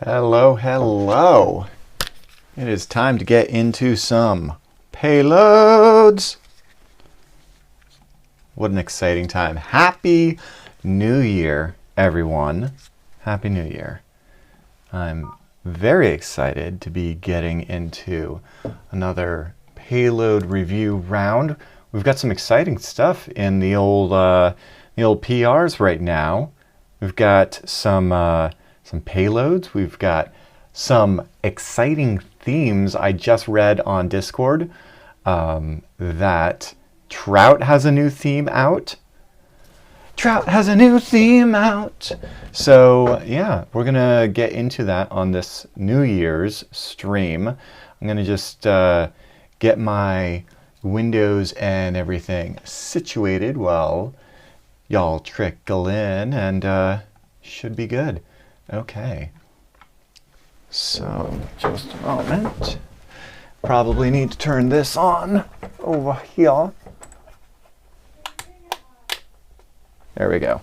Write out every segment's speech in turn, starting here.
Hello, hello. It is time to get into some payloads. What an exciting time. Happy New Year, everyone. Happy New Year. I'm very excited to be getting into another payload review round. We've got some exciting stuff in the old PRs right now. We've got some payloads. We've got some exciting themes. I just read on Discord that Trout has a new theme out. Trout has a new theme out. So yeah, we're gonna get into that on this New Year's stream. I'm gonna just get my windows and everything situated while y'all trickle in, and should be good. Okay, so just a moment. Probably need to turn this on over here. There we go.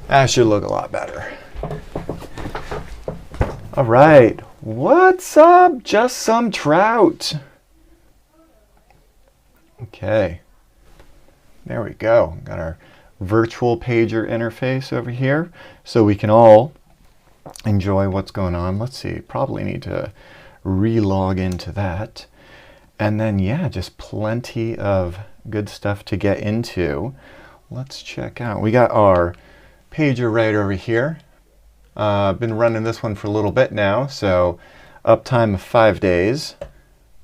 That should look a lot better. All right, what's up? Just some trout. Okay, there we go. Got our virtual pager interface over here so we can all enjoy what's going on. Let's see, probably need to re-log into that. And then, yeah, just plenty of good stuff to get into. Let's check out. We got our pager right over here. Been running this one for a little bit now, so uptime of 5 days,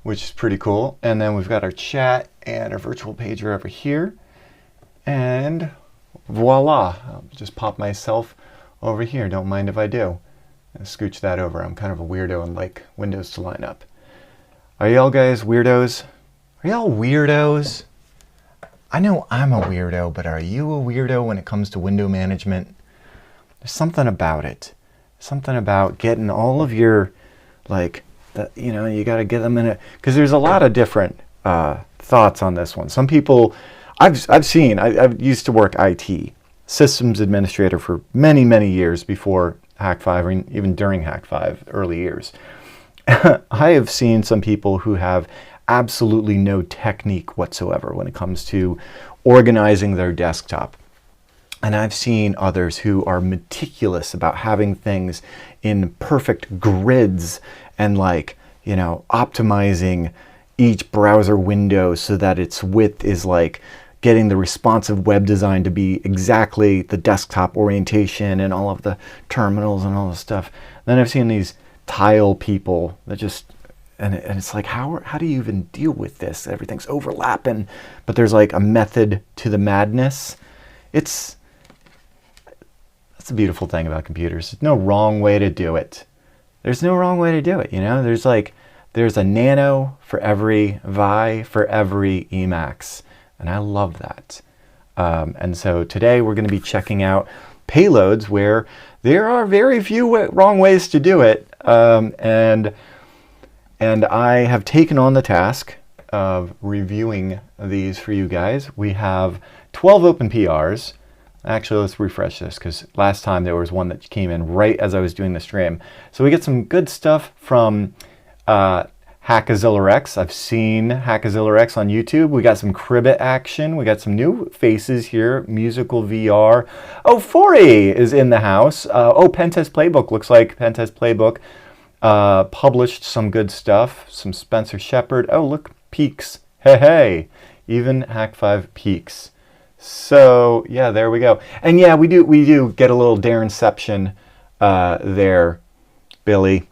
which is pretty cool. And then we've got our chat and our virtual pager over here. And voila, I'll just pop myself over here. Don't mind if I do. I'll scooch that over. I'm kind of a weirdo and like windows to line up. Are y'all guys weirdos? Are y'all weirdos? I know I'm a weirdo, but are you a weirdo when it comes to window management? There's something about it. Something about getting all of your, like, you got to get them in it. Because there's a lot of different thoughts on this one. Some people, I've seen, I've used to work IT, systems administrator for many, many years before Hack 5, or even during Hack 5, early years. I have seen some people who have absolutely no technique whatsoever when it comes to organizing their desktop. And I've seen others who are meticulous about having things in perfect grids and, like, optimizing each browser window so that its width is like getting the responsive web design to be exactly the desktop orientation and all of the terminals and all the stuff. Then I've seen these tile people that just, and it's like, how do you even deal with this? Everything's overlapping, but there's like a method to the madness. That's the beautiful thing about computers. There's no wrong way to do it. There's no wrong way to do it. There's a nano for every Vi for every Emacs. And I love that. And so today we're going to be checking out payloads where there are very few wrong ways to do it. And I have taken on the task of reviewing these for you guys. We have 12 open PRs. Actually, let's refresh this because last time there was one that came in right as I was doing the stream. So we get some good stuff from Hackazilla X. I've seen Hackazilla X on YouTube. We got some Cribbit action. We got some new faces here. Musical VR. Oh, Fori is in the house. Pentest Playbook. Looks like Pentest Playbook published some good stuff. Some Spencer Shepard. Oh, look, Peaks. Hey. Even Hack 5 Peaks. So, yeah, there we go. And yeah, we do get a little Darrenception there, Billy.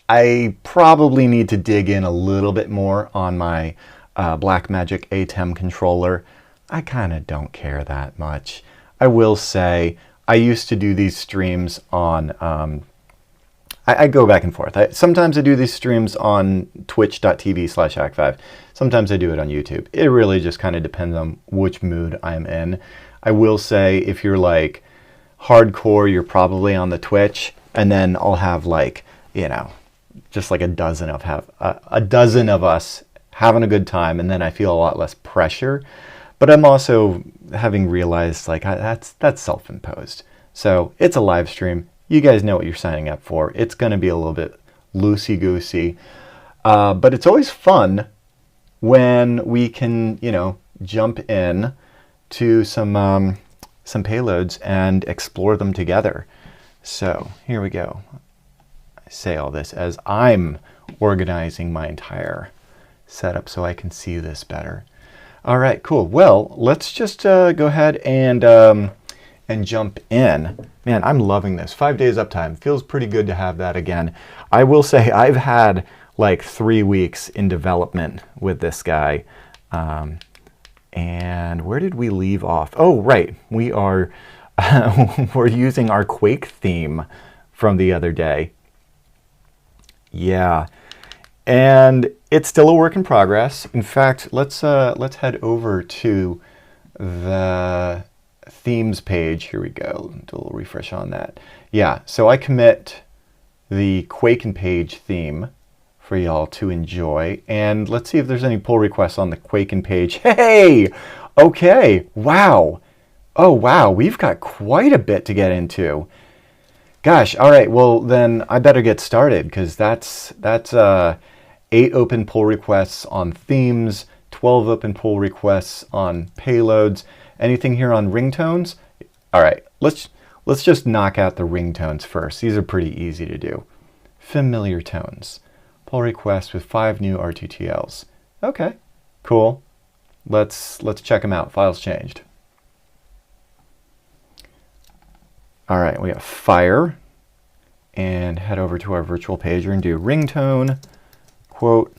I probably need to dig in a little bit more on my Blackmagic ATEM controller. I kind of don't care that much. I will say I used to do these streams on, I go back and forth. Sometimes I do these streams on twitch.tv/hack5. Sometimes I do it on YouTube. It really just kind of depends on which mood I'm in. I will say if you're like hardcore, you're probably on the Twitch, and then I'll have like, just like a dozen of us having a good time, and then I feel a lot less pressure. But I'm also having realized like that's self-imposed. So it's a live stream. you guys know what you're signing up for. It's going to be a little bit loosey-goosey. But it's always fun when we can, you know, jump in to some payloads and explore them together. So here we go. I say all this as I'm organizing my entire setup so I can see this better. All right, cool. Well, let's just go ahead and jump in. Man, I'm loving this. 5 days uptime. Feels pretty good to have that again. I will say I've had like 3 weeks in development with this guy. And where did we leave off? Oh, right. We are we're using our Quake theme from the other day. Yeah. And it's still a work in progress. In fact, let's head over to the themes page. Here we go. Do a little refresh on that. Yeah, so I commit the Quake and Page theme for y'all to enjoy. And let's see if there's any pull requests on the Quake and Page. Hey! Okay. Wow. Oh, wow. We've got quite a bit to get into. Gosh. All right. Well, then I better get started because that's 8 open pull requests on themes, 12 open pull requests on payloads. Anything here on ringtones? All right, let's just knock out the ringtones first. These are pretty easy to do. Familiar tones. Pull request with 5 new RTTLs. Okay, cool. Let's check them out. Files changed. All right, we have fire, and head over to our virtual pager and do ringtone. Quote,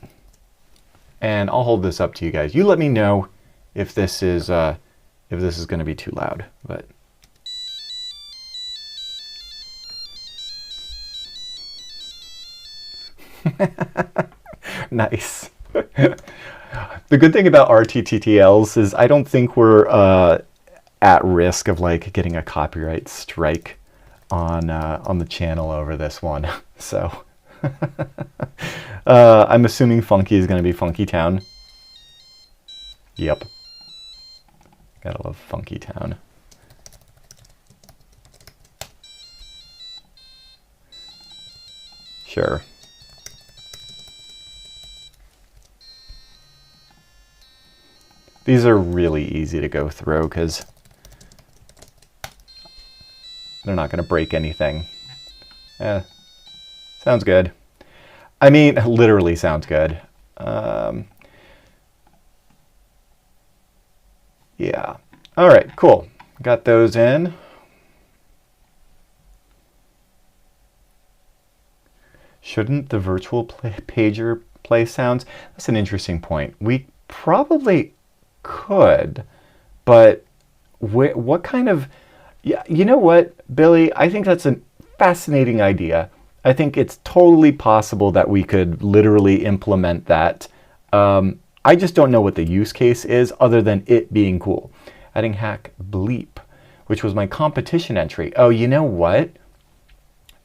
and I'll hold this up to you guys. You let me know if this is going to be too loud. But nice. The good thing about RTTLs is I don't think we're at risk of like getting a copyright strike on the channel over this one. So. I'm assuming funky is going to be Funky Town. Yep. Gotta love Funky Town. Sure. These are really easy to go through because they're not going to break anything. Sounds good. I mean, literally sounds good. Yeah. All right, cool. Got those in. Shouldn't the virtual pager play sounds? That's an interesting point. We probably could, but what kind of... Yeah, you know what, Billy? I think that's a fascinating idea. I think it's totally possible that we could literally implement that. I just don't know what the use case is other than it being cool. Adding hack bleep, which was my competition entry. Oh, you know what?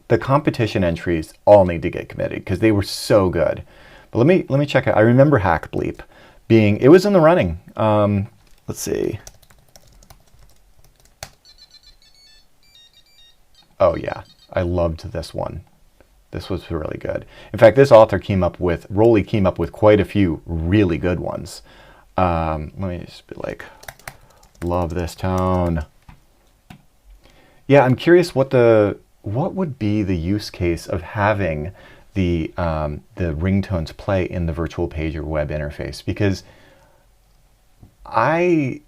The competition entries all need to get committed because they were so good. But let me check it. I remember hack bleep being, it was in the running. Let's see. Oh yeah, I loved this one. This was really good. In fact, this author Rolly came up with quite a few really good ones. Let me just be like, love this tone. Yeah, I'm curious what would be the use case of having the ringtones play in the virtual pager web interface, because I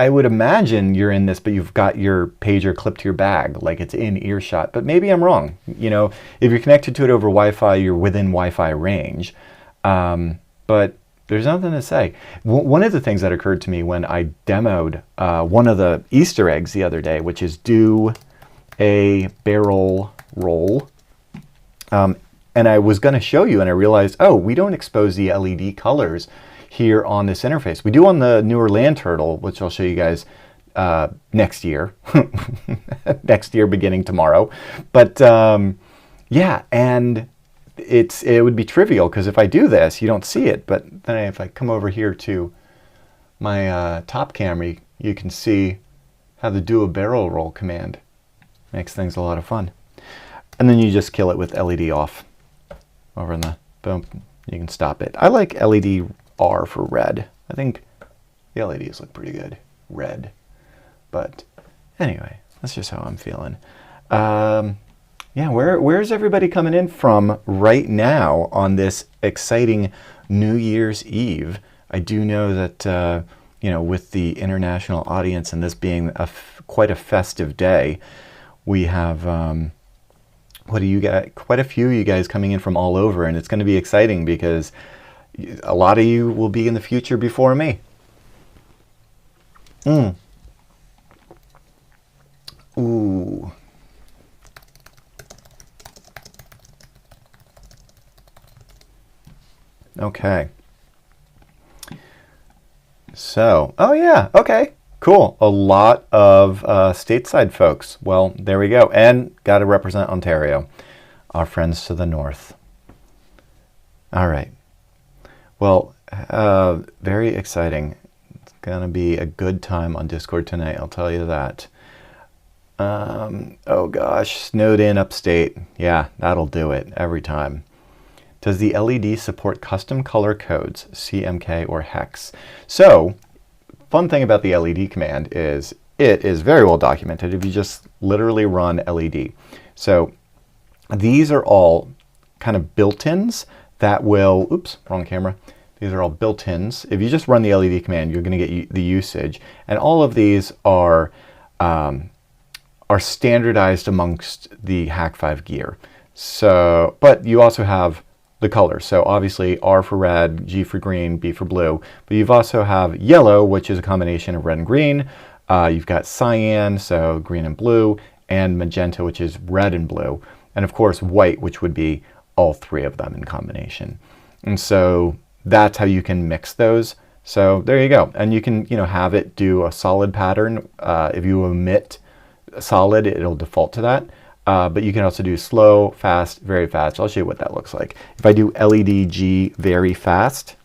would imagine you're in this, but you've got your pager clipped to your bag, like it's in earshot. But maybe I'm wrong. You know, if you're connected to it over Wi-Fi, you're within Wi-Fi range. But there's nothing to say. One of the things that occurred to me when I demoed one of the Easter eggs the other day, which is do a barrel roll. And I was going to show you, and I realized, oh, we don't expose the LED colors here on this interface. We do on the newer Land Turtle, which I'll show you guys next year. Next year, beginning tomorrow. But yeah, and it would be trivial because if I do this, you don't see it. But then if I come over here to my top camera, you can see how the do a barrel roll command makes things a lot of fun. And then you just kill it with LED off over in the boom. You can stop it. I like LED R for red. I think the LEDs look pretty good red. But anyway, that's just how I'm feeling. Yeah, where's everybody coming in from right now on this exciting New Year's Eve? I do know that you know, with the international audience and this being quite a festive day, we have what do you got? Quite a few of you guys coming in from all over, and it's going to be exciting because a lot of you will be in the future before me. Ooh. Okay. So, oh yeah, okay, cool. A lot of stateside folks. Well, there we go. And got to represent Ontario, our friends to the north. All right. Well, very exciting. It's going to be a good time on Discord tonight, I'll tell you that. Oh gosh, snowed in upstate. Yeah, that'll do it every time. Does the LED support custom color codes, CMK or hex? So, fun thing about the LED command is it is very well documented if you just literally run LED. So, these are all kind of built-ins that will, oops, wrong camera. These are all built-ins. If you just run the LED command, you're going to get the usage. And all of these are standardized amongst the Hack5 gear. So, but you also have the colors. So obviously R for red, G for green, B for blue. But you've also have yellow, which is a combination of red and green. You've got cyan, so green and blue, and magenta, which is red and blue. And of course white, which would be all three of them in combination. And so that's how you can mix those. So there you go. And you can, you know, have it do a solid pattern. If you omit solid, it'll default to that. But you can also do slow, fast, very fast. I'll show you what that looks like. If I do LED G very fast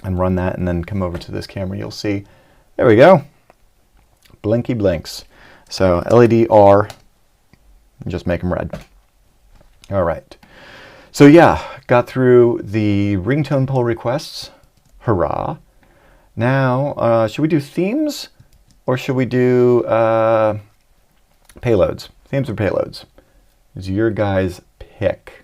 and run that and then come over to this camera, you'll see, there we go. Blinky blinks. So LED R, just make them red. All right. So yeah, got through the ringtone pull requests. Hurrah. Now, should we do themes or should we do payloads? Themes or payloads? It's your guys' pick.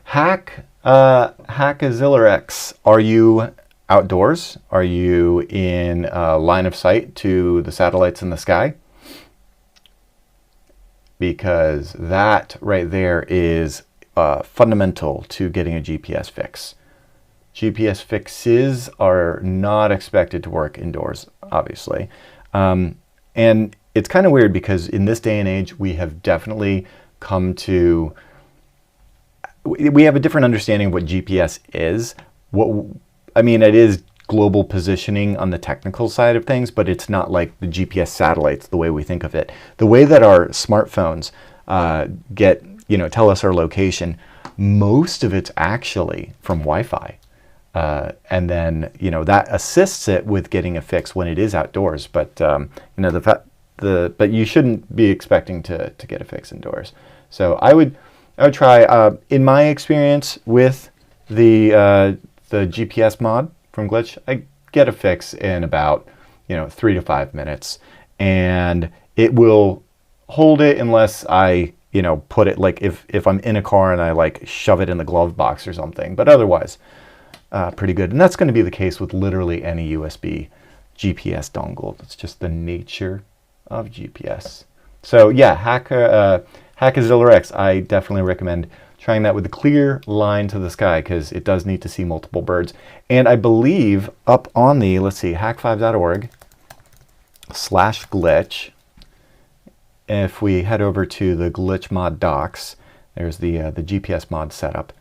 Hackazillerex, are you outdoors? Are you in line of sight to the satellites in the sky? Because that right there is fundamental to getting a GPS fix. GPS fixes are not expected to work indoors, obviously. And it's kind of weird because in this day and age, we have definitely come to, we have a different understanding of what GPS is. I mean, it is global positioning on the technical side of things, but it's not like the GPS satellites, the way we think of it. The way that our smartphones tell us our location, most of it's actually from Wi-Fi. And then, you know, that assists it with getting a fix when it is outdoors. But, you know, but you shouldn't be expecting to get a fix indoors. So I would try, in my experience with the GPS mod from Glitch, I get a fix in about, you know, 3 to 5 minutes. And it will hold it unless I, you know, put it, like if I'm in a car and I like shove it in the glove box or something. But otherwise, pretty good. And that's going to be the case with literally any USB GPS dongle. It's just the nature of GPS. So yeah, Hackazillerex, I definitely recommend trying that with a clear line to the sky because it does need to see multiple birds. And I believe up on the, let's see, hack5.org/glitch, if we head over to the glitch mod docs, there's the GPS mod setup,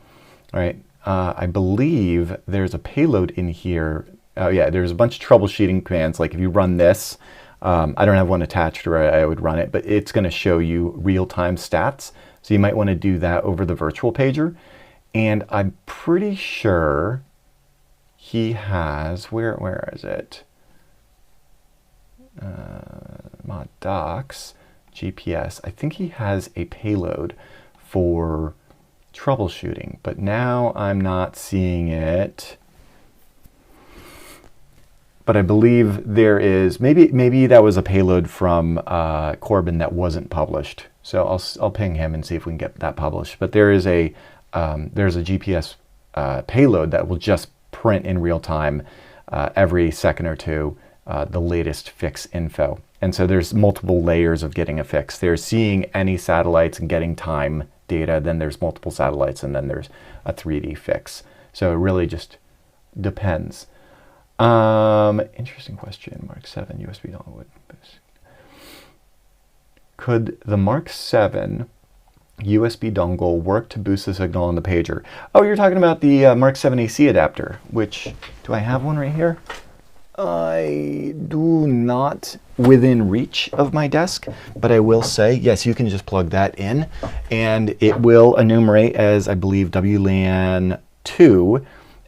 right? I believe there's a payload in here. Oh yeah, there's a bunch of troubleshooting commands. Like if you run this, I don't have one attached or I would run it, but it's going to show you real-time stats. So you might want to do that over the virtual pager. And I'm pretty sure he has, where is it? Mod docs, GPS. I think he has a payload for troubleshooting, but now I'm not seeing it. But I believe there is, maybe that was a payload from Corbin that wasn't published. So I'll ping him and see if we can get that published. But there is there's a GPS payload that will just print in real time every second or two the latest fix info. And so there's multiple layers of getting a fix. There's seeing any satellites and getting time data, then there's multiple satellites, and then there's a 3D fix. So it really just depends. Interesting question. Mark 7 USB dongle would boost. Could the Mark 7 USB dongle work to boost the signal on the pager? Oh, you're talking about the Mark 7 AC adapter, which, do I have one right here? I do not within reach of my desk, but I will say, yes, you can just plug that in and it will enumerate as, I believe, WLAN 2,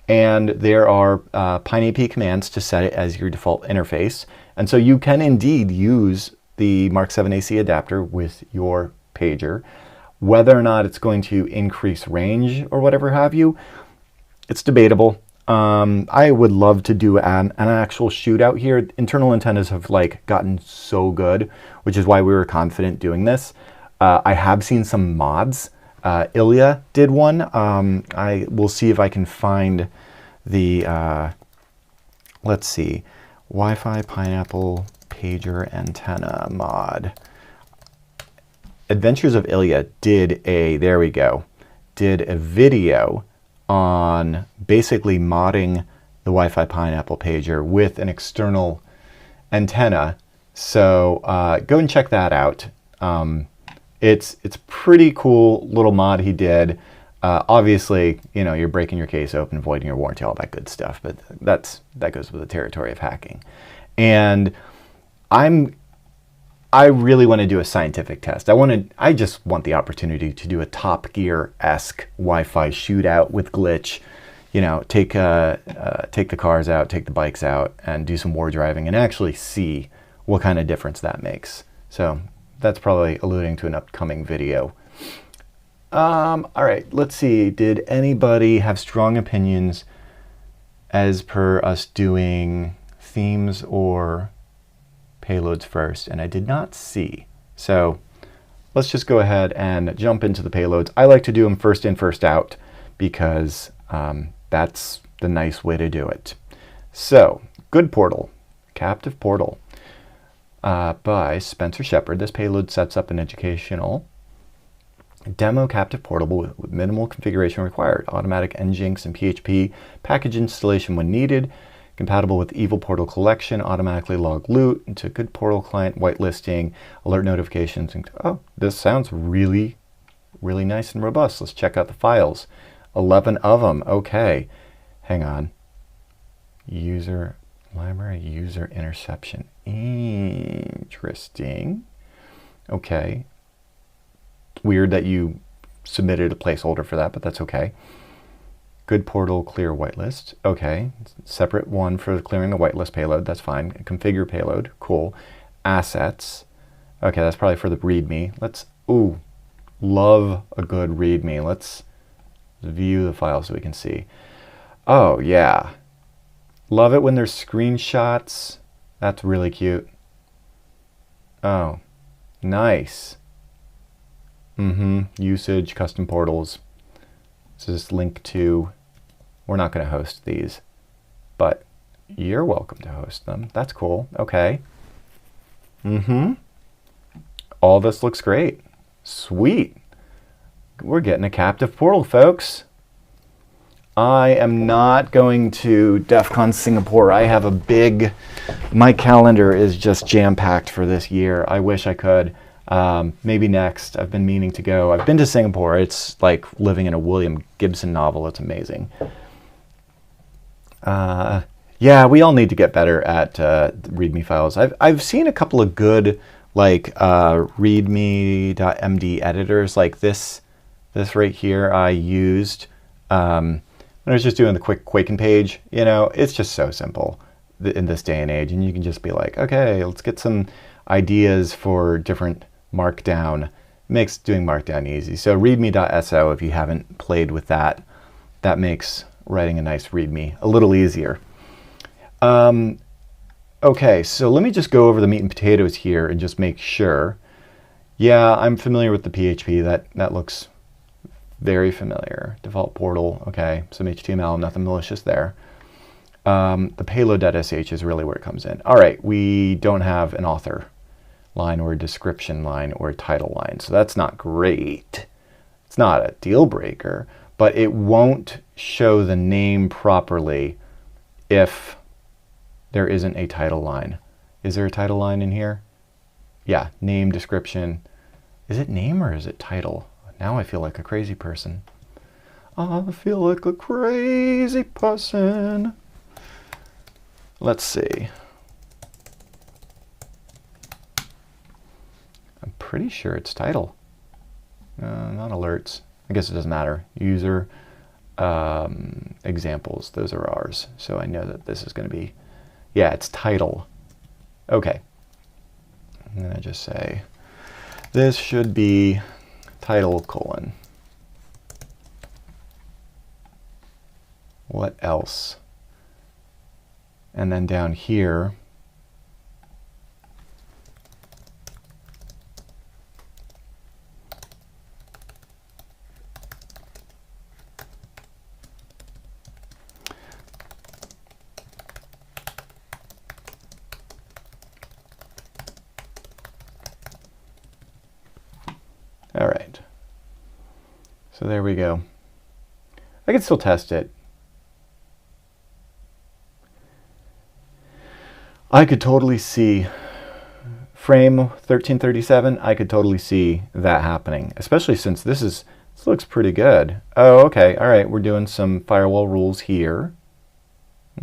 and there are PineAP commands to set it as your default interface. And so you can indeed use the Mark 7 AC adapter with your pager. Whether or not it's going to increase range or whatever have you, it's debatable. I would love to do an actual shootout here. Internal antennas have gotten so good, which is why we were confident doing this. I have seen some mods. Ilya did one. I will see if I can find the, let's see, Wi-Fi Pineapple Pager Antenna mod. Adventures of Ilya did a, there we go, did a video on basically modding the Wi-Fi Pineapple pager with an external antenna. So go and check that out. It's pretty cool little mod he did. Obviously, you're breaking your case open, voiding your warranty, all that good stuff, but that goes with the territory of hacking. And I really want to do a scientific test. I just want the opportunity to do a Top Gear-esque Wi-Fi shootout with glitch. Take the cars out, take the bikes out, and do some war driving, and actually see what kind of difference that makes. So that's probably alluding to an upcoming video. All right, let's see. Did anybody have strong opinions as per us doing themes or payloads first? And I did not see. So let's just go ahead and jump into the payloads. I like to do them first in, first out, because that's the nice way to do it. So, Goodportal, captive portal by Spencer Shepard. This payload sets up an educational demo captive portable with minimal configuration required. Automatic Nginx and PHP package installation when needed. Compatible with Evil Portal collection, automatically log loot into Goodportal client, whitelisting, alert notifications. And, oh, this sounds really, really nice and robust. Let's check out the files. 11 of them. Okay. Hang on. User library, user interception. Interesting. Okay. Weird that you submitted a placeholder for that, but that's okay. Goodportal clear whitelist. Okay, separate one for clearing the whitelist payload. That's fine. Configure payload. Cool. Assets. Okay, that's probably for the README. Let's, ooh, love a good README. Let's view the file so we can see. Oh, yeah. Love it when there's screenshots. That's really cute. Oh, nice. Usage, custom portals. So just link to, we're not going to host these, but you're welcome to host them. That's cool. Okay. All this looks great. Sweet. We're getting a captive portal, folks. I am not going to DEF CON Singapore. I have a big, my calendar is just jam-packed for this year. I wish I could. Maybe next. I've been meaning to go. I've been to Singapore. It's like living in a William Gibson novel. It's amazing. Yeah, we all need to get better at README files. I've seen a couple of good readme.md editors like this right here I used when I was just doing the quick Quaken page. It's just so simple in this day and age, and you can just be like, okay, let's get some ideas for different markdown. Makes doing markdown easy. So readme.so, if you haven't played with that, that makes writing a nice readme a little easier. Okay, so let me just go over the meat and potatoes here and just make sure. Yeah, I'm familiar with the PHP. That looks very familiar. Default portal, okay, some HTML, nothing malicious there. The payload.sh is really where it comes in. All right, we don't have an author line or a description line or a title line, so that's not great. It's not a deal breaker, but it won't show the name properly if there isn't a title line. Is there a title line in here? Yeah, name, description. Is it name or is it title? Now I feel like a crazy person. I feel like a crazy person. Let's see. I'm pretty sure it's title. Not alerts. I guess it doesn't matter. User examples, those are ours. So I know that this is going to be, yeah, it's title. Okay. I'm going to just say, this should be title colon. What else? And then down here, all right. So there we go. I can still test it. I could totally see frame 1337. I could totally see that happening, especially since this looks pretty good. Oh, okay. All right. We're doing some firewall rules here.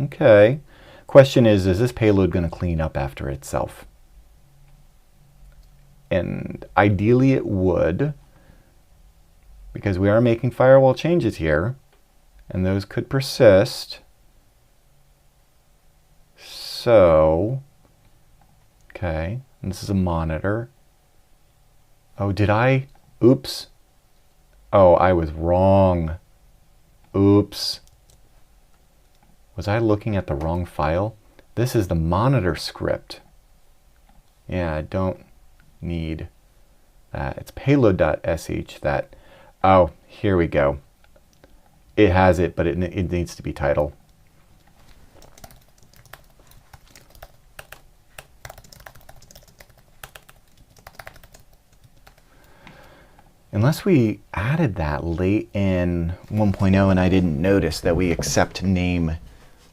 Okay. Question is this payload going to clean up after itself? And ideally it would, because we are making firewall changes here, and those could persist. So, okay, and this is a monitor. Oh, did I? Oops. Oh, I was wrong. Oops. Was I looking at the wrong file? This is the monitor script. Yeah, I don't need that. It's payload.sh that, oh, here we go. It has it, but it needs to be title. Unless we added that late in 1.0 and I didn't notice that we accept name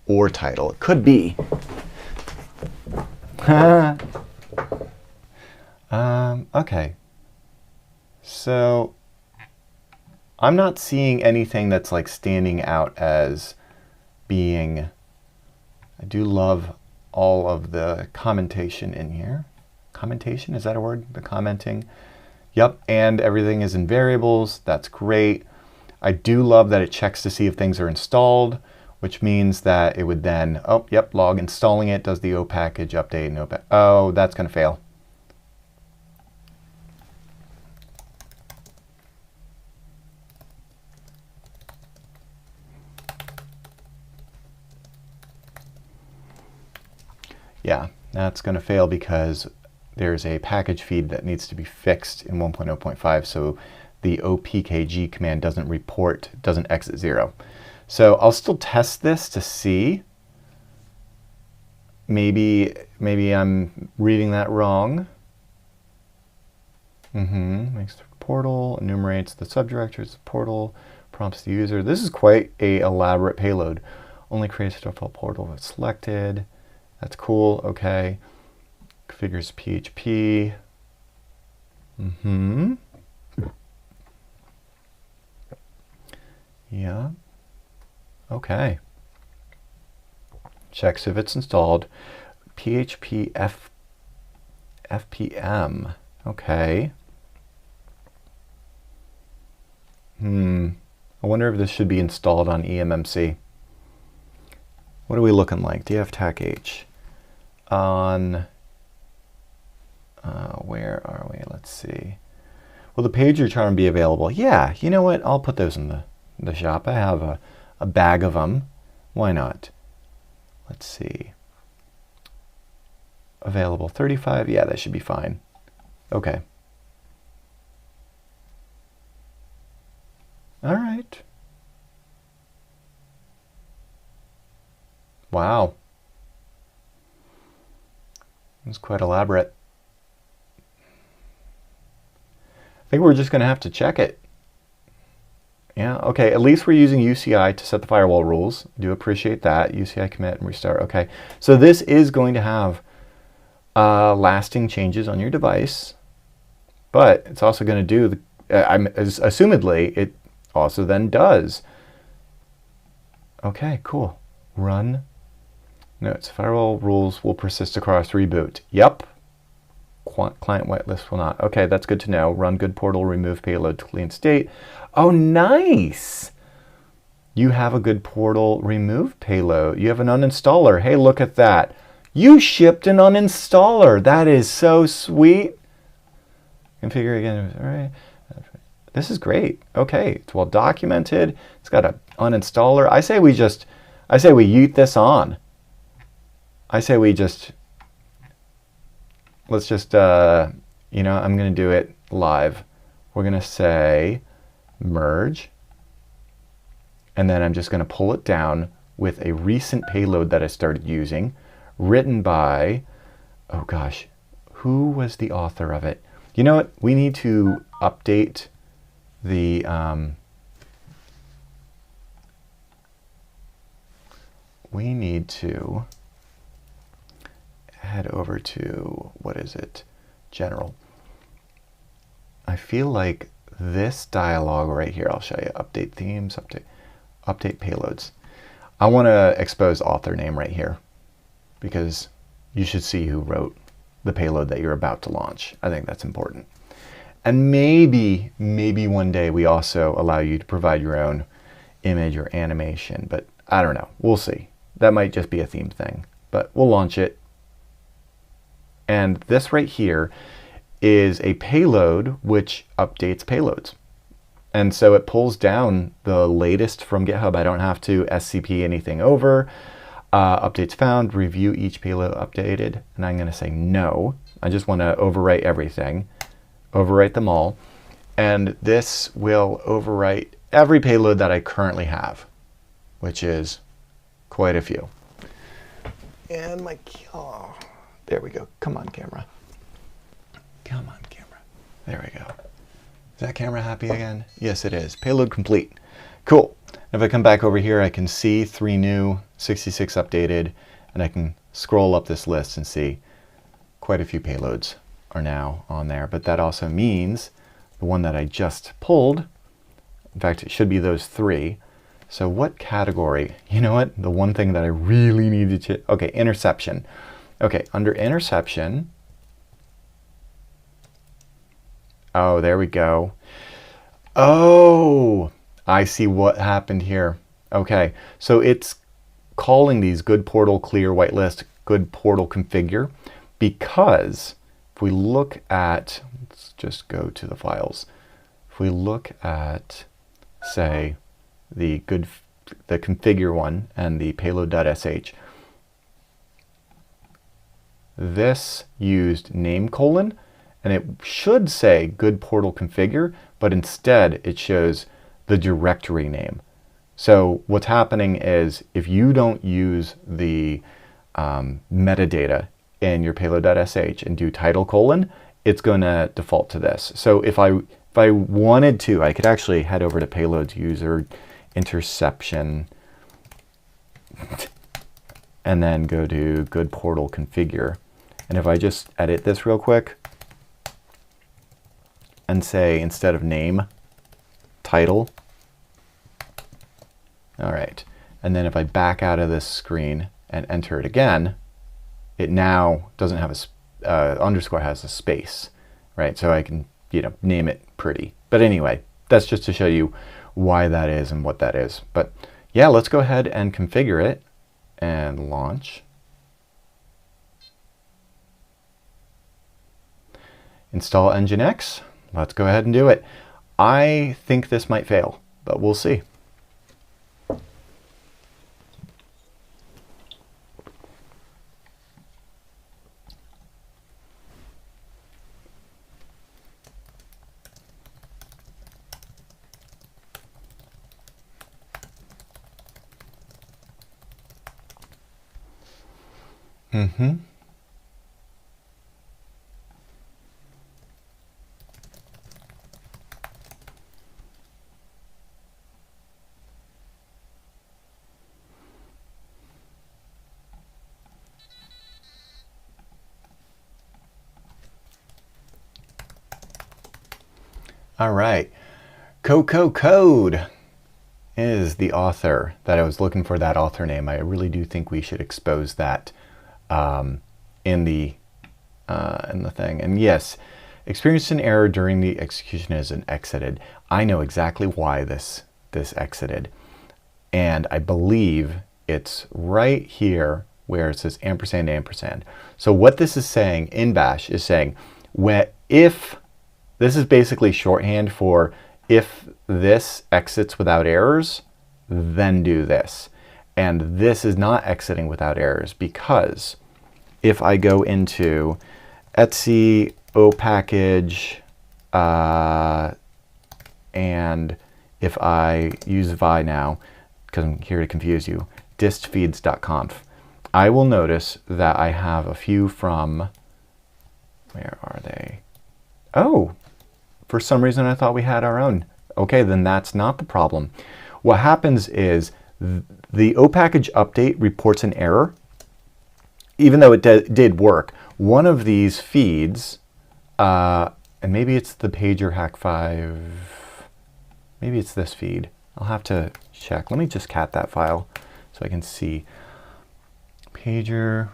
or title. It could be. Okay. So I'm not seeing anything that's like standing out as being, I do love all of the commentation in here. Commentation, is that a word? The commenting. Yep, and everything is in variables. That's great. I do love that it checks to see if things are installed, which means that it would then, oh, yep, log installing it, does the O package update, and oh, that's going to fail. Yeah, that's going to fail because there's a package feed that needs to be fixed in 1.0.5, so the opkg command doesn't report, doesn't exit 0. So I'll still test this to see. Maybe I'm reading that wrong. Makes the portal, enumerates the subdirectories, the portal, prompts the user. This is quite a elaborate payload. Only creates a default portal that's selected. That's cool, okay. Configures PHP. Yeah. Okay. Checks if it's installed. PHP FPM. Okay. I wonder if this should be installed on eMMC. What are we looking like? df-tac h. On where are we? Let's see. Will the pager charm be available? Yeah, you know what? I'll put those in the shop. I have a bag of them. Why not? Let's see. Available 35. Yeah, that should be fine. Okay. All right. Wow. It's quite elaborate. I think we're just going to have to check it. Yeah, okay, at least we're using UCI to set the firewall rules. Do appreciate that. UCI commit and restart. Okay, so this is going to have lasting changes on your device, but it's also going to do, assumedly, it also then does. Okay, cool. Run. Notes, firewall rules will persist across reboot. Yep. Client whitelist will not. Okay, that's good to know. Run Goodportal, remove payload to clean state. Oh, nice. You have a Goodportal remove payload. You have an uninstaller. Hey, look at that. You shipped an uninstaller. That is so sweet. Configure again. All right. This is great. Okay, it's well documented. It's got an uninstaller. I say we yeet this on. I say we just, let's just, you know, I'm going to do it live. We're going to say merge, and then I'm just going to pull it down with a recent payload that I started using, written by, oh gosh, who was the author of it? You know what? We need to update the, we need to head over to, what is it? General. I feel like this dialog right here, I'll show you, update themes, update payloads. I want to expose author name right here because you should see who wrote the payload that you're about to launch. I think that's important. And maybe one day we also allow you to provide your own image or animation, but I don't know. We'll see. That might just be a theme thing, but we'll launch it. And this right here is a payload which updates payloads. And so it pulls down the latest from GitHub. I don't have to SCP anything over. Updates found, review each payload updated. And I'm going to say no. I just want to overwrite everything, overwrite them all. And this will overwrite every payload that I currently have, which is quite a few. And my, oh, there we go. Come on, camera. Come on, camera. There we go. Is that camera happy again? Yes, it is. Payload complete. Cool. If I come back over here, I can see 3 new, 66 updated, and I can scroll up this list and see quite a few payloads are now on there. But that also means the one that I just pulled, in fact, it should be those 3. So what category? You know what? The one thing that I really needed to, okay, interception. Okay, under interception, oh, there we go. Oh, I see what happened here. Okay, so it's calling these Goodportal clear whitelist, Goodportal configure, because if we look at, let's just go to the files. If we look at, say, the configure one and the payload.sh, this used name colon, and it should say Goodportal configure, but instead it shows the directory name. So what's happening is if you don't use the metadata in your payload.sh and do title colon, it's going to default to this. So if I wanted to, I could actually head over to payloads user interception and then go to Goodportal configure. And if I just edit this real quick and say, instead of name, title. All right. And then if I back out of this screen and enter it again, it now doesn't have a, underscore has a space, right? So I can, you know, name it pretty. But anyway, that's just to show you why that is and what that is. But yeah, let's go ahead and configure it and launch. install Nginx. Let's go ahead and do it. I think this might fail, but we'll see. All right, Code is the author that I was looking for, that author name. I really do think we should expose that in the thing. And yes, experienced an error during the execution as an exited. I know exactly why this exited, and I believe it's right here where it says ampersand ampersand. So what this is saying in Bash is saying, if this is basically shorthand for if this exits without errors, then do this. And this is not exiting without errors, because if I go into etc opackage and if I use vi now, because I'm here to confuse you, distfeeds.conf, I will notice that I have a few from, where are they? Oh, for some reason I thought we had our own. Okay, then that's not the problem. What happens is the opackage update reports an error, even though it did work. One of these feeds, and maybe it's the pager hack 5, maybe it's this feed. I'll have to check. Let me just cat that file so I can see. Pager,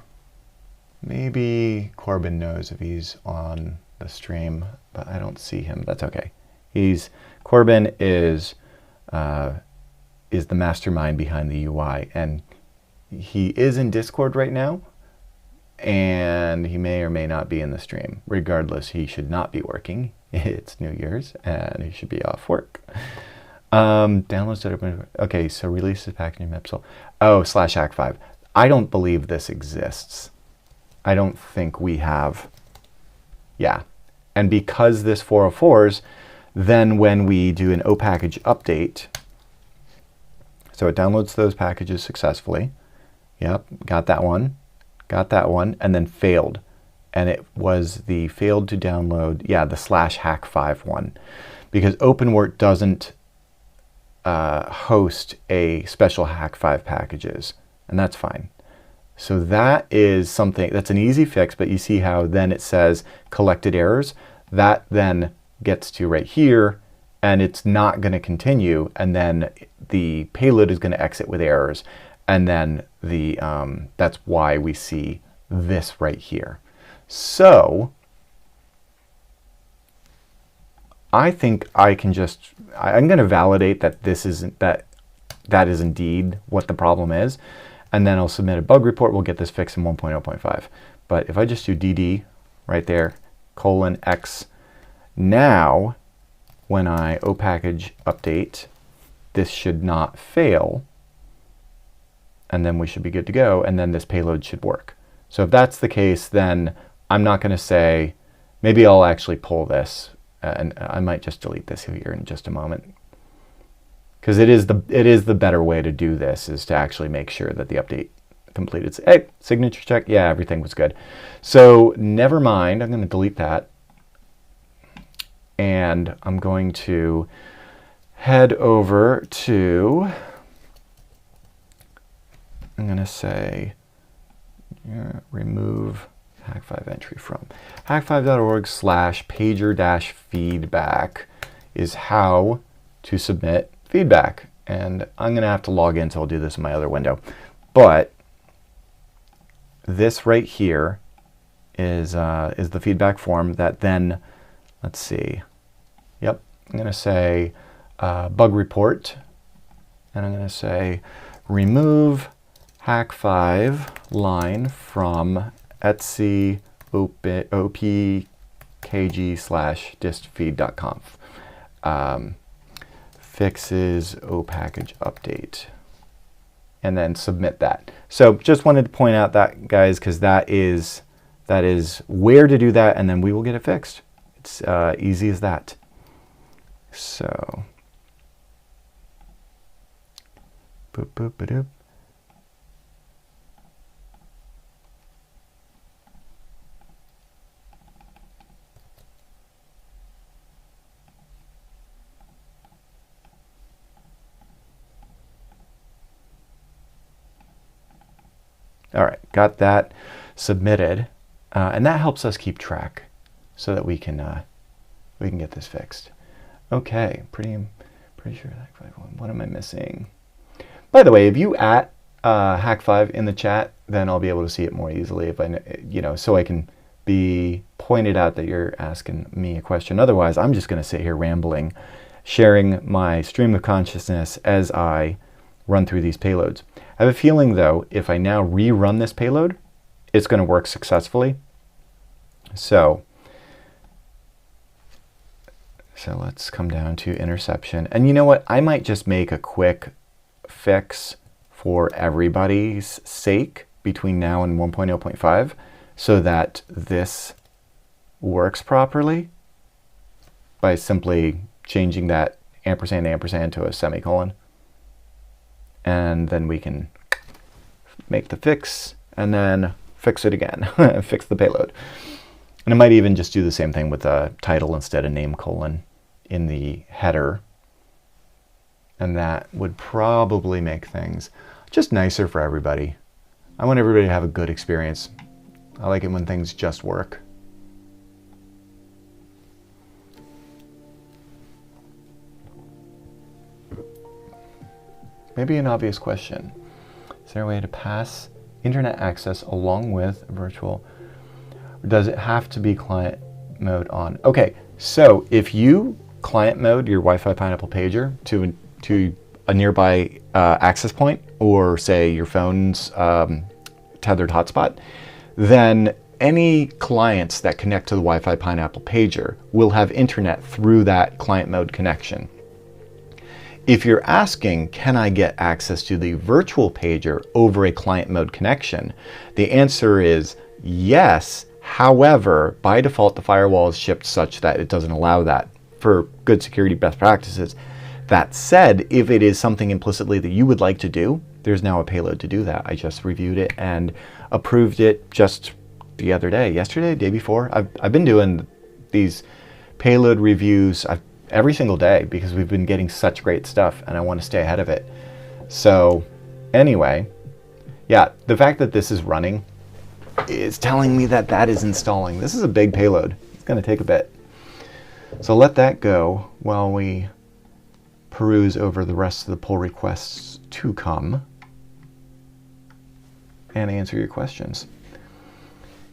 maybe Corbin knows if he's on the stream, but I don't see him. That's okay. Corbin is the mastermind behind the UI, and he is in Discord right now, and he may or may not be in the stream. Regardless, he should not be working. It's New Year's, and he should be off work. Downloads. Okay, so releases packaging Mipsel. Oh, /hack5. I don't believe this exists. I don't think we have. Yeah, and because this 404s, then when we do an opackage update, so it downloads those packages successfully. Yep, got that one, and then failed. And it was the failed to download, yeah, the /hack5 one, because OpenWrt doesn't host a special hack5 packages, and that's fine. So that is something, that's an easy fix, but you see how then it says collected errors. That then gets to right here, and it's not going to continue, and then the payload is going to exit with errors, and then that's why we see this right here. So I think I can just, I'm going to validate that this isn't, that is indeed what the problem is, and then I'll submit a bug report. We'll get this fixed in 1.0.5. But if I just do dd right there, :x, now when I opackage update, this should not fail, and then we should be good to go, and then this payload should work. So if that's the case, then I'm not going to say, maybe I'll actually pull this, and I might just delete this here in just a moment, because it is the better way to do this, is to actually make sure that the update completed. Hey, signature check, yeah, everything was good. So never mind, I'm going to delete that, and I'm going to head over to, I'm going to say remove hack5 entry from hack5.org/pager-feedback is how to submit feedback. And I'm going to have to log in, so I'll do this in my other window. But this right here is the feedback form that then, let's see, yep, I'm going to say bug report, and I'm going to say remove hack5 line from etc opk kg/distfeed.conf. Fixes O package update. And then submit that. So just wanted to point out that, guys, because that is where to do that, and then we will get it fixed. It's easy as that. So, boop, boop, ba-doop. All right, got that submitted, and that helps us keep track so that we can get this fixed. Okay, pretty sure what am I missing? By the way, if you at Hack5 in the chat, then I'll be able to see it more easily if I, so I can be pointed out that you're asking me a question. Otherwise, I'm just going to sit here rambling, sharing my stream of consciousness as I run through these payloads. I have a feeling, though, if I now rerun this payload, it's going to work successfully. So let's come down to interception. And you know what? I might just make a quick fix for everybody's sake between now and 1.0.5 so that this works properly by simply changing that ampersand to a semicolon. And then we can make the fix and then fix it again, fix the payload. And I might even just do the same thing with a title instead of name colon in the header. And that would probably make things just nicer for everybody. I want everybody to have a good experience. I like it when things just work. Maybe an obvious question. Is there a way to pass internet access along with virtual? Or does it have to be client mode on? Okay, so if you client mode your Wi-Fi Pineapple pager to a nearby access point, or say your phone's tethered hotspot, then any clients that connect to the Wi-Fi Pineapple pager will have internet through that client mode connection. If you're asking, can I get access to the virtual pager over a client mode connection? The answer is yes. However, by default, the firewall is shipped such that it doesn't allow that for good security best practices. That said, if it is something implicitly that you would like to do, there's now a payload to do that. I just reviewed it and approved it just the other day, yesterday, day before. I've been doing these payload reviews every single day because we've been getting such great stuff and I want to stay ahead of it. So anyway, yeah, the fact that this is running is telling me that that is installing. This is a big payload. It's going to take a bit. So let that go while we peruse over the rest of the pull requests to come and answer your questions.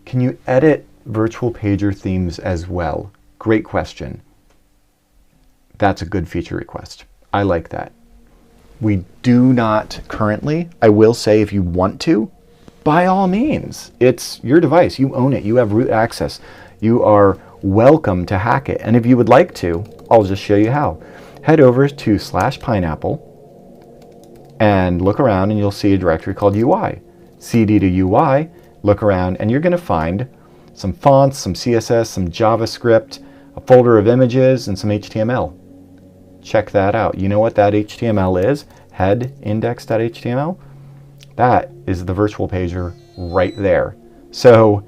Can you edit virtual pager themes as well? Great question. That's a good feature request. I like that. We do not currently. I will say if you want to, by all means, it's your device. You own it. You have root access. You are welcome to hack it. And if you would like to, I'll just show you how. Head over to /pineapple and look around and you'll see a directory called UI. CD to UI, look around and you're going to find some fonts, some CSS, some JavaScript, a folder of images, and some HTML. Check that out. You know what that HTML is? Head index.html. That is the virtual pager right there. So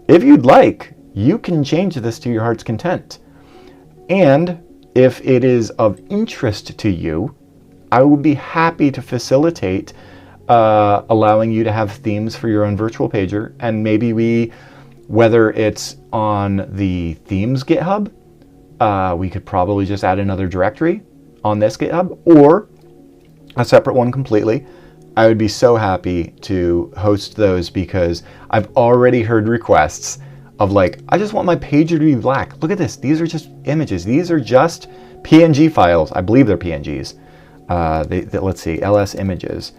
if you'd like, you can change this to your heart's content. And if it is of interest to you, I would be happy to facilitate allowing you to have themes for your own virtual pager. And maybe whether it's on the themes GitHub, we could probably just add another directory on this GitHub or a separate one completely. I would be so happy to host those because I've already heard requests of like, I just want my pager to be black. Look at this. These are just images. These are just PNG files. I believe they're PNGs. Let's see, LS images.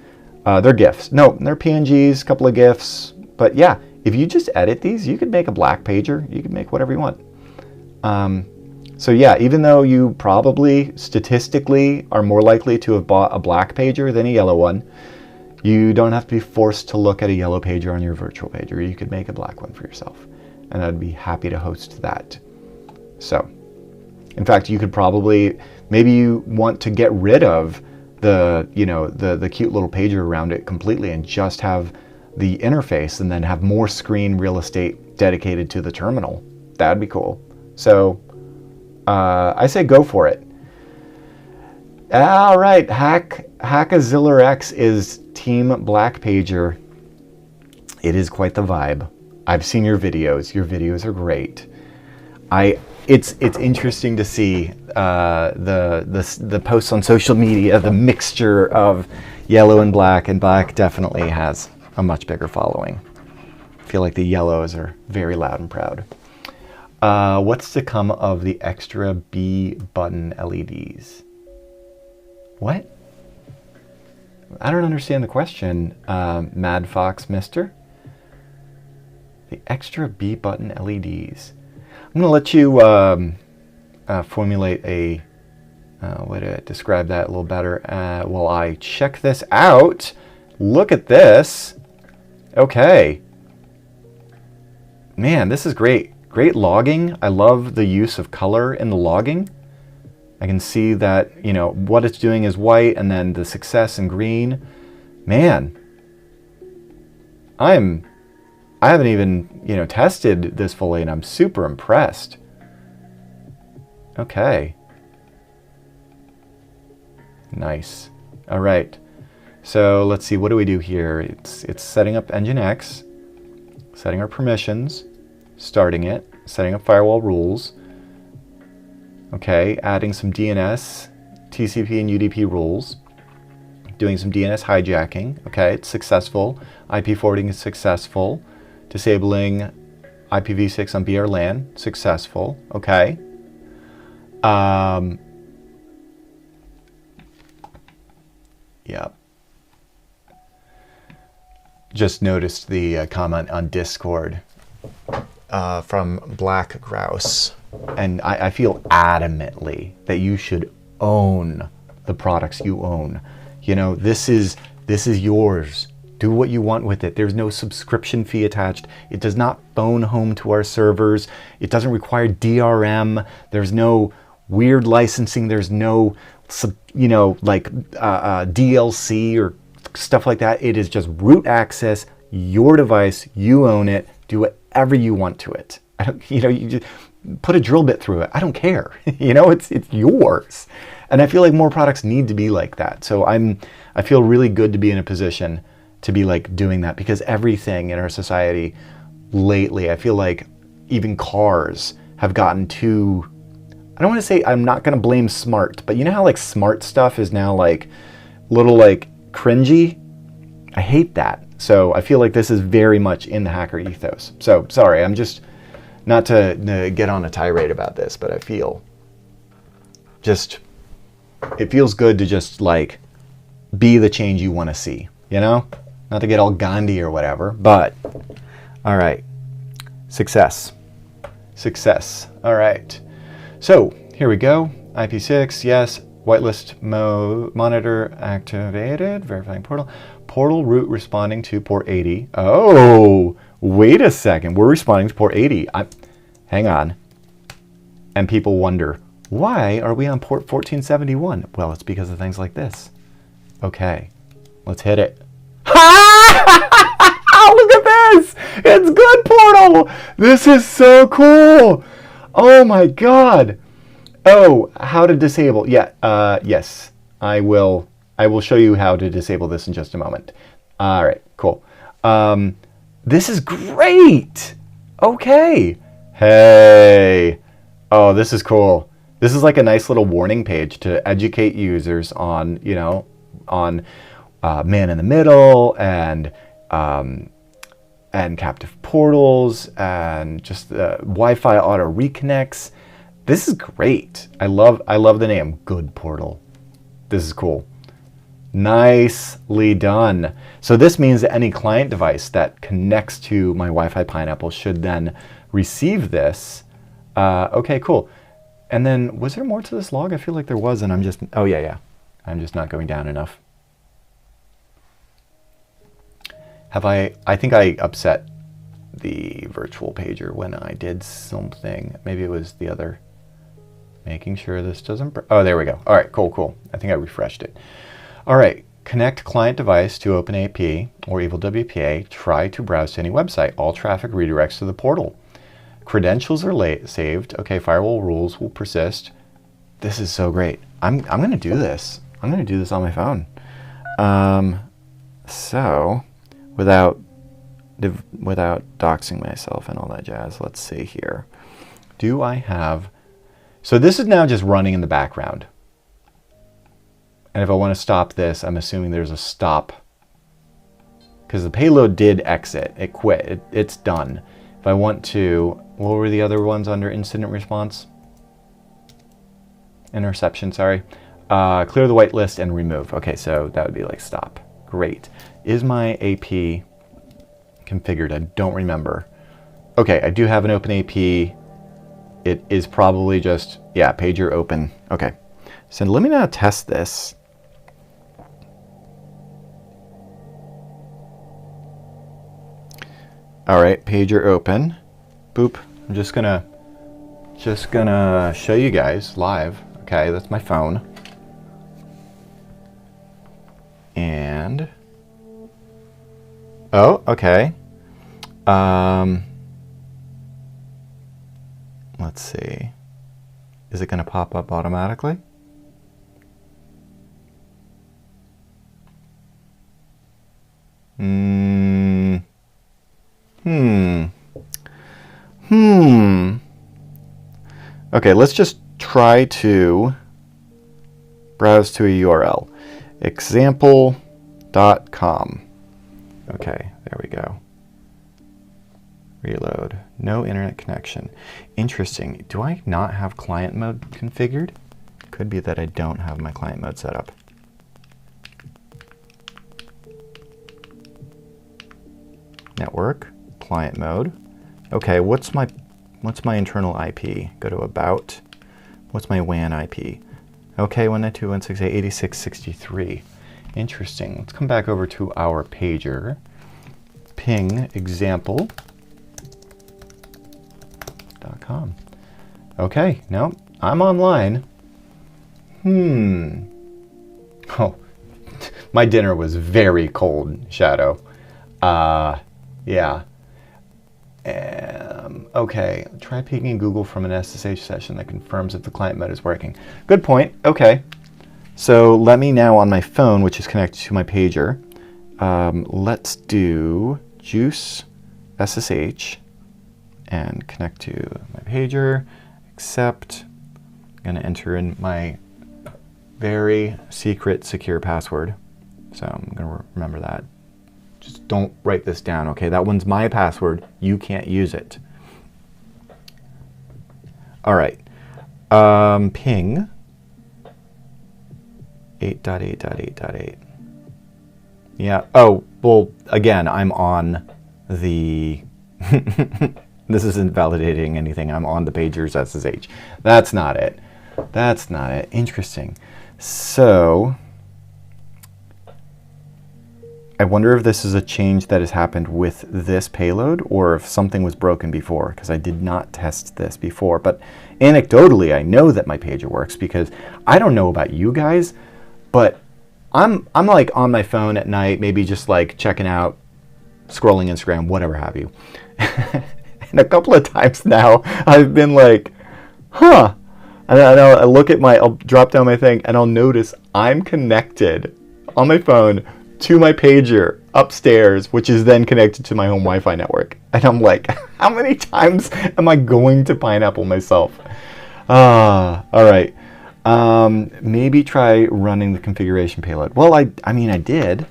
They're GIFs. No, they're PNGs, a couple of GIFs. But yeah, if you just edit these, you could make a black pager. You could make whatever you want. So yeah, even though you probably statistically are more likely to have bought a black pager than a yellow one, you don't have to be forced to look at a yellow pager on your virtual pager. You could make a black one for yourself, and I'd be happy to host that. So, in fact, you could probably, maybe you want to get rid of the, you know, the cute little pager around it completely and just have the interface and then have more screen real estate dedicated to the terminal. That'd be cool. So, I say go for it. All right, Hackazilla X is Team Black Pager. It is quite the vibe. I've seen your videos. Your videos are great. It's interesting to see the posts on social media, the mixture of yellow and black definitely has a much bigger following. I feel like the yellows are very loud and proud. What's to come of the extra B button LEDs? What? I don't understand the question, Mad Fox Mister. The extra B button LEDs. I'm going to let you formulate a way to describe that a little better while I check this out. Look at this. Okay. Man, this is great. Great logging. I love the use of color in the logging. I can see that, you know, what it's doing is white and then the success in green. Man, I haven't even, you know, tested this fully and I'm super impressed. Okay. Nice. All right. So let's see, what do we do here? It's setting up Nginx, setting our permissions, starting it, setting up firewall rules. Okay, adding some DNS, TCP and UDP rules, doing some DNS hijacking. Okay, it's successful. IP forwarding is successful. Disabling IPv6 on BRLAN, successful. Okay. Yeah. Just noticed the comment on Discord from Black Grouse. And I feel adamantly that you should own the products you own. You know, this is yours. Do what you want with it. There's no subscription fee attached. It does not phone home to our servers. It doesn't require DRM. There's no weird licensing. There's no, you know, like DLC or stuff like that. It is just root access, your device, you own it, do whatever you want to it. I don't, you know, you just put a drill bit through it. I don't care. You know, it's yours. And I feel like more products need to be like that. So I feel really good to be in a position to be like doing that, because everything in our society lately, I feel like even cars have gotten too, I don't want to say, I'm not going to blame smart, but you know how like smart stuff is now like little like cringy? I hate that. So I feel like this is very much in the hacker ethos. So sorry, I'm just not to get on a tirade about this, but I feel just, it feels good to just like be the change you want to see, you know? Not to get all Gandhi or whatever, but all right. Success. Success. All right. So here we go. IP6, yes. Whitelist monitor activated. Verifying portal. Portal route responding to port 80. Oh, wait a second. We're responding to port 80. Hang on. And people wonder, why are we on port 1471? Well, it's because of things like this. Okay, let's hit it. Look at this! It's Goodportal! This is so cool! Oh my god! Oh, how to disable? Yeah, yes, I will show you how to disable this in just a moment. All right, cool. This is great! Okay. Hey. Oh, this is cool. This is like a nice little warning page to educate users on, you know, on man in the middle and captive portals and just the Wi-Fi auto reconnects. This is great. I love the name Goodportal. This is cool. Nicely done. So this means that any client device that connects to my Wi-Fi Pineapple should then receive this Okay, cool. And then was there more to this log? I feel like there was, and I'm just, oh yeah. I'm just not going down enough. I think I upset the virtual pager when I did something. Maybe it was the other. Making sure this doesn't, oh, there we go. All right, cool. I think I refreshed it. All right, connect client device to OpenAP or Evil WPA. Try to browse to any website. All traffic redirects to the portal. Credentials are saved. Okay, firewall rules will persist. This is so great. I'm going to do this. I'm going to do this on my phone. So, without doxing myself and all that jazz, let's see here. Do I have... So this is now just running in the background. And if I want to stop this, I'm assuming there's a stop. Because the payload did exit. It quit. It's done. If I want to... What were the other ones under incident response? Interception, sorry. Clear the whitelist and remove. Okay, so that would be like stop. Great. Is my AP configured? I don't remember. Okay, I do have an open AP. It is probably just, yeah, pager open. Okay, so let me now test this. All right, pager open. Boop. I'm just gonna show you guys live. Okay, that's my phone. And oh, okay. Let's see. Is it going to pop up automatically? Okay, let's just try to browse to a URL. Example.com. Okay, there we go. Reload. No internet connection. Interesting. Do I not have client mode configured? Could be that I don't have my client mode set up. Network, client mode. Okay, what's my internal IP? Go to about. What's my WAN IP? Okay, 192.168.86.63. Interesting. Let's come back over to our pager. Ping example.com. Okay, no, I'm online. Oh, my dinner was very cold, Shadow. Yeah. Okay, try pinging Google from an SSH session that confirms if the client mode is working. Good point. Okay. So let me now on my phone, which is connected to my pager, let's do juice SSH and connect to my pager, accept. I'm going to enter in my very secret secure password. So I'm going to remember that. Just don't write this down, okay? That one's my password. You can't use it. All right. Ping 8.8.8.8. Yeah. Oh, well, again, I'm on the... This isn't validating anything. I'm on the pager's SSH. That's not it. That's not it. Interesting. So... I wonder if this is a change that has happened with this payload or if something was broken before, because I did not test this before. But anecdotally, I know that my pager works because I don't know about you guys, but I'm like on my phone at night, maybe just like checking out, scrolling Instagram, whatever have you. And a couple of times now, I've been like, huh. And I'll look at I'll drop down my thing and I'll notice I'm connected on my phone to my pager upstairs, which is then connected to my home Wi-Fi network. And I'm like, how many times am I going to pineapple myself? All right. Maybe try running the configuration payload. Well, I mean, I did,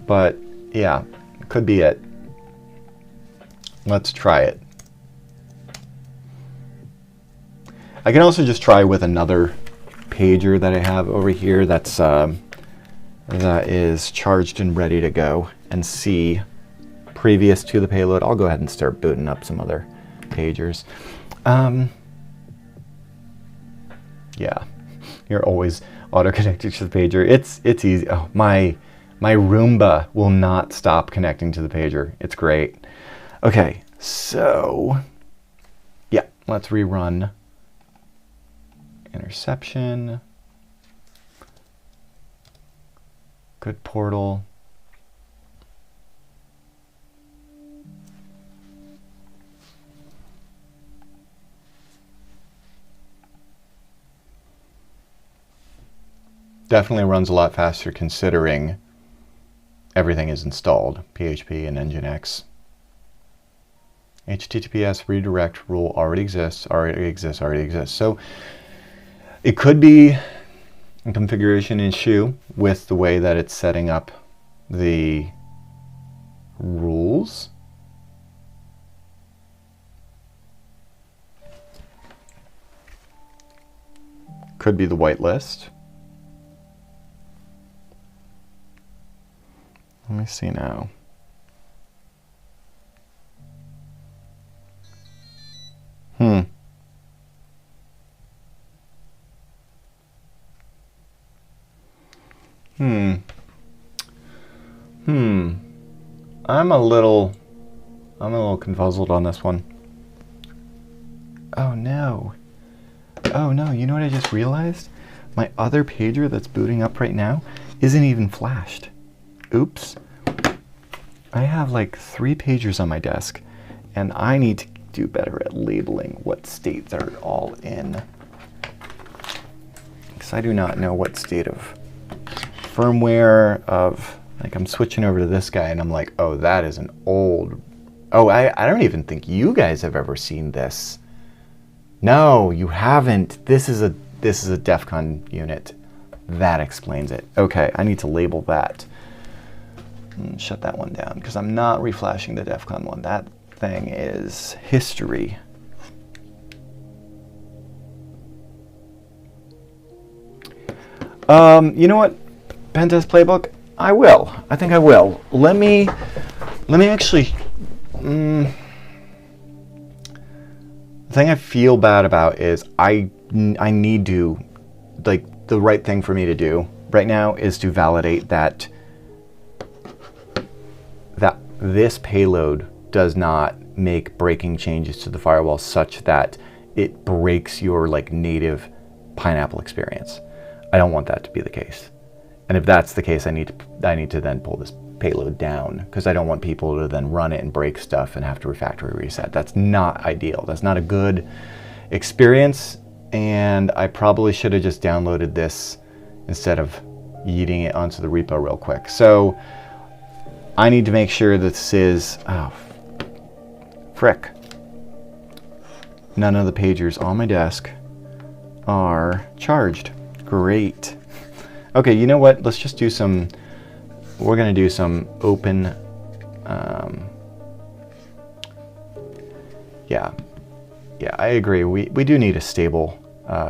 but yeah, could be it. Let's try it. I can also just try with another pager that I have over here that's that is charged and ready to go and see previous to the payload. I'll go ahead and start booting up some other pagers. Yeah, you're always auto-connected to the pager. It's easy. Oh, my Roomba will not stop connecting to the pager. It's great. Okay, so yeah, let's rerun interception. Goodportal. Definitely runs a lot faster considering everything is installed. PHP and Nginx. HTTPS redirect rule already exists. So it could be a configuration issue with the way that it's setting up the rules. Could be the whitelist. Let me see now. I'm a little confuzzled on this one. Oh no. Oh no, you know what I just realized? My other pager that's booting up right now isn't even flashed. Oops. I have like 3 pagers on my desk, and I need to do better at labeling what state they're all in. Because I do not know what state of firmware of, like, I'm switching over to this guy and I'm like, oh, that is an old, oh, I don't even think you guys have ever seen this. No, you haven't. This is a DEF CON unit. That explains it. Okay, I need to label that. Shut that one down because I'm not reflashing the DEF CON one. That thing is history. You know what? Pentest playbook? I will. I think I will. Let me actually. The thing I feel bad about is I need to, like, the right thing for me to do right now is to validate that this payload does not make breaking changes to the firewall such that it breaks your like native Pineapple experience. I don't want that to be the case. And if that's the case, I need to then pull this payload down because I don't want people to then run it and break stuff and have to refactory reset. That's not ideal. That's not a good experience, and I probably should have just downloaded this instead of yeeting it onto the repo real quick. So I need to make sure that this is, oh, frick. None of the pagers on my desk are charged. Great. Okay, you know what? Let's just do some, we're going to do some open, yeah, I agree. We do need a stable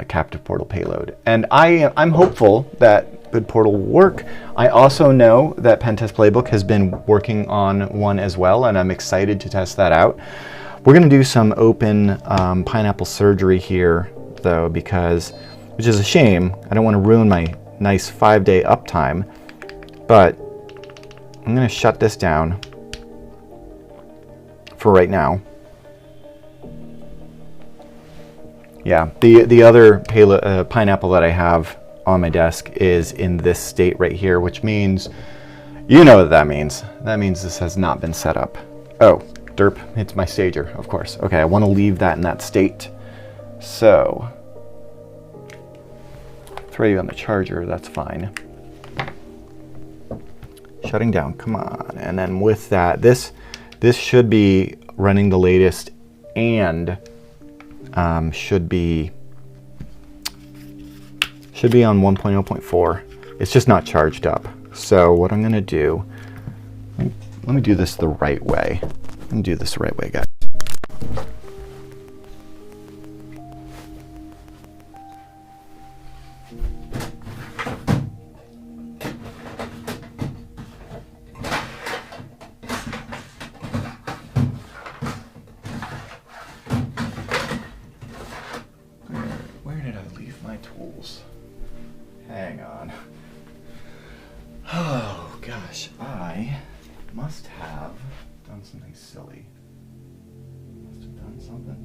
captive portal payload. And I'm hopeful that Goodportal will work. I also know that Pentest Playbook has been working on one as well, and I'm excited to test that out. We're going to do some open Pineapple surgery here, though, because, which is a shame. I don't want to ruin my nice 5-day uptime, but I'm going to shut this down for right now. Yeah, the other Pineapple that I have on my desk is in this state right here, which means, you know what that means. That means this has not been set up. Oh, derp, it's my stager, of course. Okay, I want to leave that in that state. So, throw you on the charger, that's fine. Shutting down, come on. And then with that, this should be running the latest and should be on 1.0.4. It's just not charged up. So what I'm going to do, let me do this the right way. Let me do this the right way, guys. my tools? Hang on. Oh gosh, I must have done something silly. Must have done something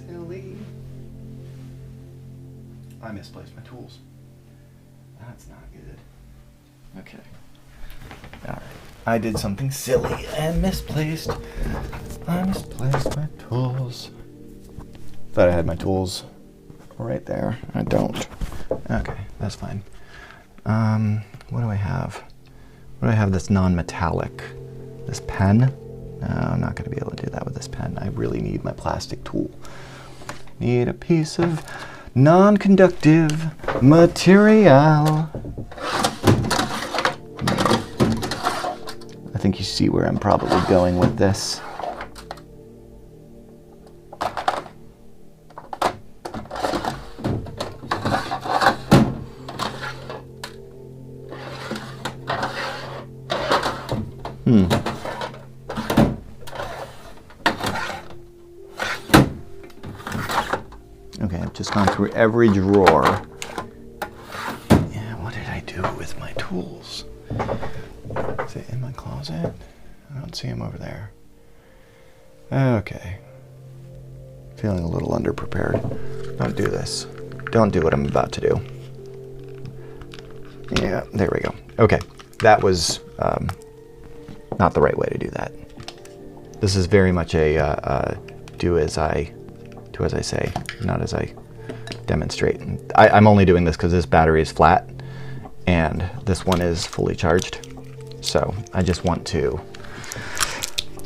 silly. I misplaced my tools. That's not good. Okay. Alright. I did something silly and misplaced. I misplaced my tools. Thought I had my tools right there. I don't. Okay, that's fine. What do I have? What do I have that's non-metallic? This pen? No, I'm not going to be able to do that with this pen. I really need my plastic tool. Need a piece of non-conductive material. I think you see where I'm probably going with this. Okay, I've just gone through every drawer. Yeah, what did I do with my tools? Is it in my closet? I don't see them over there. Okay. Feeling a little underprepared. Don't do this. Don't do what I'm about to do. Yeah, there we go. Okay, that was not the right way to do that. This is very much a do as I say, not as I demonstrate. I'm only doing this because this battery is flat and this one is fully charged. So I just want to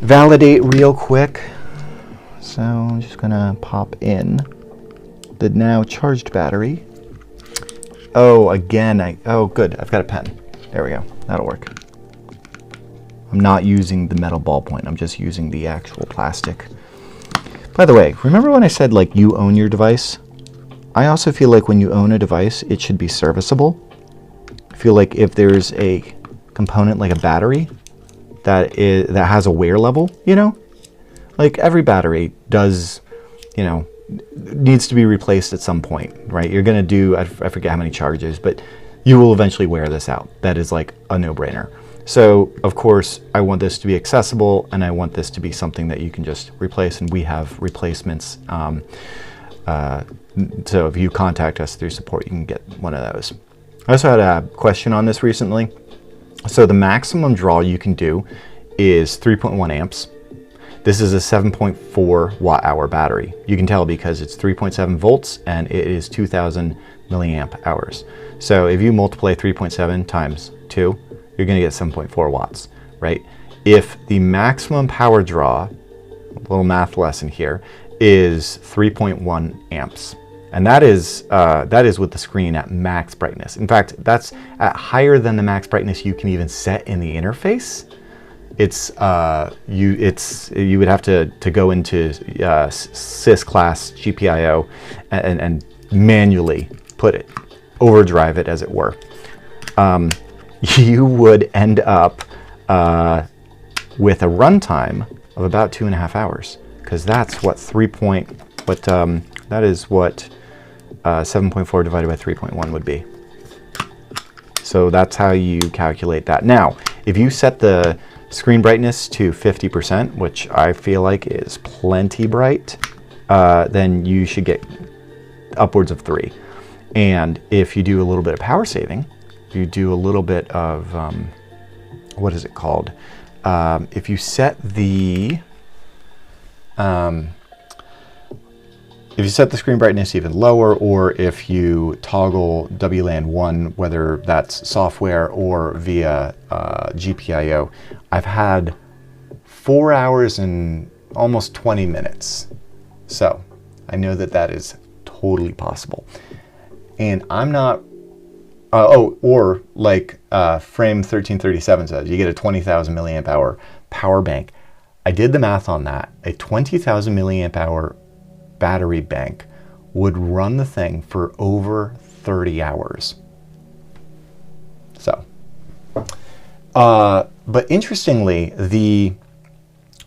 validate real quick. So I'm just gonna pop in the now charged battery. Oh, again, oh good, I've got a pen. There we go, that'll work. I'm not using the metal ballpoint, I'm just using the actual plastic. By the way, remember when I said like you own your device? I also feel like when you own a device, it should be serviceable. I feel like if there's a component like a battery that has a wear level, you know, like every battery does, you know, needs to be replaced at some point, right? You're gonna do, I forget how many charges, but you will eventually wear this out. That is like a no-brainer. So of course I want this to be accessible and I want this to be something that you can just replace, and we have replacements. So if you contact us through support, you can get one of those. I also had a question on this recently. So the maximum draw you can do is 3.1 amps. This is a 7.4 watt hour battery. You can tell because it's 3.7 volts and it is 2000 milliamp hours. So if you multiply 3.7 times 2, you're going to get 7.4 watts, right? If the maximum power draw, a little math lesson here, is 3.1 amps. And that is with the screen at max brightness. In fact, that's at higher than the max brightness you can even set in the interface. You would have to go into sys class GPIO and manually put it, overdrive it as it were. You would end up with a runtime of about 2.5 hours, because that's what 7.4 divided by 3.1 would be. So that's how you calculate that. Now, if you set the screen brightness to 50%, which I feel like is plenty bright, then you should get upwards of 3. And if you do a little bit of power saving, you do a little bit of, what is it called? If you set the, screen brightness even lower, or if you toggle WLAN 1, whether that's software or via GPIO, I've had 4 hours and almost 20 minutes. So I know that that is totally possible. And I'm not, or like Frame 1337 says, you get a 20,000 milliamp hour power bank. I did the math on that. A 20,000 milliamp hour battery bank would run the thing for over 30 hours. So, but interestingly,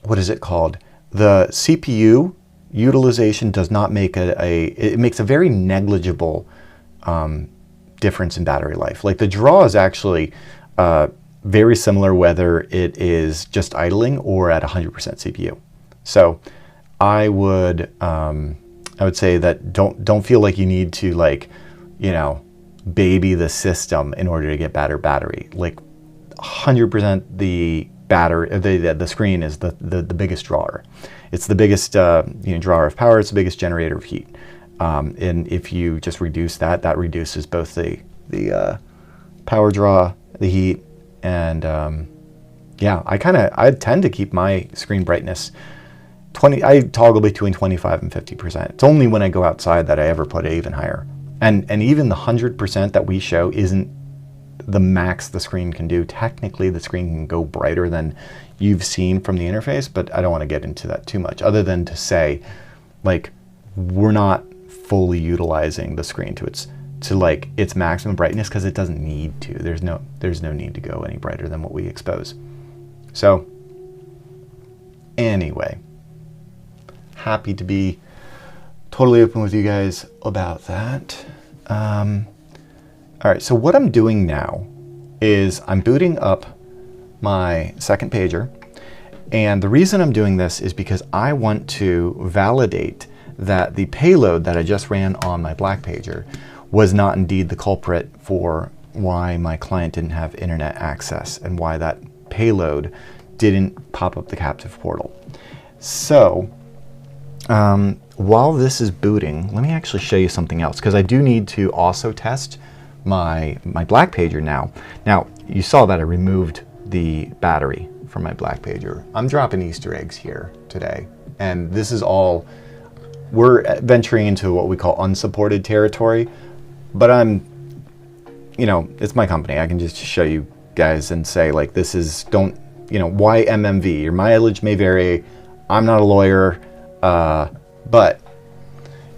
what is it called? The CPU utilization does not make it makes a very negligible difference in battery life. Like the draw is actually very similar whether it is just idling or at 100% CPU. So I would say that don't feel like you need to, like, you know, baby the system in order to get better battery. Like 100% the battery, the screen is the biggest drawer. It's the biggest drawer of power. It's the biggest generator of heat. And if you just reduce that, that reduces both the power draw, the heat, and yeah, I tend to keep my screen brightness 20. I toggle between 25 and 50%. It's only when I go outside that I ever put it even higher. And even the 100% that we show isn't the max the screen can do. Technically, the screen can go brighter than you've seen from the interface, but I don't want to get into that too much, other than to say, like, we're not fully utilizing the screen to its maximum brightness, because it doesn't need to. There's no need to go any brighter than what we expose. So anyway, happy to be totally open with you guys about that. All right, so what I'm doing now is I'm booting up my second pager, and the reason I'm doing this is because I want to validate that the payload that I just ran on my black pager was not indeed the culprit for why my client didn't have internet access and why that payload didn't pop up the captive portal. So while this is booting, let me actually show you something else, because I do need to also test my black pager now. Now, you saw that I removed the battery from my black pager. I'm dropping Easter eggs here today, and this is all, we're venturing into what we call unsupported territory, but it's my company. I can just show you guys and say, like, this is, why MMV? Your mileage may vary. I'm not a lawyer, but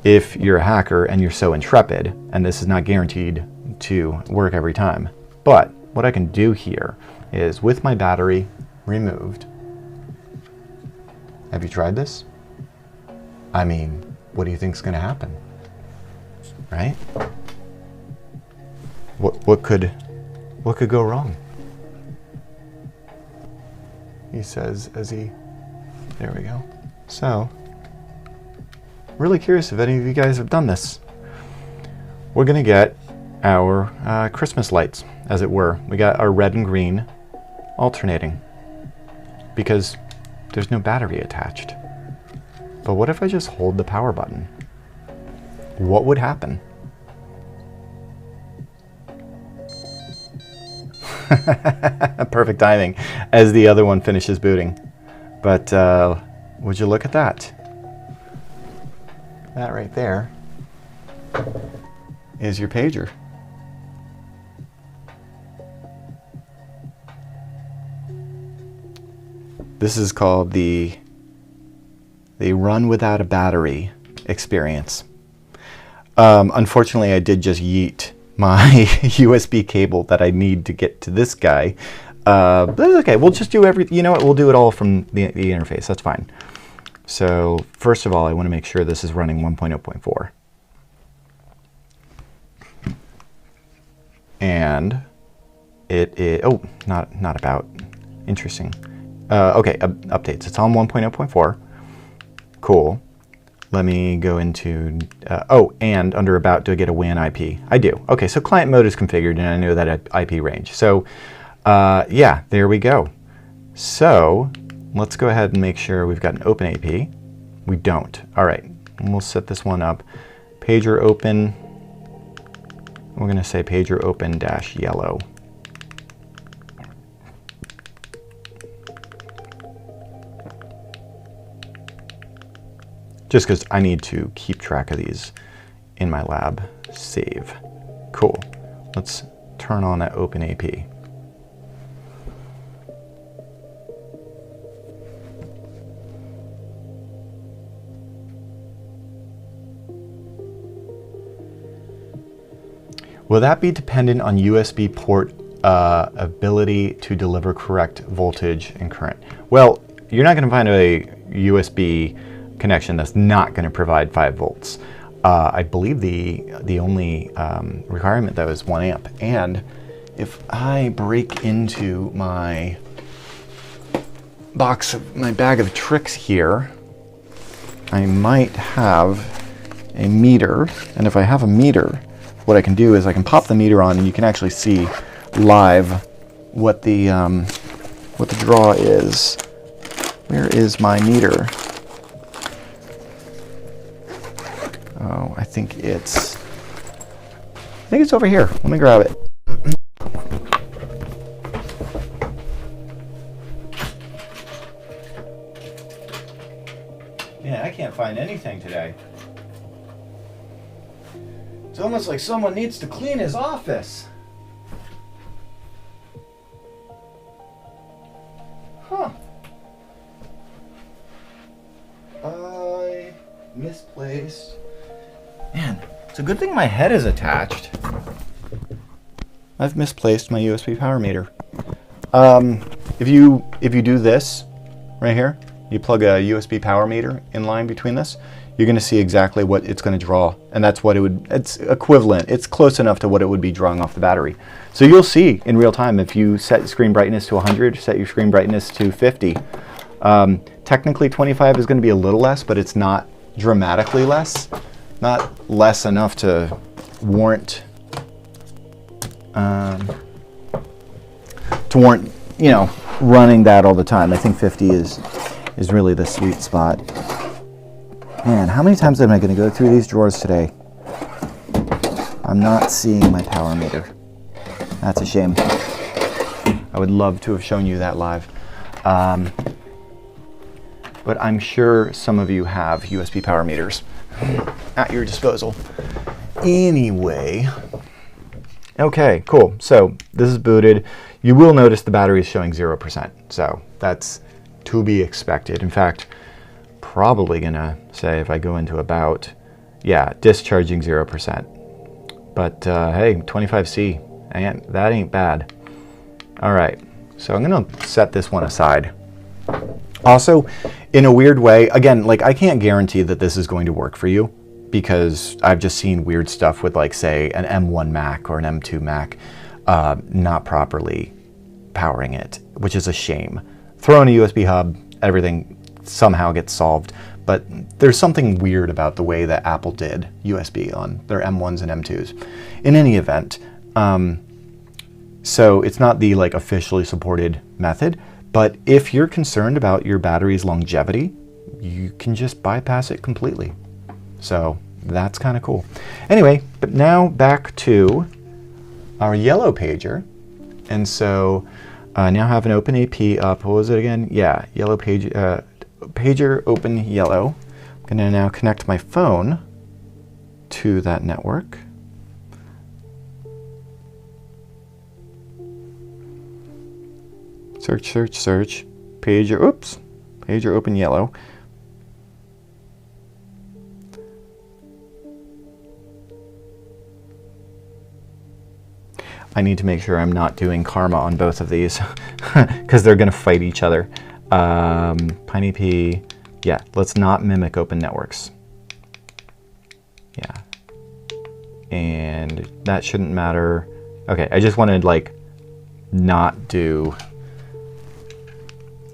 if you're a hacker and you're so intrepid, and this is not guaranteed to work every time, but what I can do here is, with my battery removed, have you tried this? I mean, what do you think is going to happen? Right? What could go wrong? He says as he, there we go. So, really curious if any of you guys have done this. We're going to get our Christmas lights, as it were. We got our red and green alternating because there's no battery attached. But what if I just hold the power button? What would happen? Perfect timing as the other one finishes booting. But would you look at that? That right there is your pager. This is called the run without a battery experience. Unfortunately, I did just yeet my USB cable that I need to get to this guy. But that's okay. We'll just do everything. You know what? We'll do it all from the interface. That's fine. So first of all, I want to make sure this is running 1.0.4. And it is, oh, not about. Interesting. Okay, updates. It's on 1.0.4. Cool. Let me go into, oh, and under about, do I get a WAN IP? I do. Okay, so client mode is configured, and I know that IP range. So, yeah, there we go. So, let's go ahead and make sure we've got an open AP. We don't. All right, and we'll set this one up. Pager open. We're going to say pager open dash yellow. Just because I need to keep track of these in my lab. Save. Cool. Let's turn on that open AP. Will that be dependent on USB port ability to deliver correct voltage and current? Well, you're not going to find a USB connection that's not going to provide 5 volts. I believe the only requirement though is 1 amp. And if I break into my my bag of tricks here, I might have a meter. And if I have a meter, what I can do is I can pop the meter on, and you can actually see live what the draw is. Where is my meter? Oh, I think it's over here. Let me grab it. Yeah, I can't find anything today. It's almost like someone needs to clean his office. Huh. I misplaced. Man, it's a good thing my head is attached. I've misplaced my USB power meter. If you do this right here, you plug a USB power meter in line between this, you're going to see exactly what it's going to draw, and that's what it's equivalent. It's close enough to what it would be drawing off the battery. So you'll see in real time if you set screen brightness to 100, set your screen brightness to 50. Technically 25 is going to be a little less, but it's not dramatically less. Not less enough to warrant, you know, running that all the time. I think 50 is really the sweet spot. Man, how many times am I going to go through these drawers today? I'm not seeing my power meter. That's a shame. I would love to have shown you that live. But I'm sure some of you have USB power meters at your disposal. Anyway, okay, cool. So this is booted. You will notice the battery is showing 0%. So that's to be expected. In fact, probably gonna say if I go into about, yeah, discharging 0%. But hey, 25C, and that ain't bad. All right, so I'm gonna set this one aside. Also, in a weird way, again, like I can't guarantee that this is going to work for you, because I've just seen weird stuff with, like, say, an M1 Mac or an M2 Mac not properly powering it, which is a shame. Throw in a USB hub, everything somehow gets solved, but there's something weird about the way that Apple did USB on their M1s and M2s. In any event, so it's not the, like, officially supported method, but if you're concerned about your battery's longevity, you can just bypass it completely. So that's kind of cool. Anyway, but now back to our yellow pager. And so I now have an open AP up. What was it again? Yeah, yellow page, pager open yellow. I'm going to now connect my phone to that network. Search, search, search. Pager, oops. Pager open yellow. I need to make sure I'm not doing karma on both of these because they're going to fight each other. PineAP, yeah, let's not mimic open networks. Yeah. And that shouldn't matter. Okay, I just wanted, like, not do...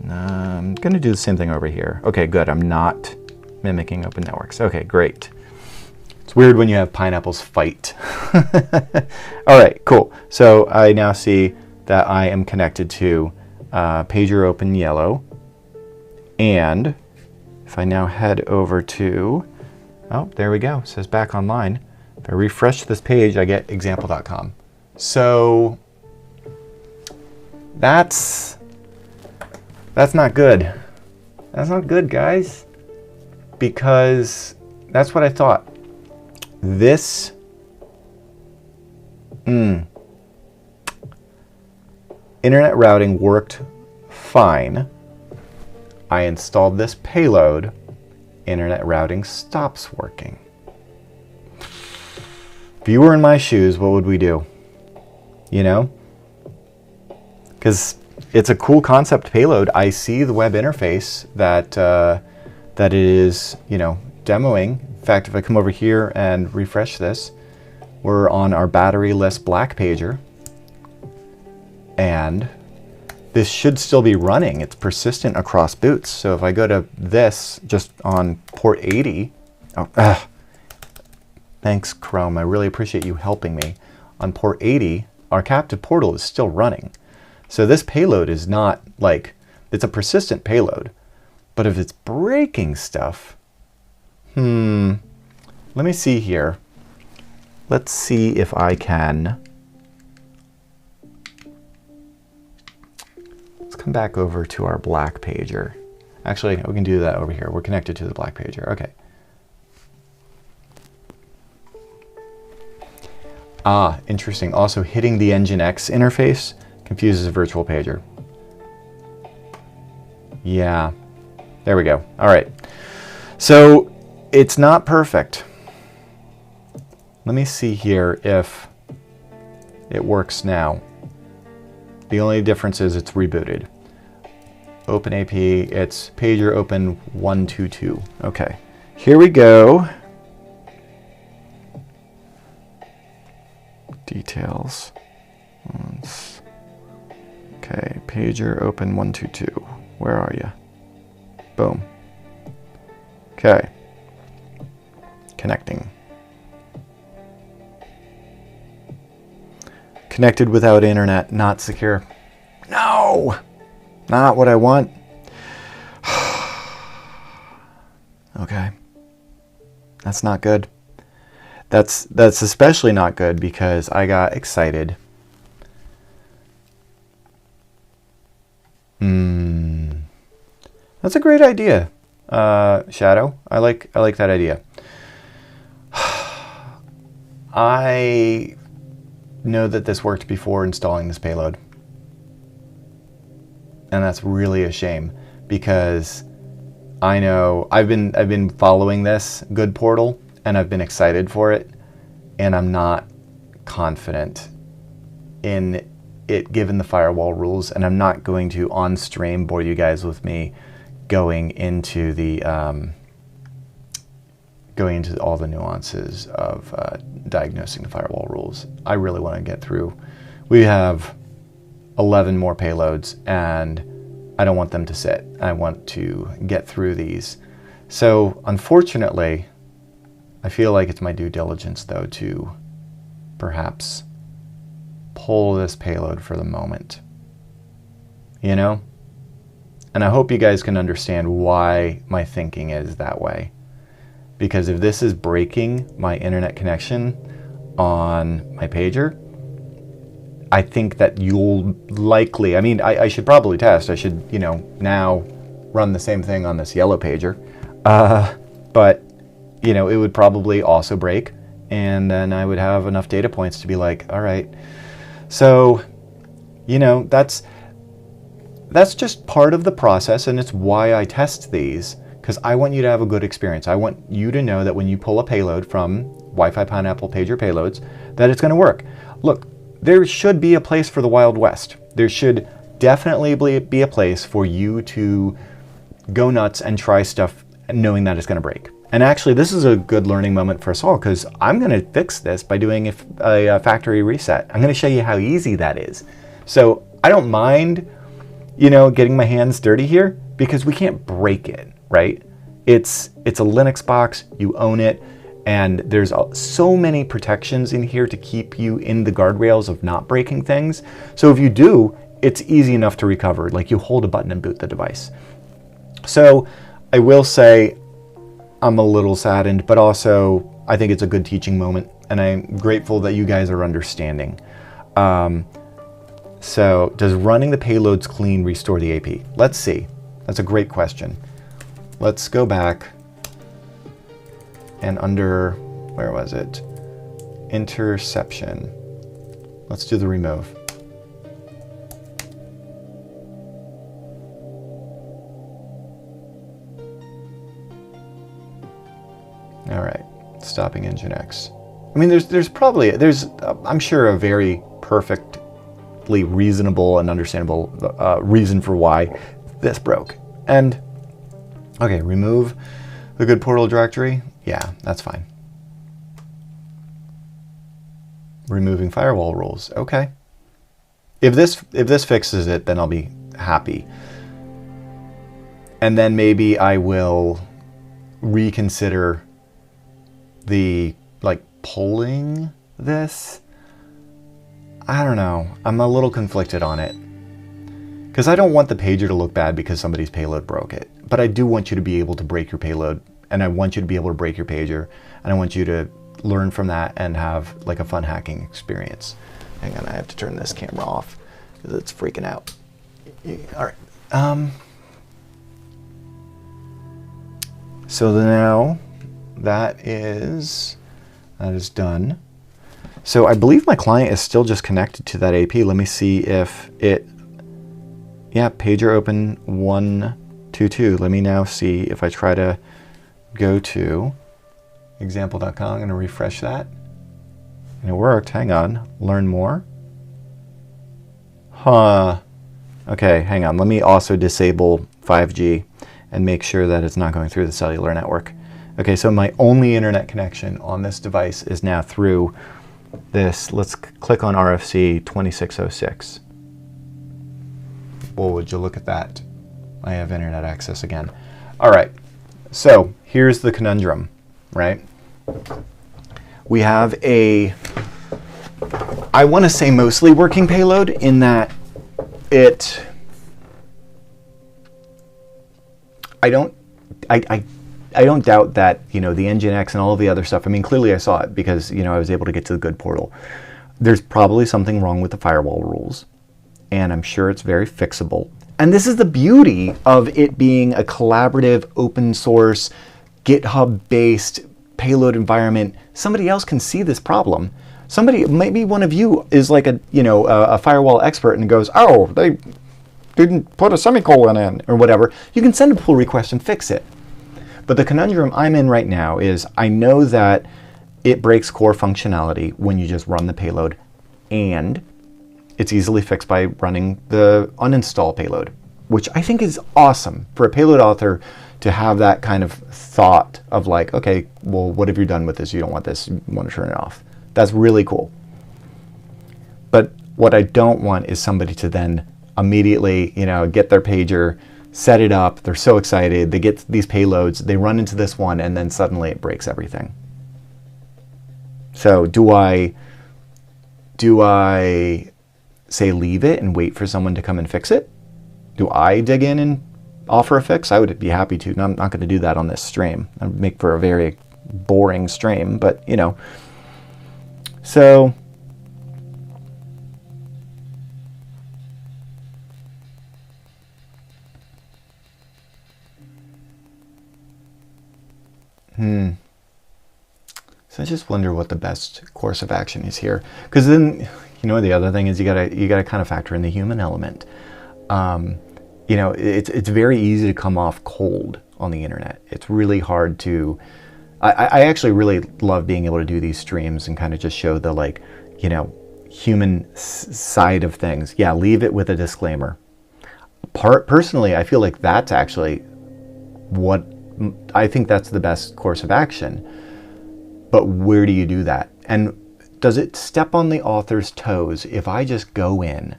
I'm going to do the same thing over here. Okay, good. I'm not mimicking open networks. Okay, great. It's weird when you have pineapples fight. All right, cool. So I now see that I am connected to pager open yellow. And if I now head over to, oh, there we go. It says back online. If I refresh this page, I get example.com. So that's not good. That's not good, guys, because that's what I thought. This internet routing worked fine. I installed this payload. Internet routing stops working. If you were in my shoes, what would we do? You know? Because it's a cool concept payload. I see the web interface that that it is, you know, demoing. fact, if I come over here and refresh this, we're on our battery-less black pager. And this should still be running. It's persistent across boots. So if I go to this just on port 80, thanks Chrome, I really appreciate you helping me. On port 80, our captive portal is still running. So this payload is not like, it's a persistent payload. But if it's breaking stuff, let me see here. Let's see if I can. Let's come back over to our black pager. Actually, we can do that over here. We're connected to the black pager. Okay. Ah, interesting. Also, hitting the Nginx interface confuses a virtual pager. Yeah. There we go. All right. So it's not perfect. Let me see here if it works now. The only difference is it's rebooted. Open AP, it's pager open 122. Okay, here we go. Details. Okay, pager open 122. Where are you? Boom. Okay. Connecting. Connected without internet, not secure. No! Not what I want. Okay. That's not good. That's especially not good because I got excited. That's a great idea, Shadow. I like that idea. I know that this worked before installing this payload. And that's really a shame because I know I've been following this Goodportal and I've been excited for it, and I'm not confident in it given the firewall rules, and I'm not going to on stream bore you guys with me going into the all the nuances of diagnosing the firewall rules. I really want to get through. We have 11 more payloads and I don't want them to sit. I want to get through these. So unfortunately, I feel like it's my due diligence though to perhaps pull this payload for the moment. You know? And I hope you guys can understand why my thinking is that way. Because if this is breaking my internet connection on my pager, I think that you'll likely, I mean, I should probably test. I should, you know, now run the same thing on this yellow pager. But, you know, it would probably also break. And then I would have enough data points to be like, all right. So, you know, that's just part of the process. And it's why I test these. Because I want you to have a good experience. I want you to know that when you pull a payload from Wi-Fi Pineapple Pager Payloads, that it's going to work. Look, there should be a place for the Wild West. There should definitely be a place for you to go nuts and try stuff knowing that it's going to break. And actually, this is a good learning moment for us all because I'm going to fix this by doing a factory reset. I'm going to show you how easy that is. So I don't mind, you know, getting my hands dirty here because we can't break it. Right? It's a Linux box, you own it, and there's so many protections in here to keep you in the guardrails of not breaking things. So if you do, it's easy enough to recover. Like you hold a button and boot the device. So I will say I'm a little saddened, but also I think it's a good teaching moment, and I'm grateful that you guys are understanding. So does running the payloads clean restore the AP? Let's see. That's a great question. Let's go back and under, where was it? Interception. Let's do the remove. All right, stopping Nginx. I mean, there's I'm sure a very perfectly reasonable and understandable reason for why this broke. And okay, remove the Goodportal directory. Yeah, that's fine. Removing firewall rules. Okay. If this fixes it, then I'll be happy. And then maybe I will reconsider the pulling this. I don't know. I'm a little conflicted on it. Because I don't want the pager to look bad because somebody's payload broke it. But I do want you to be able to break your payload, and I want you to be able to break your pager, and I want you to learn from that and have a fun hacking experience. Hang on, I have to turn this camera off because it's freaking out. All right. So now that is done. So I believe my client is still just connected to that AP. Let me see if it, yeah, pager open 122. Let me now see if I try to go to example.com. I'm going to refresh that. And it worked. Hang on. Learn more. Huh. Okay, hang on. Let me also disable 5G and make sure that it's not going through the cellular network. Okay, so my only internet connection on this device is now through this. Let's click on RFC 2606. Well, would you look at that? I have internet access again. All right, so here's the conundrum, right? We have a, I want to say mostly working payload in that I don't doubt that, the Nginx and all of the other stuff. I mean, clearly I saw it because, I was able to get to the Goodportal. There's probably something wrong with the firewall rules, and I'm sure it's very fixable. And this is the beauty of it being a collaborative, open source, GitHub-based payload environment. Somebody else can see this problem. Somebody, maybe one of you is like a firewall expert and goes, oh, they didn't put a semicolon in or whatever. You can send a pull request and fix it. But the conundrum I'm in right now is I know that it breaks core functionality when you just run the payload, and it's easily fixed by running the uninstall payload, which I think is awesome for a payload author to have that kind of thought of okay, well, what have you done with this? You don't want this, you want to turn it off. That's really cool. But what I don't want is somebody to then immediately, get their pager, set it up, they're so excited, they get these payloads, they run into this one, and then suddenly it breaks everything. So do I say leave it and wait for someone to come and fix it? Do I dig in and offer a fix? I would be happy to. No, I'm not going to do that on this stream. That would make for a very boring stream, but So So I just wonder what the best course of action is here, because then the other thing is you gotta kind of factor in the human element. It's very easy to come off cold on the internet. It's really hard to. I actually really love being able to do these streams and kind of just show the human side of things. Yeah, leave it with a disclaimer. Personally, I feel like that's actually what I think that's the best course of action. But where do you do that? And does it step on the author's toes if I just go in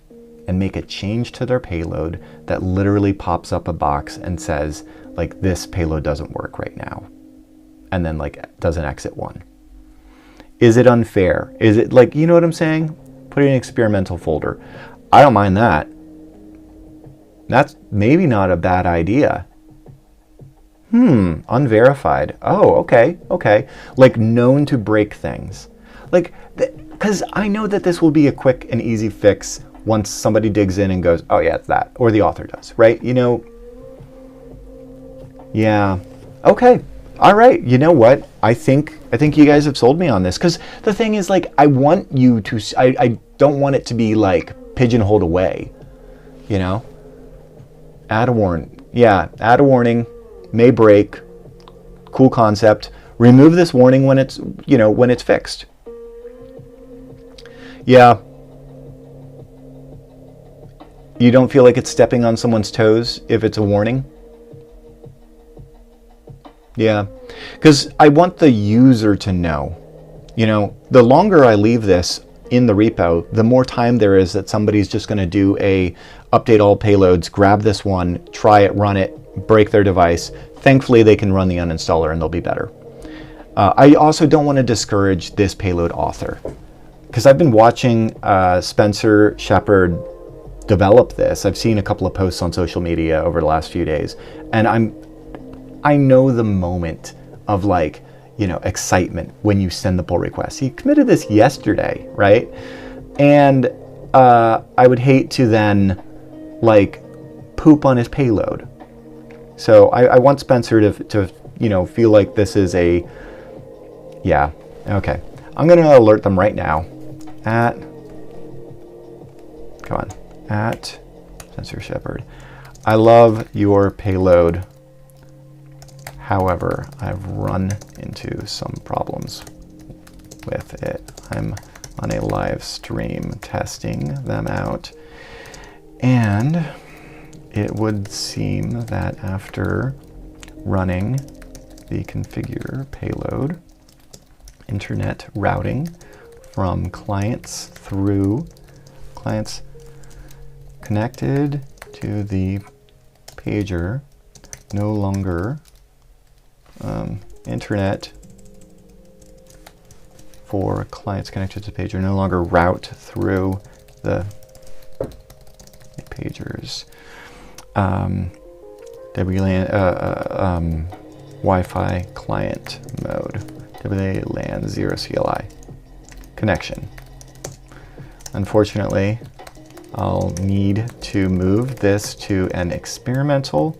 and make a change to their payload that literally pops up a box and says, this payload doesn't work right now, and then does an exit one? Is it unfair? Is it you know what I'm saying? Put it in an experimental folder. I don't mind that. That's maybe not a bad idea. Unverified. Oh, okay. Known to break things. Because I know that this will be a quick and easy fix once somebody digs in and goes, oh yeah, it's that. Or the author does, right? Yeah. Okay. All right. You know what? I think you guys have sold me on this. Because the thing is, I want you to, I don't want it to be pigeonholed away, Add a warning. Yeah, add a warning. May break. Cool concept. Remove this warning when it's when it's fixed. Yeah. You don't feel like it's stepping on someone's toes if it's a warning? Yeah, because I want the user to know. You know, the longer I leave this in the repo, the more time there is that somebody's just going to do a update all payloads, grab this one, try it, run it, break their device. Thankfully, they can run the uninstaller and they'll be better. I also don't want to discourage this payload author, because I've been watching Spencer Shepard develop this. I've seen a couple of posts on social media over the last few days, and I know the moment of, like, you know, excitement when you send the pull request. He committed this yesterday, right? And I would hate to then, like, poop on his payload. So I want Spencer to you know, feel like this is a, yeah, okay. I'm gonna alert them right now at, come on, at Spencer Shepard. I love your payload. However, I've run into some problems with it. I'm on a live stream testing them out, and it would seem that after running the configure payload, internet routing from clients through clients connected to the pager no longer internet for clients connected to pager no longer route through the pagers. Wi-Fi client mode. WLAN 0 CLI connection. Unfortunately, I'll need to move this to an experimental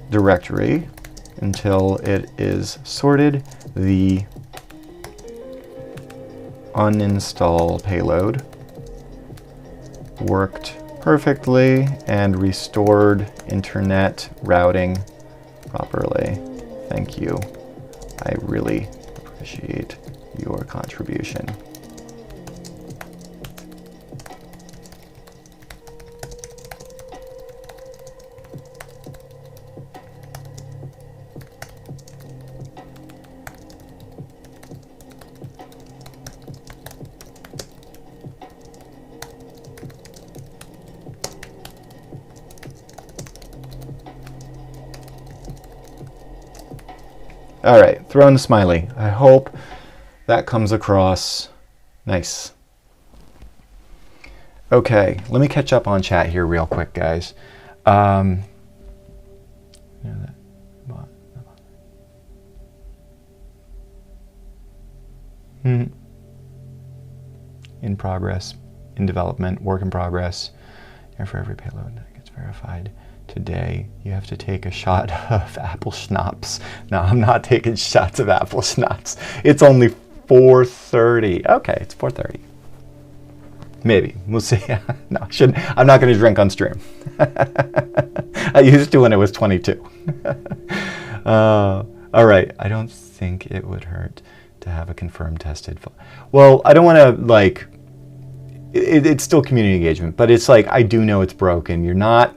directory until it is sorted. The uninstall payload worked perfectly and restored internet routing properly. Thank you. I really appreciate your contribution. All right, throwing the smiley. I hope that comes across nice. Okay, let me catch up on chat here real quick, guys. In progress, in development, work in progress. And for every payload that gets verified today, you have to take a shot of apple schnapps. No, I'm not taking shots of apple schnapps. It's only 4:30. Okay, it's 4:30. Maybe. We'll see. No, I shouldn't. I'm not going to drink on stream. I used to when it was 22. All right. I don't think it would hurt to have a confirmed tested file. Well, I don't want to, like, it's still community engagement, but it's like, I do know it's broken. You're not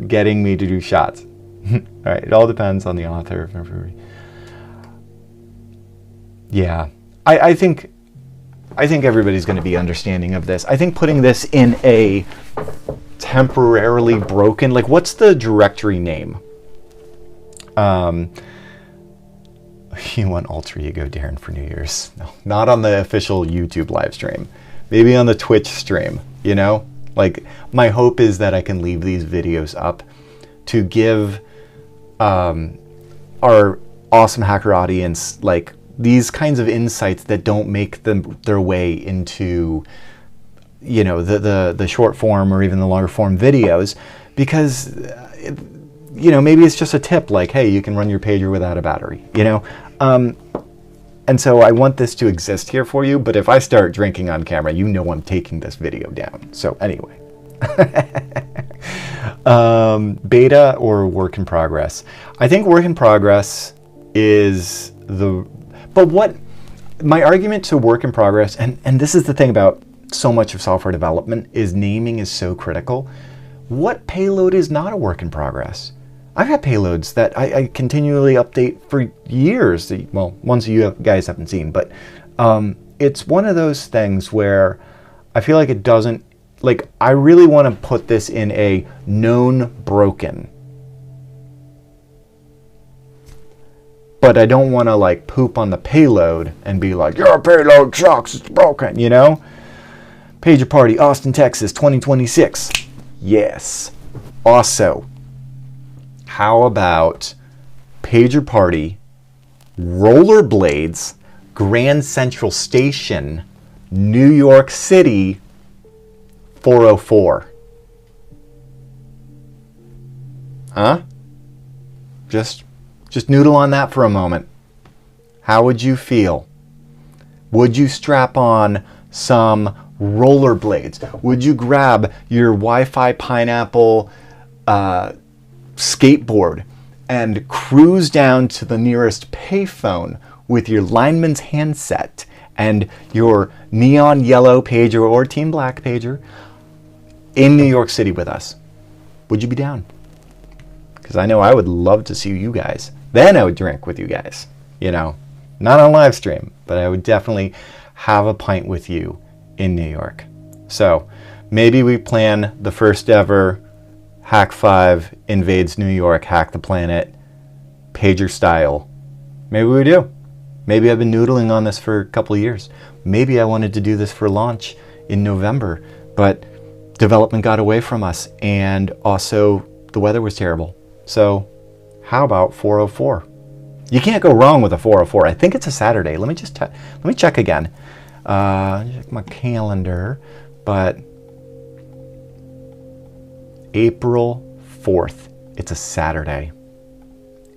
getting me to do shots. All right. It all depends on the author. Yeah. I think everybody's going to be understanding of this. I think putting this in a temporarily broken, like, what's the directory name? You want alter ego Darren for New Year's? No, not on the official YouTube live stream. Maybe on the Twitch stream, you know? Like, my hope is that I can leave these videos up to give our awesome hacker audience, like, these kinds of insights that don't make their way into, you know, the short form or even the longer form videos, because, you know, maybe it's just a tip like, hey, you can run your pager without a battery, you know? And so I want this to exist here for you, but if I start drinking on camera, you know I'm taking this video down. So anyway. Beta or work in progress? I think work in progress is but what my argument to work in progress, and this is the thing about so much of software development, is naming is so critical. What payload is not a work in progress? I've had payloads that I continually update for years. Well, ones you guys haven't seen, but it's one of those things where I feel like it doesn't, like, I really want to put this in a known broken. But I don't want to like poop on the payload and be like, your payload sucks, it's broken, you know? Pager Party, Austin, Texas, 2026. Yes. Also, how about Pager Party, Rollerblades, Grand Central Station, New York City, 404. Huh? Just noodle on that for a moment. How would you feel? Would you strap on some rollerblades? Would you grab your Wi-Fi Pineapple skateboard and cruise down to the nearest payphone with your lineman's handset and your neon yellow pager or team black pager in New York City with us? Would you be down? Because I know I would love to see you guys. Then I would drink with you guys, you know, not on live stream, but I would definitely have a pint with you in New York. So maybe we plan the first ever Hack 5 invades New York, hack the planet, pager style. Maybe we do. Maybe I've been noodling on this for a couple of years. Maybe I wanted to do this for launch in November, but development got away from us, and also the weather was terrible. So how about 404? You can't go wrong with a 404. I think it's a Saturday. Let me check again. Check my calendar. But April 4th. It's a Saturday.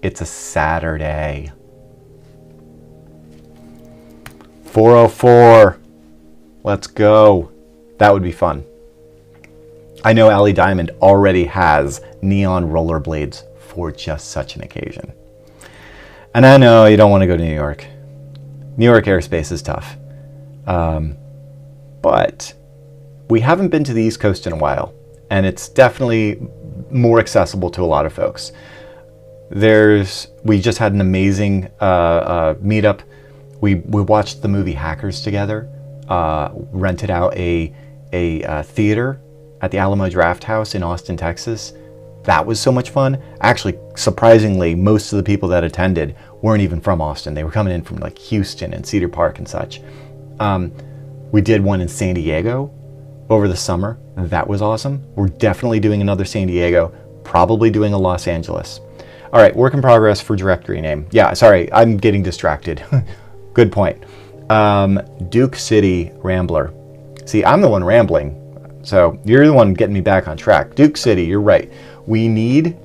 It's a Saturday. 404. Let's go. That would be fun. I know Allie Diamond already has neon rollerblades for just such an occasion. And I know you don't want to go to New York. New York airspace is tough. But we haven't been to the East Coast in a while, and it's definitely more accessible to a lot of folks. We just had an amazing meetup. We watched the movie Hackers together, rented out a theater at the Alamo Draft House in Austin, Texas. That was so much fun. Actually, surprisingly, most of the people that attended weren't even from Austin. They were coming in from like Houston and Cedar Park and such. We did one in San Diego over the summer. That was awesome. We're definitely doing another San Diego, probably doing a Los Angeles. All right, work in progress for directory name. Yeah, sorry, I'm getting distracted. Good point. Duke City Rambler. See, I'm the one rambling, so you're the one getting me back on track. Duke City, you're right. We need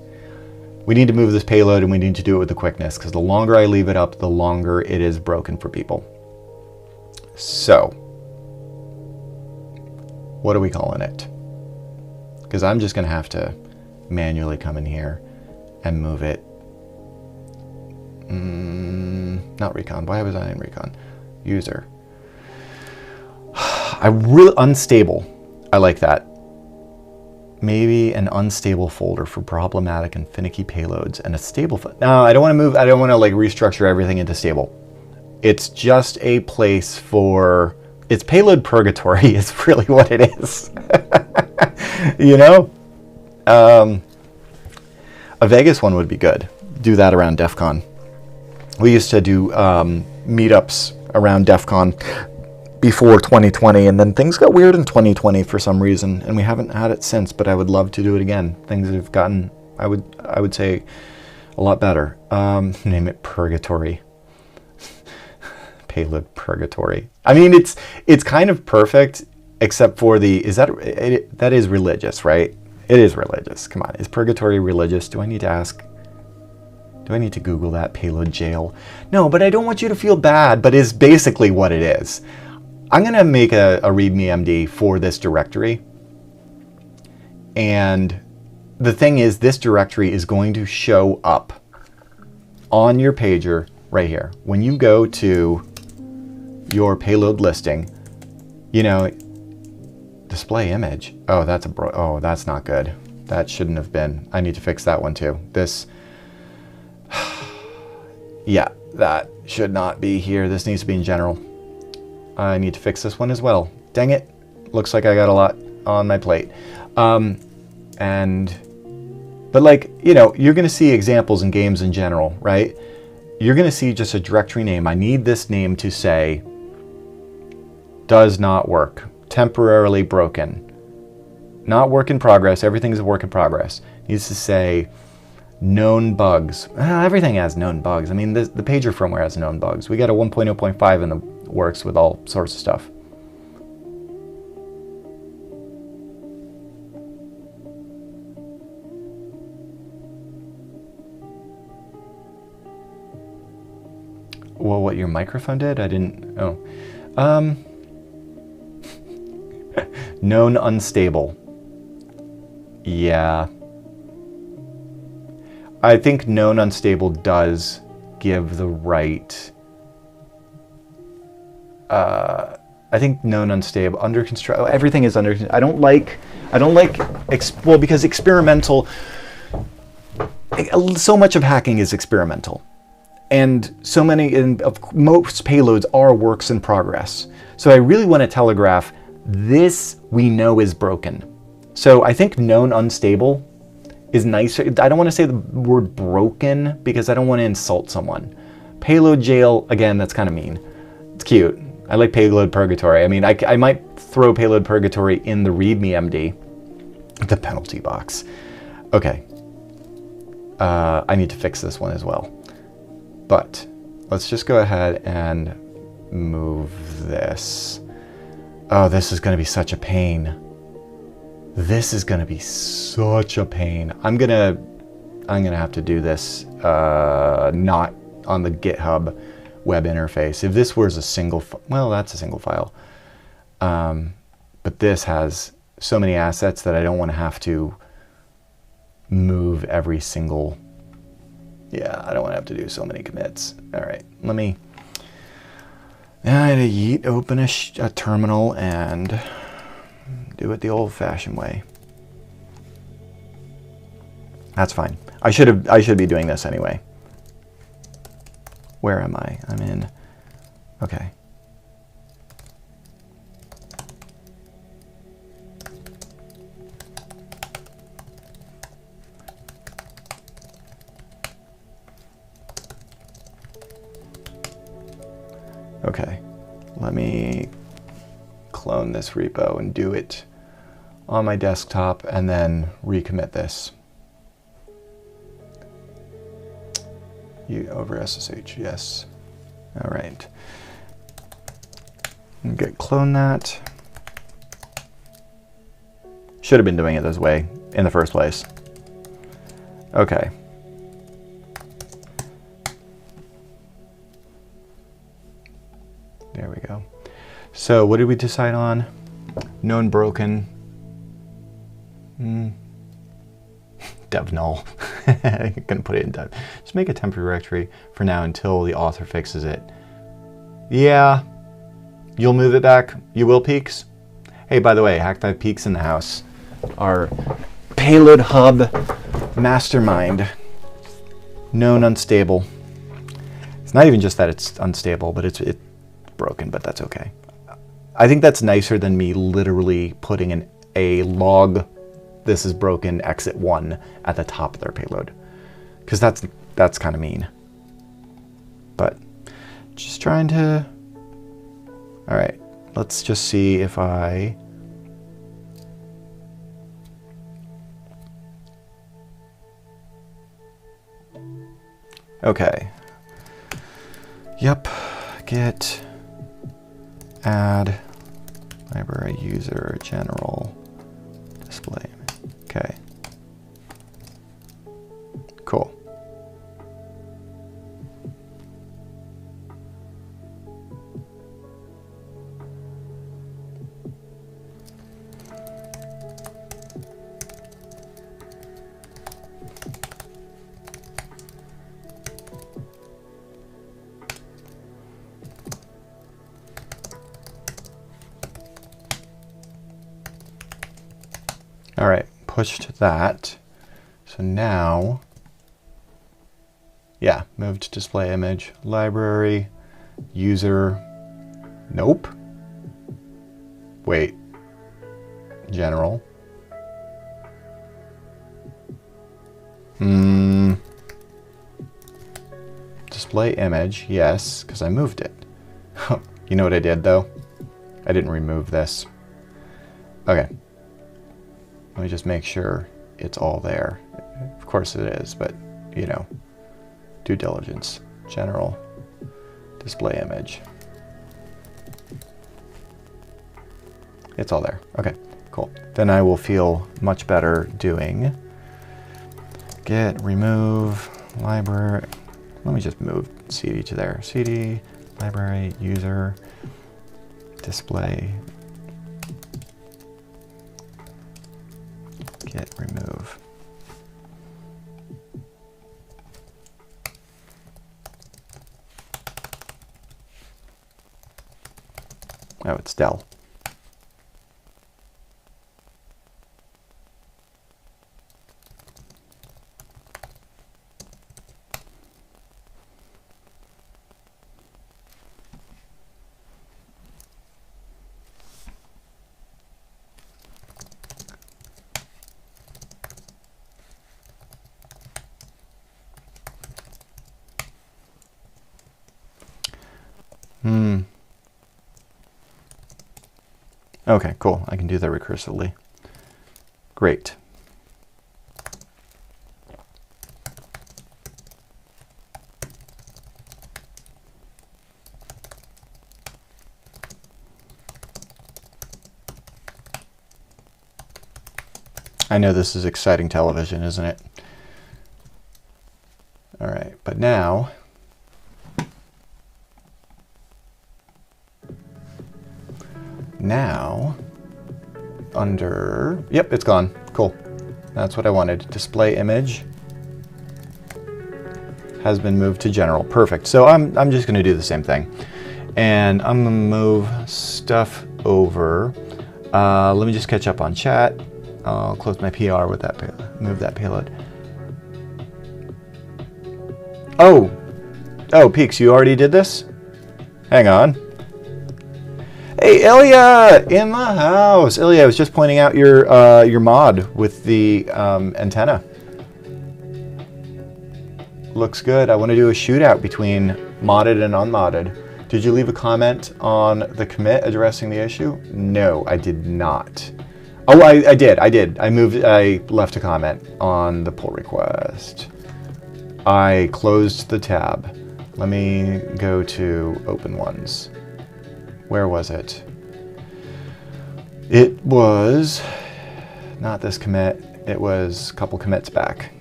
to move this payload, and we need to do it with the quickness, because the longer I leave it up, the longer it is broken for people. So, what are we calling it? Because I'm just going to have to manually come in here and move it. Not recon. Why was I in recon? User. Unstable. I like that. Maybe an unstable folder for problematic and finicky payloads, and a stable. No, I don't want to move. I don't want to like restructure everything into stable. It's just a place for. It's payload purgatory. Is really what it is. You know, a Vegas one would be good. Do that around DEF CON. We used to do meetups around DEF CON before 2020, and then things got weird in 2020 for some reason, and we haven't had it since, but I would love to do it again. Things have gotten, I would say, a lot better. Name it Purgatory. Payload Purgatory. I mean, it's kind of perfect, except for that is religious, right? It is religious. Come on, is Purgatory religious? Do I need to ask? Do I need to Google that? Payload jail? No, but I don't want you to feel bad, but it's basically what it is. I'm going to make a README-MD for this directory. And the thing is, this directory is going to show up on your pager right here. When you go to your payload listing, you know, display image. Oh, that's not good. That shouldn't have been. I need to fix that one too. This, yeah, that should not be here. This needs to be in general. I need to fix this one as well. Dang it. Looks like I got a lot on my plate. But like, you know, you're going to see examples in games in general, right? You're going to see just a directory name. I need this name to say, does not work, temporarily broken, not work in progress. Everything is a work in progress. It needs to say known bugs. Everything has known bugs. I mean, the pager firmware has known bugs. We got a 1.0.5 in the works with all sorts of stuff. Well, what your microphone did? I didn't. Oh. Known unstable. Yeah. I think known unstable does give the right. I think known unstable, under construction. Everything is under. I don't like. Well, because experimental. So much of hacking is experimental. And so many of most payloads are works in progress. So I really want to telegraph this we know is broken. So I think known unstable is nicer. I don't want to say the word broken because I don't want to insult someone. Payload jail, again, that's kind of mean. It's cute. I like payload purgatory. I mean, I might throw payload purgatory in the readme MD, the penalty box. Okay. I need to fix this one as well. But let's just go ahead and move this. Oh, this is going to be such a pain. This is going to be such a pain. I'm gonna have to do this not on the GitHub web interface. If this was a single, well, that's a single file. But this has so many assets that I don't want to have to move every single. Yeah, I don't want to have to do so many commits. All right, let me. I had to open a terminal and do it the old-fashioned way. That's fine. I should be doing this anyway. Where am I? I'm in. Okay. Okay, let me clone this repo and do it on my desktop and then recommit this. Over SSH, yes. All right. And clone that. Should have been doing it this way in the first place. Okay. There we go. So what did we decide on? Known broken. Dev null. I'm gonna put it in dev. Just make a temporary directory for now until the author fixes it. Yeah. You'll move it back. You will, Peaks? Hey, by the way, Hack5 Peaks in the house. Our payload hub mastermind. Known unstable. It's not even just that it's unstable, but it's broken, but that's okay. I think that's nicer than me literally putting a log, this is broken, exit 1 at the top of their payload. Because that's kind of mean. But just trying to... All right, let's just see if I... Okay. Yep, git add library user general display. Okay. Cool. All right, pushed that. So now, yeah, move to display image, library, user, nope. Wait, general. Display image, yes, because I moved it. You know what I did though? I didn't remove this. Okay. Let me just make sure it's all there. Of course it is, but you know, due diligence. General, display image. It's all there. Okay, cool. Then I will feel much better doing get, remove, library. Let me just move CD to there. CD, library, user, display, get, remove. Oh, it's Dell. Okay, cool. I can do that recursively. Great. I know this is exciting television, isn't it? All right, but now under, yep, it's gone. Cool. That's what I wanted. Display image has been moved to general. Perfect. So I'm just going to do the same thing. And I'm going to move stuff over. Let me just catch up on chat. I'll close my PR with that payload. Move that payload. Oh, Peaks, you already did this? Hang on. Hey, Ilya, in the house. Ilya, I was just pointing out your mod with the antenna. Looks good. I want to do a shootout between modded and unmodded. Did you leave a comment on the commit addressing the issue? No, I did not. Oh, I did. I left a comment on the pull request. I closed the tab. Let me go to open ones. Where was it? It was not this commit. It was a couple commits back.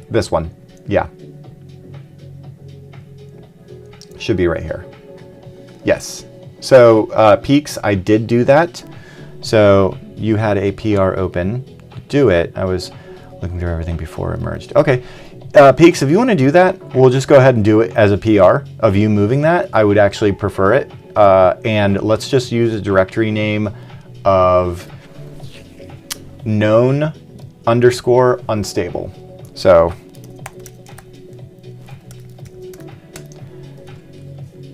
This one. Yeah. Should be right here. Yes. So Peaks, I did do that. So you had a PR open. Do it. I was looking through everything before it merged. Okay. Peaks, if you want to do that, we'll just go ahead and do it as a PR of you moving that. I would actually prefer it. And let's just use a directory name of known _ unstable. So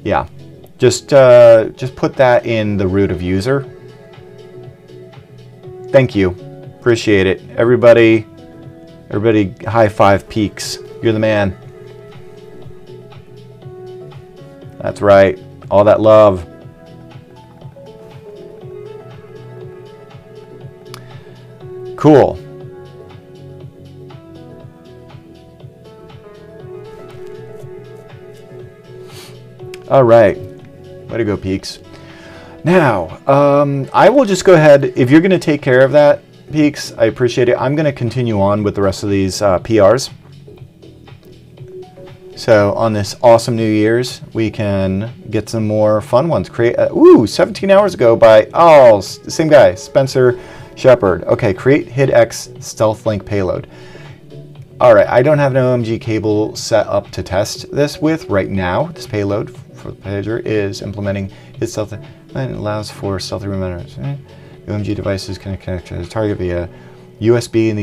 yeah, just put that in the root of user. Thank you. Appreciate it. Everybody high five Peaks. You're the man. That's right. All that love. Cool. All right. Way to go, Peaks. Now, I will just go ahead. If you're going to take care of that, Peaks, I appreciate it. I'm going to continue on with the rest of these PRs. So on this awesome New Year's, we can get some more fun ones. Create, 17 hours ago by, same guy, Spencer Shepard. Okay, create HIDX stealth link payload. All right, I don't have an OMG cable set up to test this with right now. This payload for the pager is implementing its stealth and allows for stealthy reminders. The OMG devices can connect to the target via USB and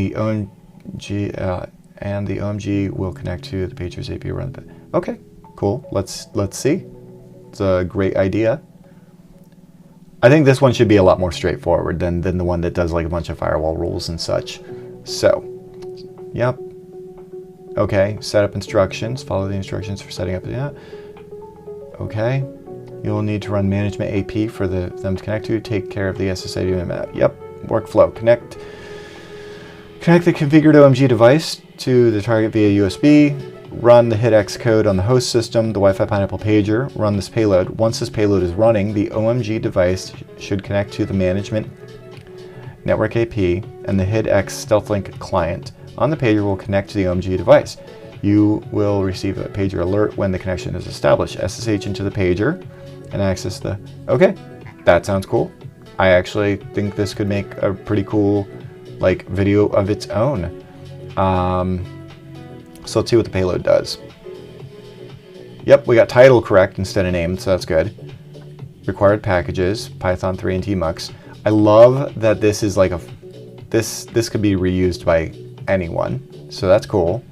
the OMG will connect to the pager's API run. Okay, cool. Let's see. It's a great idea. I think this one should be a lot more straightforward than the one that does like a bunch of firewall rules and such. So, yep. Okay, setup instructions. Follow the instructions for setting up. Yeah. Okay. You'll need to run management AP for them to connect to. Take care of the SSID map. Yep. Workflow. Connect the configured OMG device to the target via USB. Run the HIDX code on the host system, the Wi-Fi Pineapple pager. Run this payload. Once this payload is running, the OMG device should connect to the management network AP and the HIDX StealthLink client. On the pager will connect to the OMG device. You will receive a pager alert when the connection is established. SSH into the pager and access the... Okay, that sounds cool. I actually think this could make a pretty cool like video of its own. So let's see what the payload does. Yep, we got title correct instead of name, so that's good. Required packages, Python 3 and tmux. I love that this is like this could be reused by anyone, so that's cool.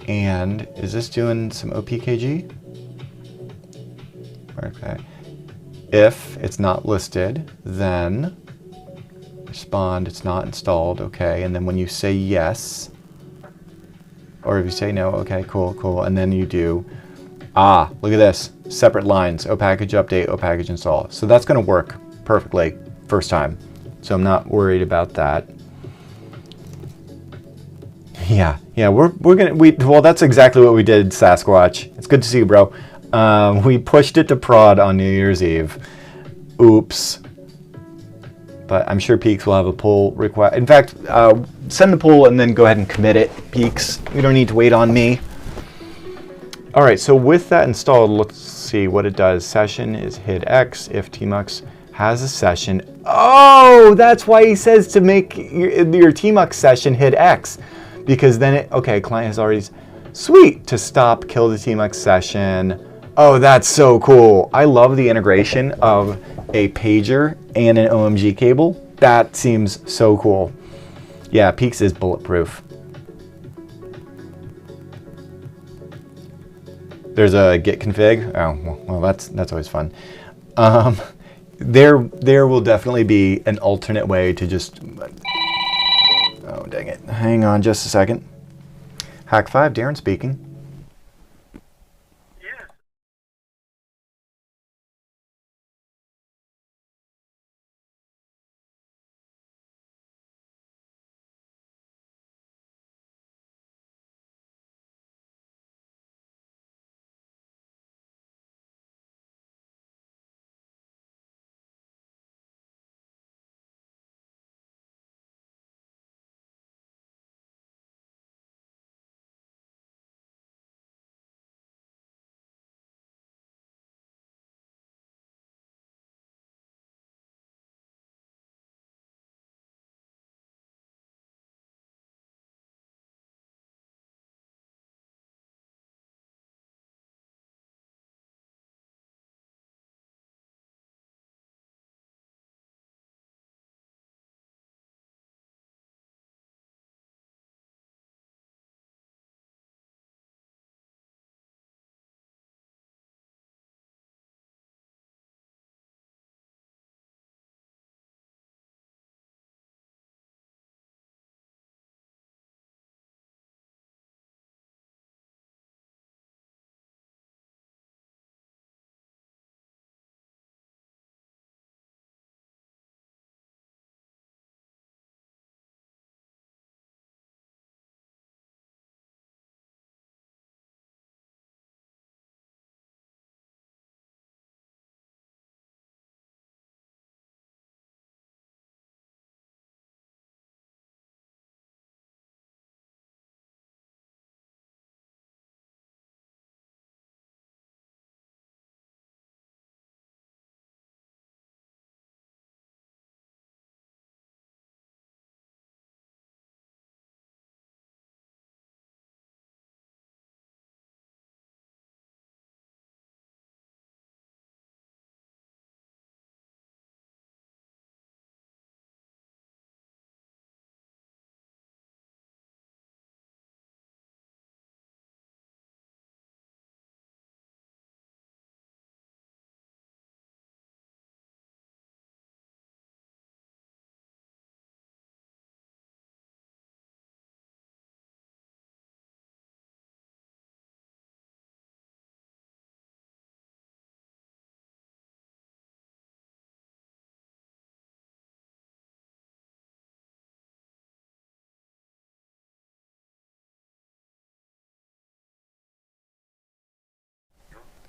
And is this doing some OPKG? Okay. If it's not listed, then respond, it's not installed, okay. And then when you say yes, or if you say no, okay, cool, cool. And then you do, look at this, separate lines, O package update, O package install. So that's gonna work perfectly first time. So I'm not worried about that. Yeah, well, that's exactly what we did, Sasquatch. It's good to see you, bro. We pushed it to prod on New Year's Eve. Oops. But I'm sure Peaks will have a pull request. In fact, send the pull and then go ahead and commit it, Peaks. You don't need to wait on me. All right, so with that installed, let's see what it does. Session is HIDX if tmux has a session. Oh, that's why he says to make your tmux session HIDX. Because then it, okay, client has already, sweet, to stop, kill the tmux session. Oh, that's so cool. I love the integration of a pager and an OMG cable. That seems so cool. Yeah, Peaks is bulletproof. There's a git config. Oh, well, that's always fun. There will definitely be an alternate way to just... Oh, dang it. Hang on just a second. Hack 5, Darren speaking.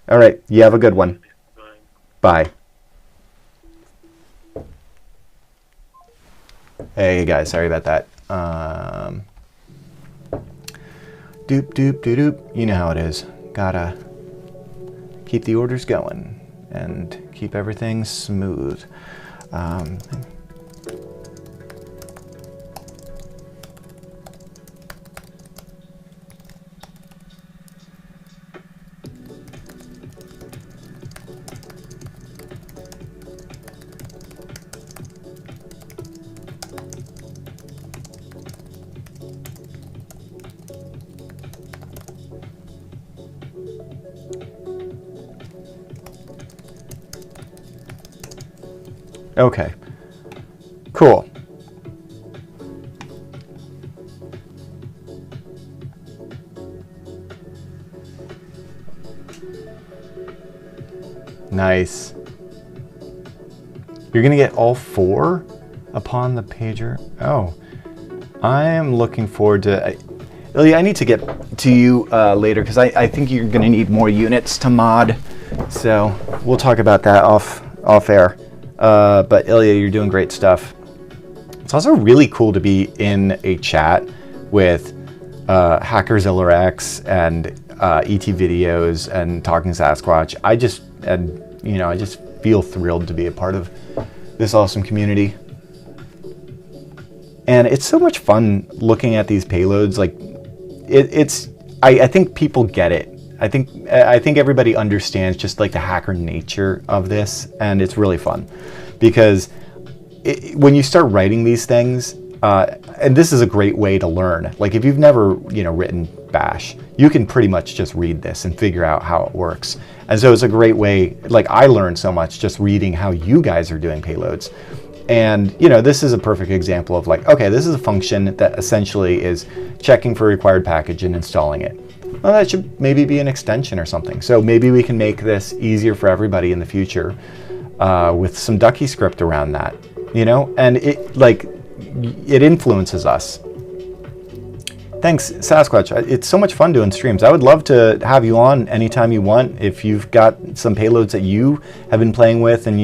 All right. You have a good one. Bye. Hey guys, sorry about that. Doop doop doop doop. You know how it is. Gotta keep the orders going and keep everything smooth. Okay, cool. Nice. You're gonna get all 4 upon the pager. Oh, I am looking forward to. Ilya, I need to get to you later because I think you're gonna need more units to mod. So we'll talk about that off air. But Ilya, you're doing great stuff. It's also really cool to be in a chat with Hackerzilla X and ET Videos and Talking Sasquatch. I just feel thrilled to be a part of this awesome community. And it's so much fun looking at these payloads. Like, I think people get it. I think everybody understands just like the hacker nature of this, and it's really fun because when you start writing these things, and this is a great way to learn. Like if you've never written Bash, you can pretty much just read this and figure out how it works. And so it's a great way. Like I learned so much just reading how you guys are doing payloads. And this is a perfect example of like, okay, this is a function that essentially is checking for a required package and installing it. Well, that should maybe be an extension or something. So maybe we can make this easier for everybody in the future with some Ducky script around that, and it influences us. Thanks, Sasquatch. It's so much fun doing streams. I would love to have you on anytime you want. If you've got some payloads that you have been playing with, and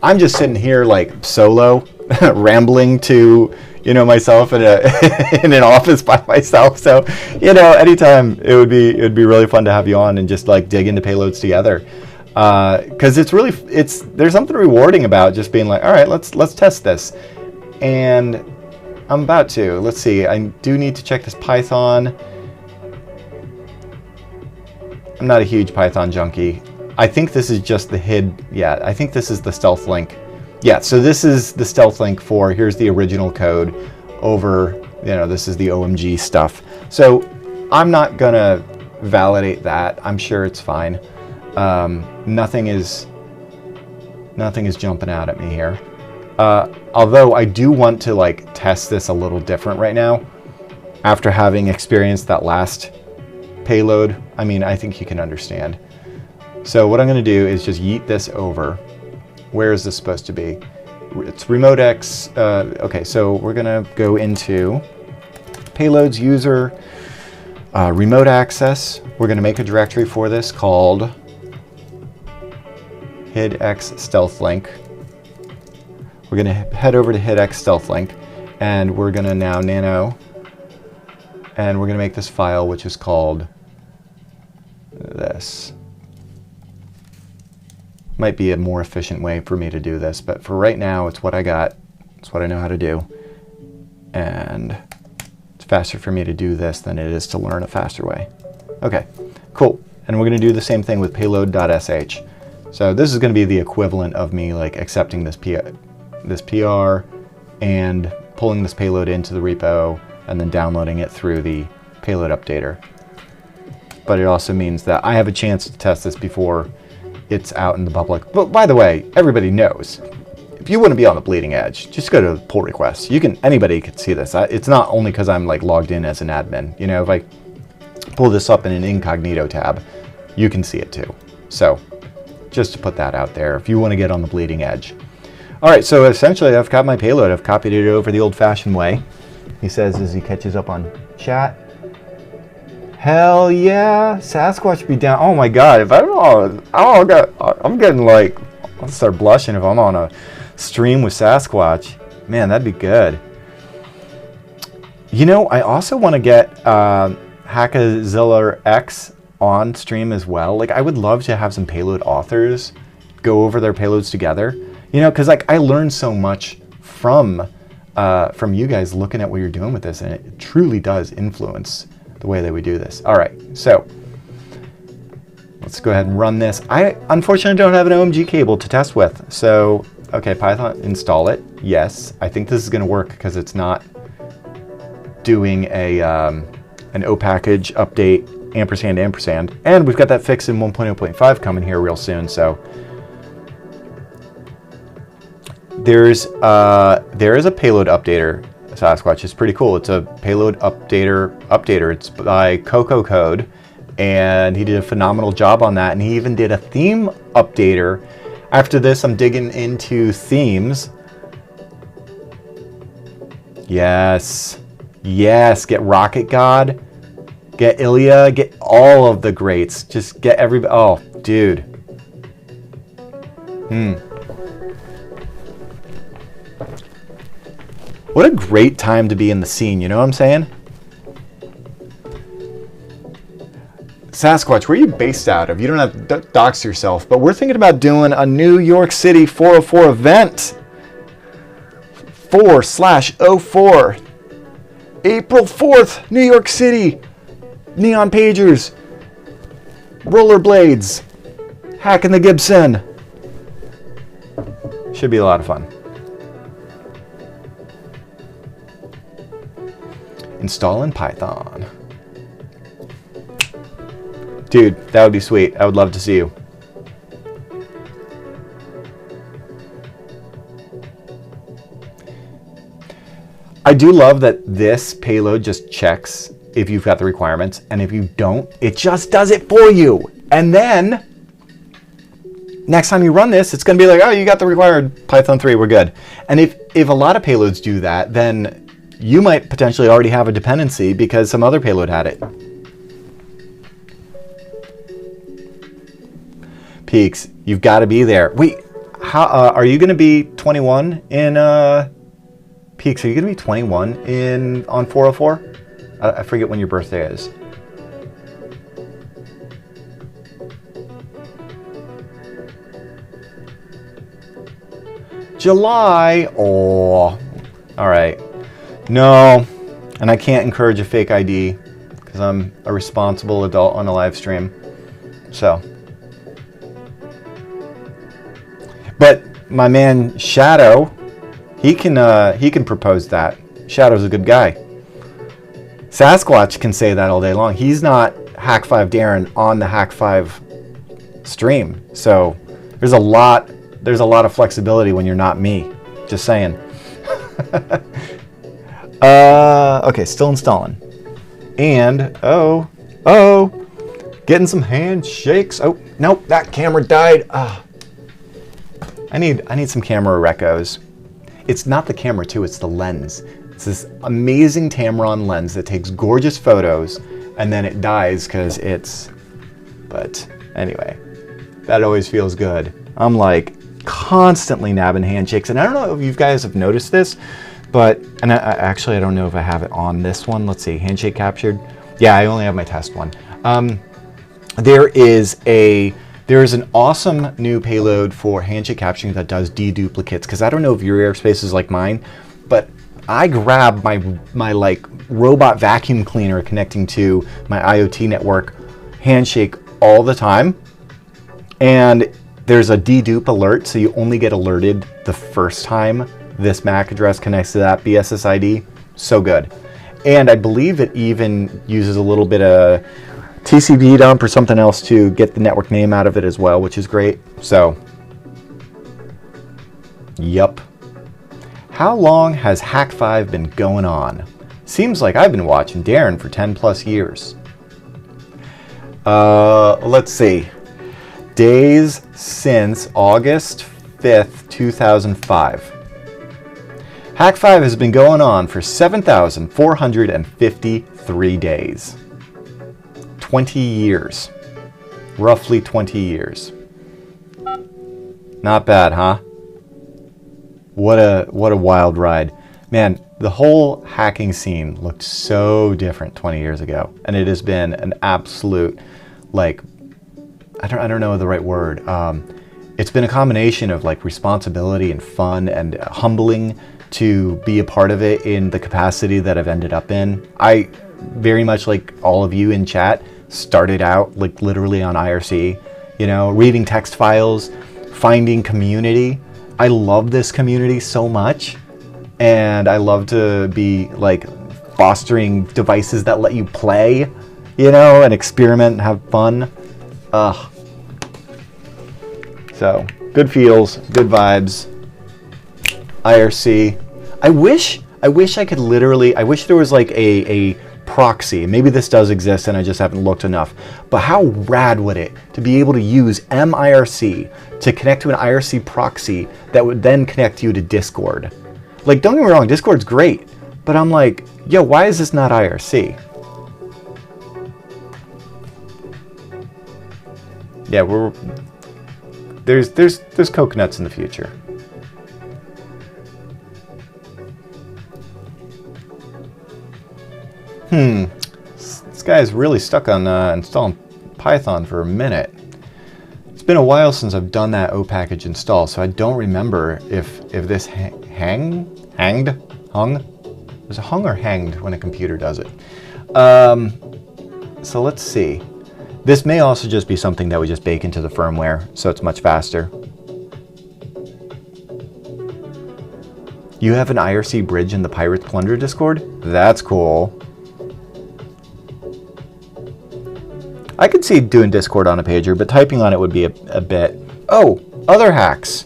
I'm just sitting here like solo, rambling to myself in an office by myself. So anytime it would be really fun to have you on and just like dig into payloads together. Because there's something rewarding about just being like, all right, let's test this. And I'm about to. Let's see. I do need to check this Python. I'm not a huge Python junkie. I think this is just the HID. Yeah, I think this is the stealth link. Yeah, so this is the stealth link for, here's the original code over, this is the OMG stuff. So I'm not gonna validate that. I'm sure it's fine. Nothing is jumping out at me here. Although I do want to like test this a little different right now after having experienced that last payload. I mean, I think you can understand. So what I'm gonna do is just yeet this over. Where is this supposed to be? It's remote X. Okay, so we're gonna go into payloads user, remote access. We're gonna make a directory for this called HIDX stealth link. We're gonna head over to HIDX stealth link, and we're gonna now nano, and we're gonna make this file which is called this. Might be a more efficient way for me to do this, but for right now, it's what I got. It's what I know how to do. And it's faster for me to do this than it is to learn a faster way. Okay, cool. And we're gonna do the same thing with payload.sh. So this is gonna be the equivalent of me like accepting this PR and pulling this payload into the repo and then downloading it through the payload updater. But it also means that I have a chance to test this before it's out in the public. But by the way, everybody knows, if you want to be on the bleeding edge, just go to pull requests. Anybody can see this. It's not only because I'm like logged in as an admin. If I pull this up in an incognito tab, you can see it too. So just to put that out there, if you want to get on the bleeding edge. All right, so essentially I've got my payload. I've copied it over the old-fashioned way. He says as he catches up on chat. Hell yeah, Sasquatch be down. Oh my god, if I'm getting like, I'll start blushing if I'm on a stream with Sasquatch. Man, that'd be good. You know, I also want to get Hackazilla X on stream as well. Like, I would love to have some payload authors go over their payloads together. You know, because like I learned so much from you guys looking at what you're doing with this, and it truly does influence the way that we do this. All right, so let's go ahead and run this. I unfortunately don't have an OMG cable to test with. So, okay, Python, install it. Yes, I think this is going to work because it's not doing an O package update &&. And we've got that fixed in 1.0.5 coming here real soon. So there is a payload updater. Sasquatch is pretty cool. It's a payload updater. It's by Coco Code, and he did a phenomenal job on that. And he even did a theme updater. After this, I'm digging into themes. Yes, get Rocket God, get Ilya, get all of the greats. Just get everybody. Oh, dude. What a great time to be in the scene, you know what I'm saying? Sasquatch, where are you based out of? You don't have to dox yourself, but we're thinking about doing a New York City 404 event. 4/04. April 4th, New York City. Neon pagers. Rollerblades. Hacking the Gibson. Should be a lot of fun. Install in Python. Dude, that would be sweet. I would love to see you. I do love that this payload just checks if you've got the requirements, and if you don't, it just does it for you. And then next time you run this, it's going to be like, oh, you got the required Python 3, we're good. And if a lot of payloads do that, then you might potentially already have a dependency because some other payload had it. Peaks, you've got to be there. Wait, how are you going to be 21 in Peaks? Are you going to be 21 on 404? I forget when your birthday is. July. Oh, all right. No, and I can't encourage a fake ID because I'm a responsible adult on a live stream. So, but my man Shadow, he can propose that. Shadow's a good guy. Sasquatch can say that all day long. He's not Hack5 Darren on the Hack5 stream. So there's a lot of flexibility when you're not me. Just saying. Okay, still installing. And getting some handshakes. Oh, nope, that camera died. I need some camera recos. It's not the camera too, it's the lens. It's this amazing Tamron lens that takes gorgeous photos and then it dies because it's, but anyway, that always feels good. I'm like constantly nabbing handshakes, and I don't know if you guys have noticed this, but, and I don't know if I have it on this one. Let's see, handshake captured. Yeah, I only have my test one. There is an awesome new payload for handshake capturing that does deduplicates, because I don't know if your airspace is like mine, but I grab my like robot vacuum cleaner connecting to my IoT network handshake all the time, and there's a dedupe alert, so you only get alerted the first time this MAC address connects to that BSSID. So good. And I believe it even uses a little bit of TCP dump or something else to get the network name out of it as well, which is great. So, yup. How long has Hack5 been going on? Seems like I've been watching Darren for 10 plus years. Let's see. Days since August 5th, 2005. Hack5 has been going on for 7,453 days. 20 years. Roughly 20 years. Not bad, huh? What a wild ride. Man, the whole hacking scene looked so different 20 years ago. And it has been an absolute, like, I don't know the right word. It's been a combination of like responsibility and fun and humbling to be a part of it in the capacity that I've ended up in. I very much, like all of you in chat, started out like literally on IRC, you know, reading text files, finding community. I love this community so much, and I love to be like fostering devices that let you play, you know, and experiment and have fun. So good feels, good vibes. IRC. I wish I could literally, I wish there was like a proxy. Maybe this does exist and I just haven't looked enough. But how rad would it to be able to use MIRC to connect to an IRC proxy that would then connect you to Discord? Like, don't get me wrong, Discord's great, but I'm like, yo, why is this not IRC? Yeah, there's coconuts in the future. This guy is really stuck on installing Python for a minute. It's been a while since I've done that O package install, so I don't remember if this hung? Is it hung or hanged when a computer does it? So let's see. This may also just be something that we just bake into the firmware, so it's much faster. You have an IRC bridge in the Pirates Plunder Discord? That's cool. I could see doing Discord on a pager, but typing on it would be a bit. Oh, other hacks.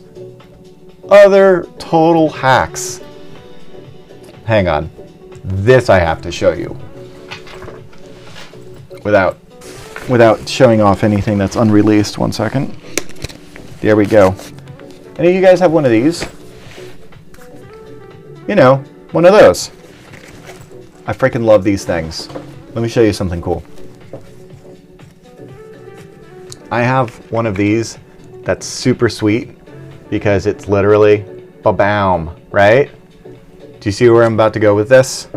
Other total hacks. Hang on. This I have to show you. Without showing off anything that's unreleased. 1 second. There we go. Any of you guys have one of these? You know, one of those. I freaking love these things. Let me show you something cool. I have one of these that's super sweet because it's literally ba-bam, right? Do you see where I'm about to go with this?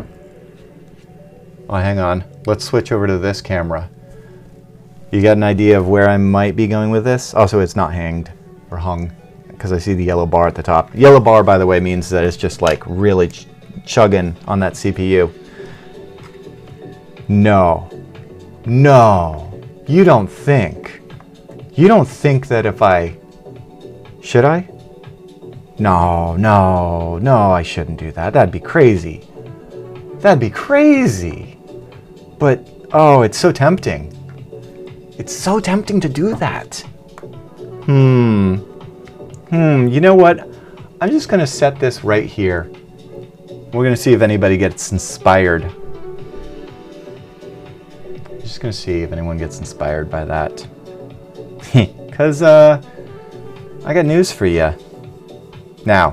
Oh, hang on. Let's switch over to this camera. You got an idea of where I might be going with this? Also, it's not hanged or hung because I see the yellow bar at the top. Yellow bar, by the way, means that it's just like really chugging on that CPU. No. No. You don't think that if I... Should I? No, I shouldn't do that. That'd be crazy. That'd be crazy. But, oh, it's so tempting. It's so tempting to do that. You know what? I'm just going to set this right here. We're going to see if anybody gets inspired. Just going to see if anyone gets inspired by that. Because, I got news for you. Now,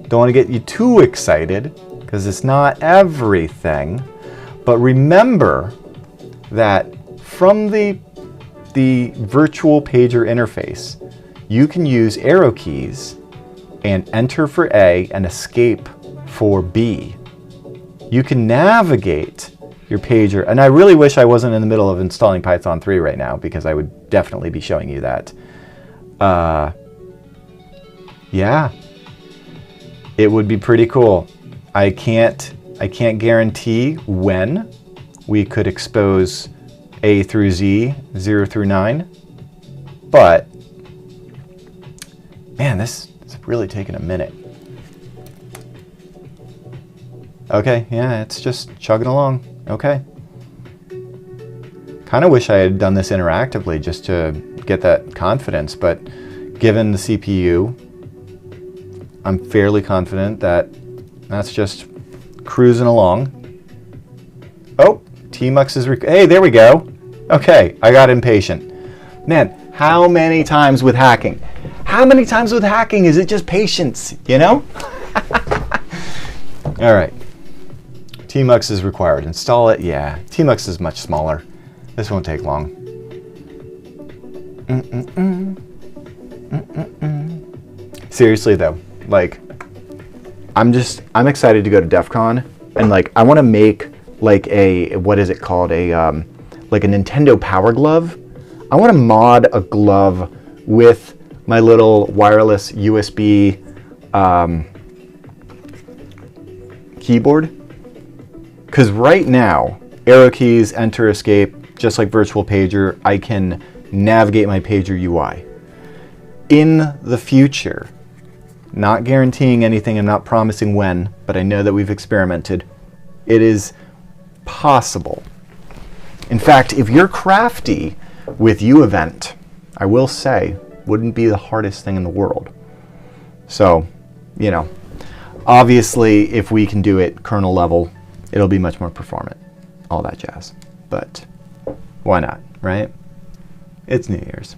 don't want to get you too excited, because it's not everything. But remember that from the virtual pager interface, you can use arrow keys and enter for A and escape for B. You can navigate your pager, and I really wish I wasn't in the middle of installing Python 3 right now, because I would definitely be showing you that. Yeah, it would be pretty cool. I can't guarantee when we could expose A through Z, 0 through 9, but man, this is really taking a minute. Okay, yeah, it's just chugging along. Okay. Kind of wish I had done this interactively just to get that confidence, but given the CPU, I'm fairly confident that that's just cruising along. Oh, Tmux is... Hey, there we go. Okay, I got impatient. Man, how many times with hacking? How many times with hacking is it just patience, you know? All right. Tmux is required. Install it? Yeah. Tmux is much smaller. This won't take long. Seriously though, like, I'm excited to go to DEF CON, and like, I want to make like a, what is it called? Like a Nintendo Power Glove. I want to mod a glove with my little wireless USB keyboard. Because right now, arrow keys, enter, escape, just like virtual pager, I can navigate my pager UI. In the future, not guaranteeing anything, I'm not promising when, but I know that we've experimented. It is possible. In fact, if you're crafty with U-Event, I will say, wouldn't be the hardest thing in the world. So, you know, obviously, if we can do it kernel level, it'll be much more performant, all that jazz. But why not, right? It's New Year's.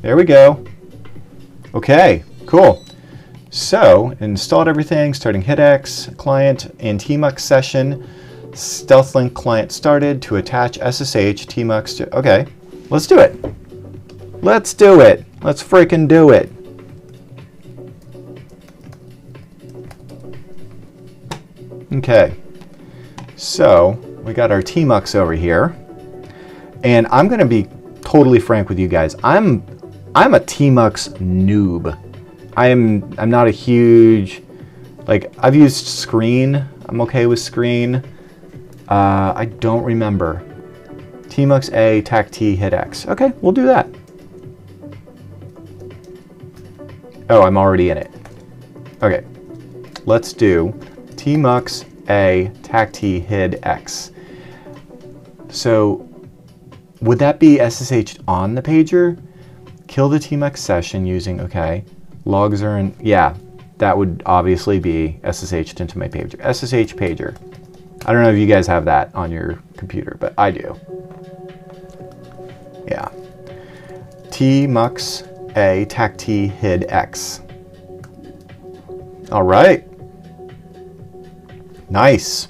There we go. Okay, cool. So, installed everything, starting HIDX client and tmux session. StealthLink client started to attach SSH tmux to, okay, let's do it. Let's do it. Let's freaking do it. Okay, so we got our tmux over here, and I'm gonna be totally frank with you guys. I'm a tmux noob. I'm not a huge, like, I've used Screen. I'm okay with Screen. I don't remember. tmux A, tac T, HIDX. Okay, we'll do that. Oh, I'm already in it. Okay, let's do tmux A, tac T, HIDX. So, would that be SSH on the pager? Kill the tmux session using, okay. Logs are in, yeah, that would obviously be SSH'd into my pager. SSH pager. I don't know if you guys have that on your computer, but I do. Yeah. tmux A, tac T, HIDX. All right. Nice.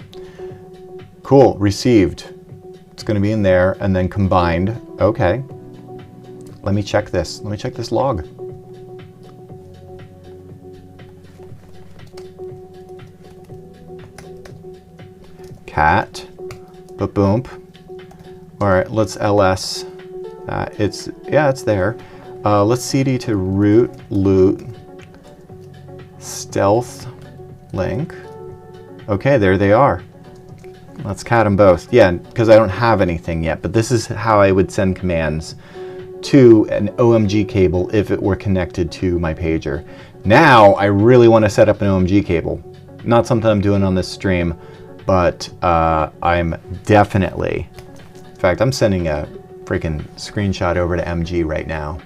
Cool, received. It's gonna be in there and then combined. Okay. Let me check this. Let me check this log. Cat, boom. All right, let's ls. It's there. Let's cd to root stealth link. Okay, there they are. Let's cat them both. Yeah, because I don't have anything yet, but this is how I would send commands to an OMG cable if it were connected to my pager. Now I really want to set up an OMG cable. Not something I'm doing on this stream, but I'm definitely, in fact, I'm sending a freaking screenshot over to MG right now.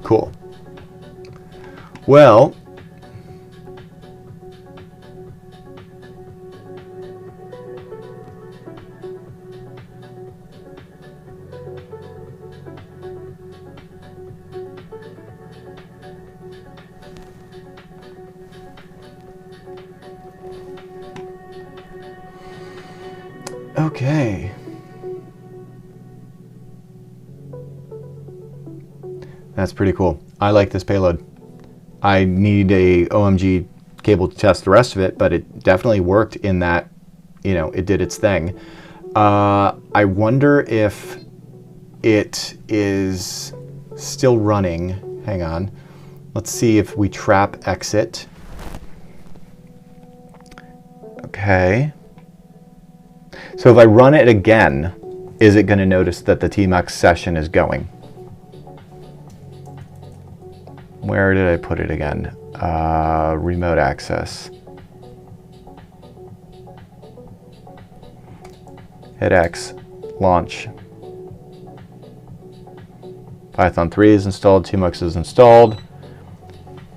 Cool. Well, okay. That's pretty cool. I like this payload. I need a OMG cable to test the rest of it, but it definitely worked in that, you know, it did its thing. I wonder if it is still running. Hang on. Let's see if we trap exit. Okay. So if I run it again, is it going to notice that the tmux session is going? Where did I put it again? Remote access. HIDX, launch. Python 3 is installed, tmux is installed.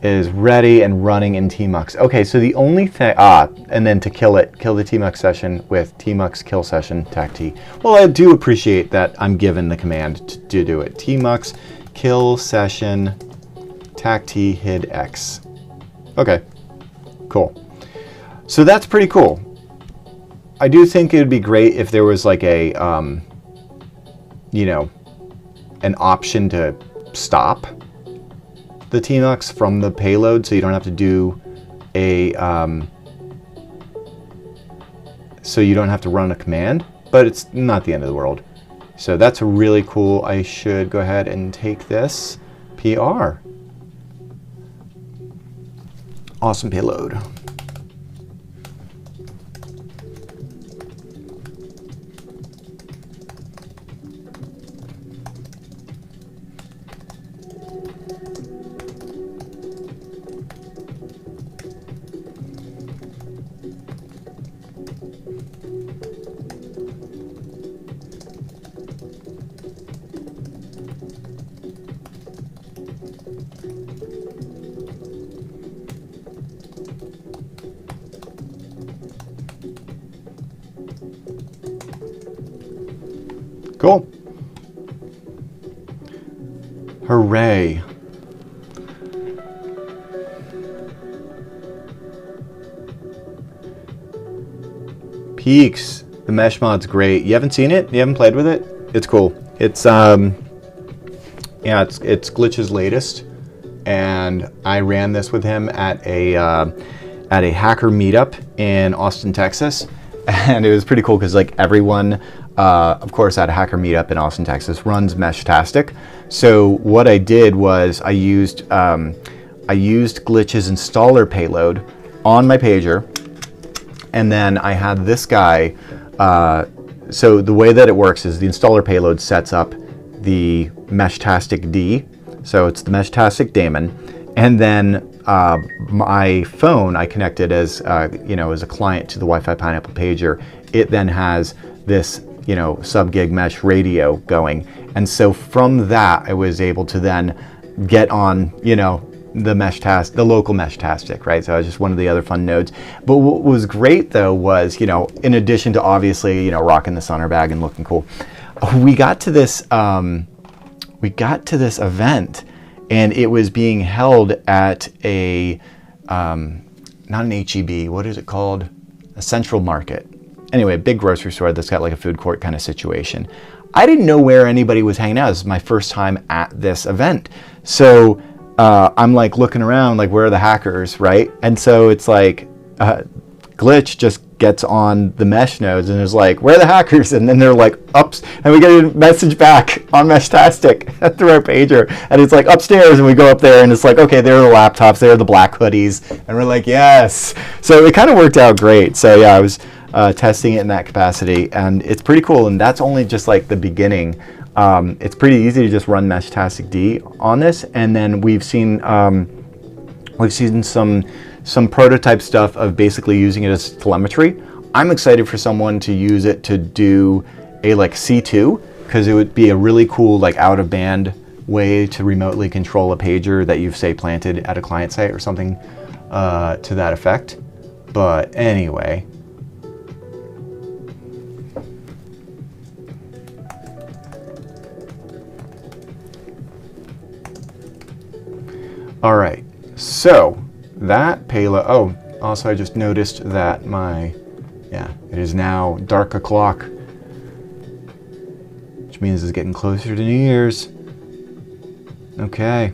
is ready and running in tmux. Okay, so the only thing, and then to kill it, kill the tmux session with tmux kill session tact. Well, I do appreciate that I'm given the command to do it. Tmux kill session tact HIDX. Okay, cool. So that's pretty cool. I do think it would be great if there was like a, you know, an option to stop the tmux from the payload, so you don't have to do a, so you don't have to run a command, but it's not the end of the world. So that's really cool. I should go ahead and take this PR. Awesome payload. Cool. Hooray. Peaks. The mesh mod's great. You haven't seen it? You haven't played with it? It's cool. It's yeah, it's Glitch's latest, and I ran this with him at a hacker meetup in Austin, Texas, and it was pretty cool because like everyone, of course, at a hacker meetup in Austin, Texas, runs Meshtastic. So what I did was I used Glitch's installer payload on my pager, and then I had this guy. So the way that it works is the installer payload sets up the Meshtastic D. So it's the Meshtastic daemon, and then my phone I connected as you know, as a client to the Wi-Fi Pineapple pager. It then has this, you know, sub-gig mesh radio going, and so from that I was able to then get on, you know, the local Meshtastic, right? So it was just one of the other fun nodes. But what was great though was, you know, in addition to obviously, you know, rocking the Sonner bag and looking cool, we got to this event, and it was being held at a not an HEB, what is it called? A Central Market. Anyway, a big grocery store that's got like a food court kind of situation. I didn't know where anybody was hanging out. This is my first time at this event. So I'm like looking around, like, where are the hackers, right? And so it's like Glitch just gets on the mesh nodes and is like, where are the hackers? And then they're like, ups, and we get a message back on Meshtastic through our pager, and it's like upstairs, and we go up there and it's like, okay, there are the laptops, there are the black hoodies, and we're like, yes. So it kind of worked out great. So yeah, I was testing it in that capacity, and it's pretty cool. And that's only just like the beginning. It's pretty easy to just run Meshtastic D on this, and then we've seen some prototype stuff of basically using it as telemetry. I'm excited for someone to use it to do a like C2, because it would be a really cool like out of band way to remotely control a pager that you've say planted at a client site or something to that effect. But anyway. All right, so that payload, oh, also I just noticed that it is now dark o'clock, which means it's getting closer to New Year's. Okay.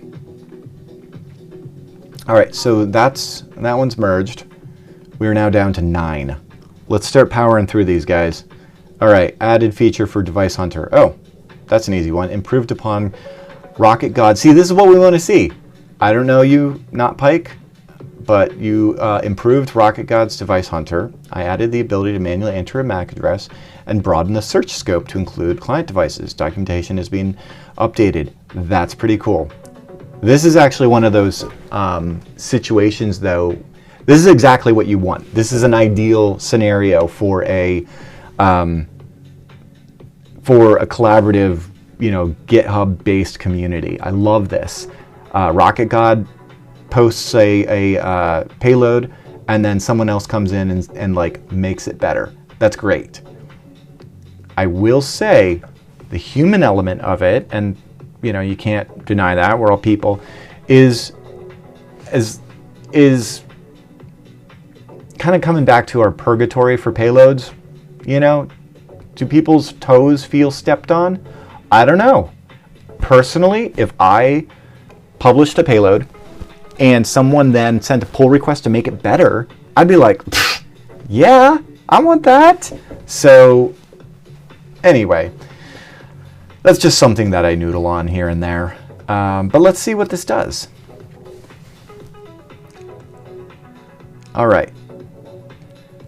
All right, so that one's merged. We are now down to 9. Let's start powering through these guys. All right, added feature for Device Hunter. Oh, that's an easy one. Improved upon Rocket God. See, this is what we want to see. I don't know you, not Pike, but you improved Rocket God's Device Hunter. I added the ability to manually enter a MAC address and broaden the search scope to include client devices. Documentation is being updated. That's pretty cool. This is actually one of those situations, though. This is exactly what you want. This is an ideal scenario for a collaborative, you know, GitHub-based community. I love this. Rocket God posts a payload, and then someone else comes in and like makes it better. That's great. I will say the human element of it, and you know, you can't deny that, we're all people, is kind of coming back to our purgatory for payloads. You know, do people's toes feel stepped on? I don't know. Personally, if I published a payload and someone then sent a pull request to make it better, I'd be like, yeah, I want that. So anyway, that's just something that I noodle on here and there. But let's see what this does. All right.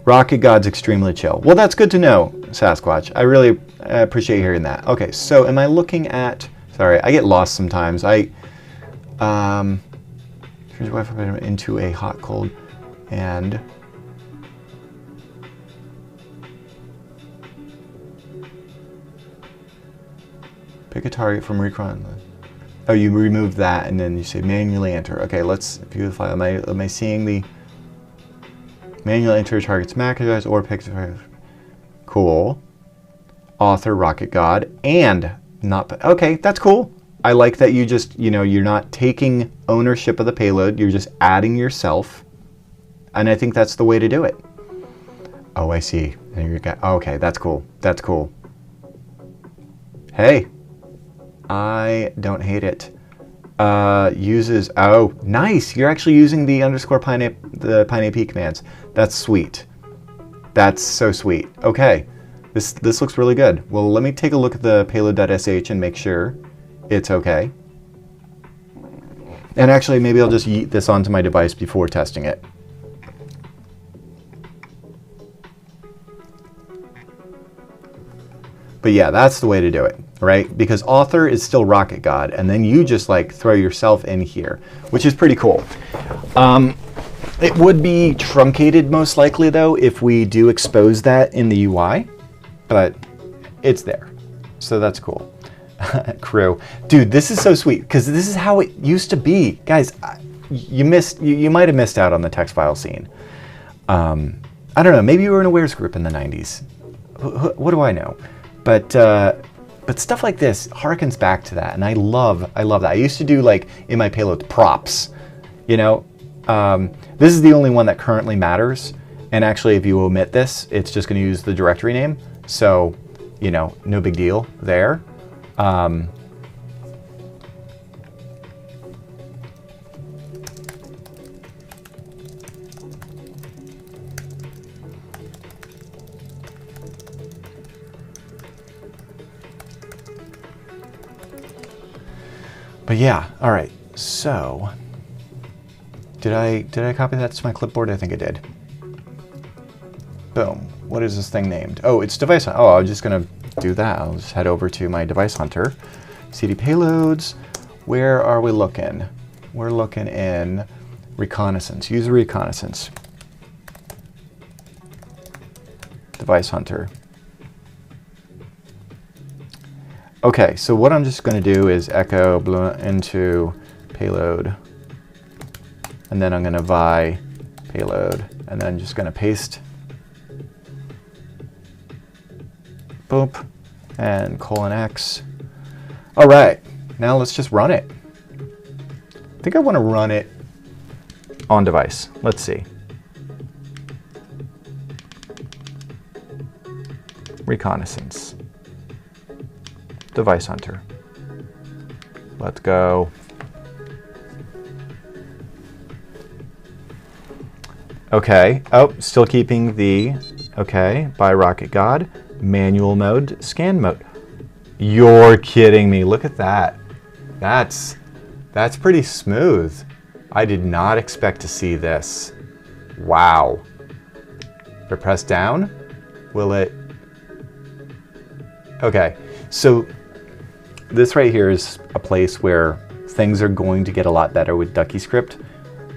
Rocket God's extremely chill. Well, that's good to know, Sasquatch. I really appreciate hearing that. Okay, so am I looking at... Sorry, I get lost sometimes. Turns Wi-Fi into a hot, cold, and... Pick a target from recon. Oh, you remove that, and then you say manually enter. Okay, let's view the file. Am I seeing the... Manually enter target's MAC address or pick... Cool. Author, Rocket God, and not... Okay, that's cool. I like that you just, you know, you're not taking ownership of the payload. You're just adding yourself. And I think that's the way to do it. Oh, I see. Okay, that's cool. That's cool. Hey. I don't hate it. Uses... Oh, nice. You're actually using the _pineap commands. That's sweet. That's so sweet. Okay. This looks really good. Well, let me take a look at the payload.sh and make sure it's okay. And actually, maybe I'll just yeet this onto my device before testing it. But yeah, that's the way to do it, right? Because author is still Rocket God, and then you just like throw yourself in here, which is pretty cool. It would be truncated most likely though if we do expose that in the UI, but it's there, so that's cool. Crew, dude, this is so sweet because this is how it used to be, guys. You might have missed out on the text file scene. I don't know. Maybe you were in a Wares group in the 90s. What do I know? But stuff like this harkens back to that, and I love that. I used to do like in my payload props, you know. This is the only one that currently matters, and actually, if you omit this, it's just going to use the directory name. So, you know, no big deal there. But yeah, all right. So, did I copy that to my clipboard? I think I did. Boom. What is this thing named? Oh, it's device. Oh, I was just gonna do that. I'll just head over to my device hunter. CD payloads. Where are we looking? We're looking in reconnaissance. User reconnaissance. Device hunter. Okay, so what I'm just going to do is echo into payload, and then I'm going to vi payload, and then just going to paste, boop, and :x. All right, now let's just run it. I think I want to run it on device. Let's see. Reconnaissance. Device hunter. Let's go. Okay. Oh, still keeping the, okay, by Rocket God. Manual mode, scan mode. You're kidding me. Look at that. That's pretty smooth. I did not expect to see this. Wow. If I press down, will it? Okay. So this right here is a place where things are going to get a lot better with DuckyScript.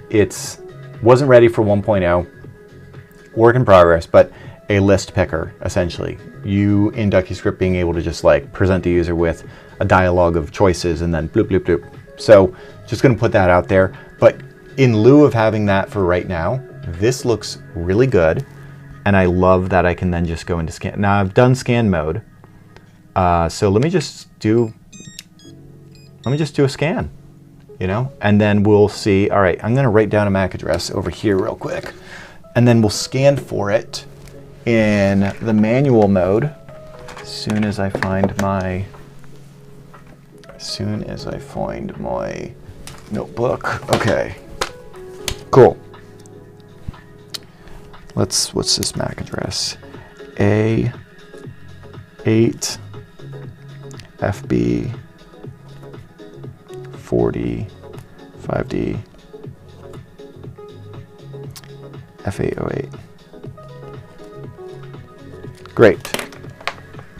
It wasn't ready for 1.0, work in progress, but a list picker, essentially. You, in DuckyScript, being able to just like present the user with a dialogue of choices and then bloop, bloop, bloop. So just gonna put that out there. But in lieu of having that for right now, this looks really good. And I love that I can then just go into scan. Now I've done scan mode. So let me just do a scan, you know, and then we'll see. All right, I'm going to write down a MAC address over here real quick, and then we'll scan for it in the manual mode as soon as I find my notebook. Okay, cool. What's this MAC address? A8 FB 40 5D F808. Great.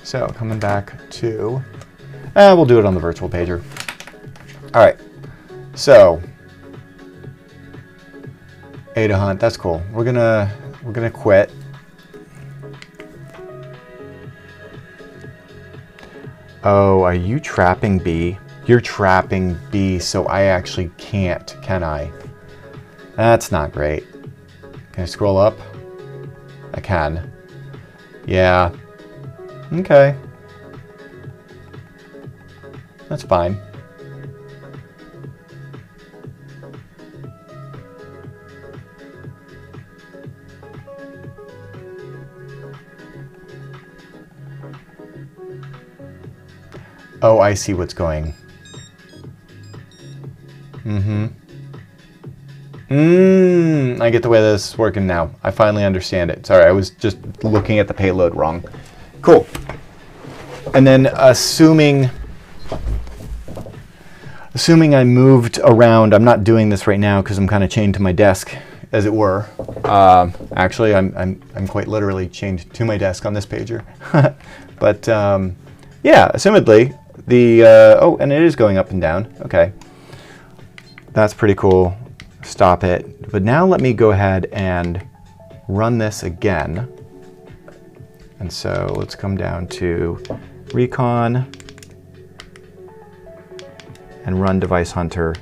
So coming back to, we'll do it on the virtual pager. All right. So A to hunt. That's cool. We're gonna quit. Oh, are you trapping B? You're trapping B, so I actually can't, can I? That's not great. Can I scroll up? I can. Yeah. Okay. That's fine. Oh, I see what's going. I get the way this is working now. I finally understand it. Sorry, I was just looking at the payload wrong. Cool. And then assuming I moved around, I'm not doing this right now because I'm kind of chained to my desk, as it were. Actually, I'm quite literally chained to my desk on this pager. But yeah, assumedly the oh, and it is going up and down. Okay, that's pretty cool. Stop it. But now let me go ahead and run this again. And so let's come down to recon and run device hunter.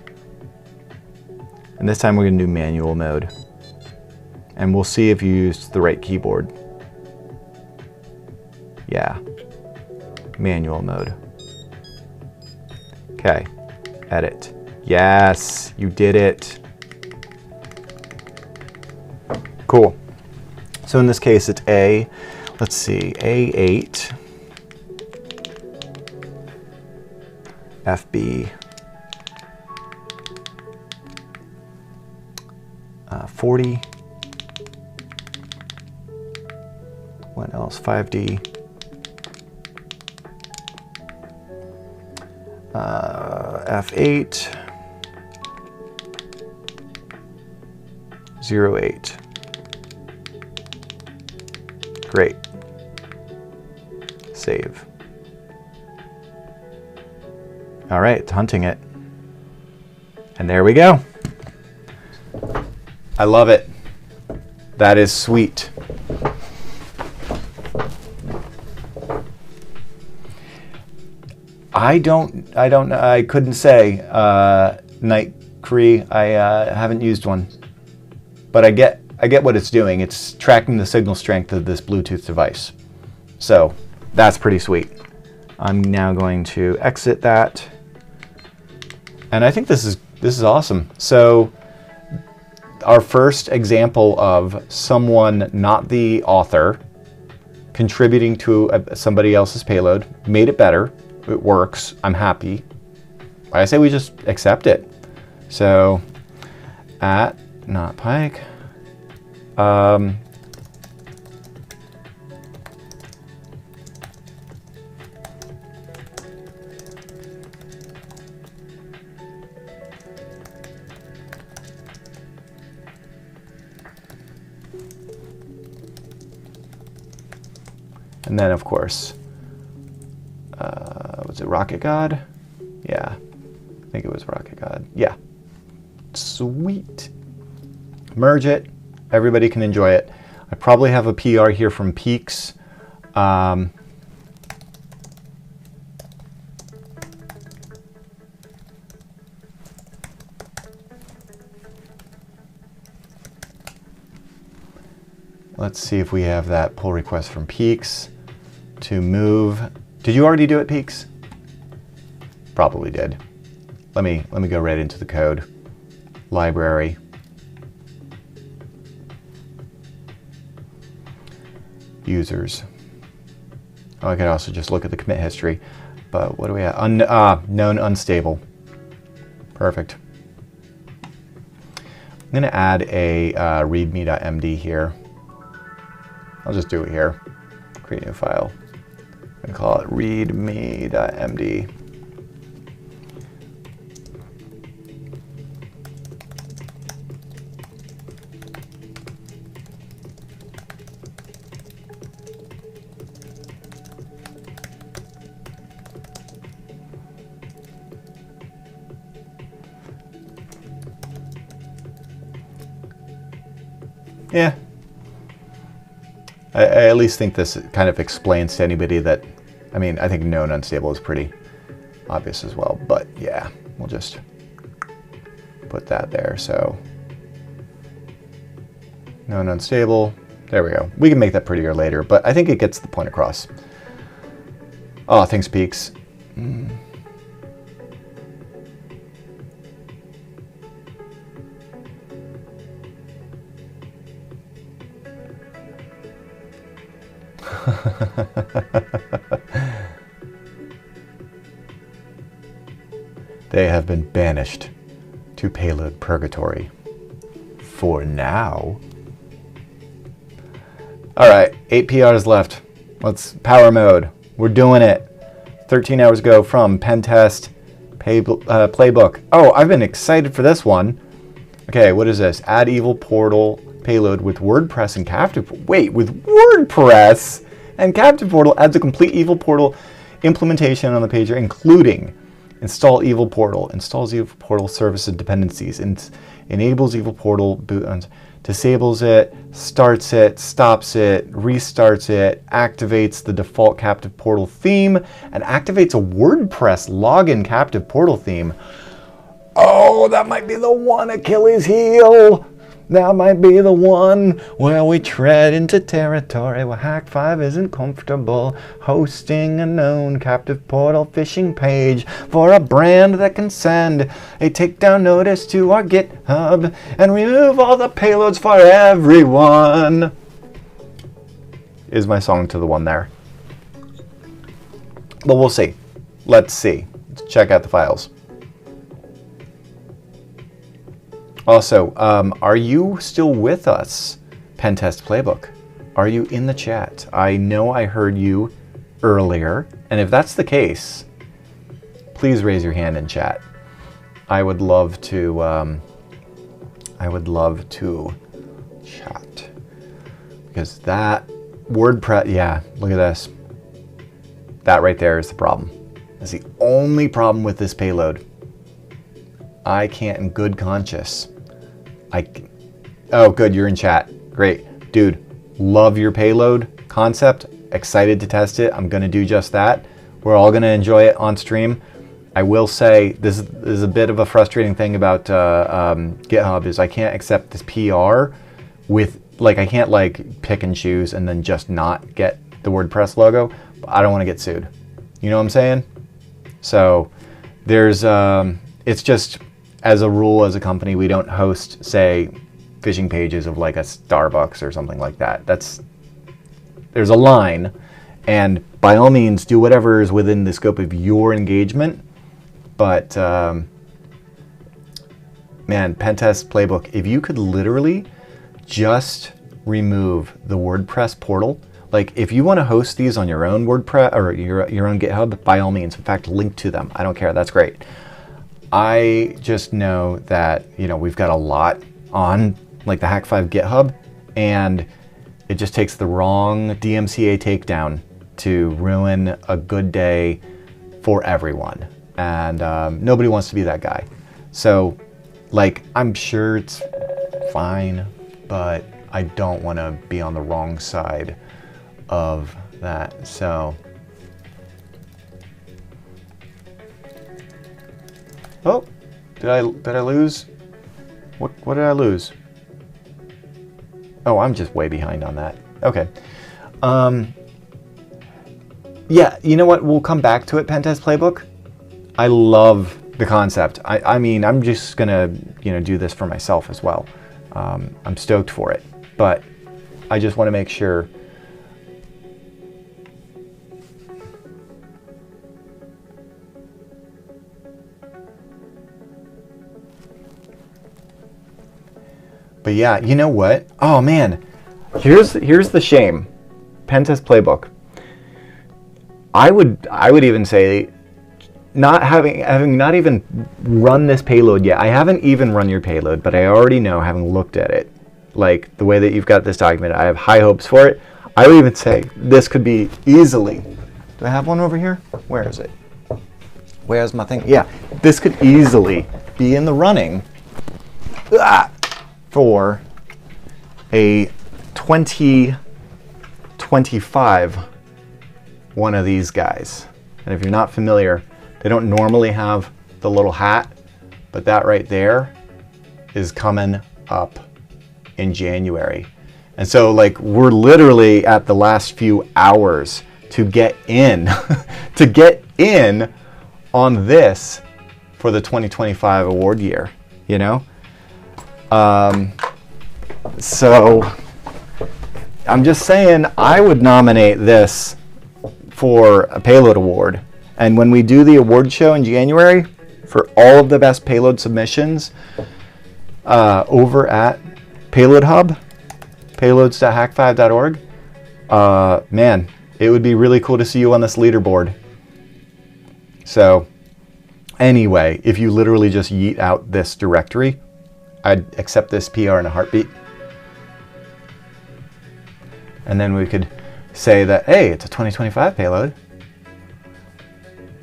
And this time we're going to do manual mode. And we'll see if you used the right keyboard. Yeah. Manual mode. Okay. Edit. Yes, you did it. Cool. So in this case, it's A. Let's see, A8 FB 40. What else? 5D. F8 08. Great. Save. All right, it's hunting it. And there we go. I love it. That is sweet. I couldn't say, Night Cree, I haven't used one. But I get what it's doing. It's tracking the signal strength of this Bluetooth device. So that's pretty sweet. I'm now going to exit that. And I think this is awesome. So our first example of someone, not the author, contributing to somebody else's payload, made it better. It works. I'm happy. I say we just accept it. So at not Pike. And then, of course, was it Rocket God? Yeah, I think it was Rocket God. Yeah, sweet. Merge it. Everybody can enjoy it. I probably have a PR here from Peaks. Let's see if we have that pull request from Peaks to move. Did you already do it, Peaks? Probably did. Let me go right into the code. Library. Users. Oh, I can also just look at the commit history. But what do we have? Known unstable. Perfect. I'm going to add a readme.md here. I'll just do it here. Create a new file. I'm going to call it readme.md. Yeah. I at least think this kind of explains to anybody that, I mean, I think known unstable is pretty obvious as well, but yeah, we'll just put that there. So known unstable, there we go. We can make that prettier later, but I think it gets the point across. Oh, thanks, Peaks. They have been banished to payload purgatory. For now. Alright, 8 PRs left. Let's power mode. We're doing it. 13 hours ago from pen test playbook. Oh, I've been excited for this one. Okay, what is this? Add evil portal payload with WordPress and Captive. Wait, with WordPress and Captive Portal adds a complete evil portal implementation on the pager, including install evil portal, installs evil portal service and dependencies, and enables evil portal boot, disables it, starts it, stops it, restarts it, activates the default Captive Portal theme, and activates a WordPress login Captive Portal theme. Oh, that might be the one Achilles heel. That might be the one where we tread into territory where Hack 5 isn't comfortable hosting a known Captive Portal phishing page for a brand that can send a takedown notice to our GitHub and remove all the payloads for everyone. Is my song to the one there. But we'll see. Let's see. Let's check out the files. Also, are you still with us, Pentest Playbook? Are you in the chat? I know I heard you earlier, and if that's the case, please raise your hand in chat. I would love to chat, because that WordPress, yeah, look at this. That right there is the problem. That's the only problem with this payload. I can't in good conscience. Oh, good, you're in chat. Great. Dude, love your payload concept. Excited to test it. I'm going to do just that. We're all going to enjoy it on stream. I will say this is a bit of a frustrating thing about GitHub is I can't accept this PR with, like, I can't, like, pick and choose and then just not get the WordPress logo. I don't want to get sued. You know what I'm saying? So there's, it's just, as a rule, as a company, we don't host, say, phishing pages of like a Starbucks or something like that. There's a line, and by all means, do whatever is within the scope of your engagement. But man, Pentest Playbook, if you could literally just remove the WordPress portal, like if you want to host these on your own WordPress or your own GitHub, by all means, in fact, link to them. I don't care. That's great. I just know that, you know, we've got a lot on like the Hack 5 GitHub, and it just takes the wrong DMCA takedown to ruin a good day for everyone. And nobody wants to be that guy. So, like, I'm sure it's fine, but I don't want to be on the wrong side of that. So, oh, did I lose? What did I lose? Oh, I'm just way behind on that. Okay. Yeah, you know what? We'll come back to it, Pentest Playbook. I love the concept. I mean, I'm just gonna, do this for myself as well. I'm stoked for it, but I just want to make sure. But yeah, you know what? Oh man, here's the shame. Pentest Playbook. I would even say, not having not even run this payload yet. I haven't even run your payload, but I already know, having looked at it, like the way that you've got this documented, I have high hopes for it. I would even say this could be easily. Do I have one over here? Where is it? Where's my thing? Yeah, this could easily be in the running for a 2025 one of these guys. And if you're not familiar, they don't normally have the little hat, but that right there is coming up in January. And so like we're literally at the last few hours to get in to get in on this for the 2025 award year, so I'm just saying I would nominate this for a payload award. And when we do the award show in January for all of the best payload submissions over at Payload Hub, payloads.hack5.org, man, it would be really cool to see you on this leaderboard. So anyway, if you literally just yeet out this directory, I'd accept this PR in a heartbeat. And then we could say that, hey, it's a 2025 payload.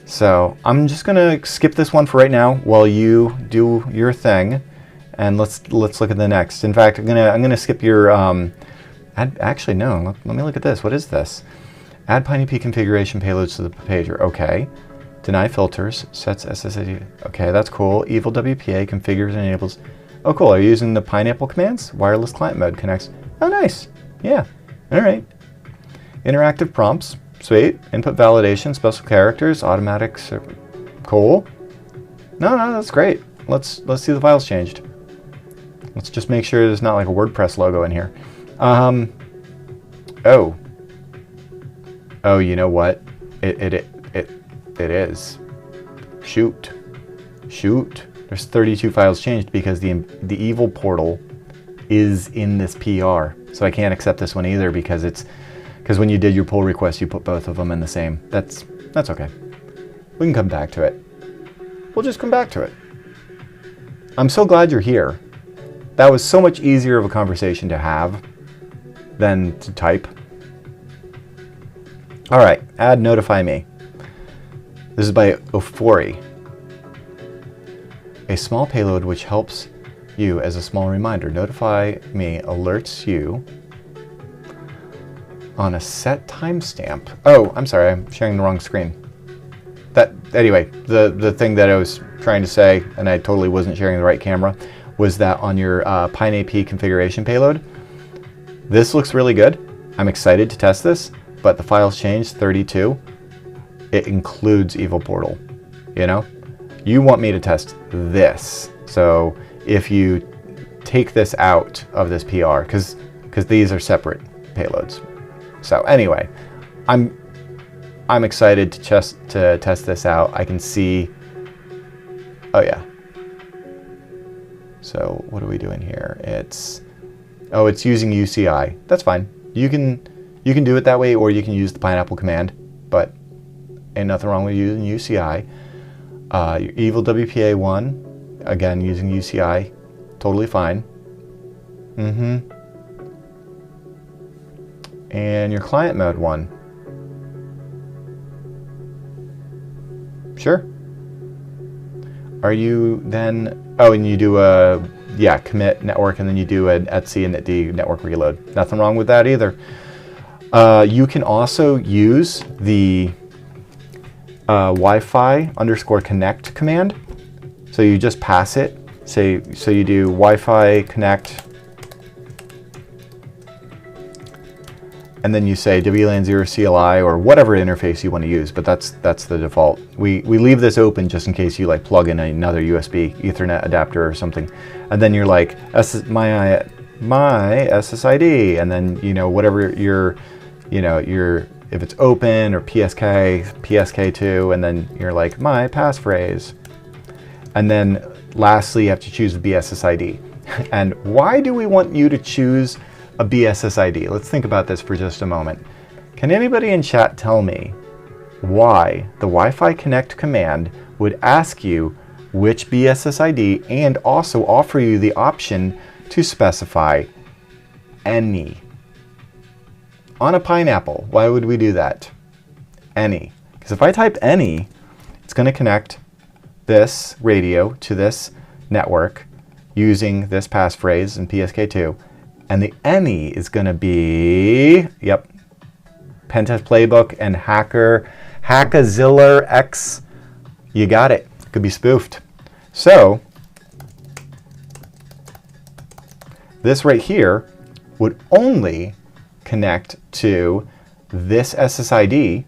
So I'm just gonna skip this one for right now while you do your thing, and let's look at the next. In fact, I'm gonna skip your actually no. Let me look at this. What is this? Add PineAP configuration payloads to the pager. Okay. Deny filters. Sets SSID. Okay, that's cool. Evil WPA configures and enables. Oh, cool. Are you using the Pineapple commands? Wireless client mode connects. Oh, nice. Yeah. All right. Interactive prompts. Sweet. Input validation. Special characters. Automatic. Cool. No, that's great. Let's see the files changed. Let's just make sure there's not like a WordPress logo in here. Oh, you know what? It is. Shoot. There's 32 files changed because the evil portal is in this PR. So I can't accept this one either because when you did your pull request, you put both of them in the same. That's okay. We can come back to it. We'll just come back to it. I'm so glad you're here. That was so much easier of a conversation to have than to type. All right, add notify me. This is by Ofori. A small payload which helps you as a small reminder. Notify me alerts you on a set timestamp. Oh, I'm sorry, I'm sharing the wrong screen. Anyway, the thing that I was trying to say, and I totally wasn't sharing the right camera, was that on your PineAP configuration payload, this looks really good. I'm excited to test this, but the files changed 32. It includes Evil Portal, You want me to test this. So if you take this out of this PR, because these are separate payloads. So anyway, I'm excited to test this out. I can see. Oh yeah. So what are we doing here? It's using UCI. That's fine. You can do it that way, or you can use the Pineapple command. But ain't nothing wrong with using UCI. Your Evil WPA one, again using UCI, totally fine. And your client mode one. Sure. Are you then, and you do a, commit network, and then you do an etc and initd network reload. Nothing wrong with that either. You can also use the Wi-Fi _connect command. So you just pass it. So you do Wi-Fi connect and then you say WLAN 0 CLI or whatever interface you want to use, but that's the default. We leave this open just in case you like plug in another USB Ethernet adapter or something, and then you're like my SSID, and then whatever your if it's open or PSK2, and then you're like my passphrase, and then lastly you have to choose the BSSID. And why do we want you to choose a BSSID? Let's think about this for just a moment. Can anybody in chat tell me why the Wi-Fi connect command would ask you which BSSID and also offer you the option to specify any? On a pineapple, why would we do that? Any. Because if I type any, it's going to connect this radio to this network using this passphrase and PSK2. And the any is going to be, yep, Pentest Playbook and Hackazilla X. You got it. Could be spoofed. So this right here would only connect to this SSID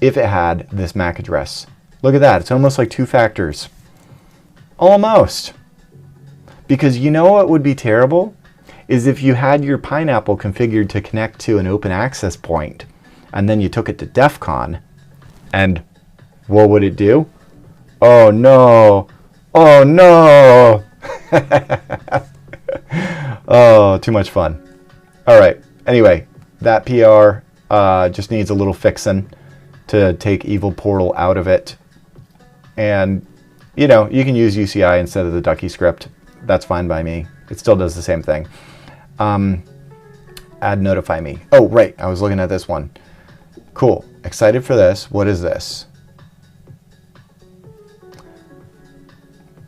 if it had this MAC address. Look at that. It's almost like two factors. Almost. Because you know what would be terrible? Is if you had your pineapple configured to connect to an open access point, and then you took it to DEF CON, and what would it do? Oh no! Oh no! Oh, too much fun. All right. Anyway, that PR just needs a little fixing to take Evil Portal out of it. And, you can use UCI instead of the Ducky script. That's fine by me. It still does the same thing. Add notify me. Oh, right. I was looking at this one. Cool. Excited for this. What is this?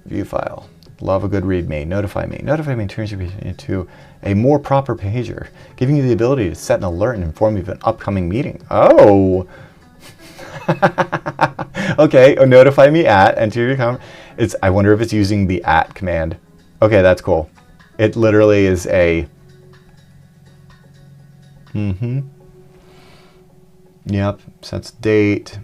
View file. Love a good readme. Notify me. Notify me turns you into a more proper pager, giving you the ability to set an alert and inform you of an upcoming meeting. Oh! Okay. Oh, notify me at, enter your comment. I wonder if it's using the at command. Okay, that's cool. It literally is a... Yep, sets date.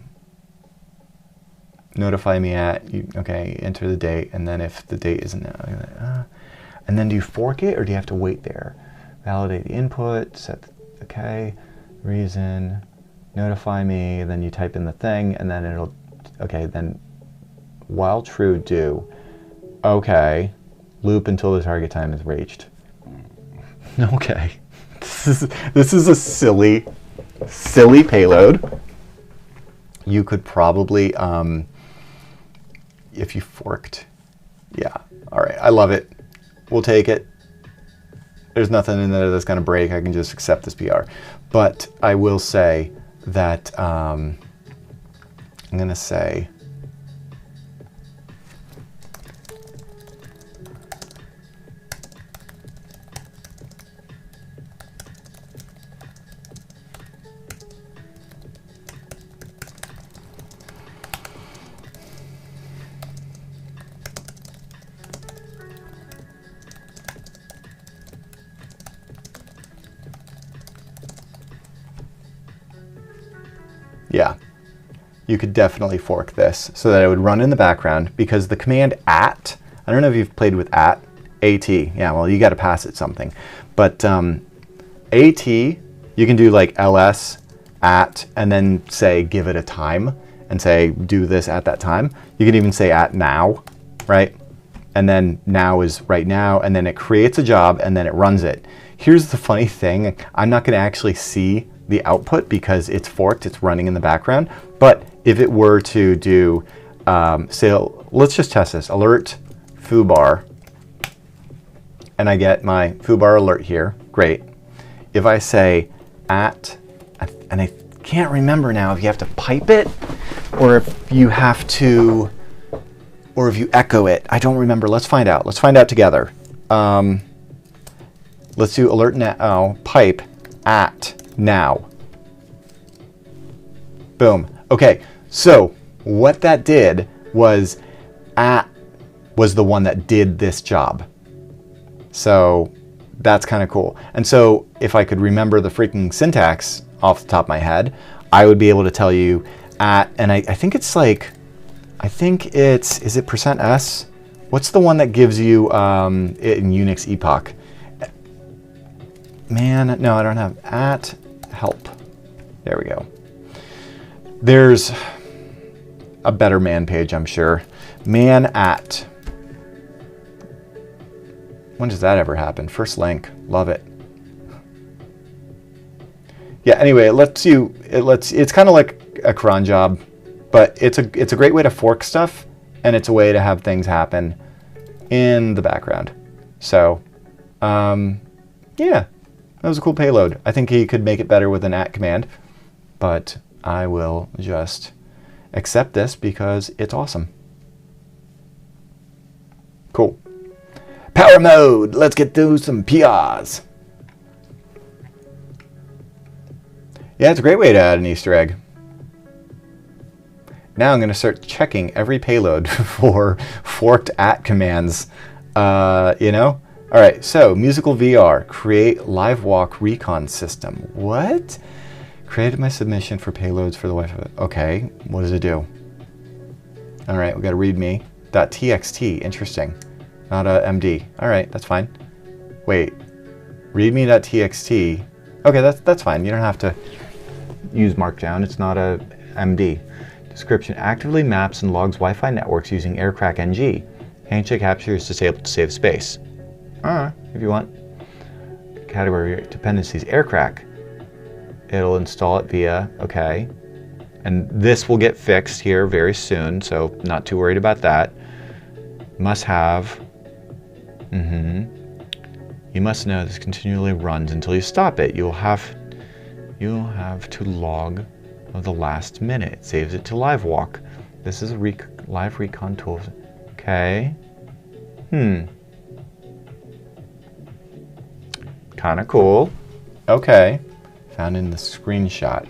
Notify me at, okay, enter the date, and then if the date isn't, and then do you fork it, or do you have to wait there? Validate the input, set, okay, reason, notify me, then you type in the thing, and then it'll, okay, then while true, do, okay, loop until the target time is reached. Okay, this is a silly payload. You could probably, if you forked, yeah, all right, I love it. We'll take it. There's nothing in there that's going to break. I can just accept this PR. But I will say that I'm going to say, yeah, you could definitely fork this so that it would run in the background, because the command at, I don't know if you've played with at, yeah, well, you got to pass it something. But at, you can do like ls at, and then say give it a time and say do this at that time. You can even say at now, right? And then now is right now, and then it creates a job and then it runs it. Here's the funny thing, I'm not going to actually see the output because it's forked, it's running in the background. But if it were to do, say, let's just test this, alert foobar, and I get my foobar alert here, great. If I say at, and I can't remember now if you have to pipe it or if you have to, or if you echo it, I don't remember. Let's find out. Let's find out together. Let's do alert now, pipe at now. Boom. Okay, so what that did was at was the one that did this job. So That's kind of cool. And so if I could remember the freaking syntax off the top of my head, I would be able to tell you and I think it's like, is it %s? What's the one that gives you it in Unix epoch? Man, no, I don't have at help. There we go. There's a better man page, I'm sure. Man at. When does that ever happen? First link, love it. Yeah, anyway, it's kind of like a cron job, but it's a great way to fork stuff, and it's a way to have things happen in the background. So, yeah, that was a cool payload. I think he could make it better with an at command, but I will just accept this because it's awesome. Cool. Power mode. Let's get through some PRs. Yeah, it's a great way to add an Easter egg. Now I'm going to start checking every payload for forked at commands. You know? All right, so musical VR. Create Livewalk recon system. What? Created my submission for payloads for the Wi-Fi. Okay, what does it do? All right, we got a readme.txt. Interesting. Not a MD. All right, that's fine. Wait, readme.txt. Okay, that's fine. You don't have to use Markdown. It's not a MD. Description: actively maps and logs Wi-Fi networks using aircrack ng. Handshake capture is disabled to save space. If you want. Category dependencies: aircrack. It'll install it via, okay. And this will get fixed here very soon, so not too worried about that. Must have. You must know this continually runs until you stop it. You'll have to log of the last minute. It saves it to Livewalk. This is a live recon tool. Okay. Kind of cool. Okay. Found in the screenshot.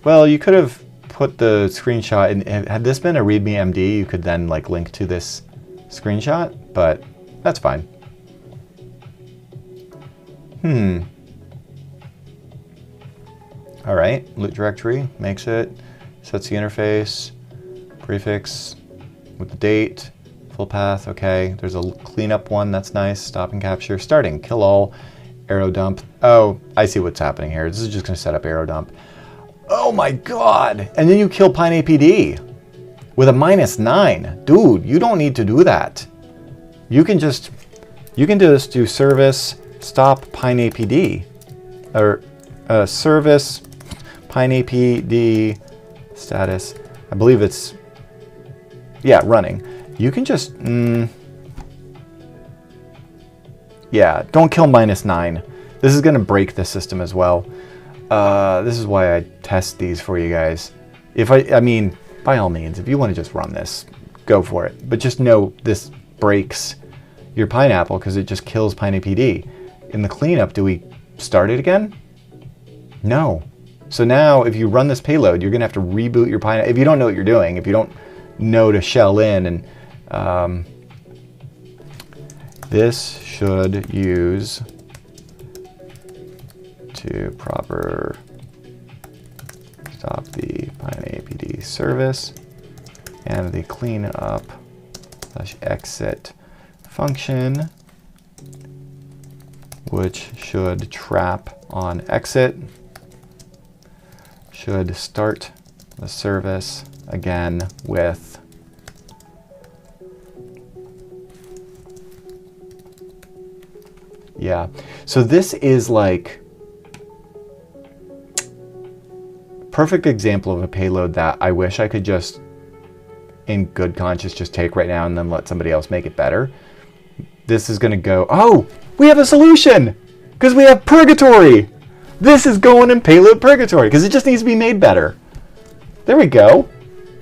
Well, you could have put the screenshot in. Had this been a README MD, you could then like link to this screenshot, but that's fine. All right, loot directory makes it, sets the interface, prefix with the date, full path, okay. There's a cleanup one, that's nice. Stop and capture, starting, kill all, arrow dump. Oh, I see what's happening here. This is just gonna set up arrow dump. Oh my God, and then you kill PineAPD with a -9. Dude, you don't need to do that. You can just do service stop PineAPD, or service PineAPD status. I believe it's, yeah, running. You can just, yeah, don't kill -9. This is gonna break the system as well. This is why I test these for you guys. I mean, by all means, if you want to just run this, go for it. But just know this breaks your Pineapple because it just kills PineAPD. In the cleanup, do we start it again? No. So now if you run this payload, you're gonna have to reboot your Pineapple. If you don't know what you're doing, if you don't know to shell in, and this should use to proper stop the PineAPD service and the cleanup / exit function, which should trap on exit, should start the service again with so this is like perfect example of a payload that I wish I could just in good conscience just take right now and then let somebody else make it better. This is gonna go, oh, we have a solution because we have purgatory. This is going in payload purgatory because it just needs to be made better. There we go.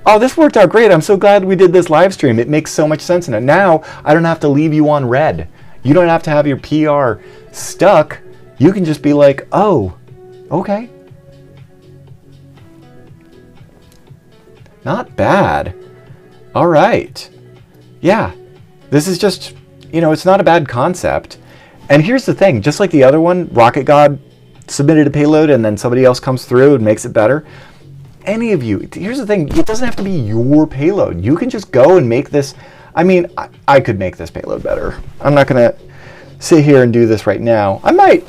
Oh, this worked out great. I'm so glad we did this live stream. It makes so much sense now. Now I don't have to leave you on red. You don't have to have your PR stuck. You can just be like, oh, okay. Not bad. All right. Yeah, this is just, it's not a bad concept. And here's the thing, just like the other one, Rocket God submitted a payload and then somebody else comes through and makes it better. Any of you, here's the thing, it doesn't have to be your payload. You can just go and make this. I mean, I could make this payload better. I'm not going to sit here and do this right now. I might.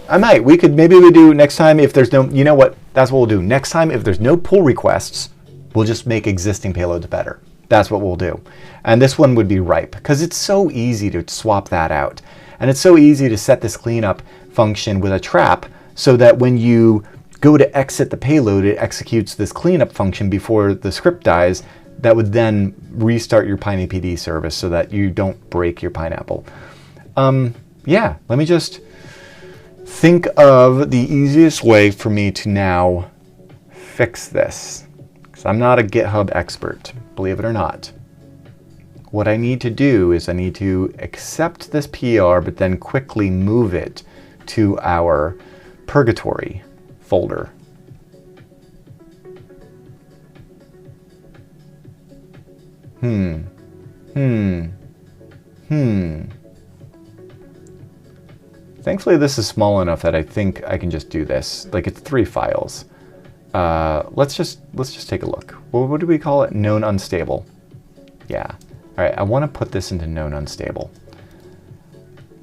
Maybe we do next time if there's no, you know what, that's what we'll do. Next time, if there's no pull requests, we'll just make existing payloads better. That's what we'll do. And this one would be ripe because it's so easy to swap that out. And it's so easy to set this cleanup function with a trap so that when you go to exit the payload, it executes this cleanup function before the script dies that would then restart your PineAPD service so that you don't break your Pineapple. Yeah, let me just think of the easiest way for me to now fix this. Because I'm not a GitHub expert, believe it or not. What I need to do is I need to accept this PR, but then quickly move it to our purgatory folder. Thankfully, this is small enough that I think I can just do this. Like, it's 3 files. Let's just take a look. Well, what do we call it? Known unstable. Yeah. All right, I want to put this into known unstable.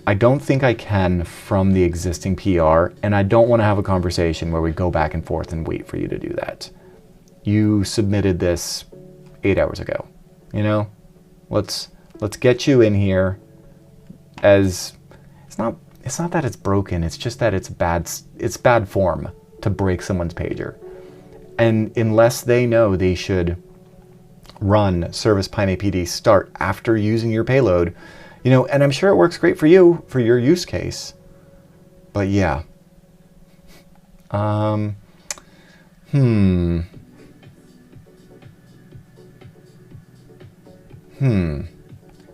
I don't think I can from the existing PR, and I don't want to have a conversation where we go back and forth and wait for you to do that. You submitted this 8 hours ago. You know, let's get you in here. As it's not that it's broken, it's just that it's bad form to break someone's pager. And unless they know they should run service PineAPD start after using your payload, you know, and I'm sure it works great for you for your use case. But yeah.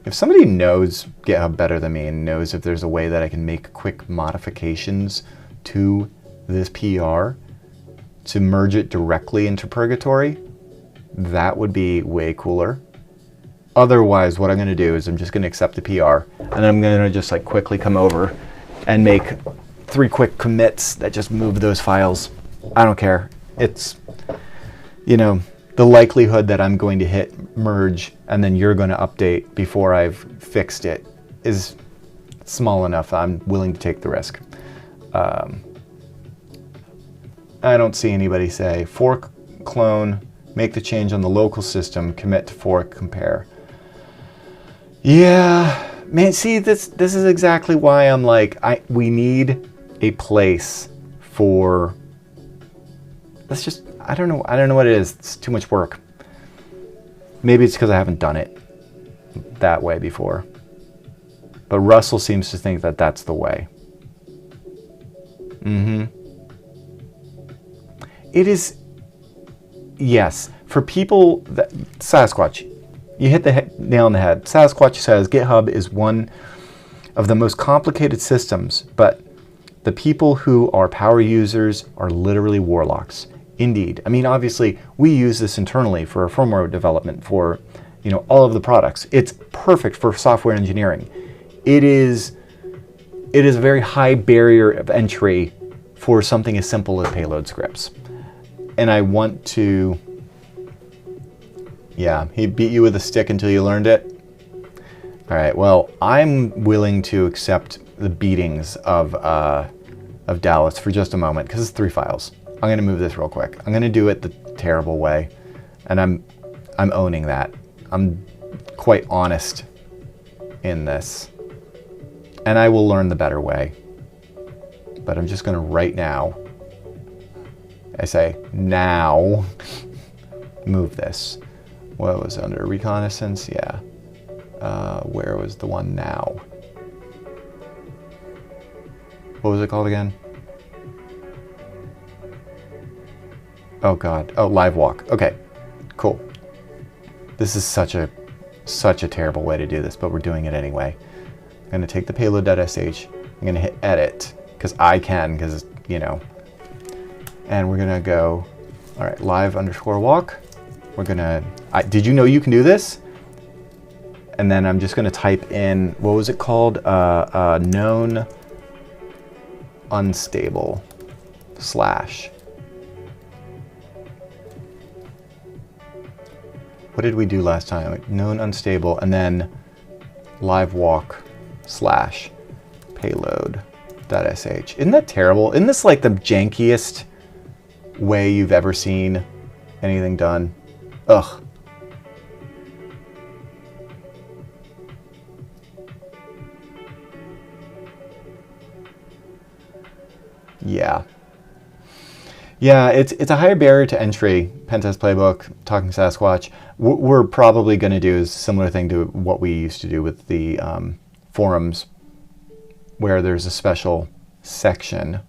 If somebody knows GitHub better than me and knows if there's a way that I can make quick modifications to this PR to merge it directly into Purgatory, that would be way cooler. Otherwise, what I'm going to do is I'm just going to accept the PR, and then I'm going to just like quickly come over and make 3 quick commits that just move those files. I don't care. It's, you know, the likelihood that I'm going to hit merge and then you're going to update before I've fixed it is small enough. I'm willing to take the risk. I don't see anybody say fork clone, make the change on the local system, commit to fork, compare. Yeah, man, see, this is exactly why I'm like, we need a place for, let's just, I don't know what it is. It's too much work. Maybe it's because I haven't done it that way before. But Russell seems to think that that's the way. It is, yes, for people that, Sasquatch, you hit the nail on the head. Sasquatch says GitHub is one of the most complicated systems, but the people who are power users are literally warlocks. Indeed. I mean, obviously, we use this internally for firmware development for, you know, all of the products. It's perfect for software engineering. It is a very high barrier of entry for something as simple as payload scripts. And I want to, yeah, he beat you with a stick until you learned it. All right, well, I'm willing to accept the beatings of Dallas for just a moment because it's 3 files. I'm going to move this real quick. I'm going to do it the terrible way, and I'm owning that. I'm quite honest in this, and I will learn the better way. But I'm just going to right now, I say now, move this. What was it, under reconnaissance? Yeah. Where was the one now? What was it called again? Oh God, oh, Livewalk. Okay, cool. This is such a terrible way to do this, but we're doing it anyway. I'm gonna take the payload.sh, I'm gonna hit edit, because I can, because, you know, and we're gonna go, all right, live_walk. We're gonna, did you know you can do this? And then I'm just gonna type in, what was it called? Known unstable slash. What did we do last time? Like known unstable and then Livewalk slash payload.sh. Isn't that terrible? Isn't this like the jankiest way you've ever seen anything done? Ugh. Yeah. Yeah, it's a higher barrier to entry. Pentest Playbook, Talking Sasquatch. What we're probably going to do is a similar thing to what we used to do with the forums, where there's a special section.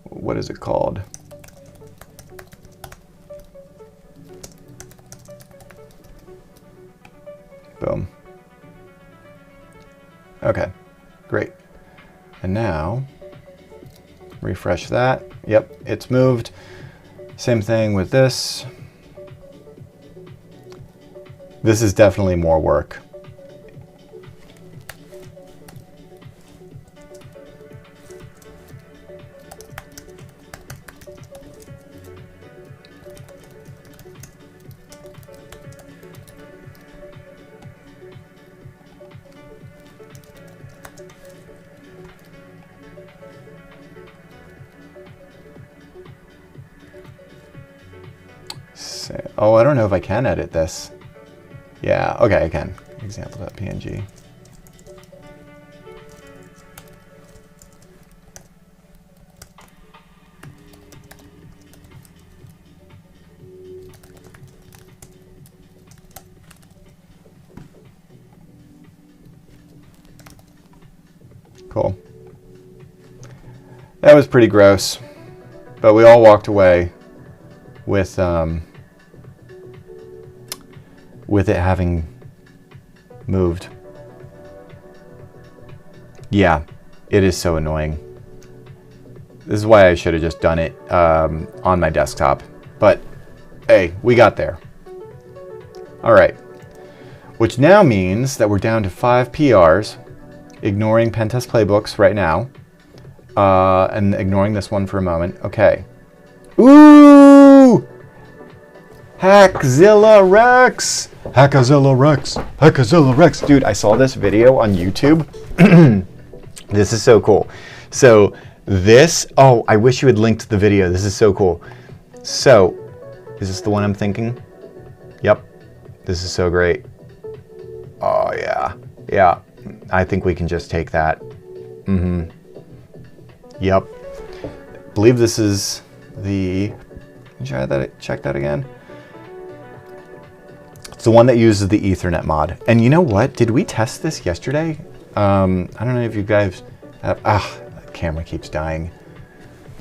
What is it called? Boom. Okay, great. And now, refresh that. Yep, it's moved. Same thing with this. This is definitely more work. Oh, I don't know if I can edit this. Yeah, okay, I can. Example.png. Cool. That was pretty gross, but we all walked away with it having moved. Yeah, it is so annoying. This is why I should have just done it on my desktop. But hey, we got there. All right, which now means that we're down to 5 PRs, ignoring Pentest Playbooks right now, and ignoring this one for a moment. Okay. Ooh! Hackzilla Rex! Hackazilla Rex! Hackazilla Rex! Dude, I saw this video on YouTube. This is so cool. So this, oh, I wish you had linked the video. This is so cool. So, is this the one I'm thinking? Yep. This is so great. Oh, yeah. Yeah. I think we can just take that. Mm-hmm. Yep. I believe this is the, check that again. It's the one that uses the Ethernet mod. And you know what? Did we test this yesterday? I don't know if you guys have, the camera keeps dying.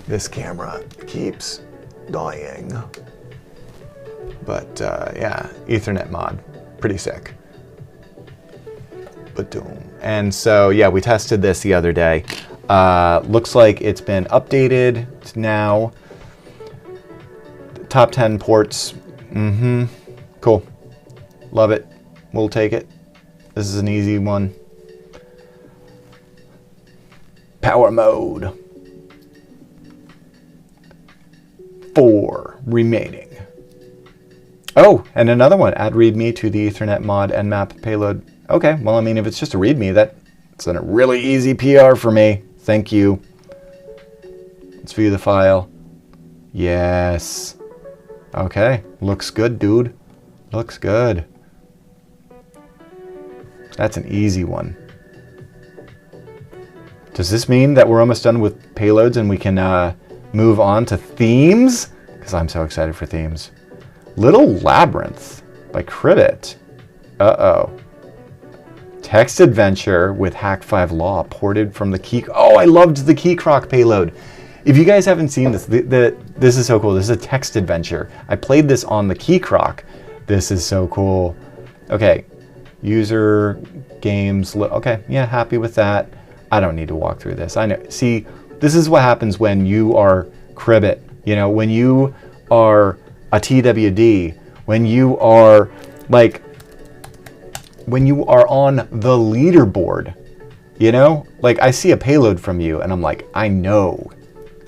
This camera keeps dying. But yeah, Ethernet mod, pretty sick. And so yeah, we tested this the other day. Looks like it's been updated. It's now top 10 ports. Mm-hmm. Cool. Love it. We'll take it. This is an easy one. Power mode. 4 remaining. Oh, and another one. Add README to the Ethernet mod nmap payload. Okay, well, I mean, if it's just a README, that's a really easy PR for me. Thank you. Let's view the file. Yes. Okay, looks good, dude. Looks good. That's an easy one. Does this mean that we're almost done with payloads and we can move on to themes? Because I'm so excited for themes. Little Labyrinth by Cribbit. Uh-oh. Text adventure with Hack5 Law ported from the Key. Oh, I loved the Keycroc payload. If you guys haven't seen this, this is so cool. This is a text adventure. I played this on the Keycroc. This is so cool. Okay, user games. Okay, yeah, happy with that. I don't need to walk through this. I know. See, this is what happens when you are Cribbit. You know, when you are a TWD, when you are like when you are on the leaderboard, you know, like I see a payload from you and I'm like, I know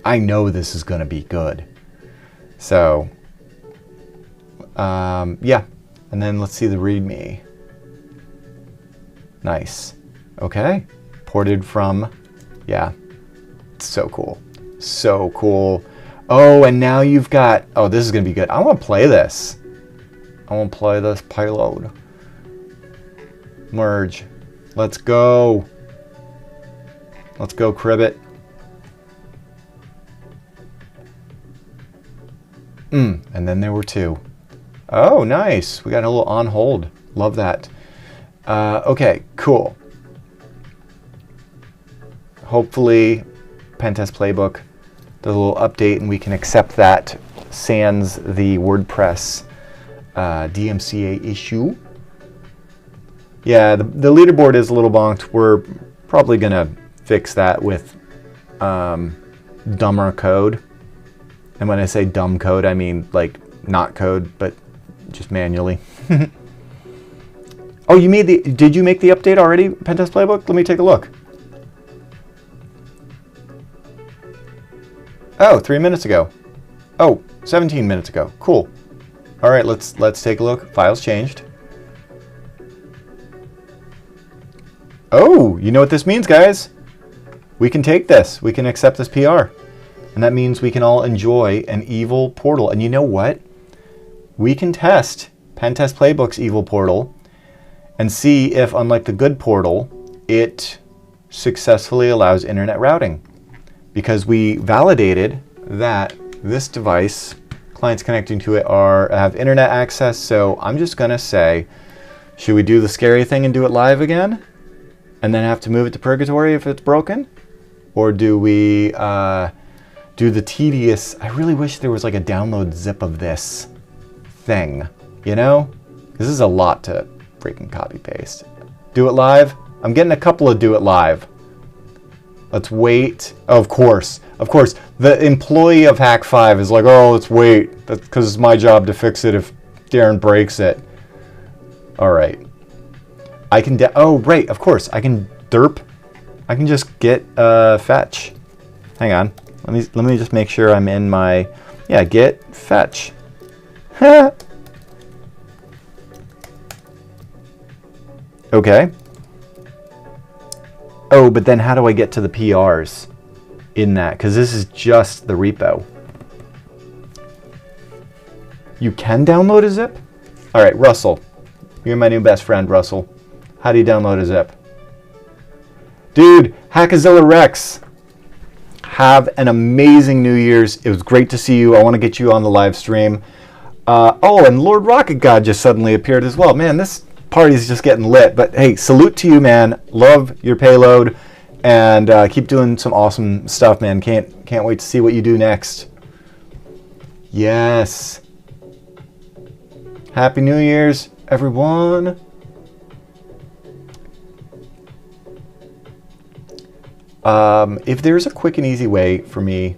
this is going to be good. So, yeah. And then let's see the README. Nice. Okay. Ported from, yeah. So cool. So cool. Oh, and now you've got, oh, this is going to be good. I want to play this. I want to play this payload. Merge. Let's go. Let's go, Cribbit. And then there were two. Oh, nice. We got a little on hold. Love that. Okay, cool. Hopefully, Pentest Playbook does a little update and we can accept that sans the WordPress DMCA issue. Yeah, the leaderboard is a little bonked. We're probably going to fix that with dumber code. And when I say dumb code, I mean like not code, but just manually. Oh, did you make the update already, Pentest Playbook? Let me take a look. Oh, 3 minutes ago. Oh, 17 minutes ago. Cool. All right, let's take a look. Files changed. Oh, you know what this means, guys? We can take this. We can accept this PR. And that means we can all enjoy an evil portal. And you know what? We can test Pentest Playbook's evil portal and see if, unlike the good portal, it successfully allows internet routing. Because we validated that this device, clients connecting to it have internet access. So I'm just going to say, should we do the scary thing and do it live again? And then have to move it to purgatory if it's broken? Or do we do the tedious, I really wish there was like a download zip of this thing, you know? This is a lot to freaking copy paste. Do it live? I'm getting a couple of do it live. Let's wait. Oh, of course. Of course. The employee of Hack5 is like, oh, let's wait. That's because it's my job to fix it if Darren breaks it. All right. I can, oh, right. Of course. I can derp. I can just get fetch. Hang on. Let me just make sure I'm in my, yeah, get fetch. Okay. Oh, but then how do I get to the PRs in that? Because this is just the repo. You can download a zip? All right, Russell. You're my new best friend, Russell. How do you download a zip? Dude, Hackazilla Rex. Have an amazing New Year's. It was great to see you. I want to get you on the live stream. Oh, and Lord Rocket God just suddenly appeared as well. Man, this party's just getting lit. But hey, salute to you, man. Love your payload, and keep doing some awesome stuff, man. Can't wait to see what you do next. Yes. Happy New Year's, everyone. If there's a quick and easy way for me,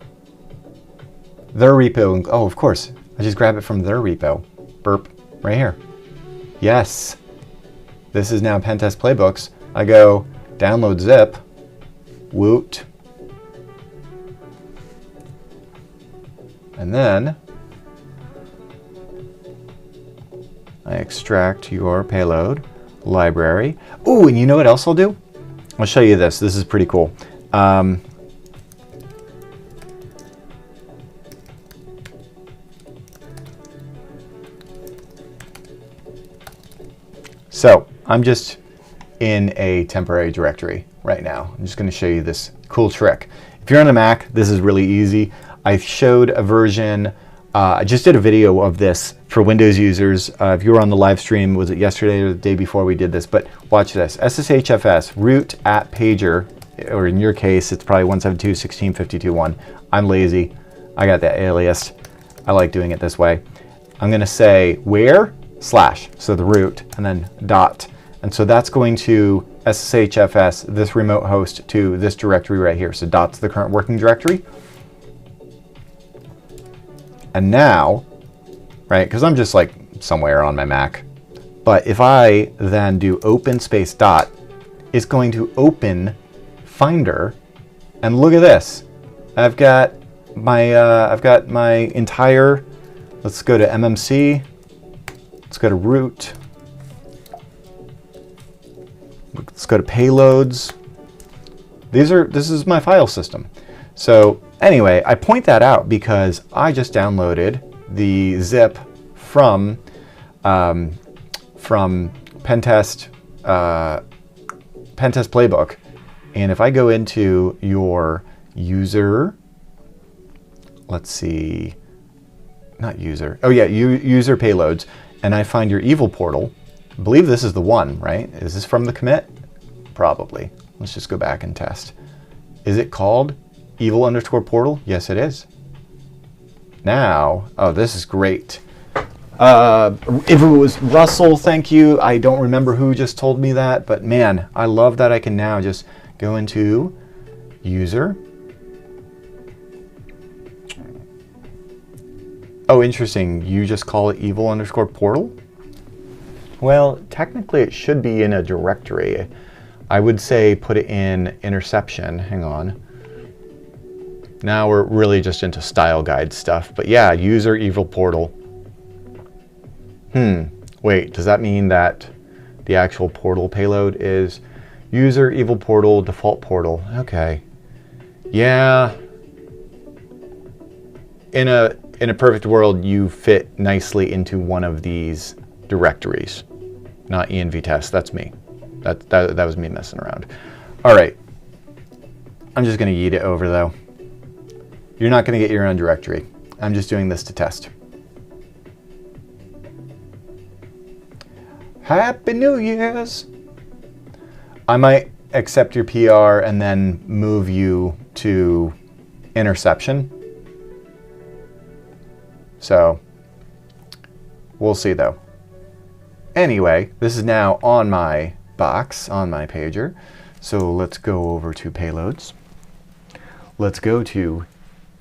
their repo, oh, of course, I just grab it from their repo. Burp, right here. Yes. This is now Pentest Playbooks. I go download zip, woot, and then I extract your payload library. Ooh, and you know what else I'll do? I'll show you this. This is pretty cool. So I'm just in a temporary directory right now. I'm just going to show you this cool trick. If you're on a Mac, this is really easy. I showed a version, I just did a video of this for Windows users. If you were on the live stream, was it yesterday or the day before we did this? But watch this. SSHFS root at pager, or in your case, it's probably 172.16.52.1. I'm lazy. I got that alias. I like doing it this way. I'm going to say where slash, so the root, and then dot. And so that's going to SSHFS this remote host to this directory right here. So dot's the current working directory. And now, right, because I'm just like somewhere on my Mac, But if I then do open space dot, it's going to open Finder, and look at this. I've got my entire. Let's go to MMC. Let's go to root. Let's go to payloads. This is my file system. So anyway, I point that out because I just downloaded the zip from Pentest Playbook, and if I go into your user, let's see, not user. Oh yeah, user payloads, and I find your evil portal. I believe this is the one, right? Is this from the commit? Probably. Let's just go back and test. Is it called evil_portal? Yes, it is. Now, oh, this is great. If it was Russell, thank you. I don't remember who just told me that, but man, I love that I can now just go into user. Oh, interesting. You just call it evil_portal? Well, technically it should be in a directory. I would say put it in interception. Hang on. Now we're really just into style guide stuff. But yeah, user evil portal. Wait, does that mean that the actual portal payload is user evil portal default portal? Okay. Yeah. In a perfect world, you fit nicely into one of these directories. Not env test, that's me. That was me messing around. All right. I'm just going to yeet it over though. You're not going to get your own directory. I'm just doing this to test. Happy New Year's. I might accept your PR and then move you to interception. So we'll see though. Anyway, this is now on my box, on my pager. So let's go over to payloads. Let's go to,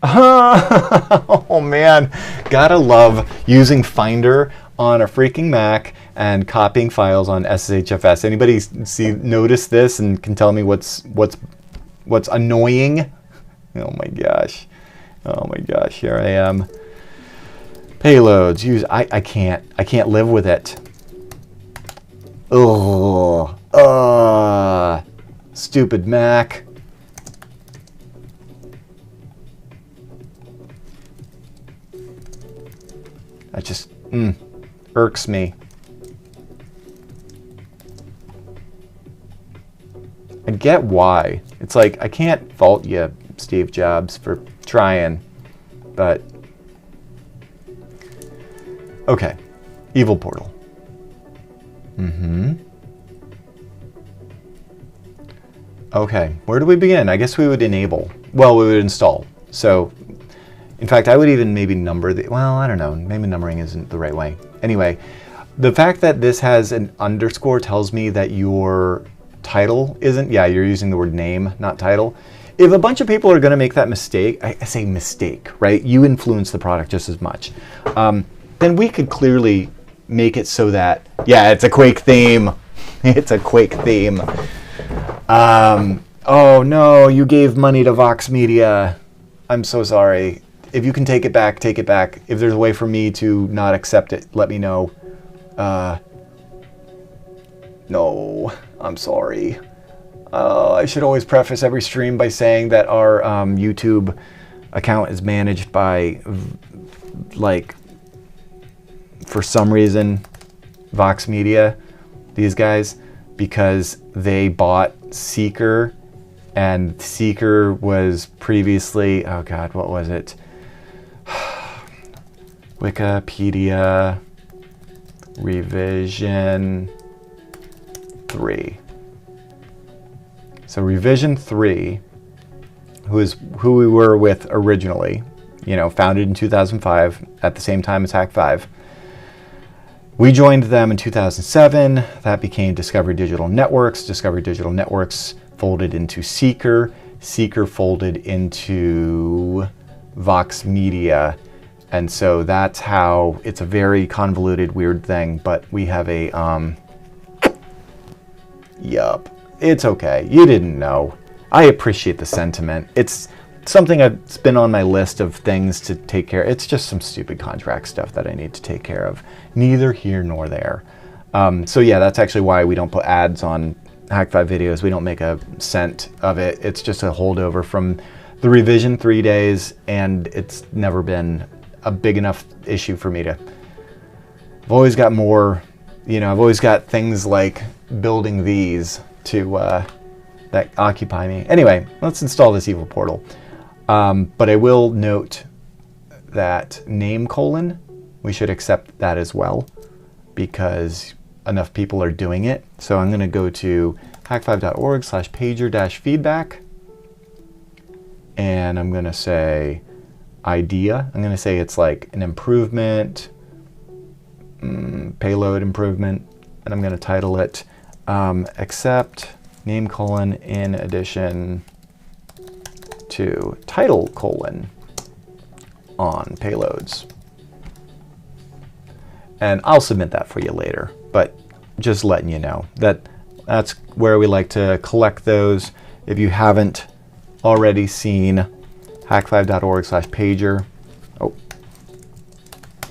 oh man, gotta love using Finder on a freaking Mac and copying files on SSHFS. Anybody notice this and can tell me what's annoying? Oh my gosh. Oh my gosh, here I am. Payloads, I can't live with it. Oh, stupid Mac. That just irks me. I get why. It's like, I can't fault you, Steve Jobs, for trying, but okay. Evil portal. Okay, where do we begin? I guess we would enable. Well, we would install. So, in fact, I would even maybe number the, well, I don't know, maybe numbering isn't the right way. Anyway, the fact that this has an underscore tells me that your title isn't, yeah, you're using the word name, not title. If a bunch of people are gonna make that mistake, I say mistake, right? You influence the product just as much. Then we could clearly make it so that, yeah, it's a Quake theme. It's a Quake theme. Oh no, you gave money to Vox Media. I'm so sorry. If you can take it back, take it back. If there's a way for me to not accept it, let me know. No, I'm sorry. I should always preface every stream by saying that our YouTube account is managed by, like, for some reason, Vox Media, these guys, because they bought Seeker, and Seeker was previously, oh God, what was it? Wikipedia revision 3. So revision 3, who we were with originally, you know, founded in 2005 at the same time as Hack 5. We joined them in 2007. That became Discovery Digital Networks. Discovery Digital Networks folded into Seeker. Seeker folded into Vox Media. And so that's how, it's a very convoluted, weird thing, but we have a, yup, it's okay. You didn't know. I appreciate the sentiment. It's something that's been on my list of things to take care of. It's just some stupid contract stuff that I need to take care of. Neither here nor there. So yeah, that's actually why we don't put ads on Hack5 videos. We don't make a cent of it. It's just a holdover from the revision 3 days, and it's never been a big enough issue for me to. I've always got more, you know, I've always got things like building these to that occupy me. Anyway, let's install this evil portal. But I will note that name : we should accept that as well, because enough people are doing it. So I'm going to go to hack5.org/pager-feedback, and I'm going to say idea. I'm going to say it's like an improvement, payload improvement, and I'm going to title it accept name : in addition to title : on payloads. And I'll submit that for you later, but just letting you know that that's where we like to collect those. If you haven't already seen hack5.org/pager. Oh,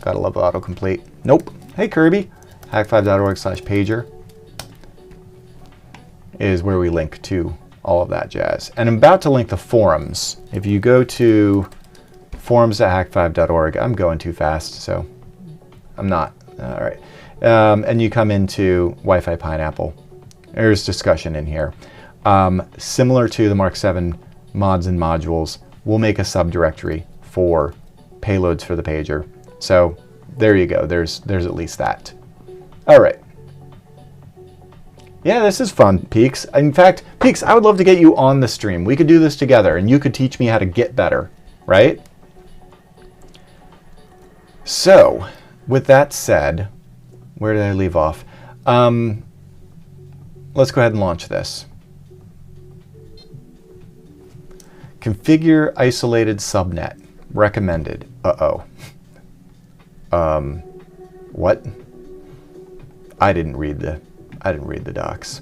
gotta love autocomplete. Nope. Hey Kirby. hack5.org/pager is where we link to all of that jazz. And I'm about to link the forums. If you go to forums.hack5.org, I'm going too fast, so I'm not. All right. And you come into Wi-Fi Pineapple. There's discussion in here. Similar to the Mark 7 mods and modules, we'll make a subdirectory for payloads for the pager. So there you go. There's at least that. All right. Yeah, this is fun, Peaks. In fact, Peaks, I would love to get you on the stream. We could do this together, and you could teach me how to get better, right? So, with that said, where did I leave off? Let's go ahead and launch this. Configure isolated subnet. Recommended. Uh-oh. What? I didn't read the docs.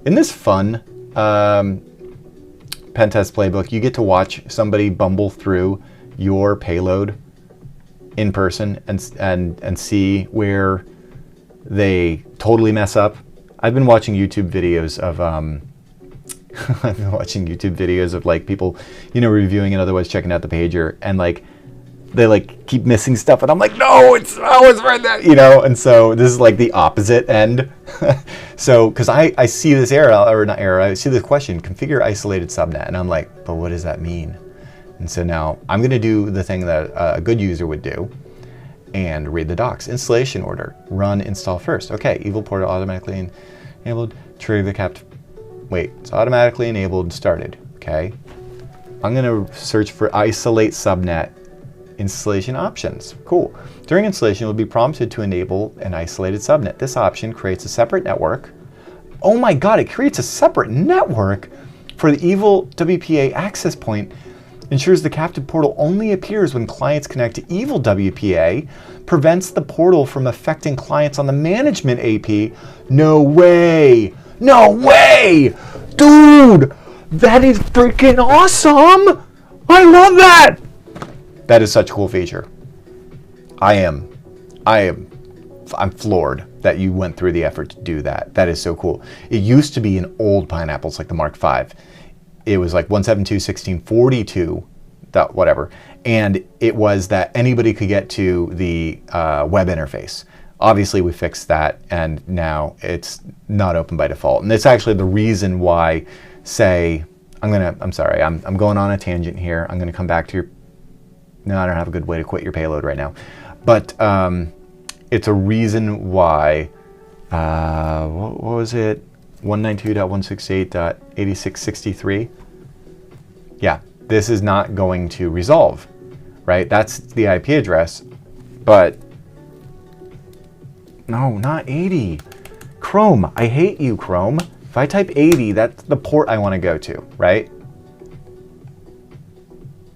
In this fun pen test playbook, you get to watch somebody bumble through your payload in person and see where they totally mess up. I've been watching YouTube videos of I've been watching YouTube videos of like people, you know, reviewing and otherwise checking out the pager, and like they like keep missing stuff, and I'm like, no, it's right there, you know. And so this is like the opposite end. So because I see this error, or not error, I see the question, configure isolated subnet, and I'm like, but what does that mean? And so now I'm going to do the thing that a good user would do and read the docs. Installation order, run install first. Okay, evil portal automatically enabled, trigger the capt. Wait, it's automatically enabled and started. Okay, I'm going to search for isolate subnet installation options. Cool. During installation, you'll be prompted to enable an isolated subnet. This option creates a separate network. Oh my God, it creates a separate network for the evil WPA access point. Ensures the captive portal only appears when clients connect to evil WPA, prevents the portal from affecting clients on the management AP. No way! No way! Dude! That is freaking awesome! I love that! That is such a cool feature. I'm floored that you went through the effort to do that. That is so cool. It used to be in old pineapples like the Mark V. It was like 172.16.42, whatever, and it was that anybody could get to the web interface. Obviously, we fixed that, and now it's not open by default. And it's actually the reason why, say, I'm sorry, I'm going on a tangent here. I'm gonna come back to your. No, I don't have a good way to quit your payload right now, but it's a reason why. What was it? 192.168.8663. Yeah, this is not going to resolve, right? That's the IP address, but no, not 80. Chrome, I hate you, Chrome. If I type 80, that's the port I want to go to, right?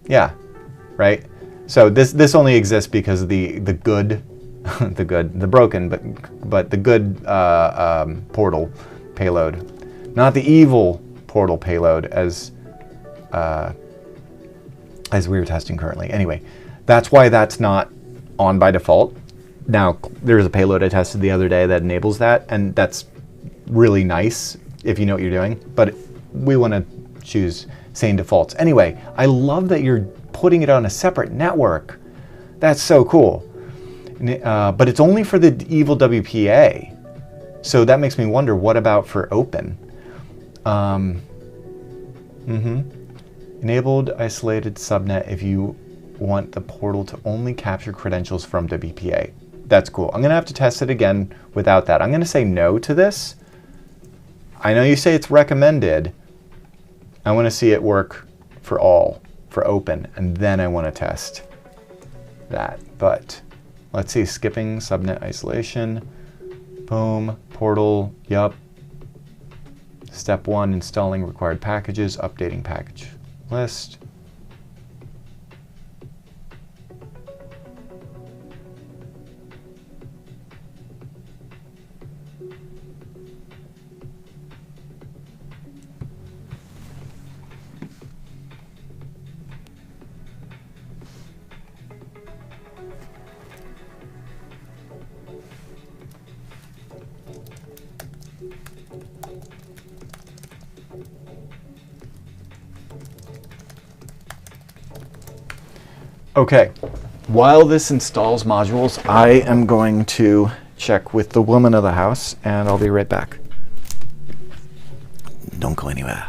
Yeah, right? So this only exists because of the good, the broken, but the good portal payload, not the evil portal payload as we were testing currently. Anyway, that's why that's not on by default. Now, there's a payload I tested the other day that enables that, and that's really nice if you know what you're doing, but we want to choose sane defaults. Anyway, I love that you're putting it on a separate network. That's so cool. But it's only for the evil WPA. So that makes me wonder, what about for open? Enabled isolated subnet if you want the portal to only capture credentials from WPA. That's cool. I'm gonna have to test it again without that. I'm gonna say no to this. I know you say it's recommended. I wanna see it work for all, for open, and then I wanna test that. But let's see, skipping subnet isolation. Boom, portal, yup. Step 1, installing required packages, updating package list. Okay, while this installs modules, I am going to check with the woman of the house, and I'll be right back. Don't go anywhere.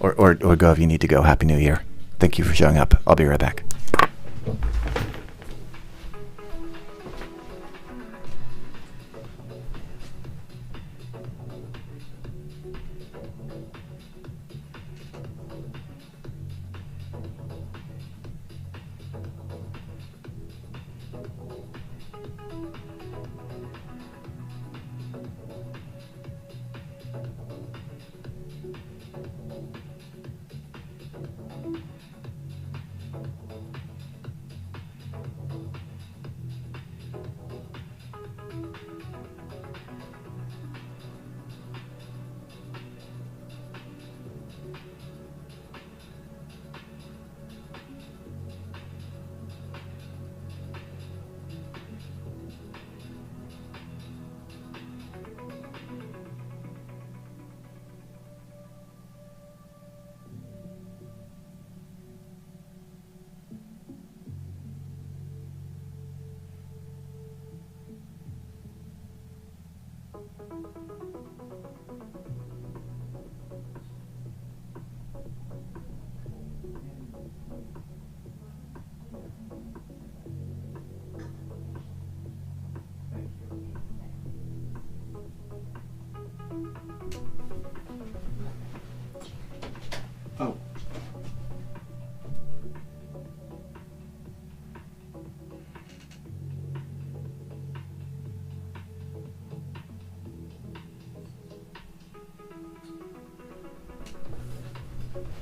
Or go if you need to go. Happy New Year. Thank you for showing up. I'll be right back.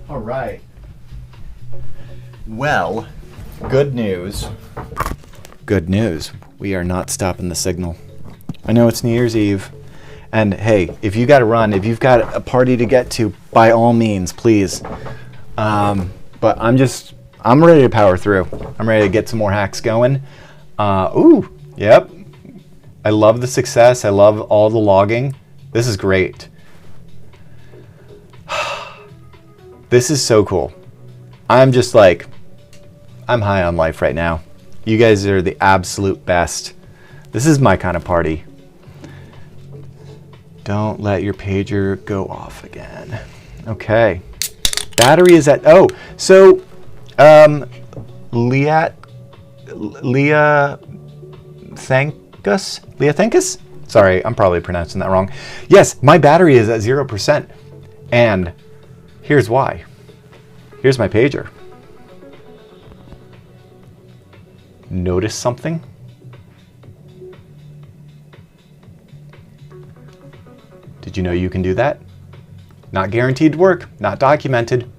All right. Well, good news. Good news. We are not stopping the signal. I know it's New Year's Eve. And hey, if you got to run, if you've got a party to get to, by all means, please. But I'm ready to power through. I'm ready to get some more hacks going. Yep. I love the success. I love all the logging. This is great. This is so cool. I'm just like, I'm high on life right now. You guys are the absolute best. This is my kind of party. Don't let your pager go off again. Okay. Battery is at, so Leah Thankus? Sorry, I'm probably pronouncing that wrong. Yes, my battery is at 0%. And here's why. Here's my pager. Notice something? Did you know you can do that? Not guaranteed to work, not documented.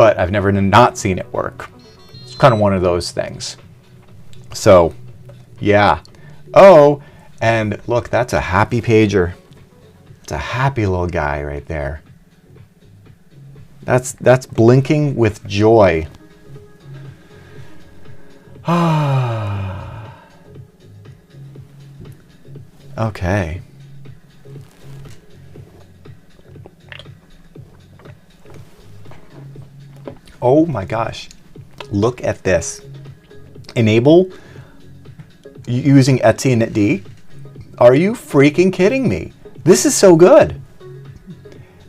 but I've never not seen it work. It's kind of one of those things. So, yeah. Oh, and look, that's a happy pager. It's a happy little guy right there. That's blinking with joy. Ah. Okay. Oh my gosh. Look at this. Enable using Etsy and initd. Are you freaking kidding me? This is so good.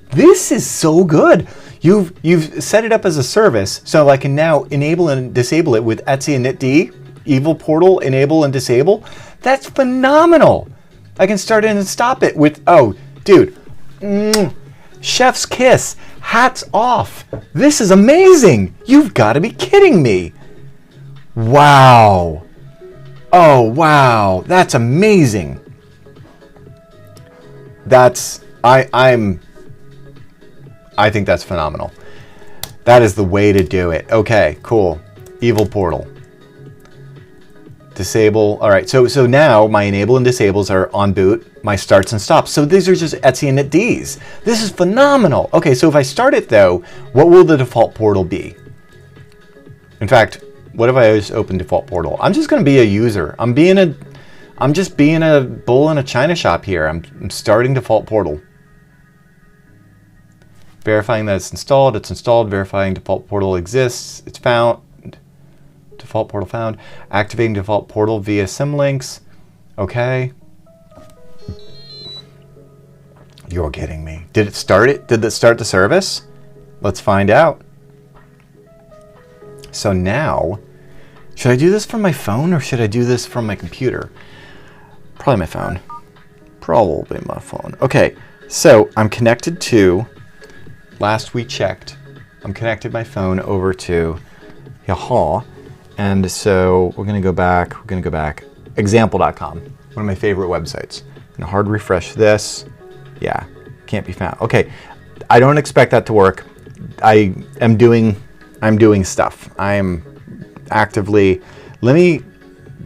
This is so good. You've set it up as a service, so I can now enable and disable it with Etsy and initd. Evil Portal, enable and disable. That's phenomenal. I can start it and stop it with, oh, dude. Chef's kiss. Hats off. This is amazing. You've got to be kidding me. Wow. Oh, wow. That's amazing. I think that's phenomenal. That is the way to do it. Okay, cool. Evil Portal. Disable. All right, so now my enable and disables are on boot. My starts and stops. So these are just Etsy and initds. This is phenomenal. Okay, so if I start it though, what will the default portal be? In fact, what if I just open default portal? I'm just going to be a user. I'm just being a bull in a china shop here. I'm starting default portal. Verifying that it's installed. It's installed. Verifying default portal exists. It's found. Default portal found. Activating default portal via symlinks. Okay. You're kidding me. Did it start it? Did it start the service? Let's find out. So now, should I do this from my phone or should I do this from my computer? Probably my phone. Probably my phone. Okay, so I'm connected to, last we checked, I'm connected my phone over to Yahoo. And so we're going to go back, example.com, one of my favorite websites. I'm going to hard refresh this. Yeah, can't be found. Okay, I don't expect that to work. I'm doing stuff. I'm actively, let me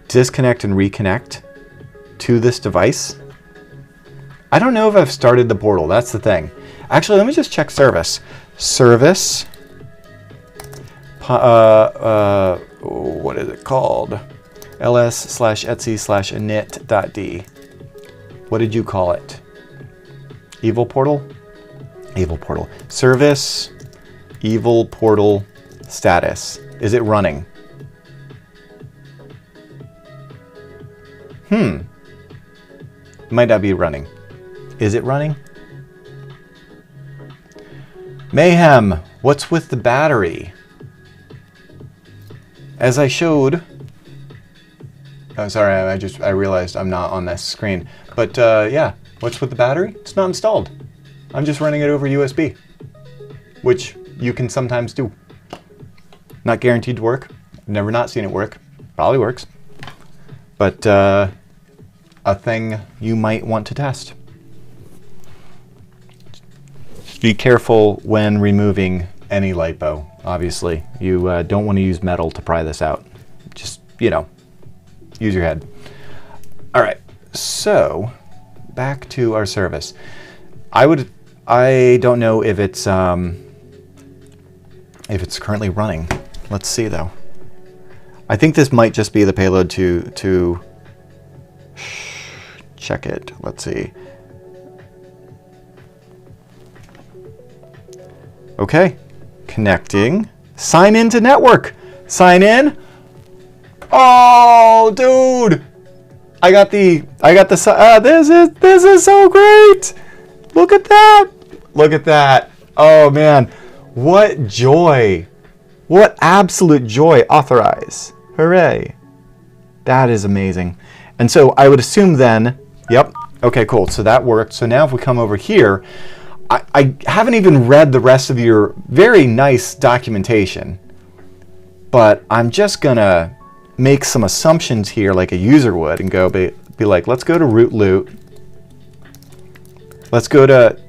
disconnect and reconnect to this device. I don't know if I've started the portal. That's the thing. Actually, let me just check service. Service. What is it called? ls/etsy/init.d. What did you call it? Evil Portal? Evil Portal. Service. Evil Portal status. Is it running? Might not be running. Is it running? Mayhem. What's with the battery? As I showed, oh, sorry, I realized I'm not on this screen. But yeah, what's with the battery? It's not installed. I'm just running it over USB, which you can sometimes do. Not guaranteed to work. I've never not seen it work. Probably works. But a thing you might want to test. Just be careful when removing any LiPo. Obviously, you don't want to use metal to pry this out. Just, you know, use your head. All right, so back to our service. I don't know if it's currently running. Let's see though. I think this might just be the payload to check it. Let's see. Okay. Connecting. Sign into network. Sign in. Oh, dude. This is so great. Look at that. Look at that. Oh man. What joy. What absolute joy. Authorize. Hooray. That is amazing. And so I would assume then, yep. Okay, cool. So that worked. So now if we come over here, I haven't even read the rest of your very nice documentation, but I'm just gonna make some assumptions here like a user would and go be like, let's go to root loot. Let's go to,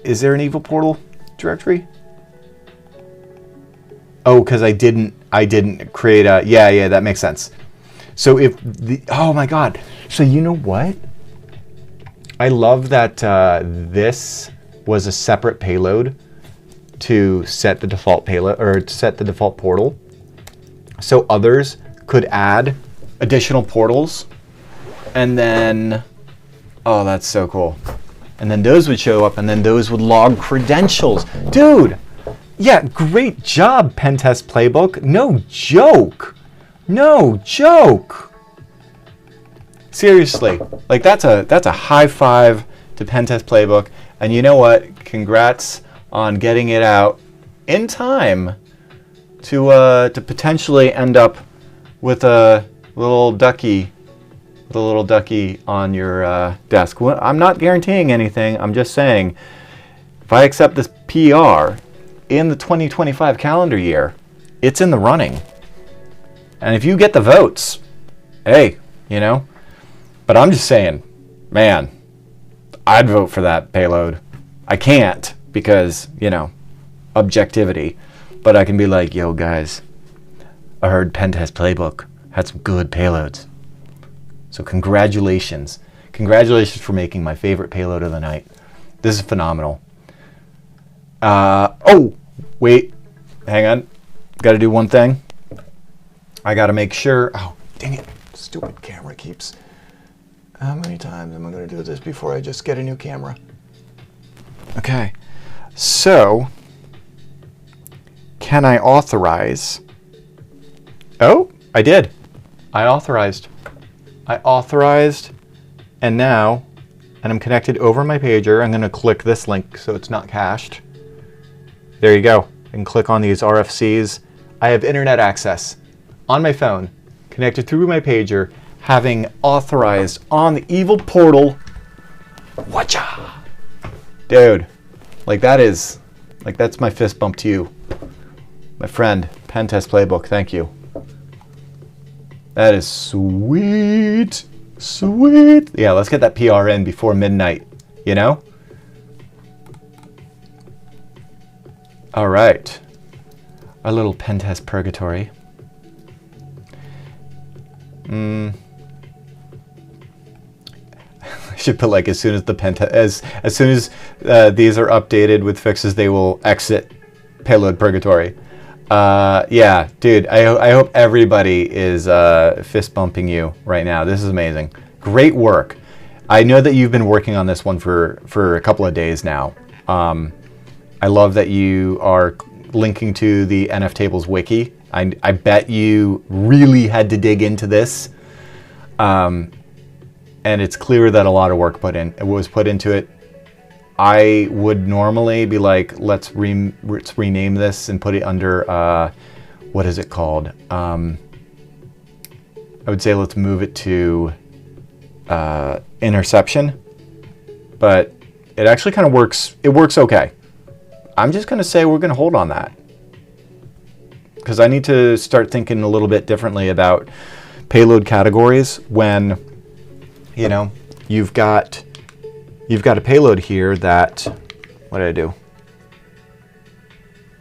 is there an Evil Portal directory? Oh, because I didn't create a, yeah, that makes sense. So if the, oh my God. So you know what? I love that this was a separate payload to set the default payload, or to set the default portal. So others could add additional portals, and then, oh, that's so cool. And then those would show up, and then those would log credentials. Dude, yeah, great job, Pentest Playbook. No joke. No joke. Seriously, like that's a high five to Pentest Playbook. And you know what? Congrats on getting it out in time to potentially end up with a little ducky on your desk. Well, I'm not guaranteeing anything. I'm just saying, if I accept this PR in the 2025 calendar year, it's in the running. And if you get the votes, hey, you know. But I'm just saying, man, I'd vote for that payload. I can't because, you know, objectivity. But I can be like, yo, guys, I heard Pentest Playbook had some good payloads. So congratulations. Congratulations for making my favorite payload of the night. This is phenomenal. Oh, wait. Hang on. Got to do one thing. I got to make sure. Oh, dang it. Stupid camera keeps. How many times am I going to do this before I just get a new camera? Okay. So, can I authorize? Oh, I did. I authorized. And now, and I'm connected over my pager. I'm going to click this link so it's not cached. There you go. I can click on these RFCs. I have internet access on my phone, connected through my pager, having authorized on the evil portal. Watcha! Dude, like that's my fist bump to you. My friend, Pentest Playbook, thank you. That is sweet. Sweet. Yeah, let's get that PR in before midnight, you know? All right. Our little Pentest purgatory. I should put like as soon as the as soon as these are updated with fixes, they will exit payload purgatory. Yeah, dude, I hope everybody is fist bumping you right now. This is amazing. Great work. I know that you've been working on this one for a couple of days now. I love that you are linking to the NF Tables wiki. I bet you really had to dig into this. And it's clear that a lot of work was put into it. I would normally be like, let's rename this and put it under, what is it called? I would say let's move it to interception, but it actually kind of works. It works okay. I'm just going to say we're going to hold on that because I need to start thinking a little bit differently about payload categories when, you know, you've got a payload here that, what did I do?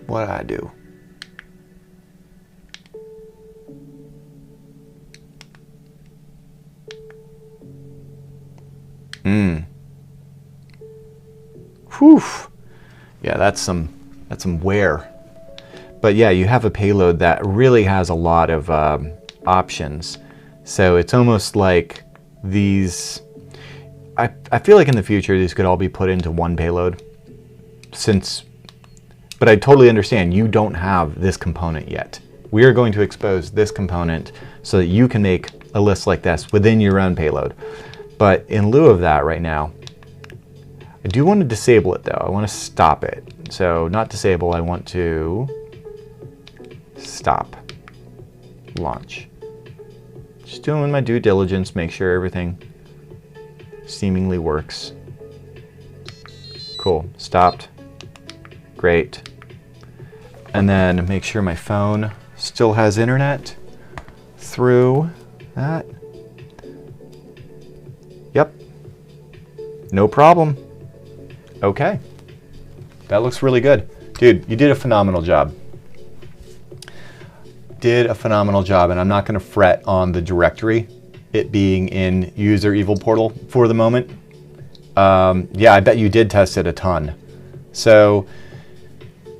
What did I do? Whew. Yeah, that's some wear. But yeah, you have a payload that really has a lot of options. So it's almost like these, I feel like in the future these could all be put into one payload. But I totally understand you don't have this component yet. We are going to expose this component so that you can make a list like this within your own payload. But in lieu of that right now, I do want to disable it though. I want to stop it. So not disable, I want to stop. Launch. Just doing my due diligence, make sure everything seemingly works. Cool, stopped. Great. And then make sure my phone still has internet through that. Yep. No problem. Okay. That looks really good. Dude, you did a phenomenal job. did a phenomenal job, and I'm not going to fret on the directory, it being in user evil portal for the moment. Yeah, I bet you did test it a ton. So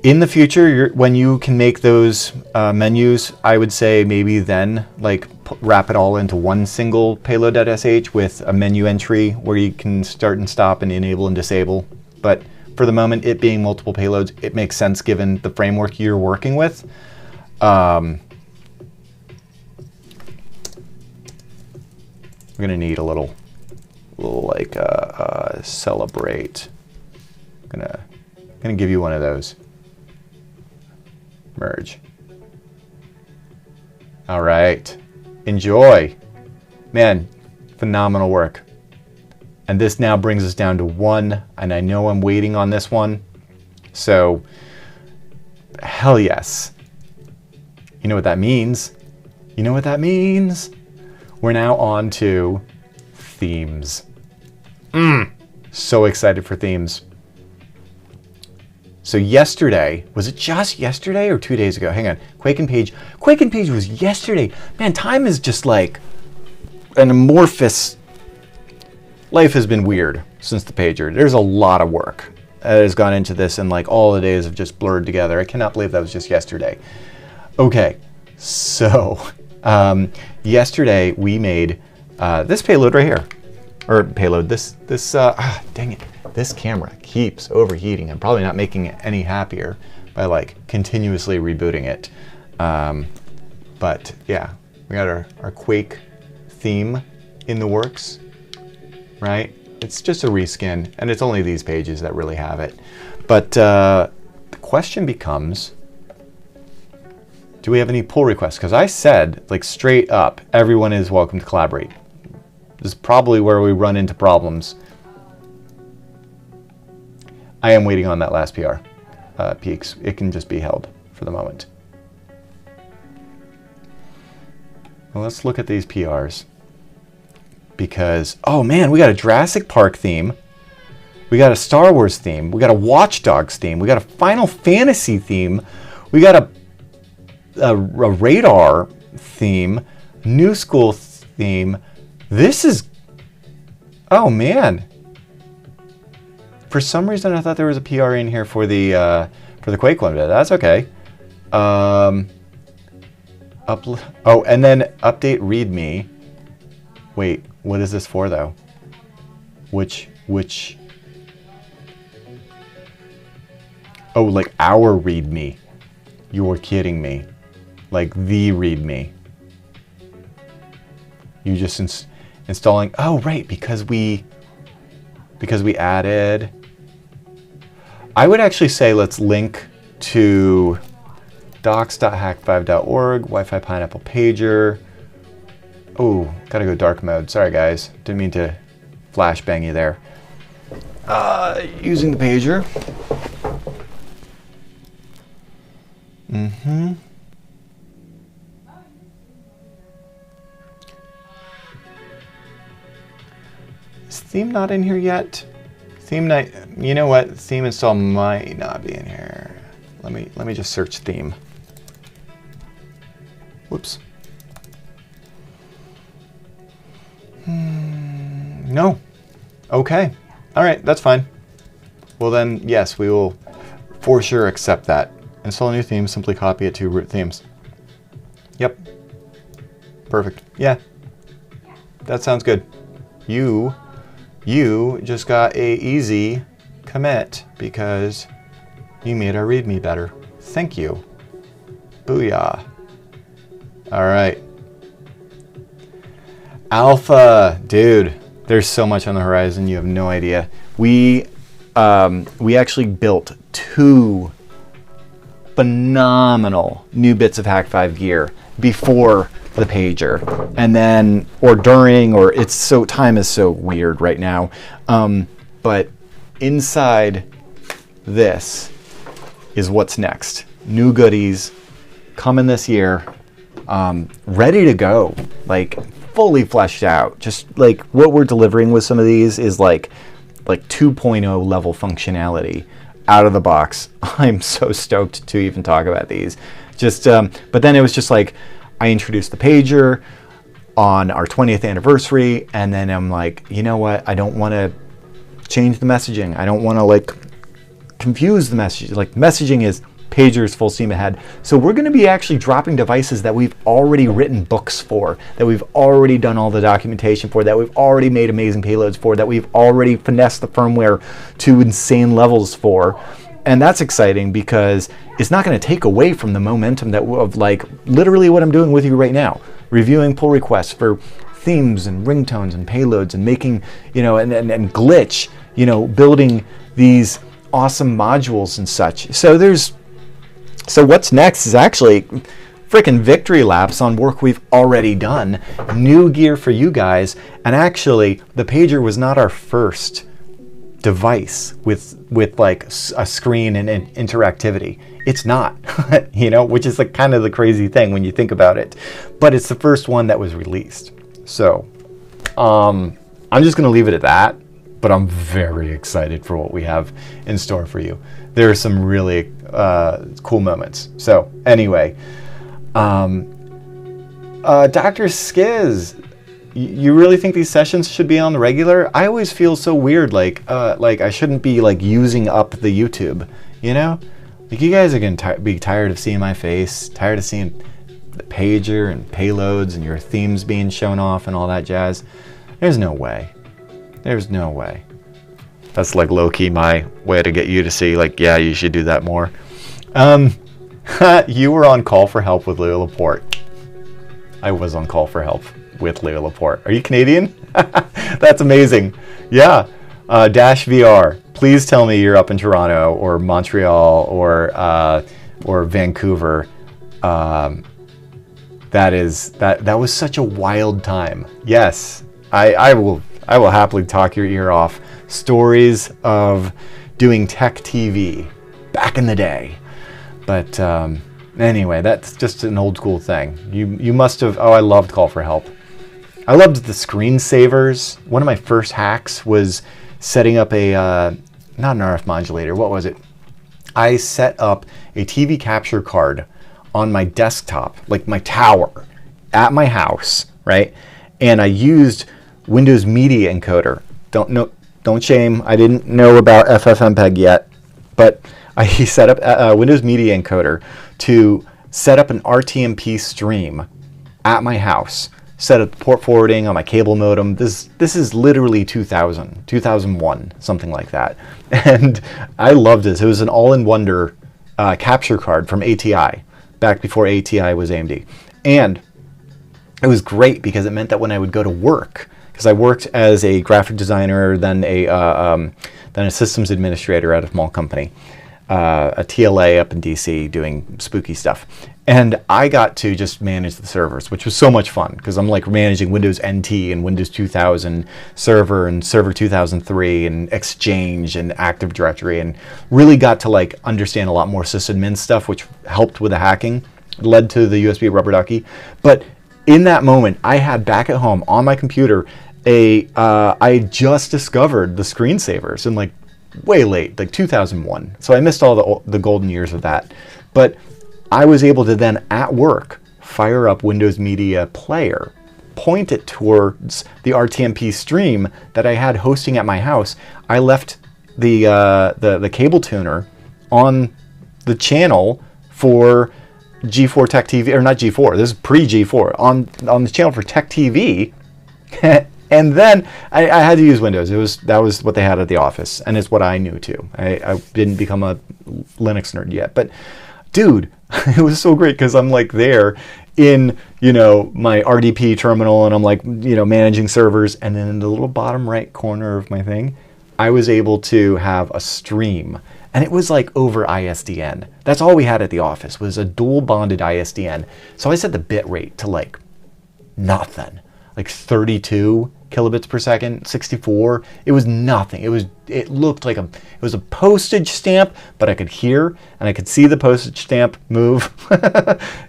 in the future, when you can make those menus, I would say maybe then like wrap it all into one single payload.sh with a menu entry where you can start and stop and enable and disable. But for the moment, it being multiple payloads, it makes sense given the framework you're working with. We're gonna need a little like celebrate. Gonna give you one of those. Merge. All right, enjoy. Man, phenomenal work. And this now brings us down to 1, and I know I'm waiting on this one. So, hell yes. You know what that means? You know what that means? We're now on to themes. So excited for themes. So yesterday, was it just yesterday or 2 days ago? Hang on, Quake and Page. Quake and Page was yesterday. Man, time is just like an amorphous. Life has been weird since the pager. There's a lot of work that has gone into this, and like all the days have just blurred together. I cannot believe that was just yesterday. Okay, so yesterday we made this payload right here, or payload. Dang it. This camera keeps overheating. I'm probably not making it any happier by like continuously rebooting it. But yeah, we got our Quake theme in the works, right? It's just a reskin, and it's only these pages that really have it. But the question becomes, do we have any pull requests? Because I said, like straight up, everyone is welcome to collaborate. This is probably where we run into problems. I am waiting on that last PR. Peaks. It can just be held for the moment. Well, let's look at these PRs. Because, oh man, we got a Jurassic Park theme. We got a Star Wars theme. We got a Watch Dogs theme. We got a Final Fantasy theme. We got a radar theme. New School theme. This is, oh man. For some reason, I thought there was a PR in here for the Quake one, but that's okay. Oh, and then update README. Wait, what is this for though? Which? Oh, like our README. You're kidding me. Like the README. You just installing. Oh, right, because we added. I would actually say let's link to docs.hack5.org, Wi-Fi Pineapple Pager. Oh, gotta go dark mode. Sorry guys, didn't mean to flashbang you there. Using the pager. Is theme not in here yet? Theme night. You know what? Theme install might not be in here. Let me just search theme. Whoops. No. Okay. All right. That's fine. Well then, yes, we will for sure accept that. Install a new theme. Simply copy it to root themes. Yep. Perfect. Yeah. That sounds good. You just got a easy commit because you made our README better. Thank you. Booyah. All right. Alpha, dude, there's so much on the horizon. You have no idea. We actually built 2 phenomenal new bits of Hack5 gear before the pager, and then or during, or it's so time is so weird right now. But inside this is what's next. New goodies coming this year, ready to go, like fully fleshed out. Just like what we're delivering with some of these is like 2.0 level functionality out of the box. I'm so stoked to even talk about these. Just, but then it was just like, I introduced the pager on our 20th anniversary, and then I'm like, you know what? I don't want to change the messaging. I don't want to like confuse the message. Like messaging is pagers full steam ahead. So we're going to be actually dropping devices that we've already written books for, that we've already done all the documentation for, that we've already made amazing payloads for, that we've already finessed the firmware to insane levels for. And that's exciting because it's not going to take away from the momentum that of like literally what I'm doing with you right now, reviewing pull requests for themes and ringtones and payloads and making, you know, and glitch, you know, building these awesome modules and such. So what's next is actually freaking victory laps on work we've already done, new gear for you guys, and actually the pager was not our first device with like a screen and interactivity. It's not, you know, which is like kind of the crazy thing when you think about it, but it's the first one that was released. So I'm just going to leave it at that, but I'm very excited for what we have in store for you. There are some really cool moments. So anyway, Dr. Skiz, you really think these sessions should be on the regular? I always feel so weird, like I shouldn't be like using up the YouTube, you know? Like you guys are gonna be tired of seeing my face, tired of seeing the pager and payloads and your themes being shown off and all that jazz. There's no way. There's no way. That's like low-key my way to get you to see, like, yeah, you should do that more. You were on call for help with Leo Laporte. I was on call for help with Leo Laporte. Are you Canadian? That's amazing. Yeah. Dash VR. Please tell me you're up in Toronto or Montreal or Vancouver. That was such a wild time. Yes, I will happily talk your ear off. Stories of doing tech TV back in the day. But anyway, that's just an old school thing. You must have. Oh, I loved Call for Help. I loved the screensavers. One of my first hacks was setting up a not an RF modulator. What was it? I set up a TV capture card on my desktop, like my tower, at my house, right? And I used Windows Media Encoder. Don't shame. I didn't know about FFmpeg yet, but I set up a Windows Media Encoder to set up an RTMP stream at my house. Set up port forwarding on my cable modem. This is literally 2001, something like that. And I loved this. It was an all-in-wonder capture card from ATI, back before ATI was AMD. And it was great because it meant that when I would go to work, because I worked as a graphic designer, then a systems administrator at a small company, a TLA up in DC doing spooky stuff. And I got to just manage the servers, which was so much fun because I'm like managing Windows NT and Windows 2000 server and Server 2003 and Exchange and Active Directory, and really got to like understand a lot more sysadmin stuff, which helped with the hacking, led to the USB rubber ducky. But in that moment, I had back at home on my computer I just discovered the screensavers and like way late, like 2001. So I missed all the golden years of that. But I was able to then at work fire up Windows Media Player, point it towards the RTMP stream that I had hosting at my house. I left the cable tuner on the channel for G4 Tech TV, or not G4, this is pre-G4, on the channel for Tech TV. And then I had to use Windows. That was what they had at the office, and it's what I knew too. I didn't become a Linux nerd yet, but dude, it was so great because I'm like there in, you know, my RDP terminal, and I'm like, you know, managing servers, and then in the little bottom right corner of my thing, I was able to have a stream, and it was like over ISDN. That's all we had at the office was a dual bonded ISDN. So I set the bit rate to like nothing, like 32 kilobits per second, 64. It was nothing. It looked like it was a postage stamp, but I could hear and I could see the postage stamp move,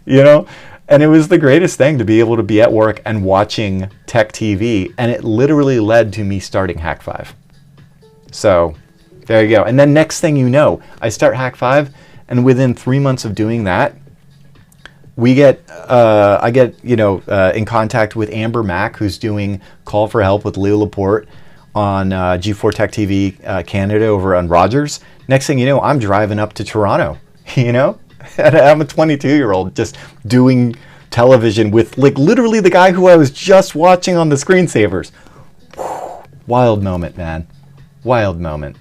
you know? And it was the greatest thing to be able to be at work and watching Tech TV, and it literally led to me starting Hack 5. So there you go. And then next thing you know, I start Hack 5, and within 3 months of doing that, we get, I get, in contact with Amber Mack, who's doing Call for Help with Leo Laporte on G4 Tech TV Canada over on Rogers. Next thing you know, I'm driving up to Toronto, and I'm a 22-year-old just doing television with like literally the guy who I was just watching on the screensavers. Wild moment, man. Wild moment.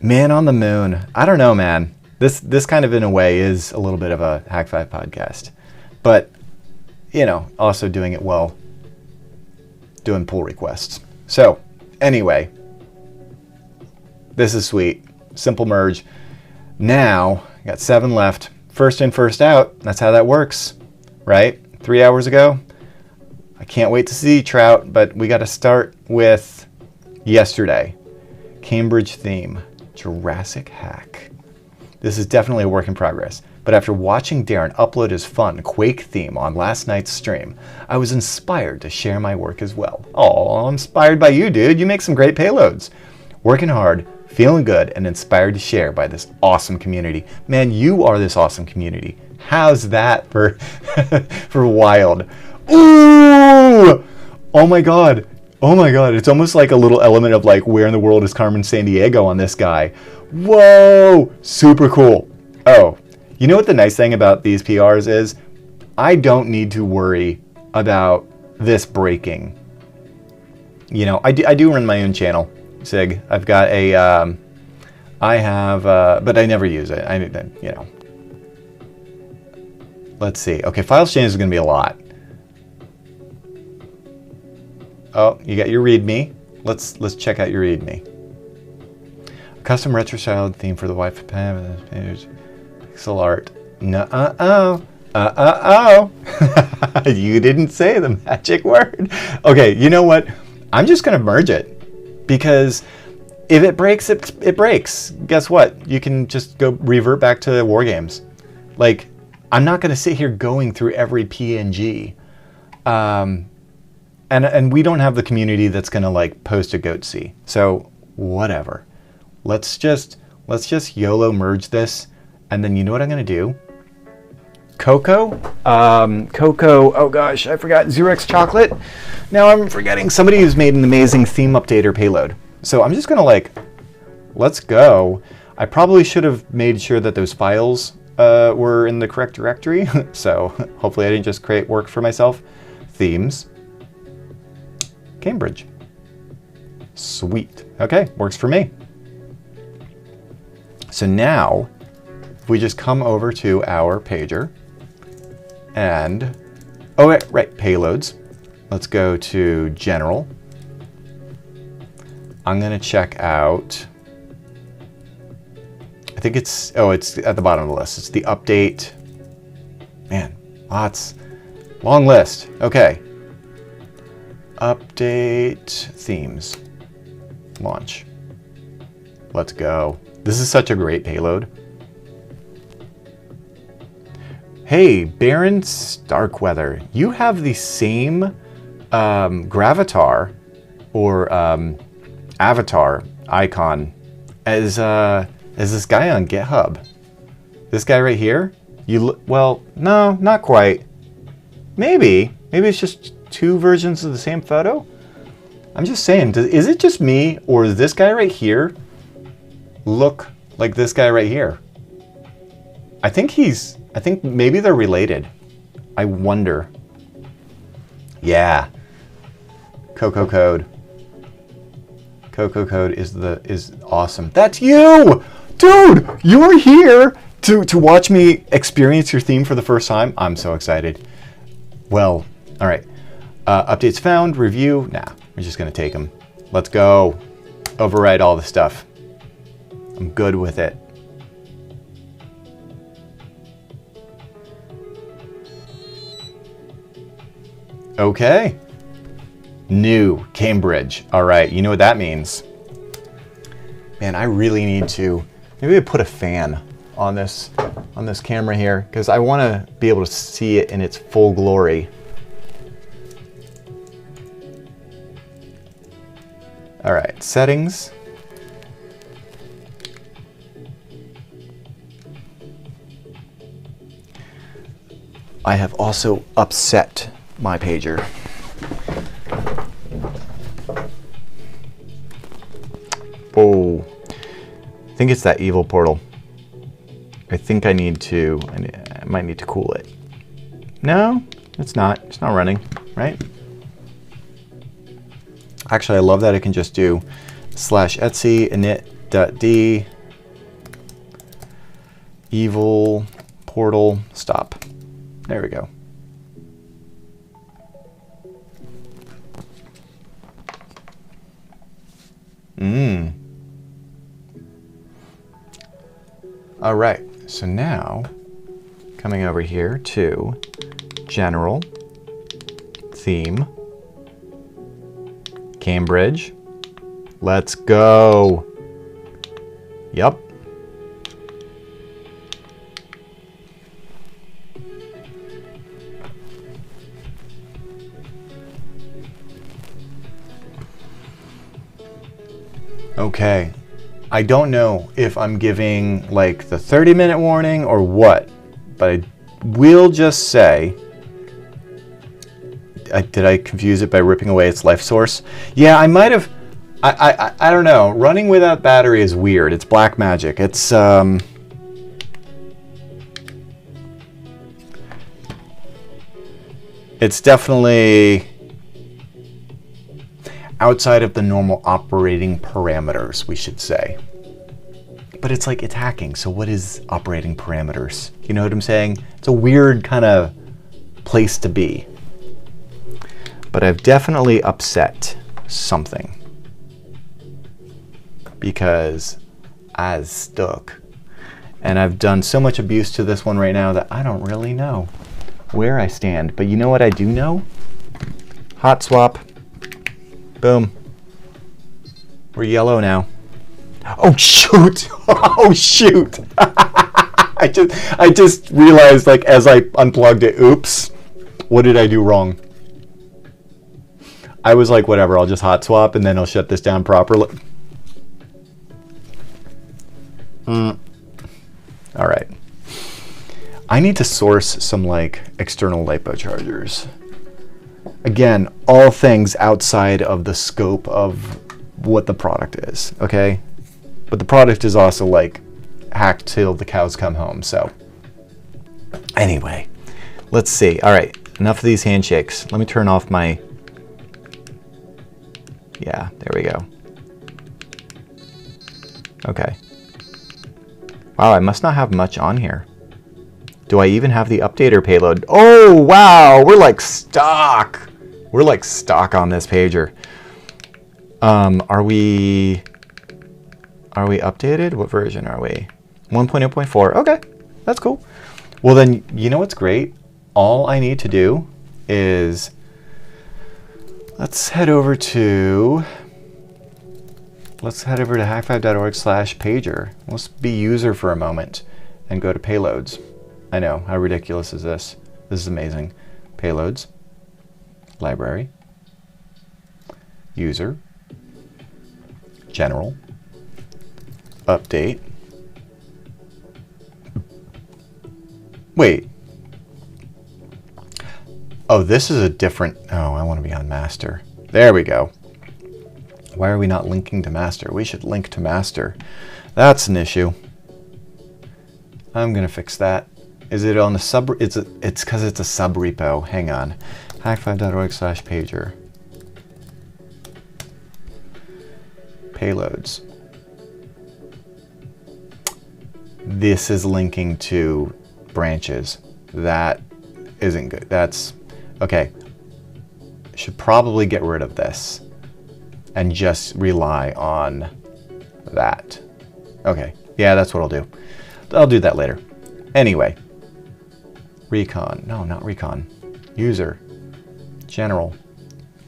Man on the moon. I don't know, man. This kind of in a way is a little bit of a Hack 5 podcast. But, also doing it well. Doing pull requests. So, anyway. This is sweet. Simple merge. Now, got 7 left. First in, first out. That's how that works. Right? 3 hours ago. I can't wait to see Trout, but we got to start with yesterday. Cambridge theme. Jurassic hack. This is definitely a work in progress, but after watching Darren upload his fun Quake theme on last night's stream, I was inspired to share my work as well. Oh, I'm inspired by you, dude. You make some great payloads. Working hard, feeling good, and inspired to share by this awesome community. Man, you are this awesome community. How's that for for wild? Ooh! Oh my god. Oh my god, it's almost like a little element of like, where in the world is Carmen Sandiego on this guy? Whoa! Super cool. Oh, you know what the nice thing about these PRs is? I don't need to worry about this breaking. I do run my own channel, Sig. I've got a, but I never use it. Let's see. Okay, files change is going to be a lot. Oh, you got your README. Let's check out your README. A custom retro-styled theme for the Wi-Fi page. Pixel art. You didn't say the magic word. Okay, you know what? I'm just gonna merge it because if it breaks, it breaks. Guess what? You can just go revert back to War Games. Like, I'm not gonna sit here going through every PNG. And we don't have the community that's gonna like post a goatsy. So whatever. Let's just YOLO merge this, and then you know what I'm gonna do? Cocoa. Oh gosh, I forgot. Xerox chocolate. Now I'm forgetting somebody who's made an amazing theme updater payload. So I'm just gonna let's go. I probably should have made sure that those files were in the correct directory. So hopefully I didn't just create work for myself. Themes. Cambridge. Sweet. Okay, works for me. So now, if we just come over to our pager and, right, payloads. Let's go to general. I'm gonna check out, I think it's at the bottom of the list. It's the update. Man, long list. Okay. Update themes. Launch. Let's go. This is such a great payload. Hey, Baron Starkweather, you have the same gravatar or avatar icon as this guy on GitHub. This guy right here. Well, no, not quite. Maybe it's just 2 versions of the same photo. I'm just saying, is it just me, or does this guy right here look like this guy right here? I think maybe they're related. I wonder. Yeah. Cocoa Code. Cocoa Code is awesome. That's you! Dude, you're here to watch me experience your theme for the first time. I'm so excited. Well, all right. Updates found, review. Nah, we're just gonna take them. Let's go. Override all the stuff. I'm good with it. Okay. New Cambridge. All right, you know what that means. Man, I really need to maybe put a fan on this camera here because I want to be able to see it in its full glory. All right, settings. I have also upset my pager. Oh, I think it's that evil portal. I think I might need to cool it. No, it's not. It's not running, right? Actually, I love that I can just do /etc init.d evil portal stop. There we go. All right, so now coming over here to General, Theme, Cambridge. Let's go. Yep. Okay. I don't know if I'm giving like the 30-minute warning or what, but I will just say, did I confuse it by ripping away its life source? Yeah, I might have. I don't know. Running without battery is weird. It's black magic. It's definitely outside of the normal operating parameters, we should say. But it's like it's hacking, so what is operating parameters? You know what I'm saying? It's a weird kind of place to be. But I've definitely upset something because I's stuck. And I've done so much abuse to this one right now that I don't really know where I stand. But you know what I do know? Hot swap. Boom. We're yellow now. Oh shoot! Oh shoot! I just realized, like, as I unplugged it, oops, what did I do wrong? I was like, whatever, I'll just hot swap and then I'll shut this down properly. All right. I need to source some like external LiPo chargers. Again, all things outside of the scope of what the product is, okay? But the product is also like hacked till the cows come home, so. Anyway, let's see. All right, enough of these handshakes. Let me turn off my, yeah, there we go. Okay. Wow, I must not have much on here. Do I even have the updater payload? Oh, wow, we're like stock. We're like stock on this pager. Are we updated? What version are we? 1.0.4. Okay, that's cool. Well then, you know what's great? All I need to do is, let's head over to hack5.org/pager. Let's be user for a moment and go to payloads. I know, how ridiculous is this? This is amazing. Payloads, library, user, general, update. Wait. Oh, this is a different, oh, I want to be on master. There we go. Why are we not linking to master? We should link to master. That's an issue. I'm going to fix that. Is it on the sub? It's because it's a sub repo. Hang on. hack5.org/pager. Payloads. This is linking to branches. That isn't good. That's okay. Should probably get rid of this and just rely on that. Okay. Yeah, that's what I'll do. I'll do that later. Anyway. Recon. No, not recon. User. General.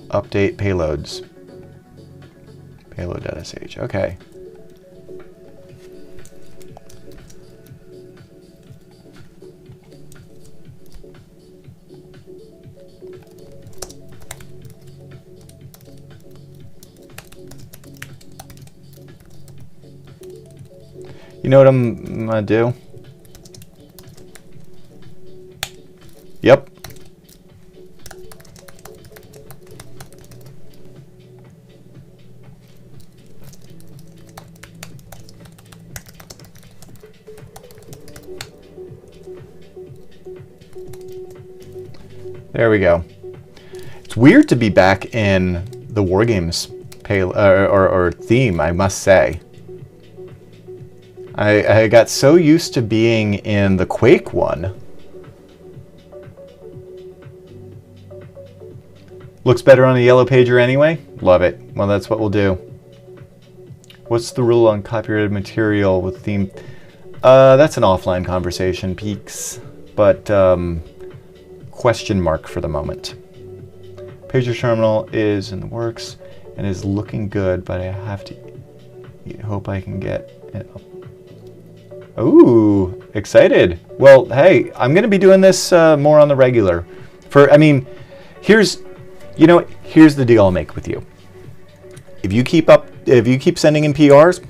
Update payloads. Payload.sh. Okay. You know what I'm gonna do? Yep. There we go. It's weird to be back in the Wargames or theme, I must say. I got so used to being in the Quake one. Looks better on a yellow pager anyway? Love it. Well, that's what we'll do. What's the rule on copyrighted material with theme? That's an offline conversation, Peaks. But question mark for the moment. Pager terminal is in the works and is looking good, but I have to hope I can get it up. Ooh, excited. Well, hey, I'm gonna be doing this more on the regular. Here's the deal I'll make with you. If you keep sending in PRs,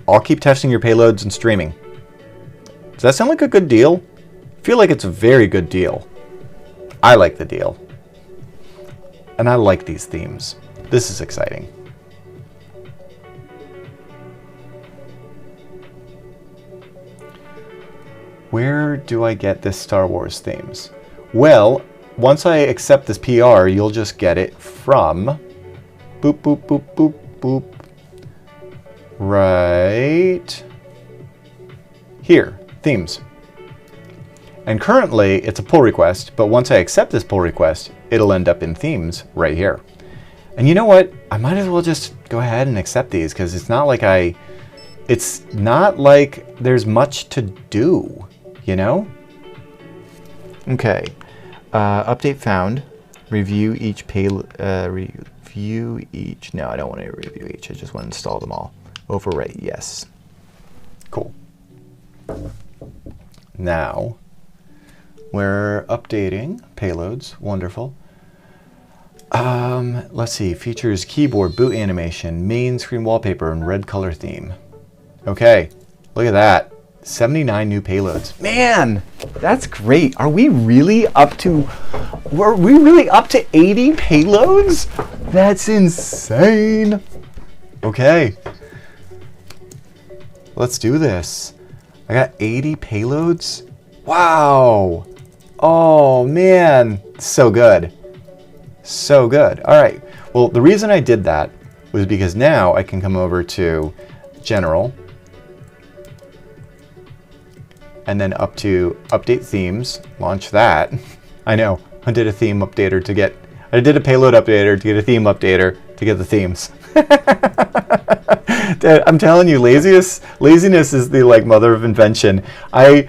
I'll keep testing your payloads and streaming. Does that sound like a good deal? I feel like it's a very good deal. I like the deal. And I like these themes. This is exciting. Where do I get this Star Wars themes? Well, once I accept this PR, you'll just get it from boop, boop, boop, boop, boop, right here, themes. And currently it's a pull request, but once I accept this pull request, it'll end up in themes right here. And you know what? I might as well just go ahead and accept these because it's not like there's much to do, you know? Okay. Update found. Review each review each. No, I don't want to review each. I just want to install them all. Overwrite, yes. Cool. Now, we're updating payloads. Wonderful. Let's see. Features keyboard, boot animation, main screen wallpaper, and red color theme. Okay, look at that. 79 new payloads. Man, that's great. Are we really up to 80 payloads? That's insane. Okay. Let's do this. I got 80 payloads. Wow. Oh man, so good. So good. All right. Well, the reason I did that was because now I can come over to General and then up to Update Themes, launch that. I know, I did a theme updater to get, I did a payload updater to get a theme updater to get the themes. I'm telling you, laziness is the mother of invention. I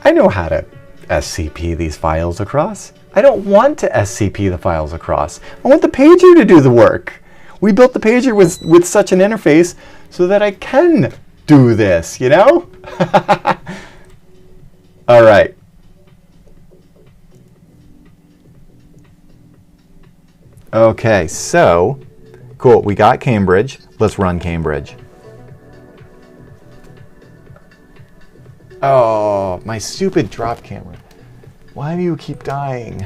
know how to SCP these files across. I don't want to SCP the files across. I want the pager to do the work. We built the pager with such an interface so that I can do this, you know? All right. Okay, so cool. We got Cambridge. Let's run Cambridge. Oh, my stupid drop camera. Why do you keep dying?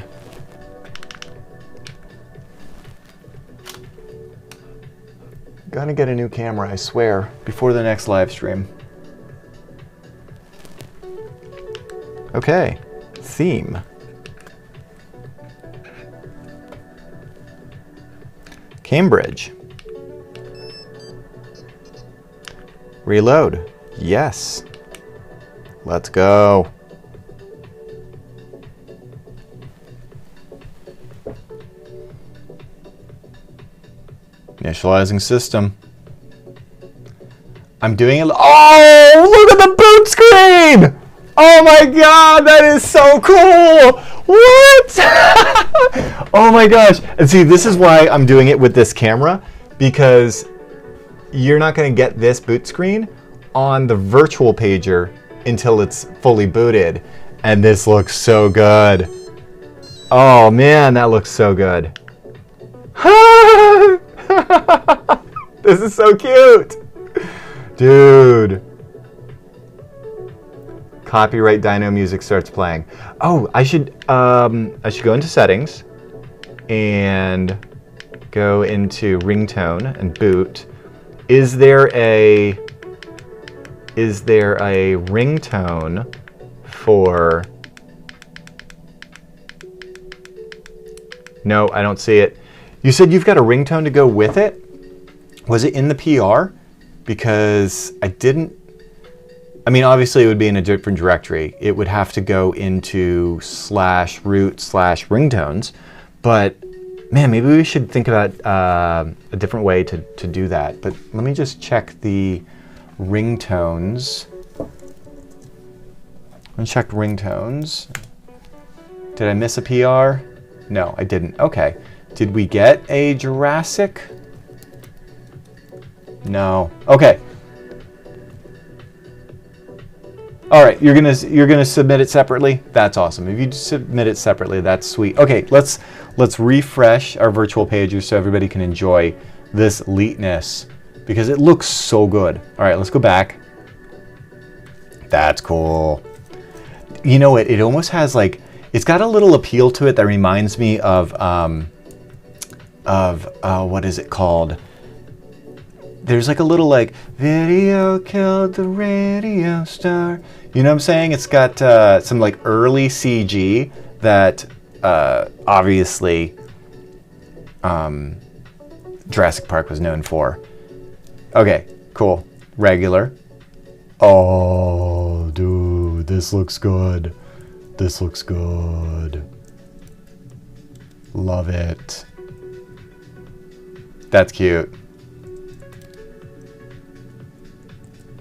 Gonna get a new camera, I swear, before the next live stream. Okay, theme. Cambridge. Reload. Yes. Let's go. Initializing system. I'm doing it. Oh, look at the boot screen! Oh my god, that is so cool! What? Oh my gosh. And see, this is why I'm doing it with this camera, because you're not going to get this boot screen on the virtual pager until it's fully booted. And this looks so good. Oh man, that looks so good. This is so cute. Dude. Copyright Dino music starts playing. Oh, I should go into settings and go into ringtone and boot. Is there a ringtone for No, I don't see it. You said you've got a ringtone to go with it? Was it in the PR? Because I didn't... I mean, obviously it would be in a different directory. It would have to go into /root/ringtones. But, man, maybe we should think about a different way to do that. But let me just check the ringtones. Unchecked ringtones. Did I miss a PR? No, I didn't. Okay. Did we get a Jurassic? No. Okay. All right, you're gonna submit it separately. That's awesome. If you submit it separately, that's sweet. Okay, let's refresh our virtual pager so everybody can enjoy this neatness because it looks so good. All right, let's go back. That's cool. You know what? It almost has like, it's got a little appeal to it that reminds me of what is it called? There's like a little like, video killed the radio star. You know what I'm saying? It's got some like early CG that obviously Jurassic Park was known for. Okay, cool. Regular. Oh, dude, this looks good. This looks good. Love it. That's cute.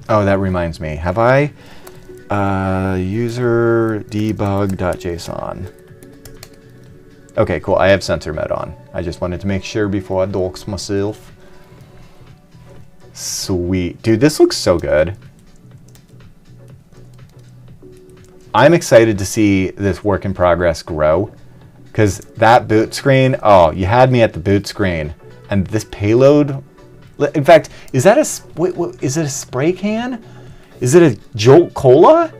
Oh, that reminds me. Have I user debug.json? Okay, cool. I have sensor mode on. I just wanted to make sure before I dox myself. Sweet. Dude, this looks so good. I'm excited to see this work in progress grow because that boot screen, oh, you had me at the boot screen. And this payload, in fact, is that is it a spray can? Is it a Jolt Cola?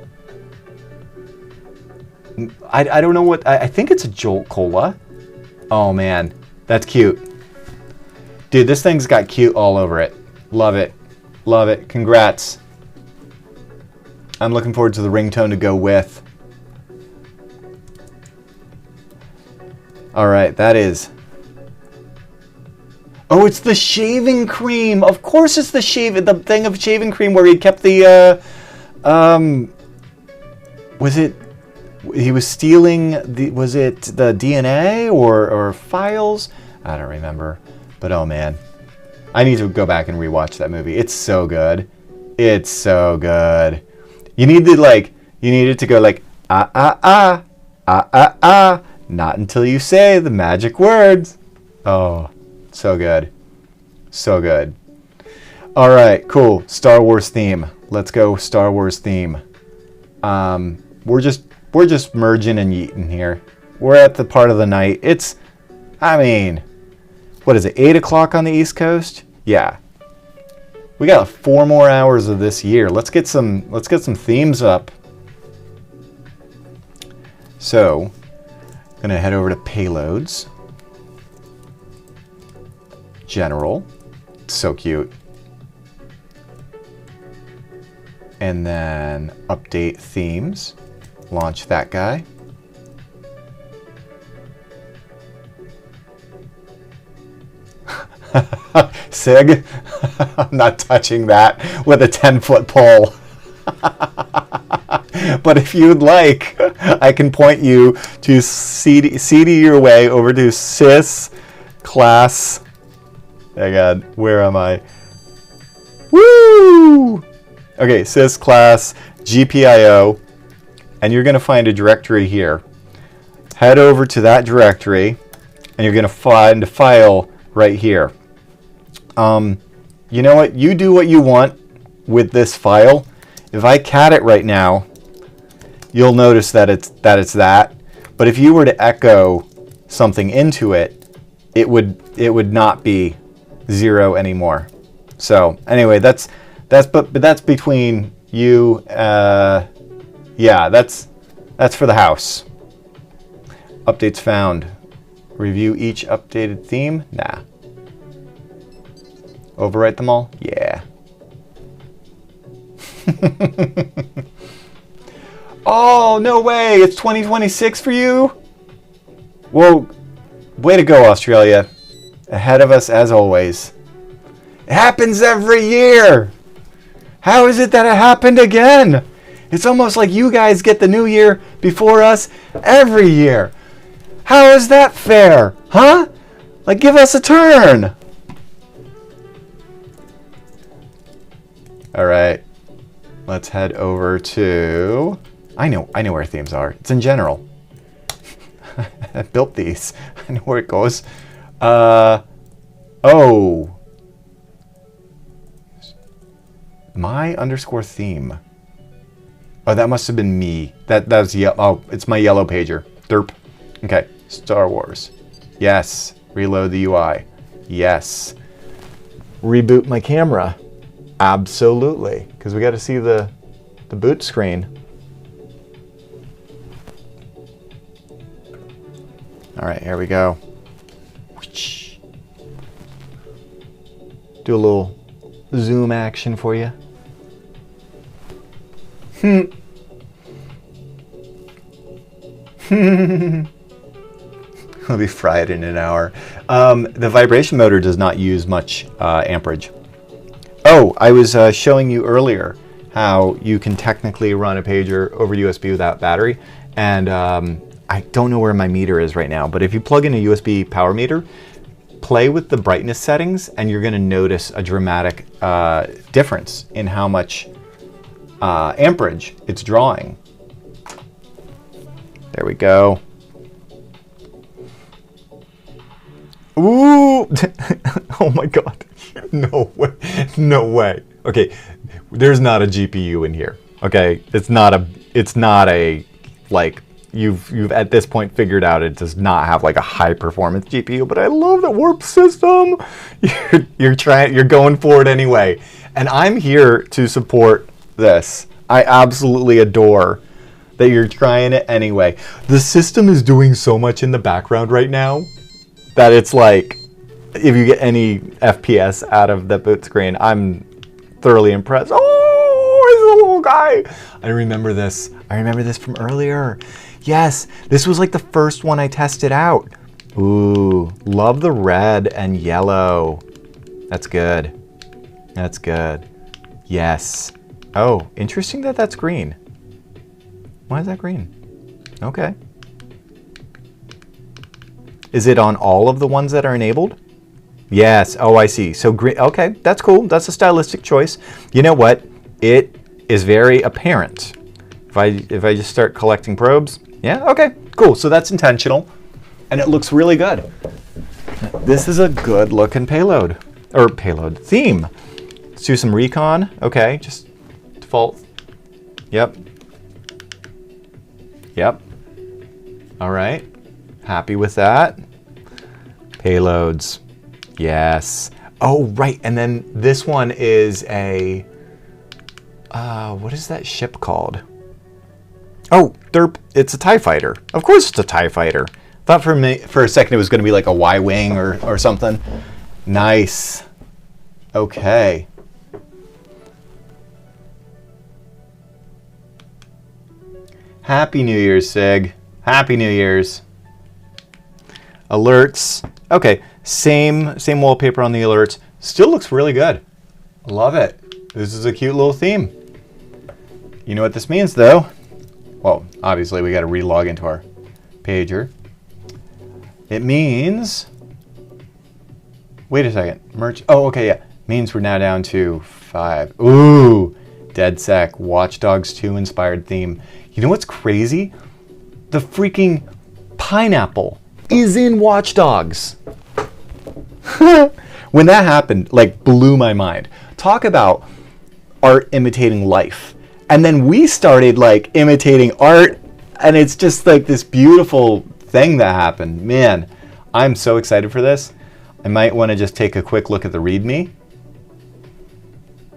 I don't know what, I think it's a Jolt Cola. Oh man, that's cute. Dude, this thing's got cute all over it. Love it. Love it. Congrats. I'm looking forward to the ringtone to go with. All right, that is. Oh, it's the shaving cream. Of course it's the thing of shaving cream where he kept the, was it, he was stealing was it the DNA or files? I don't remember. But oh man, I need to go back and rewatch that movie. It's so good. It's so good. You need it to go like, not until you say the magic words. Oh, so good. So good. All right, cool. Star Wars theme. Let's go Star Wars theme. We're just merging and yeeting here. We're at the part of the night. It's, I mean, what is it, 8 o'clock on the East Coast? Yeah. We got 4 more hours of this year. Let's get some themes up. So, I'm gonna head over to payloads. General. So cute. And then update themes. Launch that guy. Sig, I'm not touching that with a 10-foot pole. But if you'd like, I can point you to CD your way over to sys class. Oh God, where am I? Woo! Okay, sys class GPIO, and you're going to find a directory here. Head over to that directory, and you're going to find a file right here. You know what? You do what you want with this file. If I cat it right now, you'll notice that it's that. But if you were to echo something into it, it would not be 0 anymore. So anyway, that's between you. Yeah, that's for the house. Updates found. Review each updated theme. Nah. Overwrite them all? Yeah. Oh, no way. It's 2026 for you? Well, Way to go, Australia. Ahead of us as always. It happens every year. How is it that it happened again? It's almost like you guys get the new year before us every year. How is that fair? Huh? Like, give us a turn. All right. Let's head over to... I know where themes are. It's in general. I built these. I know where it goes. Oh. My underscore theme. Oh, that must have been me. That was yellow. Oh, it's my yellow pager. Derp. Okay. Star Wars. Yes. Reload the UI. Yes. Reboot my camera. Absolutely. Because we got to see the boot screen. All right, here we go. Do a little zoom action for you. It'll be fried in an hour. The vibration motor does not use much amperage. Oh, I was showing you earlier how you can technically run a pager over USB without battery. And I don't know where my meter is right now, but if you plug in a USB power meter, play with the brightness settings, and you're going to notice a dramatic difference in how much amperage it's drawing. There we go. Ooh! Oh my God. No way. No way. Okay, there's not a GPU in here. Okay, it's not a like, you've at this point figured out it does not have like a high performance GPU, but I love the warp system. You're going for it anyway. And I'm here to support this. I absolutely adore that you're trying it anyway. The system is doing so much in the background right now that it's like, if you get any FPS out of the boot screen, I'm thoroughly impressed. Oh, he's a little guy. I remember this. I remember this from earlier. Yes, this was like the first one I tested out. Ooh, love the red and yellow. That's good. That's good. Yes. Oh, interesting that that's green. Why is that green? Okay. Is it on all of the ones that are enabled? Yes. Oh, I see. So green. Okay, that's cool. That's a stylistic choice. You know what? It is very apparent. If I just start collecting probes, yeah. Okay. Cool. So that's intentional, and it looks really good. This is a good looking payload theme. Let's do some recon. Okay, just default. Yep. Yep. All right. Happy with that. Payloads. Yes. Oh, right. And then this one is a, what is that ship called? Oh, derp. It's a TIE fighter. Of course it's a TIE fighter. Thought for a second it was going to be like a Y-wing or something. Nice. Okay. Happy New Year's, Sig. Happy New Year's. Alerts. Okay, same wallpaper on the alerts. Still looks really good. Love it. This is a cute little theme. You know what this means, though? Well, obviously we got to re-log into our pager. It means... Wait a second. Merge. Oh, okay, yeah. Means we're now down to 5. Ooh, DedSec Watch Dogs 2 inspired theme. You know what's crazy? The freaking pineapple is in Watch Dogs. When that happened, like, blew my mind. Talk about art imitating life. And then we started like imitating art, and it's just like this beautiful thing that happened. Man, I'm so excited for this. I might want to just take a quick look at the README.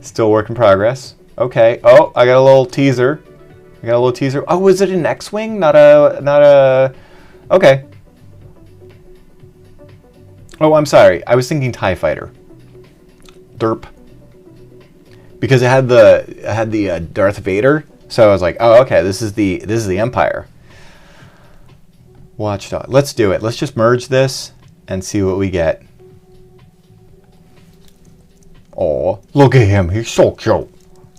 Still work in progress. Okay. Oh, I got a little teaser. Oh, was it an X-Wing? Not a... Okay. Oh, I'm sorry. I was thinking TIE Fighter. Derp. Because it had the Darth Vader, so I was like, oh, okay, this is the Empire. Watchdog. Let's do it. Let's just merge this and see what we get. Oh, look at him. He's so cute.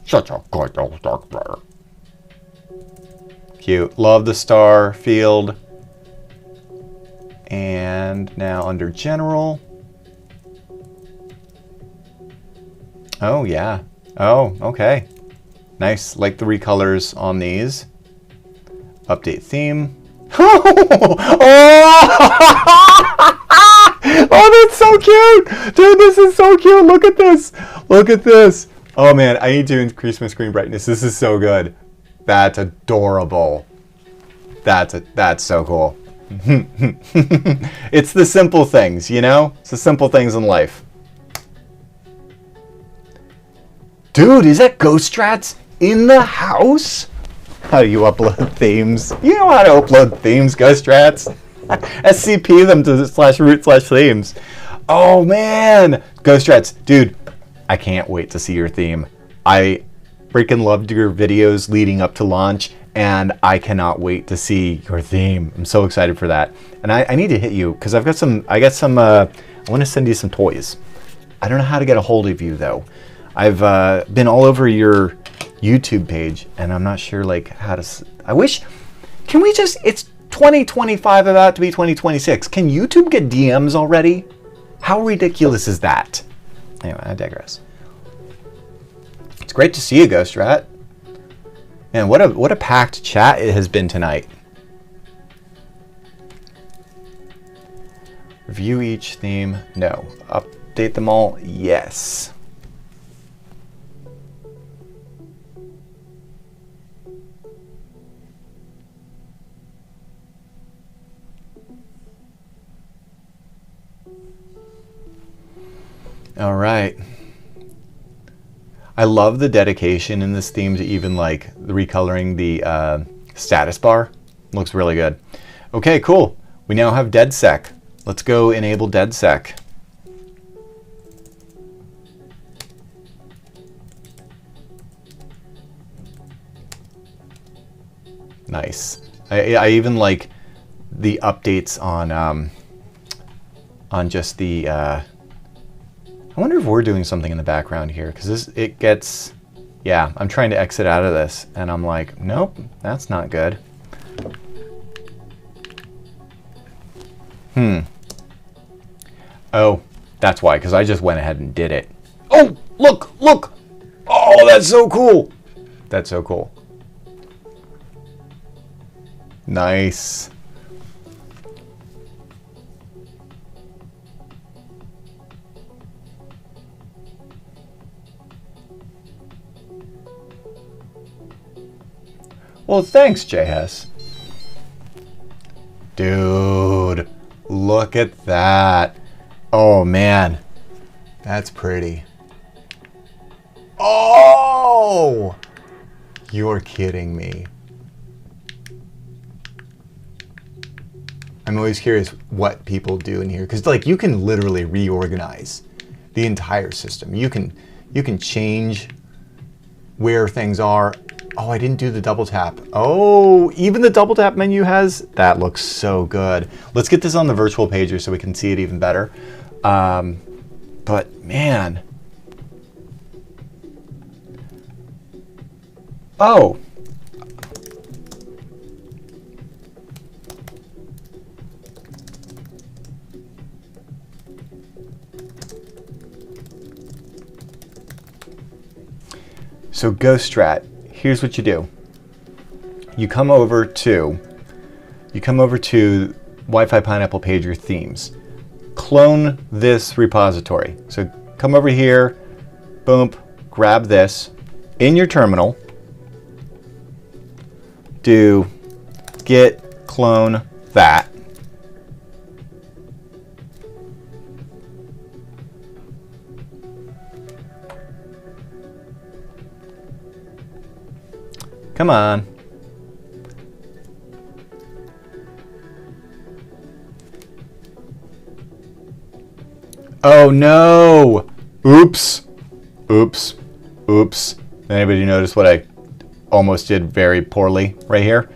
Such a good old doctor. Cute. Love the star field. And now under general. Oh, yeah. Oh, okay. Nice. Like the recolors on these. Update theme. Oh, that's so cute! Dude, this is so cute! Look at this! Look at this! Oh man, I need to increase my screen brightness. This is so good. That's adorable. That's so cool. It's the simple things, you know? It's the simple things in life. Dude, is that Ghost Strats in the house? How do you upload themes? You know how to upload themes, Ghost Strats. SCP them to /root/themes. Oh man, Ghost Strats, dude, I can't wait to see your theme. I freaking loved your videos leading up to launch, and I cannot wait to see your theme. I'm so excited for that. And I need to hit you because I got some. I want to send you some toys. I don't know how to get a hold of you though. I've been all over your YouTube page, and I'm not sure like how to. I wish. Can we just? It's 2025 about to be 2026. Can YouTube get DMs already? How ridiculous is that? Anyway, I digress. It's great to see you, Ghost Rat. Man, what a packed chat it has been tonight. Review each theme. No. Update them all. Yes. All right. I love the dedication in this theme to even like the recoloring the status bar. Looks really good. Okay, cool. We now have DedSec. Let's go enable DedSec. Nice. I even like the updates on just the. I wonder if we're doing something in the background here because it gets. Yeah, I'm trying to exit out of this, and I'm like, nope, that's not good. Oh, that's why, because I just went ahead and did it. Oh, look! Oh, that's so cool! That's so cool. Nice. Well, thanks, JS. Dude, look at that. Oh, man. That's pretty. Oh! You're kidding me. I'm always curious what people do in here. Because, like, you can literally reorganize the entire system. You can change where things are. Oh, I didn't do the double tap. Oh, even the double tap menu has, that looks so good. Let's get this on the virtual pager so we can see it even better. But man. Oh. So Ghost Strat. Here's what you do. You come over to Wi-Fi Pineapple Pager themes. Clone this repository. So come over here, boom, grab this in your terminal. Do git clone that. Come on. Oh no! Oops. Oops. Oops. Anybody notice what I almost did very poorly right here?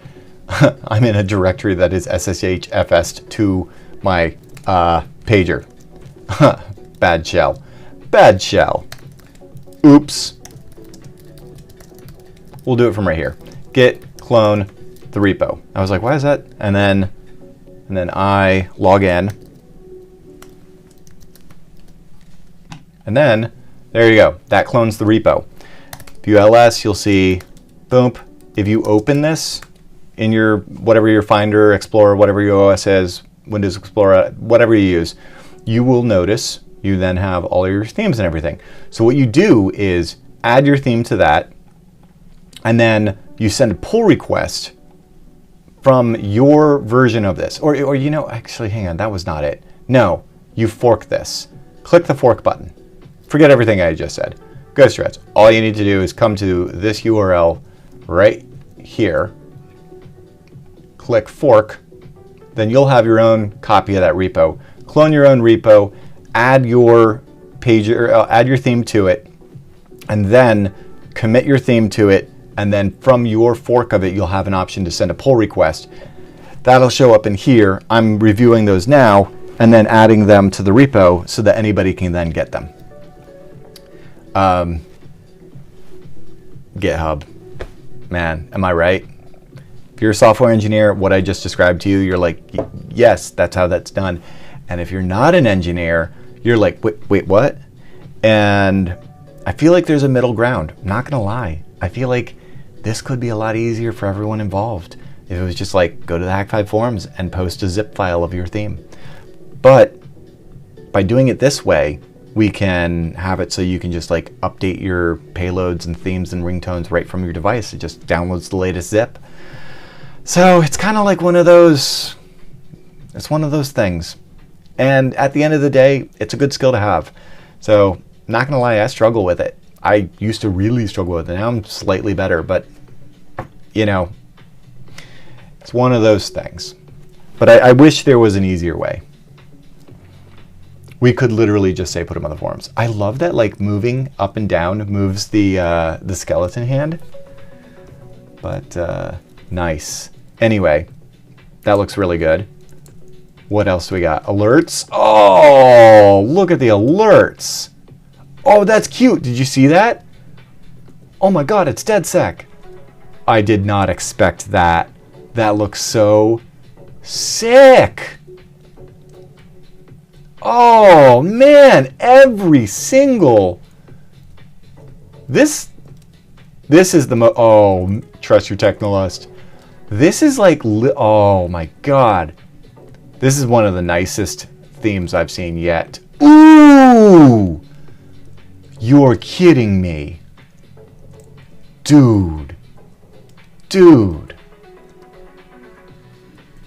I'm in a directory that is sshfs to my pager. Bad shell. Bad shell. Oops. We'll do it from right here. Git clone the repo. I was like, why is that? And then I log in. And then there you go. That clones the repo. If you ls, you'll see, boom. If you open this in your whatever your Finder, Explorer, whatever your OS is, Windows Explorer, whatever you use, you will notice you then have all your themes and everything. So what you do is add your theme to that, and then you send a pull request from your version of this. Or you know, actually, hang on, that was not it. No, you fork this. Click the fork button. Forget everything I just said. Go straight. All you need to do is come to this URL right here, click fork, then you'll have your own copy of that repo. Clone your own repo, add your pager, add your theme to it, and then commit your theme to it, and then from your fork of it, you'll have an option to send a pull request. That'll show up in here. I'm reviewing those now, and then adding them to the repo so that anybody can then get them. GitHub. Man, am I right? If you're a software engineer, what I just described to you, you're like, yes, that's how that's done. And if you're not an engineer, you're like, wait, what? And I feel like there's a middle ground. I'm not gonna lie. I feel like this could be a lot easier for everyone involved if it was just like, go to the Hack5 forums and post a zip file of your theme. But by doing it this way, we can have it so you can just like update your payloads and themes and ringtones right from your device. It just downloads the latest zip. So it's kind of like one of those things. And at the end of the day, it's a good skill to have. So not gonna lie, I struggle with it. I used to really struggle with it. Now I'm slightly better, but you know, it's one of those things. But I wish there was an easier way. We could literally just say put them on the forums. I love that like moving up and down moves the skeleton hand. But nice. Anyway, that looks really good. What else do we got? Alerts. Oh, look at the alerts. Oh, that's cute. Did you see that? Oh my God, it's DedSec. I did not expect that. That looks so sick. Oh man, every single. This is the oh, trust your technolust. This is like, oh my God. This is one of the nicest themes I've seen yet. Ooh! You're kidding me. Dude.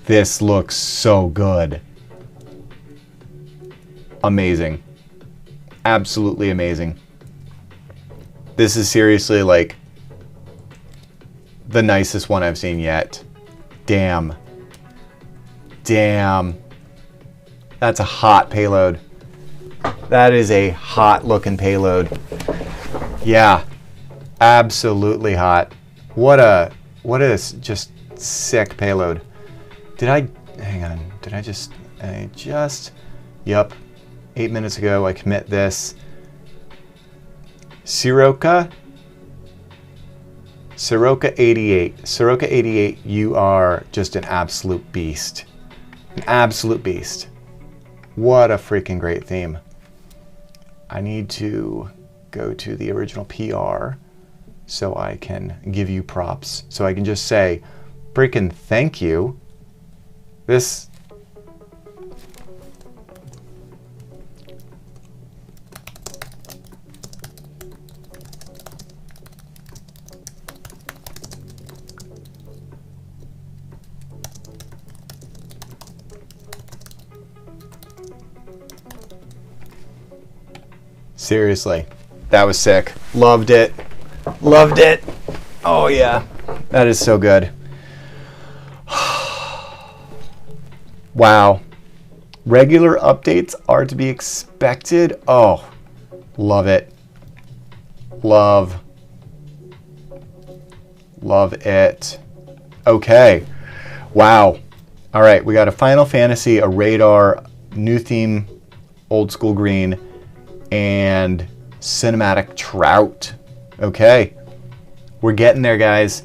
This looks so good. Amazing. Absolutely amazing. This is seriously like the nicest one I've seen yet. Damn. That's a hot payload. That is a hot looking payload. Yeah. Absolutely hot. What a just sick payload. Yep. 8 minutes ago, I commit this. Soroka 88. Soroka 88, you are just an absolute beast. An absolute beast. What a freaking great theme. I need to go to the original PR so I can give you props. So I can just say, freaking thank you. This. Seriously, that was sick. Loved it. Loved it. Oh yeah, that is so good. Wow. Regular updates are to be expected. Oh, love it. Love it. Okay. Wow. All right, we got a Final Fantasy, a radar, new theme, old school green, and cinematic trout. Okay, we're getting there, guys.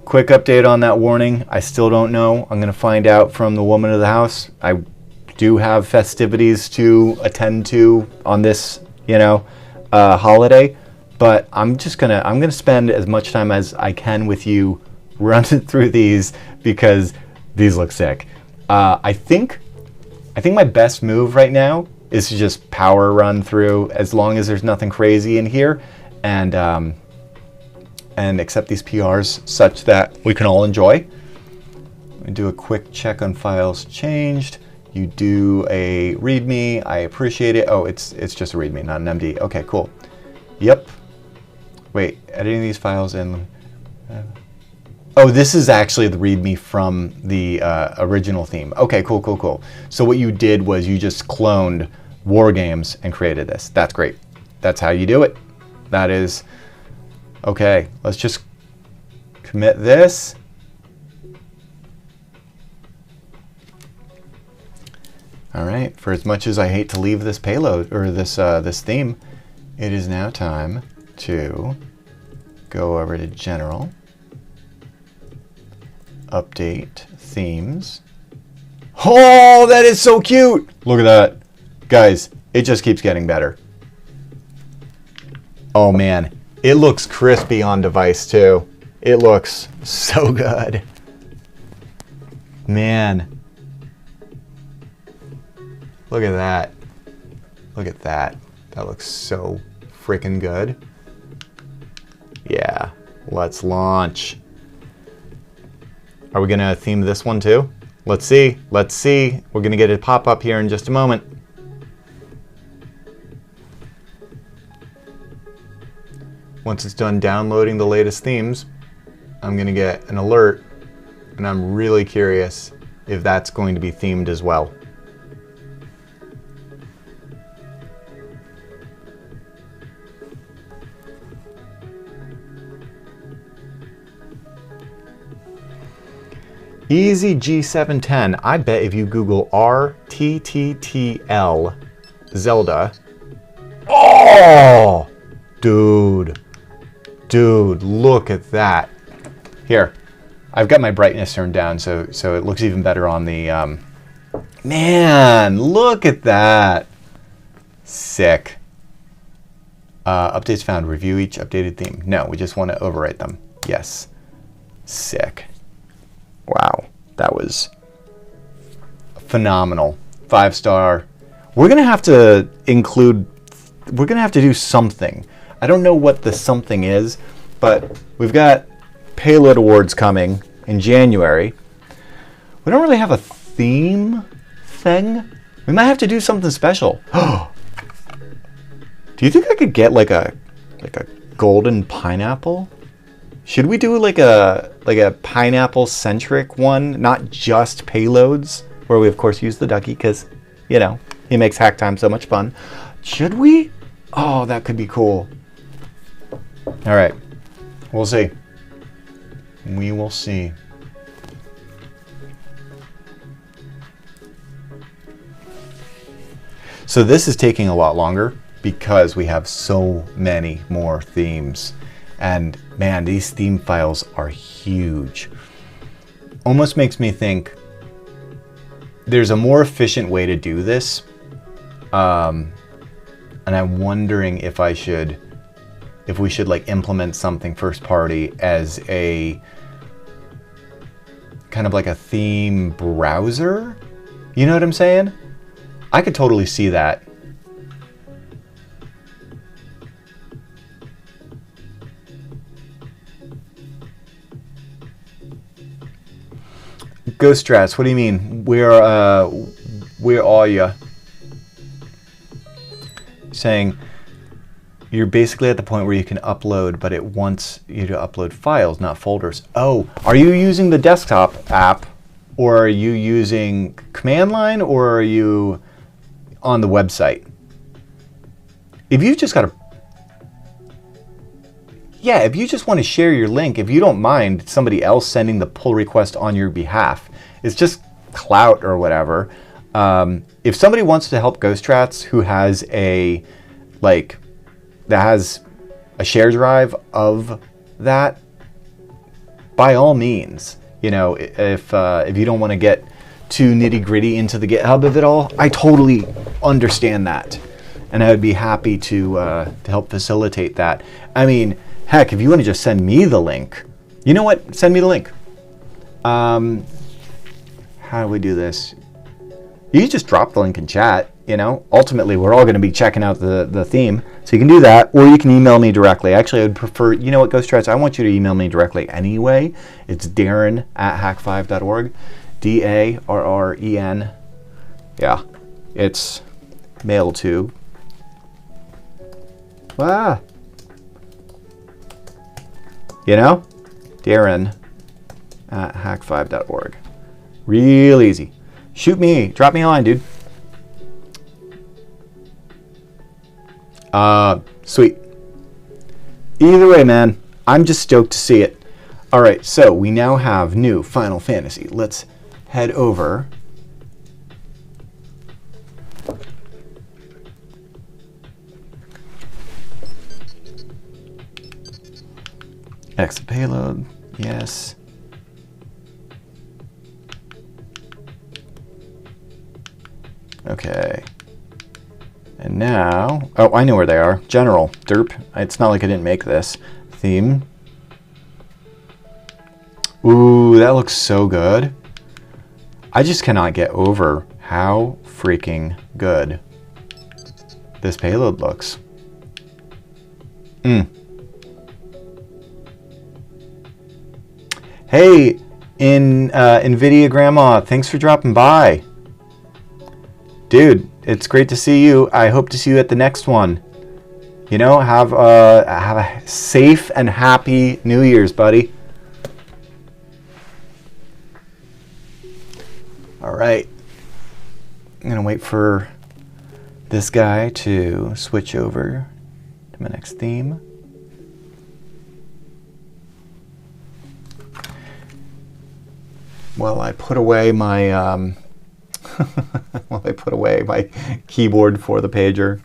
Quick update on that warning. I still don't know. I'm going to find out from the woman of the house. I do have festivities to attend to on this, holiday, but I'm going to spend as much time as I can with you running through these because these look sick. I think my best move right now is to just power run through as long as there's nothing crazy in here and accept these PRs such that we can all enjoy. I do a quick check on files changed. You do a README. I appreciate it. Oh, it's just a README, not an MD. Okay, cool. Yep. Wait, editing these files in. Oh, this is actually the README from the original theme. Okay, cool. So what you did was you just cloned War Games and created this. That's great. That's how you do it. That is okay. Let's just commit this. All right, for as much as I hate to leave this payload or this theme, it is now time to go over to General, Update Themes. Oh, that is so cute! Look at that. Guys, it just keeps getting better. Oh man, it looks crispy on device too. It looks so good. Man. Look at that. Look at that. That looks so freaking good. Yeah, let's launch. Are we gonna theme this one too? Let's see. We're gonna get a pop-up here in just a moment. Once it's done downloading the latest themes, I'm gonna get an alert, and I'm really curious if that's going to be themed as well. Easy G710. I bet if you Google RTTTL Zelda. Oh! Dude, look at that. Here, I've got my brightness turned down so it looks even better on the... Man, look at that. Sick. Updates found. Review each updated theme. No, we just want to overwrite them. Yes. Sick. Wow, that was phenomenal. 5-star. We're gonna have to do something. I don't know what the something is, but we've got Payload Awards coming in January. We don't really have a theme thing. We might have to do something special. Do you think I could get like a golden pineapple? Should we do like a pineapple-centric one, not just payloads, where we of course use the ducky because, he makes hack time so much fun. Should we? Oh, that could be cool. All right, we'll see. We will see. So this is taking a lot longer because we have so many more themes. And man, these theme files are huge. Almost makes me think there's a more efficient way to do this. And I'm wondering if we should like implement something first party as a kind of like a theme browser. You know what I'm saying? I could totally see that. Ghost Strats, what do you mean? Where are you? Saying you're basically at the point where you can upload, but it wants you to upload files, not folders. Oh, are you using the desktop app, or are you using command line, or are you on the website? If you've just got yeah, if you just want to share your link, if you don't mind somebody else sending the pull request on your behalf, it's just clout or whatever. If somebody wants to help Ghost Trats who has a, like, that has a share drive of that, by all means, you know, if you don't want to get too nitty gritty into the GitHub of it all, I totally understand that. And I would be happy to help facilitate that. I mean, heck, if you want to just send me the link, you know what? Send me the link. How do we do this? You can just drop the link in chat, you know. Ultimately, we're all going to be checking out the theme. So you can do that, or you can email me directly. Actually, I would prefer, you know what, Ghost Trats, I want you to email me directly anyway. It's Darren@hack5.org. DARREN. Yeah, it's mail to. You know, Darren@hack5.org. Real easy. Shoot me, drop me a line, dude. Sweet. Either way, man, I'm just stoked to see it. All right, so we now have new Final Fantasy. Let's head over. Exit payload, yes. Okay. And now, oh, I know where they are. General, derp. It's not like I didn't make this. Theme. Ooh, that looks so good. I just cannot get over how freaking good this payload looks. Hey, NVIDIA Grandma, thanks for dropping by. Dude, it's great to see you. I hope to see you at the next one. You know, have a safe and happy New Year's, buddy. All right. I'm gonna wait for this guy to switch over to my next theme. Well, I put away my keyboard for the pager.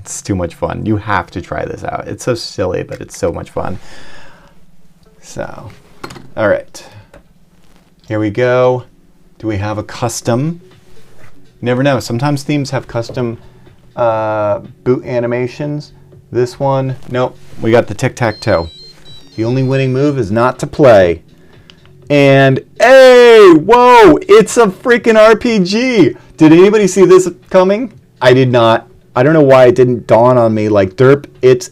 It's too much fun. You have to try this out. It's so silly, but it's so much fun. So, all right. Here we go. Do we have a custom? You never know. Sometimes themes have custom boot animations. This one, nope. We got the tic-tac-toe. The only winning move is not to play. And hey, whoa, it's a freaking RPG. Did anybody see this coming? I did not. I don't know why it didn't dawn on me like derp. It's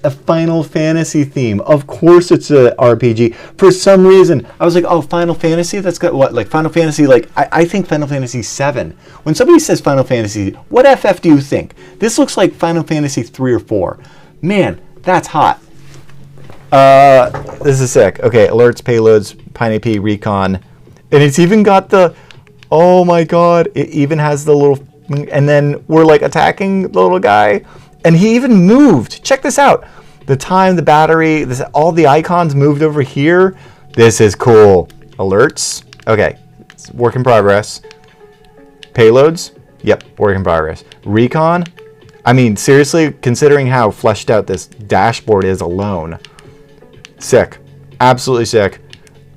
a Final Fantasy theme. Of course it's a RPG. For some reason, I was like, oh, Final Fantasy? That's got what? Like Final Fantasy, like I think Final Fantasy 7. When somebody says Final Fantasy, what FF do you think? This looks like Final Fantasy 3 or 4. Man, that's hot. This is sick. Okay, alerts, payloads, PineAP, recon. And it's even got the, oh my god, it even has the little, and then we're like attacking the little guy. And he even moved. Check this out. The time, the battery, this, all the icons moved over here. This is cool. Alerts. Okay, it's work in progress. Payloads. Yep, work in progress. Recon. I mean, seriously, considering how fleshed out this dashboard is alone. Sick. Absolutely sick.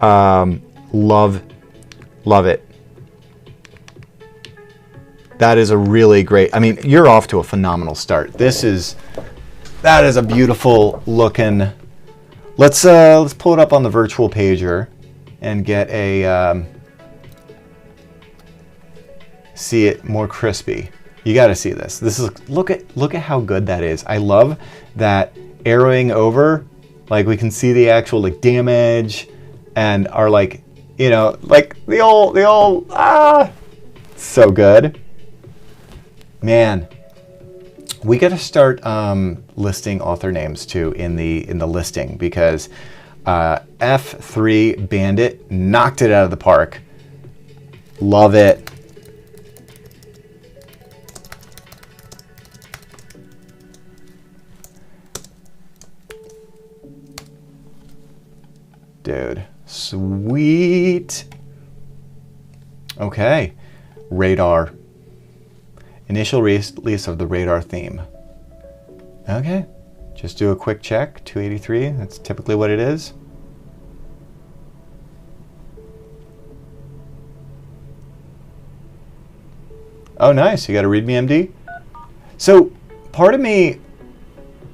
Love it. That is a really great, I mean, you're off to a phenomenal start. That is a beautiful looking, let's pull it up on the virtual pager and get a, see it more crispy. You got to see this. This is, look at how good that is. I love that arrowing over, like we can see the actual like damage and are like, you know, like the old, so good. Man, we got to start listing author names too in the listing, because F3 Bandit knocked it out of the park. Love it. Okay, radar. Initial release of the radar theme. Okay, just do a quick check. 283, that's typically what it is. Oh, nice, you got a README MD? So part of me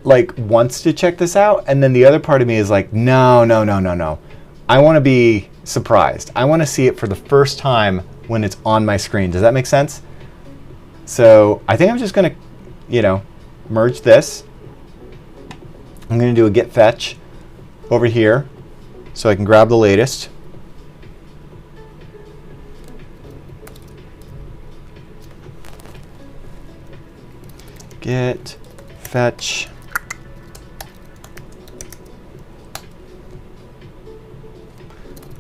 like wants to check this out, and then the other part of me is like, no. I want to be surprised. I want to see it for the first time when it's on my screen. Does that make sense? So I think I'm just going to, you know, merge this. I'm going to do a get fetch over here so I can grab the latest. Get fetch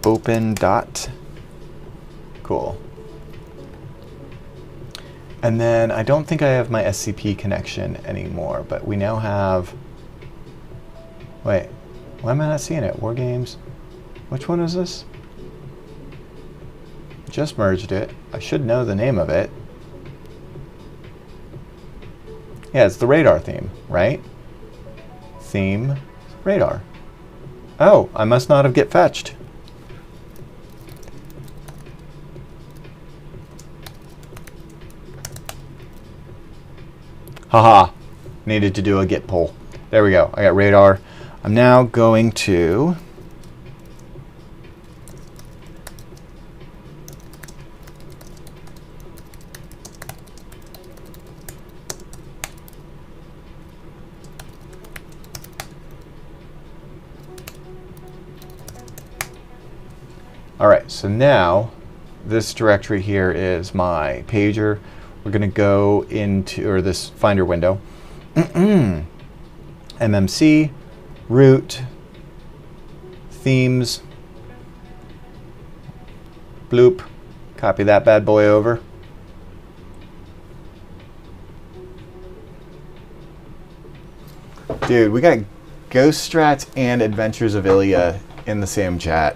open dot. Cool. And then I don't think I have my SCP connection anymore, but we now have. Wait, why am I not seeing it? War games. Which one is this? Just merged it. I should know the name of it. Yeah, it's the radar theme, right? Theme, radar. Oh, I must not have get fetched. Haha, needed to do a get pull. There we go, I got radar. I'm now going to all right, so now this directory here is my pager. We're going to go into, or this Finder window, MMC, root, themes, bloop, copy that bad boy over. Dude, we got Ghost Strats and Adventures of Ilya in the same chat.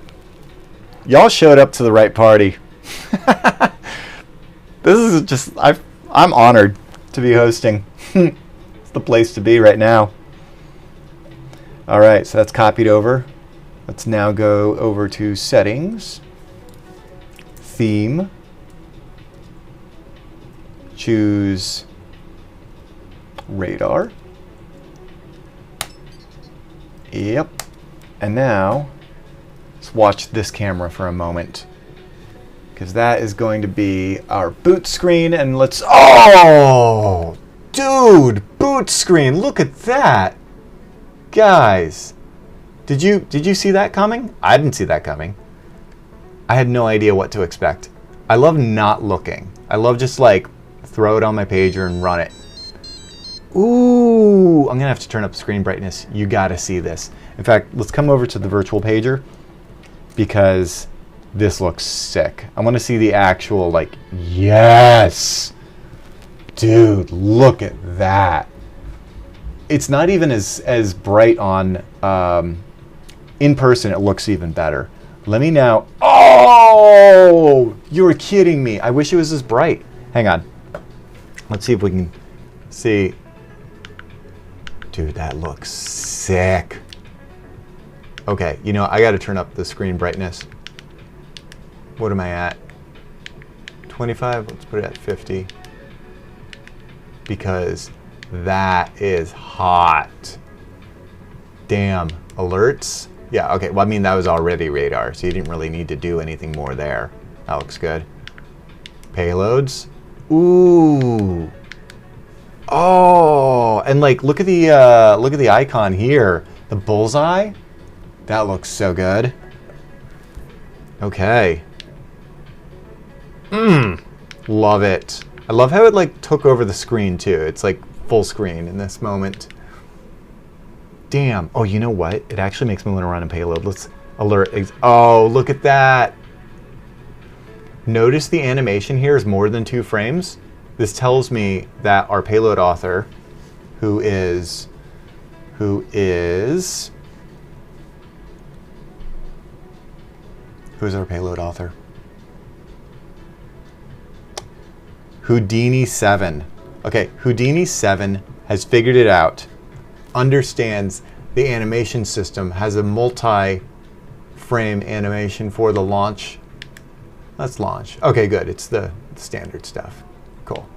Y'all showed up to the right party. This is just, I'm honored to be hosting. It's the place to be right now. All right, so that's copied over. Let's now go over to settings, theme, choose radar. Yep. And now let's watch this camera for a moment, because that is going to be our boot screen. And let's, oh, dude, boot screen, look at that. Guys, did you see that coming? I didn't see that coming. I had no idea what to expect. I love not looking. I love just like throw it on my pager and run it. Ooh, I'm gonna have to turn up screen brightness. You gotta see this. In fact, let's come over to the virtual pager, because this looks sick. I want to see the actual, like, yes! Dude, look at that. It's not even as bright on, in person it looks even better. Let me now, oh! You're kidding me. I wish it was as bright. Hang on. Let's see if we can see. Dude, that looks sick. Okay, you know, I gotta turn up the screen brightness. What am I at? 25, let's put it at 50. Because that is hot. Damn, alerts? Yeah, okay, well, I mean, that was already radar, so you didn't really need to do anything more there. That looks good. Payloads? Ooh. Oh, and like, look at the icon here. The bullseye? That looks so good. Okay. Love it. I love how it like took over the screen too. It's like full screen in this moment. Damn. Oh, you know what? It actually makes me want to run a payload. Let's alert. Oh, look at that. Notice the animation here is more than 2 frames. This tells me that our payload author, who's our payload author? Houdini 7. Okay, Houdini 7 has figured it out, understands the animation system, has a multi-frame animation for the launch. Let's launch. Okay, good. It's the standard stuff. Cool.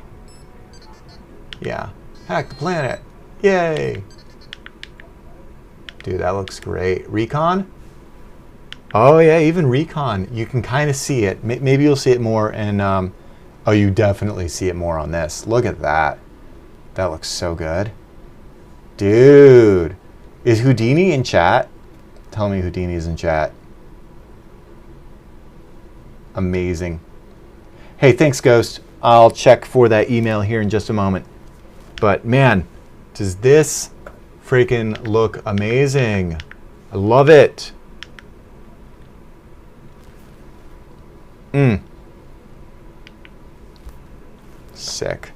Yeah. Hack the planet. Yay. Dude, that looks great. Recon? Oh, yeah, even Recon. You can kind of see it. Maybe you'll see it more in... oh, you definitely see it more on this. Look at that. That looks so good. Dude. Is Houdini in chat? Tell me Houdini's in chat. Amazing. Hey, thanks, Ghost. I'll check for that email here in just a moment. But man, does this freaking look amazing. I love it. Sick.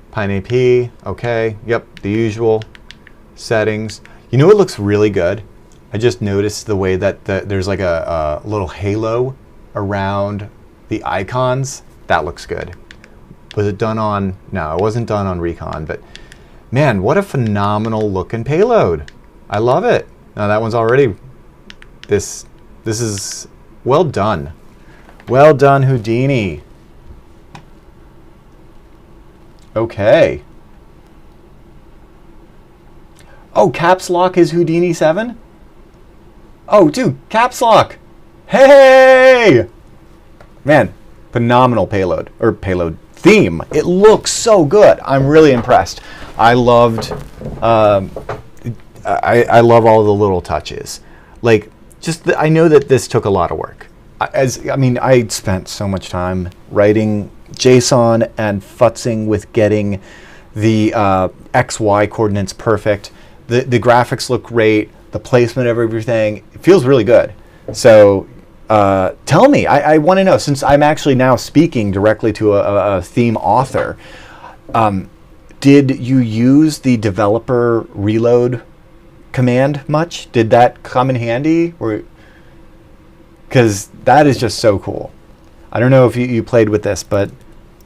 Pine AP, okay. Yep, the usual settings. You know what looks really good? I just noticed the way that there's like a little halo around the icons. That looks good. Was it done on... No, it wasn't done on Recon, but man, what a phenomenal looking payload. I love it. Now that one's already... This is well done. Well done, Houdini. Okay. Oh, Caps Lock is Houdini 7? Oh, dude, Caps Lock. Hey! Man, phenomenal payload, or payload theme. It looks so good. I'm really impressed. I loved, I love all the little touches. Like, I know that this took a lot of work. I spent so much time writing JSON and futzing with getting the XY coordinates perfect. The graphics look great. The placement of everything, it feels really good. So tell me, I want to know, since I'm actually now speaking directly to a theme author, did you use the developer reload command much? Did that come in handy? Because that is just so cool. I don't know if you played with this, but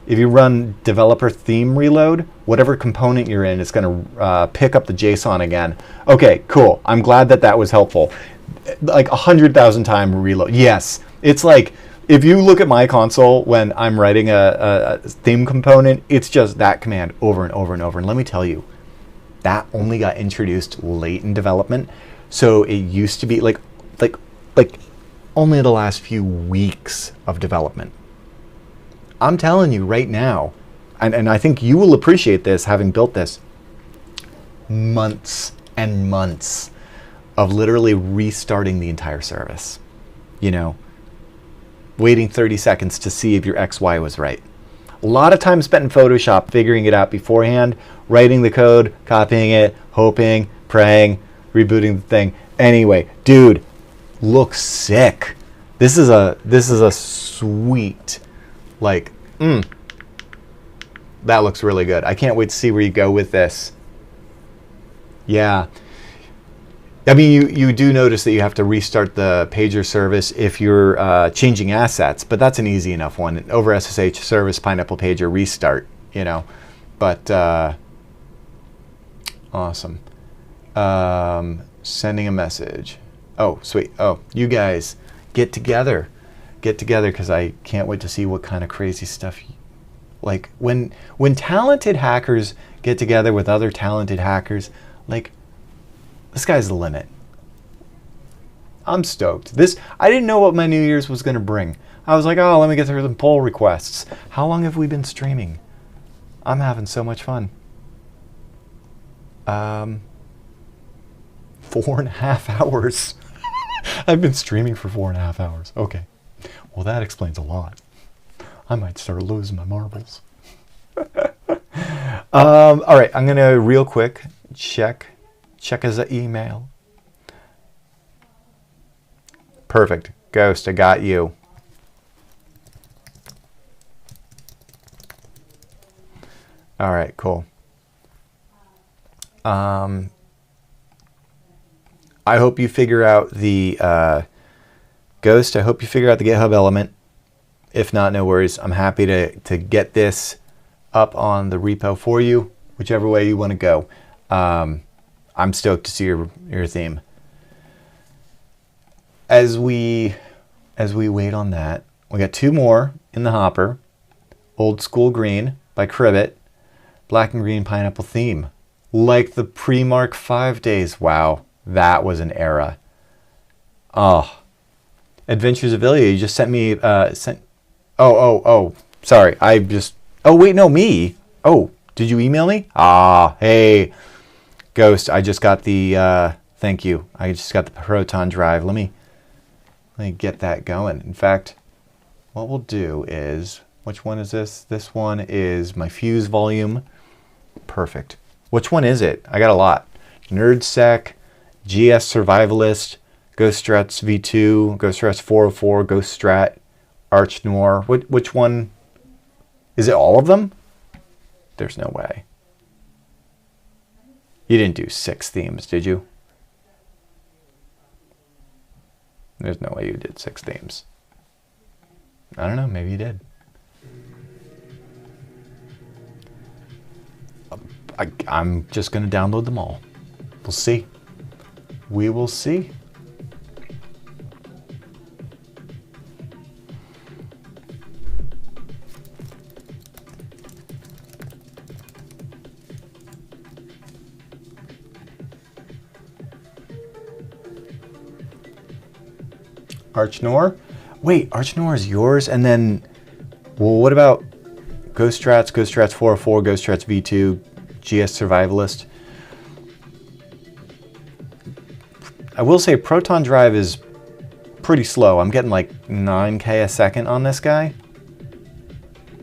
if you run developer theme reload, whatever component you're in, it's going to pick up the JSON again. Okay, cool. I'm glad that was helpful. Like 100,000 time reload. Yes, it's like if you look at my console when I'm writing a theme component, it's just that command over and over and over. And let me tell you, that only got introduced late in development. So it used to be like only the last few weeks of development. I'm telling you right now, and I think you will appreciate this having built this, months and months of literally restarting the entire service. You know, waiting 30 seconds to see if your XY was right. A lot of time spent in Photoshop figuring it out beforehand, writing the code, copying it, hoping, praying, rebooting the thing. Anyway, dude, looks sick. This is a sweet, like, that looks really good. I can't wait to see where you go with this. Yeah. I mean, you do notice that you have to restart the pager service if you're changing assets, but that's an easy enough one. Over SSH service, Pineapple pager restart, you know. But awesome. Sending a message. Oh, sweet. Oh, you guys get together. Get together, because I can't wait to see what kind of crazy stuff. Like when talented hackers get together with other talented hackers, like, the sky's the limit. I'm stoked. I didn't know what my New Year's was going to bring. I was like, oh, let me get through the pull requests. How long have we been streaming? I'm having so much fun. 4.5 hours. I've been streaming for 4.5 hours. Okay. Well, that explains a lot. I might start losing my marbles. All right, I'm going to real quick check as an email. Perfect. Ghost, I got you. All right, cool. I hope you figure out the Ghost. I hope you figure out the GitHub element If not, no worries. I'm happy to get this up on the repo for you, whichever way you want to go. I'm stoked to see your theme. As we wait on that, we got 2 more in the hopper. Old School Green by Cribbit, black and green pineapple theme, like the pre-Mark V days. Wow, that was an era. Oh, Adventures of Ilya, you just sent me oh, sorry. Oh wait, no, me. Oh, did you email me? Ah, hey, Ghost, I just got the thank you. I just got the Proton drive. Let me get that going. In fact, what we'll do is, which one is this? This one is my Fuse volume. Perfect. Which one is it? I got a lot. NerdSec, GS Survivalist, Ghost Strats V2, Ghost Strats 404, Ghost Strat, Arch Noir. Which one? Is it all of them? There's no way. You didn't do 6 themes, did you? There's no way you did 6 themes. I don't know, maybe you did. I'm just going to download them all. We'll see. We will see. Arch Noir? Wait, Arch Noir is yours? And then, well, what about Ghost Strats 404, Ghost Strats V2, GS Survivalist? I will say Proton Drive is pretty slow. I'm getting like 9K a second on this guy.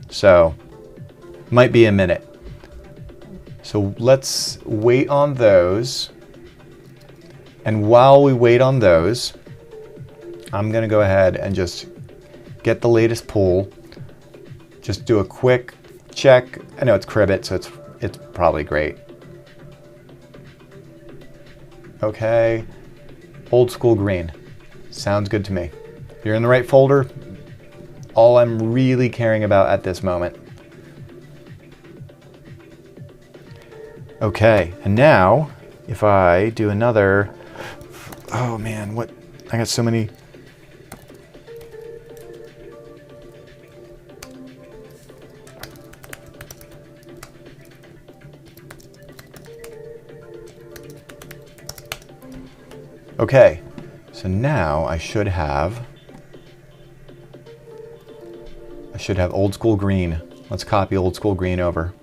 So, might be a minute. So let's wait on those. And while we wait on those, I'm going to go ahead and just get the latest pull. Just do a quick check. I know it's Cribbit, so it's probably great. Okay. Old School Green. Sounds good to me. If you're in the right folder, all I'm really caring about at this moment. Okay, and now if I do another, oh man, what, I got so many. Okay, so now I should have Old School Green. Let's copy Old School Green over.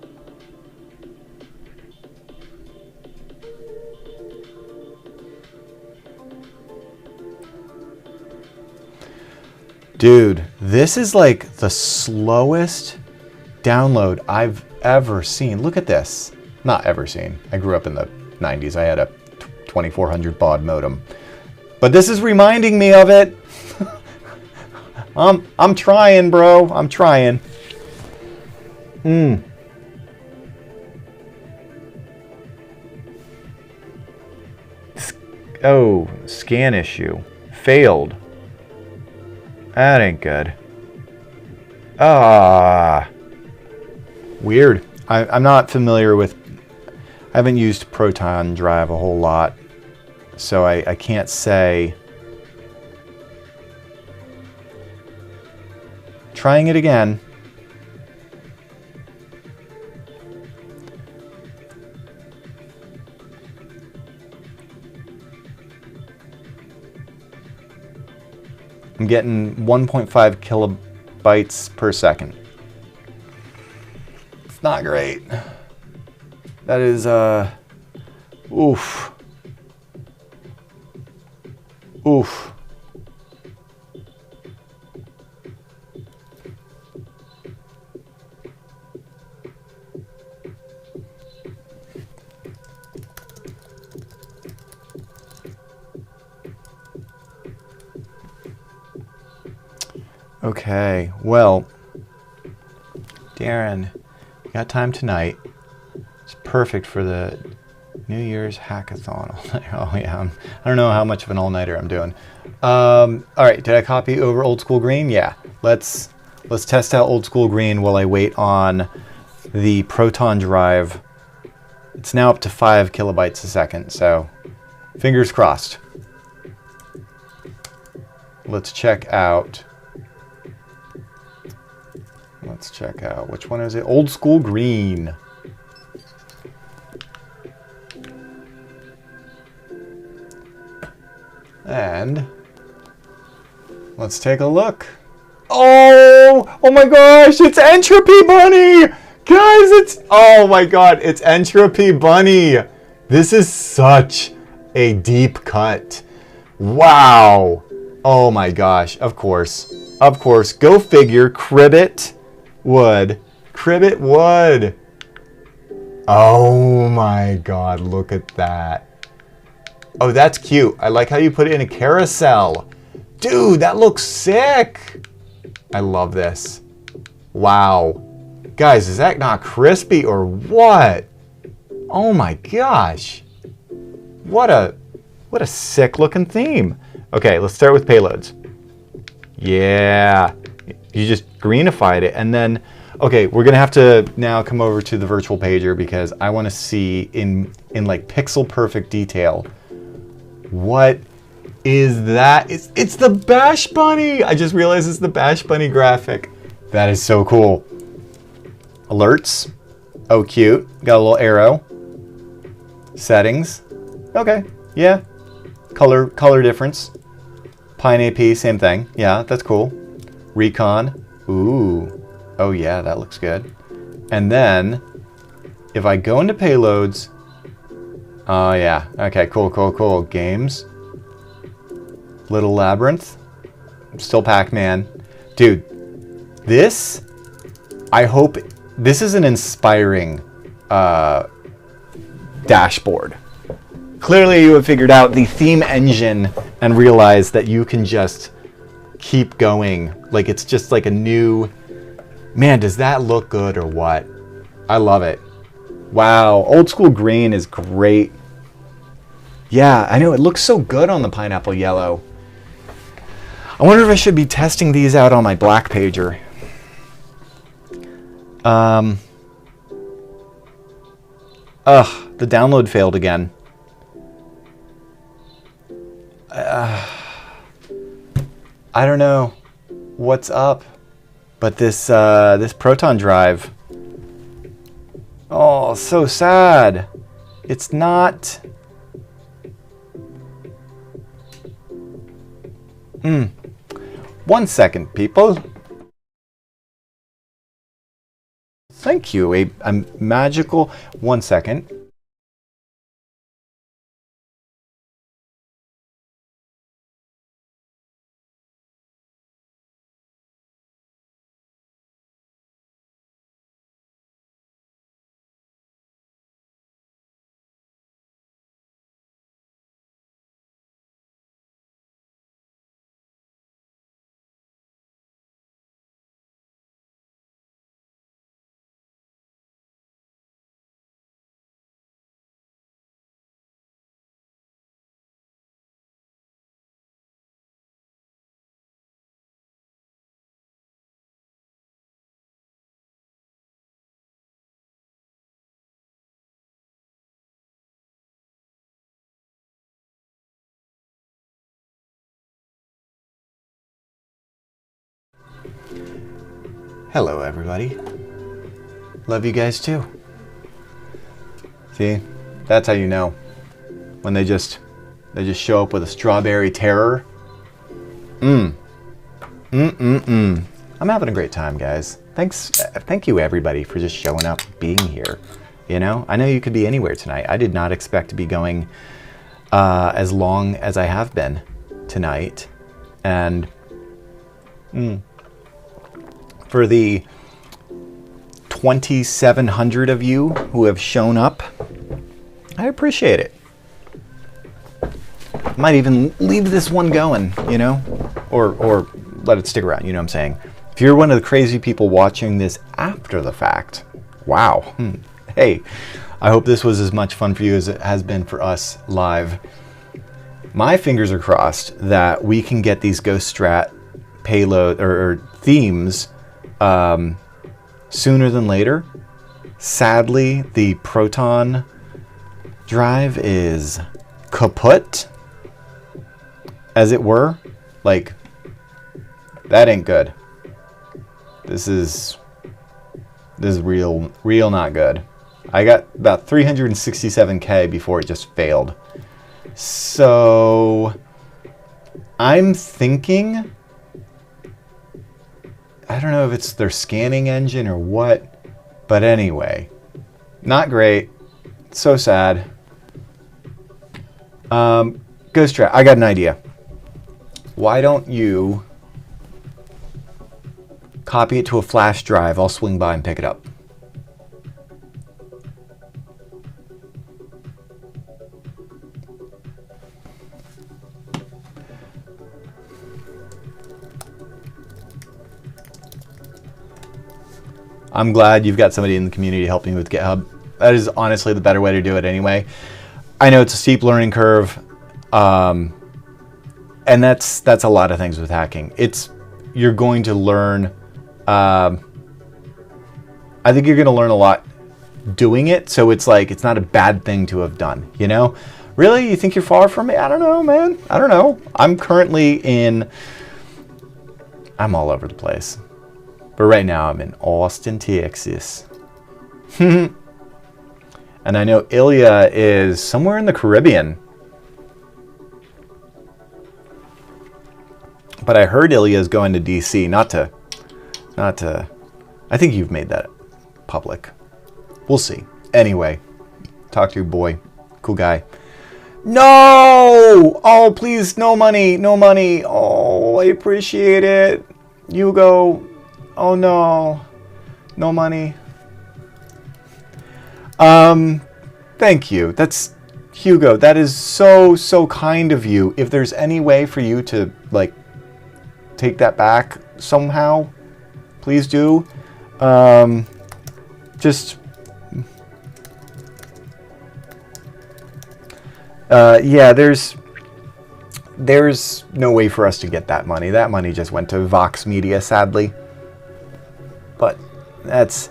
Dude, this is like the slowest download I've ever seen. Look at this. Not ever seen. I grew up in the 90s. I had a 2400 baud modem. But this is reminding me of it. I'm trying, bro. I'm trying. Oh, scan issue. Failed. That ain't good. Ah. Weird. I'm not familiar with... I haven't used Proton Drive a whole lot, so I can't say. Trying it again. I'm getting 1.5 kilobytes per second. It's not great. That is, oof. Oof. Okay, well, Darren, you got time tonight. It's perfect for the New Year's hackathon. Oh yeah, I don't know how much of an all-nighter I'm doing. All right, did I copy over Old School Green? Yeah, let's Let's test out old school green while I wait on the Proton drive. It's now up to 5 kilobytes a second, so fingers crossed. Let's check out. Let's check out. Which one is it? Old school green. And let's take a look. Oh my gosh, it's Entropy Bunny! Guys, oh my god, it's Entropy Bunny. This is such a deep cut. Wow. Oh my gosh, of course. Of course, go figure, Cribbit wood. Cribbit wood. Oh my god, look at that. Oh, that's cute. I like how you put it in a carousel. Dude, that looks sick. I love this. Wow. Guys, is that not crispy or what? Oh my gosh. What a sick looking theme. Okay, let's start with payloads. Yeah. You just greenified it. And then, okay, we're going to have to now come over to the virtual pager because I want to see in like pixel perfect detail. What is that? It's the Bash Bunny. I just realized it's the Bash Bunny graphic. That is so cool. Alerts. Oh, cute. Got a little arrow. Settings. Okay. Yeah. Color difference. Pine AP, same thing. Yeah, that's cool. Recon. Ooh. Oh yeah, that looks good. And then if I go into payloads. Oh yeah. Okay, cool. Games. Little Labyrinth. Still Pac-Man. Dude, this, I hope, this is an inspiring dashboard. Clearly you have figured out the theme engine and realized that you can just keep going. Like it's just like a new, man, does that look good or what? I love it. Wow, old school green is great. Yeah, I know, it looks so good on the pineapple yellow. I wonder if I should be testing these out on my black pager. The download failed again. I don't know what's up, but this this Proton drive. Oh, so sad. It's not. 1 second, people. Thank you. A magical 1 second. Hello, everybody. Love you guys too. See, that's how you know when they just show up with a strawberry terror. I'm having a great time, guys. Thank you, everybody, for just showing up, being here. You know, I know you could be anywhere tonight. I did not expect to be going as long as I have been tonight, and for the 2,700 of you who have shown up, I appreciate it. Might even leave this one going, you know, or let it stick around, you know what I'm saying? If you're one of the crazy people watching this after the fact, wow. Hey, I hope this was as much fun for you as it has been for us live. My fingers are crossed that we can get these Ghost Strat payload or themes sooner than later. Sadly, the Proton drive is kaput, as it were. Like, that ain't good. This is real not good. I got about 367K before it just failed. So I'm thinking, I don't know if it's their scanning engine or what, but anyway, not great. So sad. Ghost Trout, I got an idea. Why don't you copy it to a flash drive? I'll swing by and pick it up. I'm glad you've got somebody in the community helping you with GitHub. That is honestly the better way to do it anyway. I know it's a steep learning curve, and that's a lot of things with hacking. You're going to learn. I think you're going to learn a lot doing it. So it's like it's not a bad thing to have done. You know, really, you think you're far from me? I don't know, man. I don't know. I'm all over the place. But right now I'm in Austin, Texas. And I know Ilya is somewhere in the Caribbean. But I heard Ilya is going to DC, not to, I think you've made that public. We'll see. Anyway, talk to your boy. Cool guy. No! Oh, please, no money, no money. Oh, I appreciate it. Hugo. Oh no, no money. Thank you. That's Hugo. That is so kind of you. If there's any way for you to like take that back somehow, please do. Yeah, there's no way for us to get that money. That money just went to Vox Media, sadly. But it's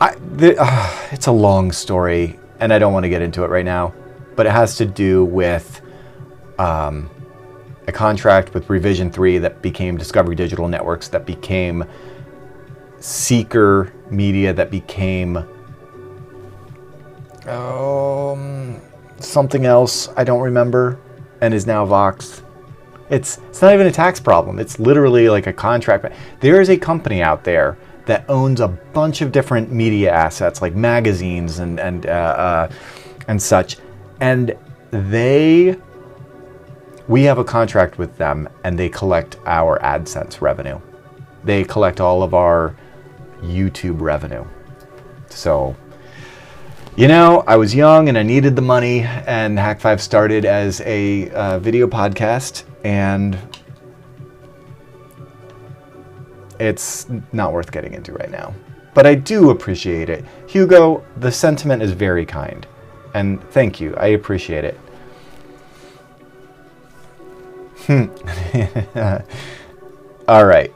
a long story, and I don't want to get into it right now. But it has to do with a contract with Revision 3 that became Discovery Digital Networks, that became Seeker Media, that became something else I don't remember, and is now Vox. It's not even a tax problem. It's literally like a contract. There is a company out there that owns a bunch of different media assets, like magazines and such, and we have a contract with them, and they collect our AdSense revenue. They collect all of our YouTube revenue. So, you know, I was young and I needed the money, and Hack5 started as a video podcast, and it's not worth getting into right now. But I do appreciate it. Hugo, the sentiment is very kind. And thank you. I appreciate it. All right.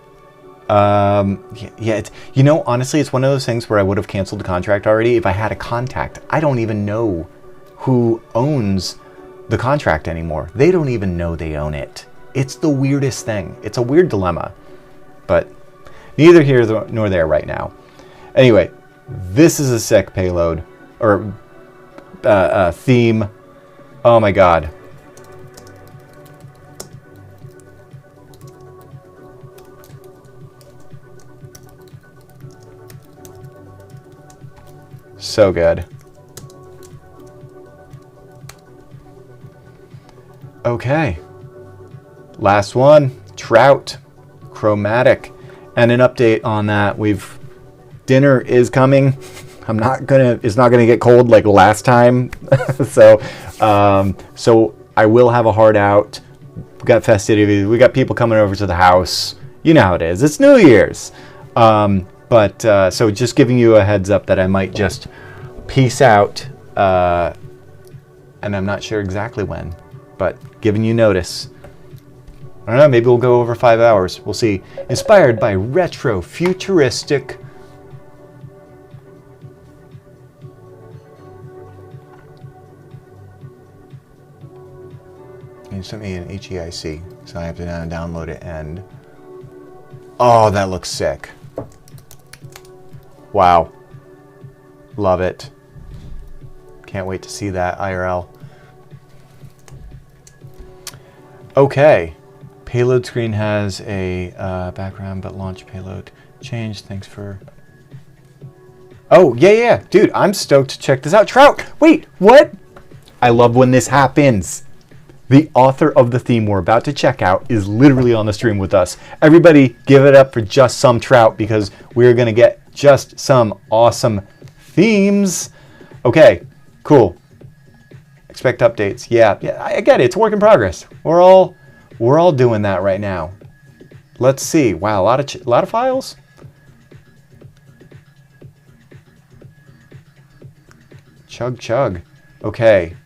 Yeah, you know, honestly, it's one of those things where I would have canceled the contract already if I had a contact. I don't even know who owns the contract anymore. They don't even know they own it. It's the weirdest thing. It's a weird dilemma. But neither here nor there right now. Anyway, this is a sick payload, or theme. Oh my god. So good. Okay. Last one, trout, chromatic. And an update on that. Dinner is coming. It's not gonna get cold like last time. So I will have a hard out. We got festivities. We got people coming over to the house. You know how it is. It's New Year's. So just giving you a heads up that I might just peace out. And I'm not sure exactly when, but giving you notice. I don't know, maybe we'll go over 5 hours. We'll see. Inspired by retro futuristic. You sent me an HEIC, so I have to now download it and... Oh, that looks sick. Wow. Love it. Can't wait to see that IRL. Okay. Payload screen has a background, but launch payload change. Thanks for... Oh, yeah. Dude, I'm stoked to check this out. Trout! Wait, what? I love when this happens. The author of the theme we're about to check out is literally on the stream with us. Everybody give it up for just some Trout, because we're going to get just some awesome themes. Okay, cool. Expect updates. Yeah, I get it. It's a work in progress. We're all doing that right now. Let's see. Wow, a lot of files. Chug. Okay.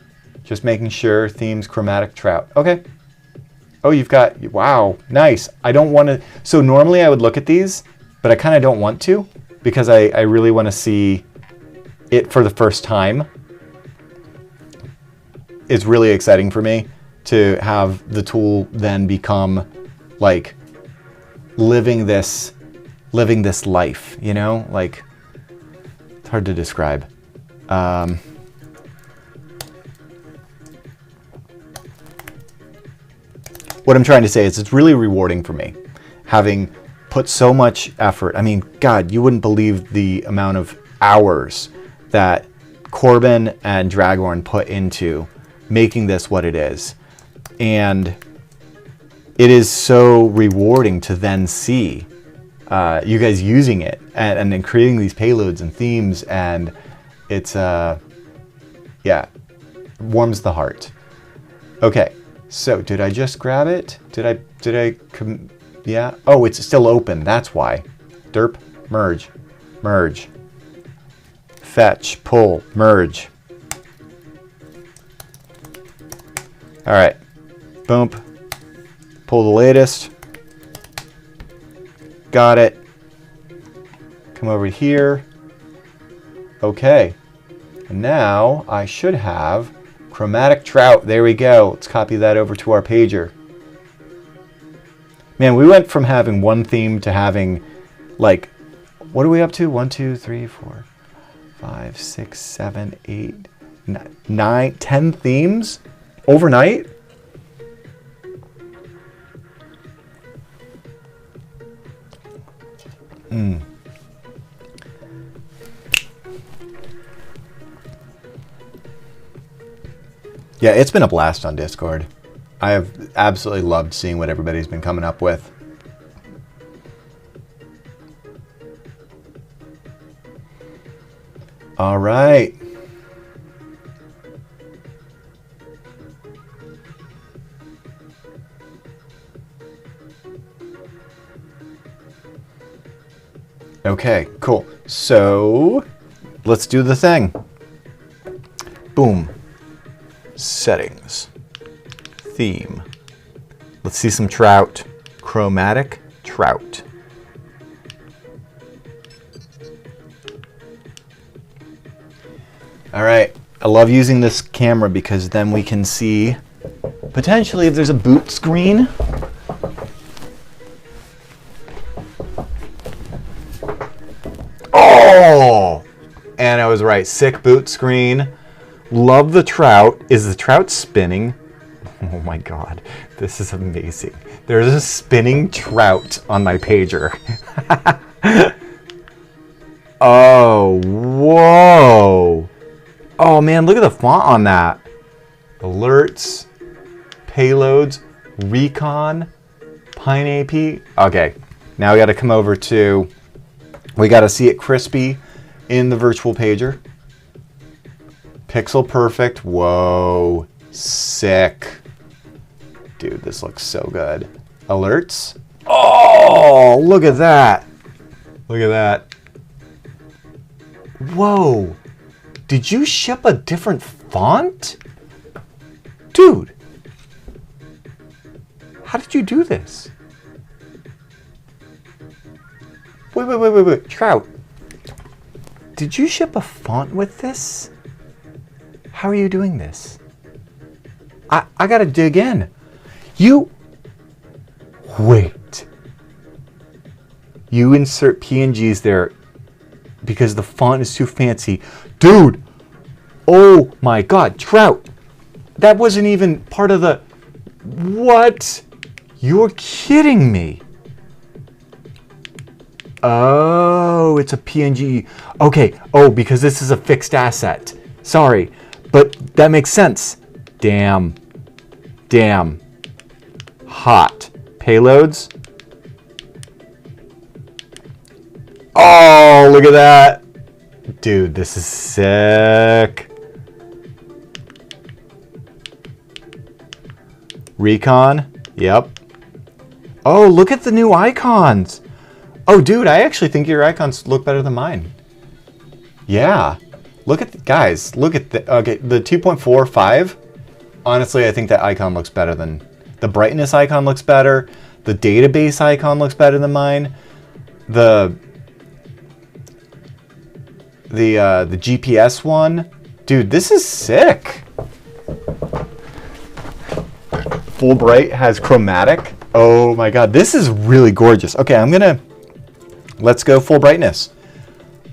Just making sure, themes, chromatic, trout. Okay. Oh, you've got, wow, nice. I don't want to, so normally I would look at these, but I kind of don't want to, because I really want to see it for the first time. It's really exciting for me to have the tool then become like living this life, you know? Like, it's hard to describe. What I'm trying to say is it's really rewarding for me, having put so much effort. I mean, God, you wouldn't believe the amount of hours that Corbin and Dragorn put into making this what it is. And it is so rewarding to then see you guys using it and then creating these payloads and themes, and it's, yeah, warms the heart. Okay. So, did I just grab it? Yeah. Oh, it's still open. That's why. Derp, merge. Fetch, pull, merge. All right. Boom. Pull the latest. Got it. Come over here. Okay. And now I should have chromatic trout. There we go. Let's copy that over to our pager. Man, we went from having one theme to having, like, what are we up to? 1, 2, 3, 4, 5, 6, 7, 8, 9, 10 themes overnight? Yeah, it's been a blast on Discord. I have absolutely loved seeing what everybody's been coming up with. All right. Okay, cool. So let's do the thing. Boom. Settings. Theme. Let's see some trout. Chromatic trout. All right. I love using this camera because then we can see potentially if there's a boot screen. Oh! And I was right. Sick boot screen. Love the trout. Is the trout spinning? Oh my God, this is amazing. There's a spinning trout on my pager. Oh, whoa. Oh man, look at the font on that. Alerts, payloads, recon, Pine AP. Okay, now we got to come over to, we got to see it crispy in the virtual pager. Pixel perfect. Whoa, sick. Dude, this looks so good. Alerts. Oh, look at that. Look at that. Whoa. Did you ship a different font? Dude. How did you do this? Wait. Trout, did you ship a font with this? How are you doing this? I gotta dig in. Wait. You insert PNGs there because the font is too fancy. Dude! Oh my god, Trout! That wasn't even part of the... What? You're kidding me. Oh, it's a PNG. Okay, oh, because this is a fixed asset. Sorry, but that makes sense. Damn. Hot. Payloads. Oh, look at that. Dude, this is sick. Recon. Yep. Oh, look at the new icons. Oh, dude, I actually think your icons look better than mine. Yeah. Look at the, guys, look at the, okay, the 2.45. Honestly, I think that icon looks better than, the brightness icon looks better. The database icon looks better than mine. The GPS one. Dude, this is sick. Fulbright has chromatic. Oh my god, this is really gorgeous. Okay, let's go full brightness.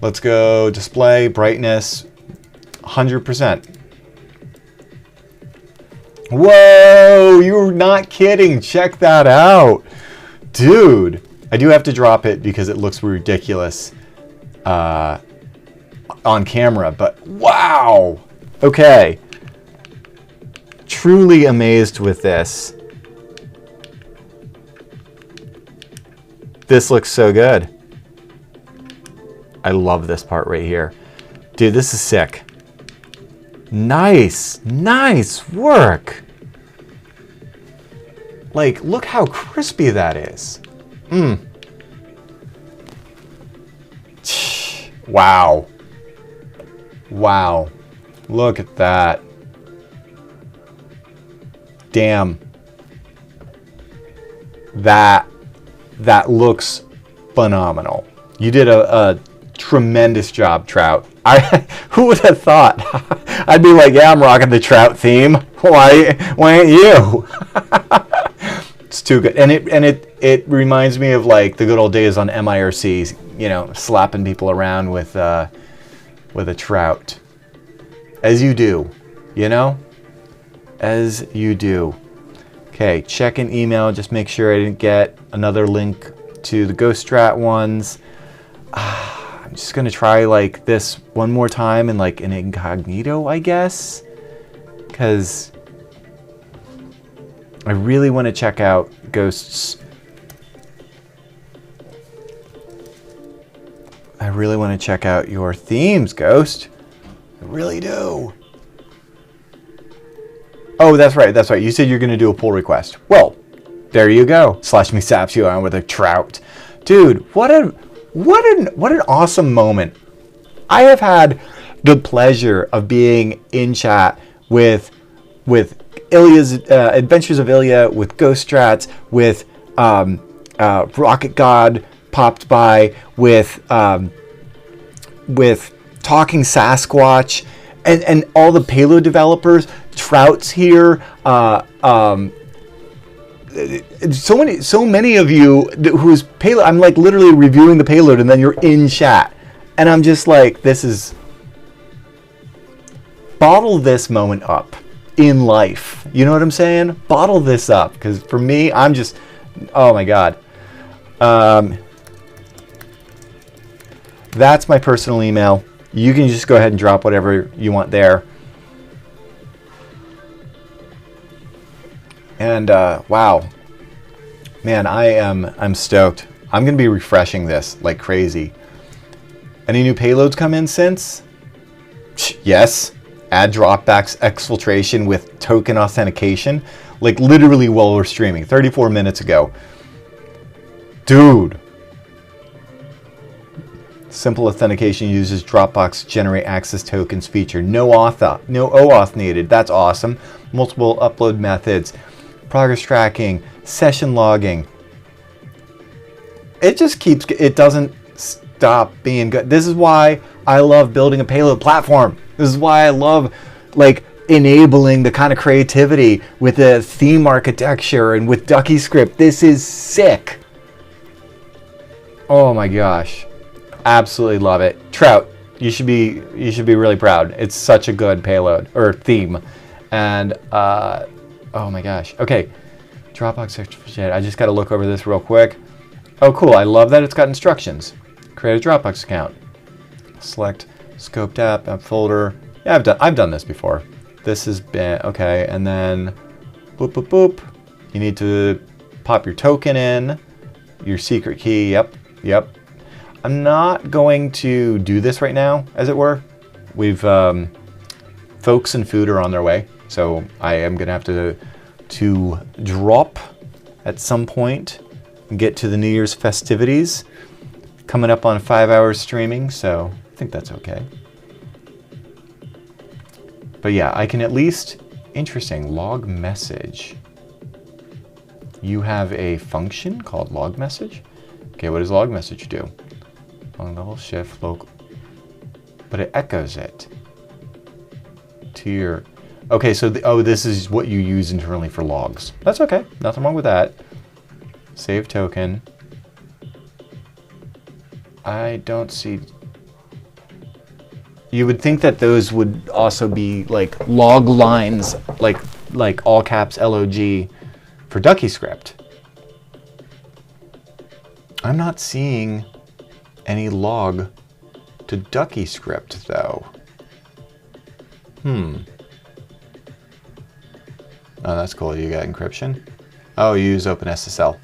Let's go display brightness 100%. Whoa, you're not kidding. Check that out. Dude, I do have to drop it because it looks ridiculous on camera, but wow. Okay. Truly amazed with this. This looks so good. I love this part right here. Dude, this is sick. Nice work. Like, look how crispy that is. Wow. Look at that. Damn. That looks phenomenal. You did a tremendous job, Trout. Who would have thought? I'd be like, yeah, I'm rocking the Trout theme. Why ain't you? It's too good. And it reminds me of like the good old days on MIRC, you know, slapping people around with a trout. As you do, you know? As you do. Okay, check an email, just make sure I didn't get another link to the Ghost Strat ones. I'm just gonna try like this one more time in like an incognito, I guess, because I really want to check out Ghost's. I really want to check out your themes, Ghost. I really do. Oh, that's right. You said you're going to do a pull request. Well, there you go. Slash me saps you on with a trout. Dude, what an awesome moment. I have had the pleasure of being in chat with Ilya's Adventures of Ilya, with Ghost Strats, with Rocket God popped by, with Talking Sasquatch, and all the payload developers. Trout's here. So many of you whose payload, I'm like literally reviewing the payload, and then you're in chat, and I'm just like, this is, bottle this moment up in life. You know what I'm saying? Bottle this up, because for me, I'm just, oh my god. That's my personal email. You can just go ahead and drop whatever you want there. And wow, man, I'm stoked. I'm gonna be refreshing this like crazy. Any new payloads come in since? Yes. Add Dropbox exfiltration with token authentication, like literally while we're streaming, 34 minutes ago. Dude. Simple authentication uses Dropbox generate access tokens feature. No OAuth needed. That's awesome. Multiple upload methods. progress tracking, session logging. It just keeps, it doesn't stop being good. This is why I love building a payload platform. This is why I love like enabling the kind of creativity with the theme architecture and with Ducky script. This is sick. Oh my gosh. Absolutely love it. Trout, you should be really proud. It's such a good payload or theme. And oh my gosh. Okay. Dropbox I just got to look over this real quick. Oh cool. I love that it's got instructions. Create a Dropbox account. Select scoped app folder. Yeah, I've done this before. This has been okay, and then boop boop boop. You need to pop your token in, your secret key. Yep. I'm not going to do this right now, as it were. We've folks and food are on their way, so I am gonna have to drop at some point and get to the New Year's festivities. Coming up on 5 hours streaming, so I think that's okay. But yeah, I can at least, interesting, log message. You have a function called log message? Okay, what does log message do? On level shift local, but it echoes it to your, okay, so this is what you use internally for logs. That's okay, nothing wrong with that. Save token. I don't see. You would think that those would also be like log lines, like all caps LOG for Ducky script. I'm not seeing any log to Ducky script though. Oh, that's cool. You got encryption. Oh, you use OpenSSL.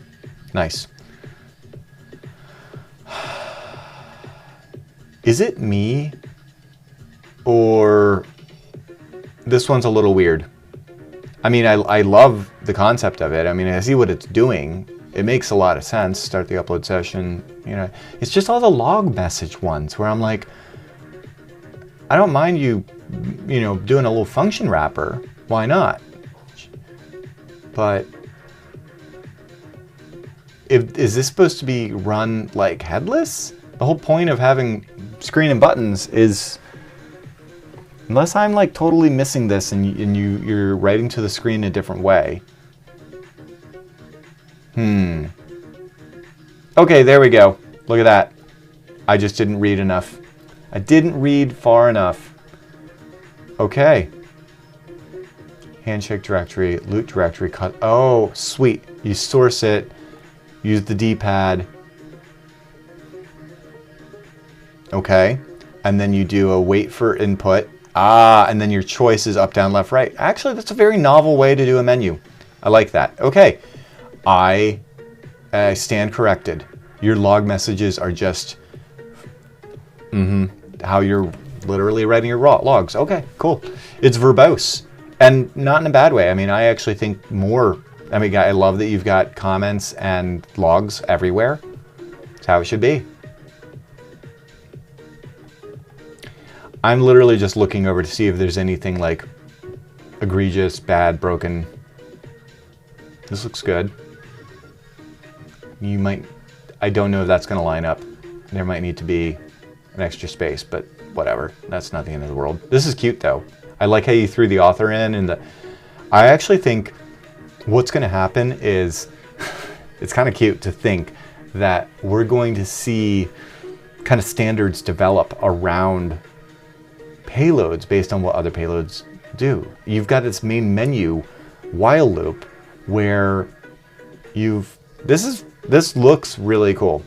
Nice. Is it me? Or this one's a little weird. I mean, I love the concept of it. I mean, I see what it's doing. It makes a lot of sense. Start the upload session. You know, it's just all the log message ones where I'm like, I don't mind you know, doing a little function wrapper. Why not? But is this supposed to be run like headless? The whole point of having screen and buttons is, unless I'm like totally missing this and you're writing to the screen a different way. Okay, there we go. Look at that. I just didn't read enough. I didn't read far enough. Okay. Handshake directory, loot directory, cut. Oh, sweet. You source it, use the D-pad. Okay. And then you do a wait for input. And then your choice is up, down, left, right. Actually, that's a very novel way to do a menu. I like that. Okay. I stand corrected. Your log messages are just how you're literally writing your logs. Okay, cool. It's verbose. And not in a bad way. I mean, I actually think more. I mean, I love that you've got comments and logs everywhere. That's how it should be. I'm literally just looking over to see if there's anything like egregious, bad, broken. This looks good. You might, I don't know if that's going to line up. There might need to be an extra space, but whatever. That's not the end of the world. This is cute though. I like how you threw the author in, and I actually think what's going to happen is it's kind of cute to think that we're going to see kind of standards develop around payloads based on what other payloads do. You've got this main menu while loop where this looks really cool.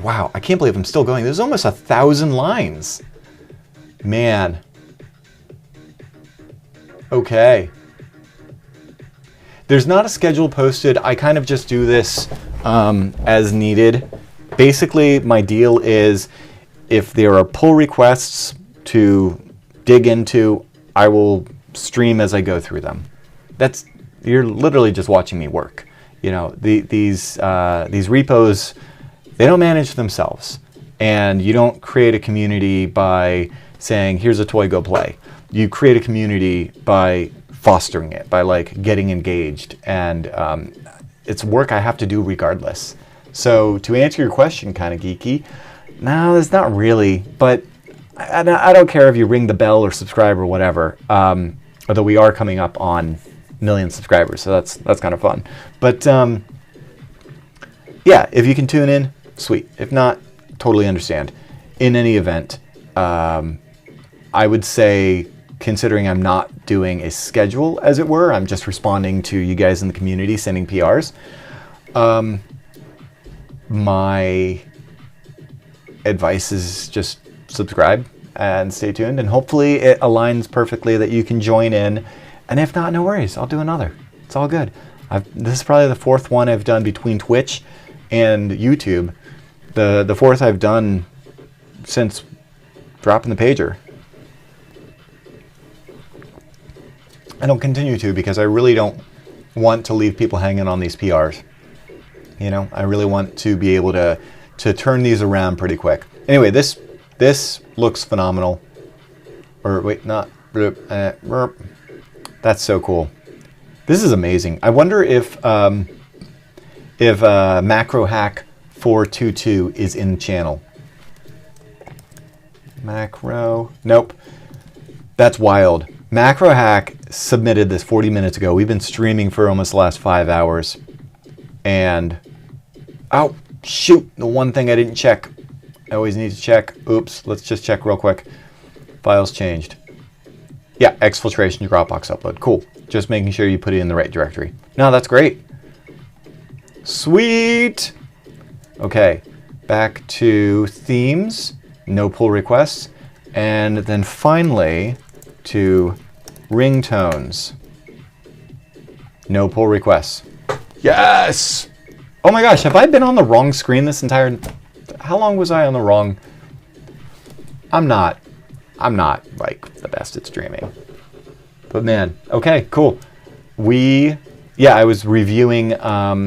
Wow, I can't believe I'm still going. There's almost 1,000 lines. Man. Okay. There's not a schedule posted. I kind of just do this as needed. Basically, my deal is if there are pull requests to dig into, I will stream as I go through them. You're literally just watching me work. You know, these repos, they don't manage themselves, and you don't create a community by saying, here's a toy, go play. you create a community by fostering it, by like getting engaged, and it's work I have to do regardless. So to answer your question, kind of geeky, no, it's not really, but I don't care if you ring the bell or subscribe or whatever, although we are coming up on 1 million subscribers, so that's kind of fun. But yeah, if you can tune in, sweet. If not, totally understand. In any event, I would say, considering I'm not doing a schedule, as it were, I'm just responding to you guys in the community, sending PRs. My advice is just subscribe and stay tuned, and hopefully it aligns perfectly that you can join in. And if not, no worries, I'll do another. It's all good. This is probably the 4th one I've done between Twitch and YouTube. The 4th I've done since dropping the pager. And I'll continue to, because I really don't want to leave people hanging on these PRs. You know, I really want to be able to turn these around pretty quick. Anyway, this looks phenomenal. Or wait, not. That's so cool. This is amazing. I wonder if Macro Hack 422 is in channel. Macro. Nope. That's wild. Macro Hack submitted this 40 minutes ago. We've been streaming for almost the last 5 hours. And, oh, shoot, the one thing I didn't check. I always need to check. Oops, let's just check real quick. Files changed. Yeah, exfiltration Dropbox upload. Cool. Just making sure you put it in the right directory. No, that's great. Sweet. Okay, back to themes, no pull requests, and then finally to ringtones. No pull requests. Yes! Oh my gosh, have I been on the wrong screen this entire... How long was I on the wrong... I'm not like the best at streaming. But man, okay, cool. I was reviewing that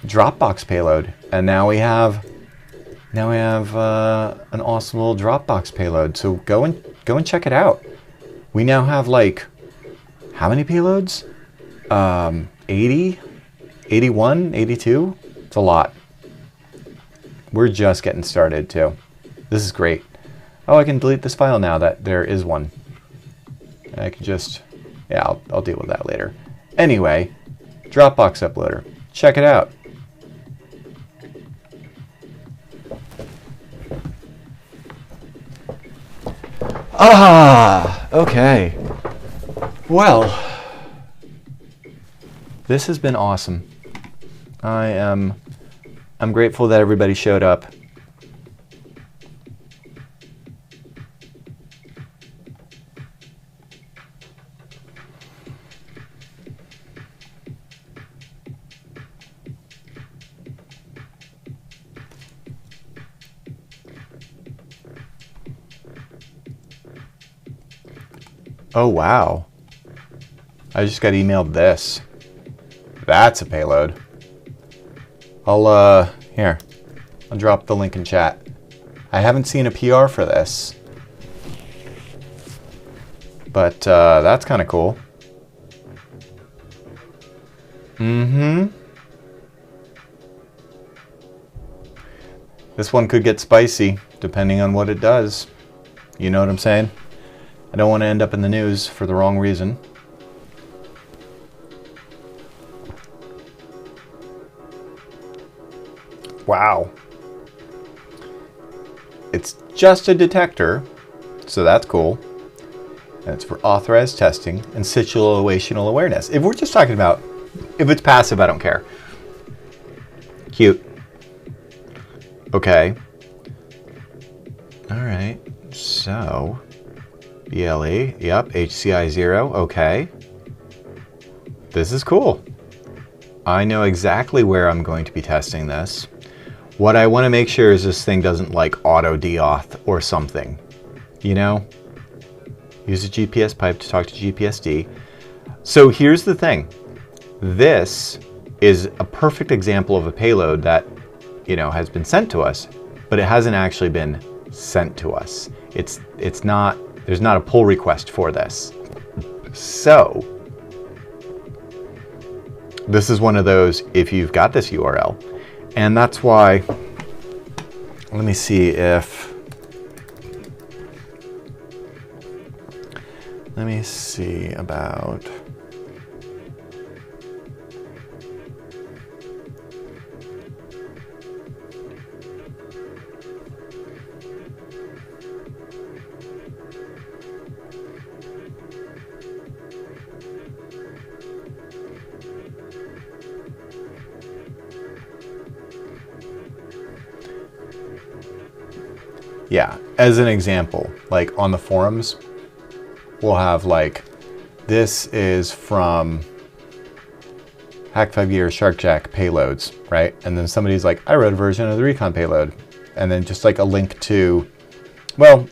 Dropbox payload, and now we have an awesome little Dropbox payload. So go and check it out. We now have, like, how many payloads? 80, 81, 82. It's a lot. We're just getting started too. This is great. Oh, I can delete this file now that there is one. I can just, yeah, I'll deal with that later. Anyway, Dropbox uploader. Check it out. Ah, okay. Well, this has been awesome. I'm grateful that everybody showed up. Oh, wow. I just got emailed this. That's a payload. I'll drop the link in chat. I haven't seen a PR for this, but that's kind of cool. This one could get spicy, depending on what it does. You know what I'm saying? I don't want to end up in the news for the wrong reason. Wow. It's just a detector, so that's cool. And it's for authorized testing and situational awareness. If we're just talking about, if it's passive, I don't care. Cute. Okay. All right, so BLE, yep, HCI 0, okay. This is cool. I know exactly where I'm going to be testing this. What I want to make sure is this thing doesn't like auto deauth or something, you know? Use a GPS pipe to talk to GPSD. So here's the thing. This is a perfect example of a payload that, you know, has been sent to us, but it hasn't actually been sent to us. It's not, there's not a pull request for this. So this is one of those, if you've got this URL, and that's why, let me see if, let me see about, yeah, as an example, like on the forums, we'll have like, this is from Hack 5 Gear Shark Jack payloads, right? And then somebody's like, I wrote a version of the recon payload. And then just like a link to, well,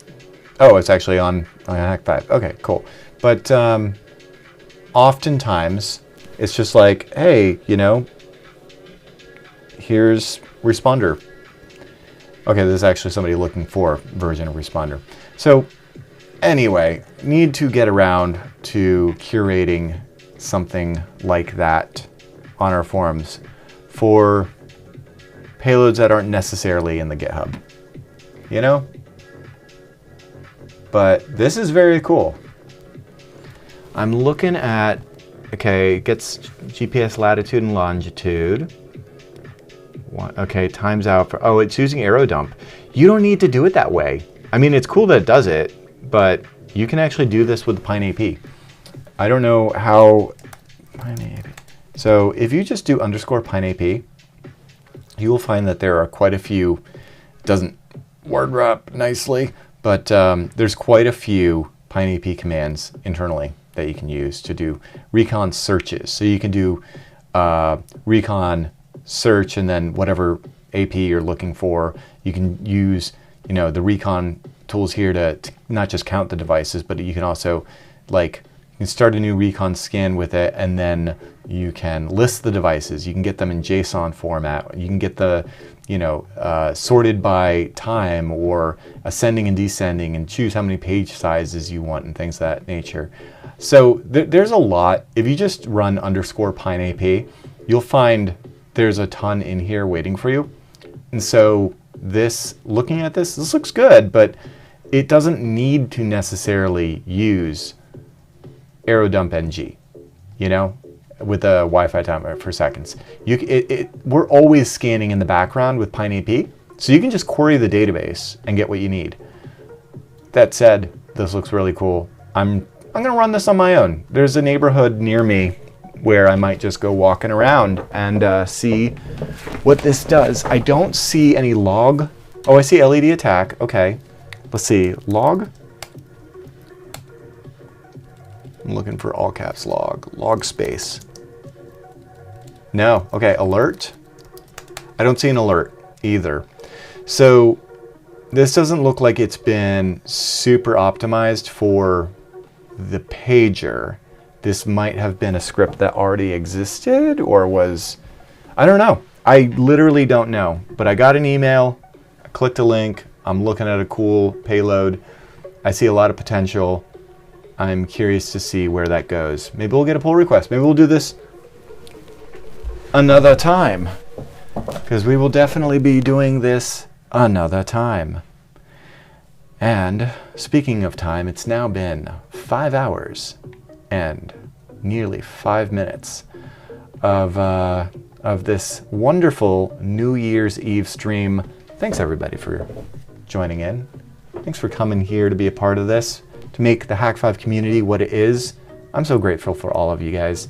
oh, it's actually on Hack 5. Okay, cool. But oftentimes it's just like, hey, you know, here's responder. Okay, this is actually somebody looking for version of responder. So anyway, need to get around to curating something like that on our forums for payloads that aren't necessarily in the GitHub, you know? But this is very cool. I'm looking at, okay, it gets GPS latitude and longitude. Okay, times out for, oh, it's using arrow dump. You don't need to do it that way. I mean, it's cool that it does it, but you can actually do this with PineAP. I don't know how, PineAP. So if you just do _PineAP, you will find that there are quite a few, doesn't word wrap nicely, but there's quite a few PineAP commands internally that you can use to do recon searches. So you can do recon search and then whatever AP you're looking for. You can use, you know, the recon tools here to not just count the devices, but you can also like, you can start a new recon scan with it, and then you can list the devices. You can get them in JSON format. You can get the, you know, sorted by time or ascending and descending, and choose how many page sizes you want and things of that nature. So there's a lot. If you just run _PineAP, you'll find there's a ton in here waiting for you. And so this, looking at this, this looks good, but it doesn't need to necessarily use arrow dump ng, you know, with a Wi-Fi timer for seconds. We're always scanning in the background with PineAP, so you can just query the database and get what you need. That said, this looks really cool. I'm gonna run this on my own. There's a neighborhood near me where I might just go walking around and see what this does. I don't see any log. Oh, I see LED attack. Okay, let's see, log. I'm looking for all caps log space. No, okay, alert. I don't see an alert either. So this doesn't look like it's been super optimized for the pager. This might have been a script that already existed or was, I don't know. I literally don't know, but I got an email, I clicked a link, I'm looking at a cool payload. I see a lot of potential. I'm curious to see where that goes. Maybe we'll get a pull request. Maybe we'll do this another time, because we will definitely be doing this another time. And speaking of time, it's now been 5 hours and nearly 5 minutes of this wonderful New Year's Eve stream. Thanks everybody for joining in. Thanks for coming here to be a part of this, to make the Hack 5 community what it is. I'm so grateful for all of you guys.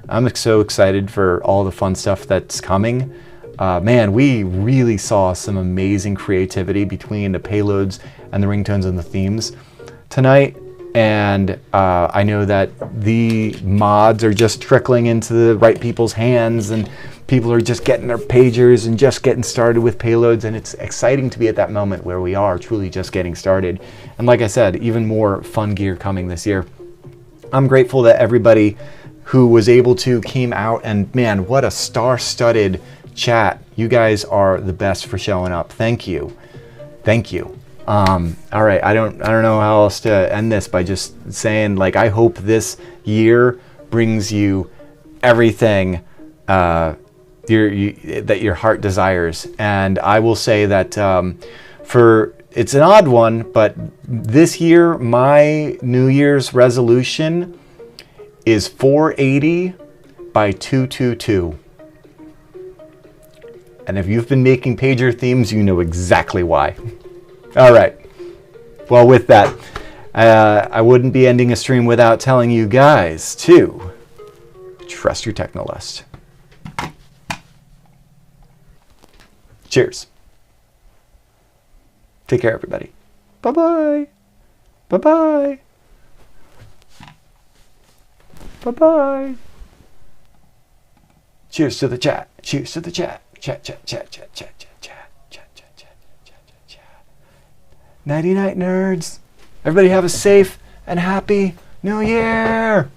I'm so excited for all the fun stuff that's coming. Man, we really saw some amazing creativity between the payloads and the ringtones and the themes tonight. And I know that the mods are just trickling into the right people's hands, and people are just getting their pagers and just getting started with payloads, and it's exciting to be at that moment where we are truly just getting started. And like I said, even more fun gear coming this year. I'm grateful that everybody who was able to came out, and man, what a star-studded chat. You guys are the best for showing up. Thank you. Thank you. All right, I don't know how else to end this by just saying, like, I hope this year brings you everything that your heart desires. And I will say that it's an odd one, but this year my New Year's resolution is 480 by 222. And if you've been making pager themes, you know exactly why. All right. Well, with that, I wouldn't be ending a stream without telling you guys to trust your technolust. Cheers. Take care, everybody. Bye-bye. Bye-bye. Bye-bye. Cheers to the chat. Cheers to the chat. Chat, chat, chat, chat, chat, chat, chat, chat, chat, chat, chat, chat, chat. Nighty-night, nerds. Everybody have a safe and happy New Year.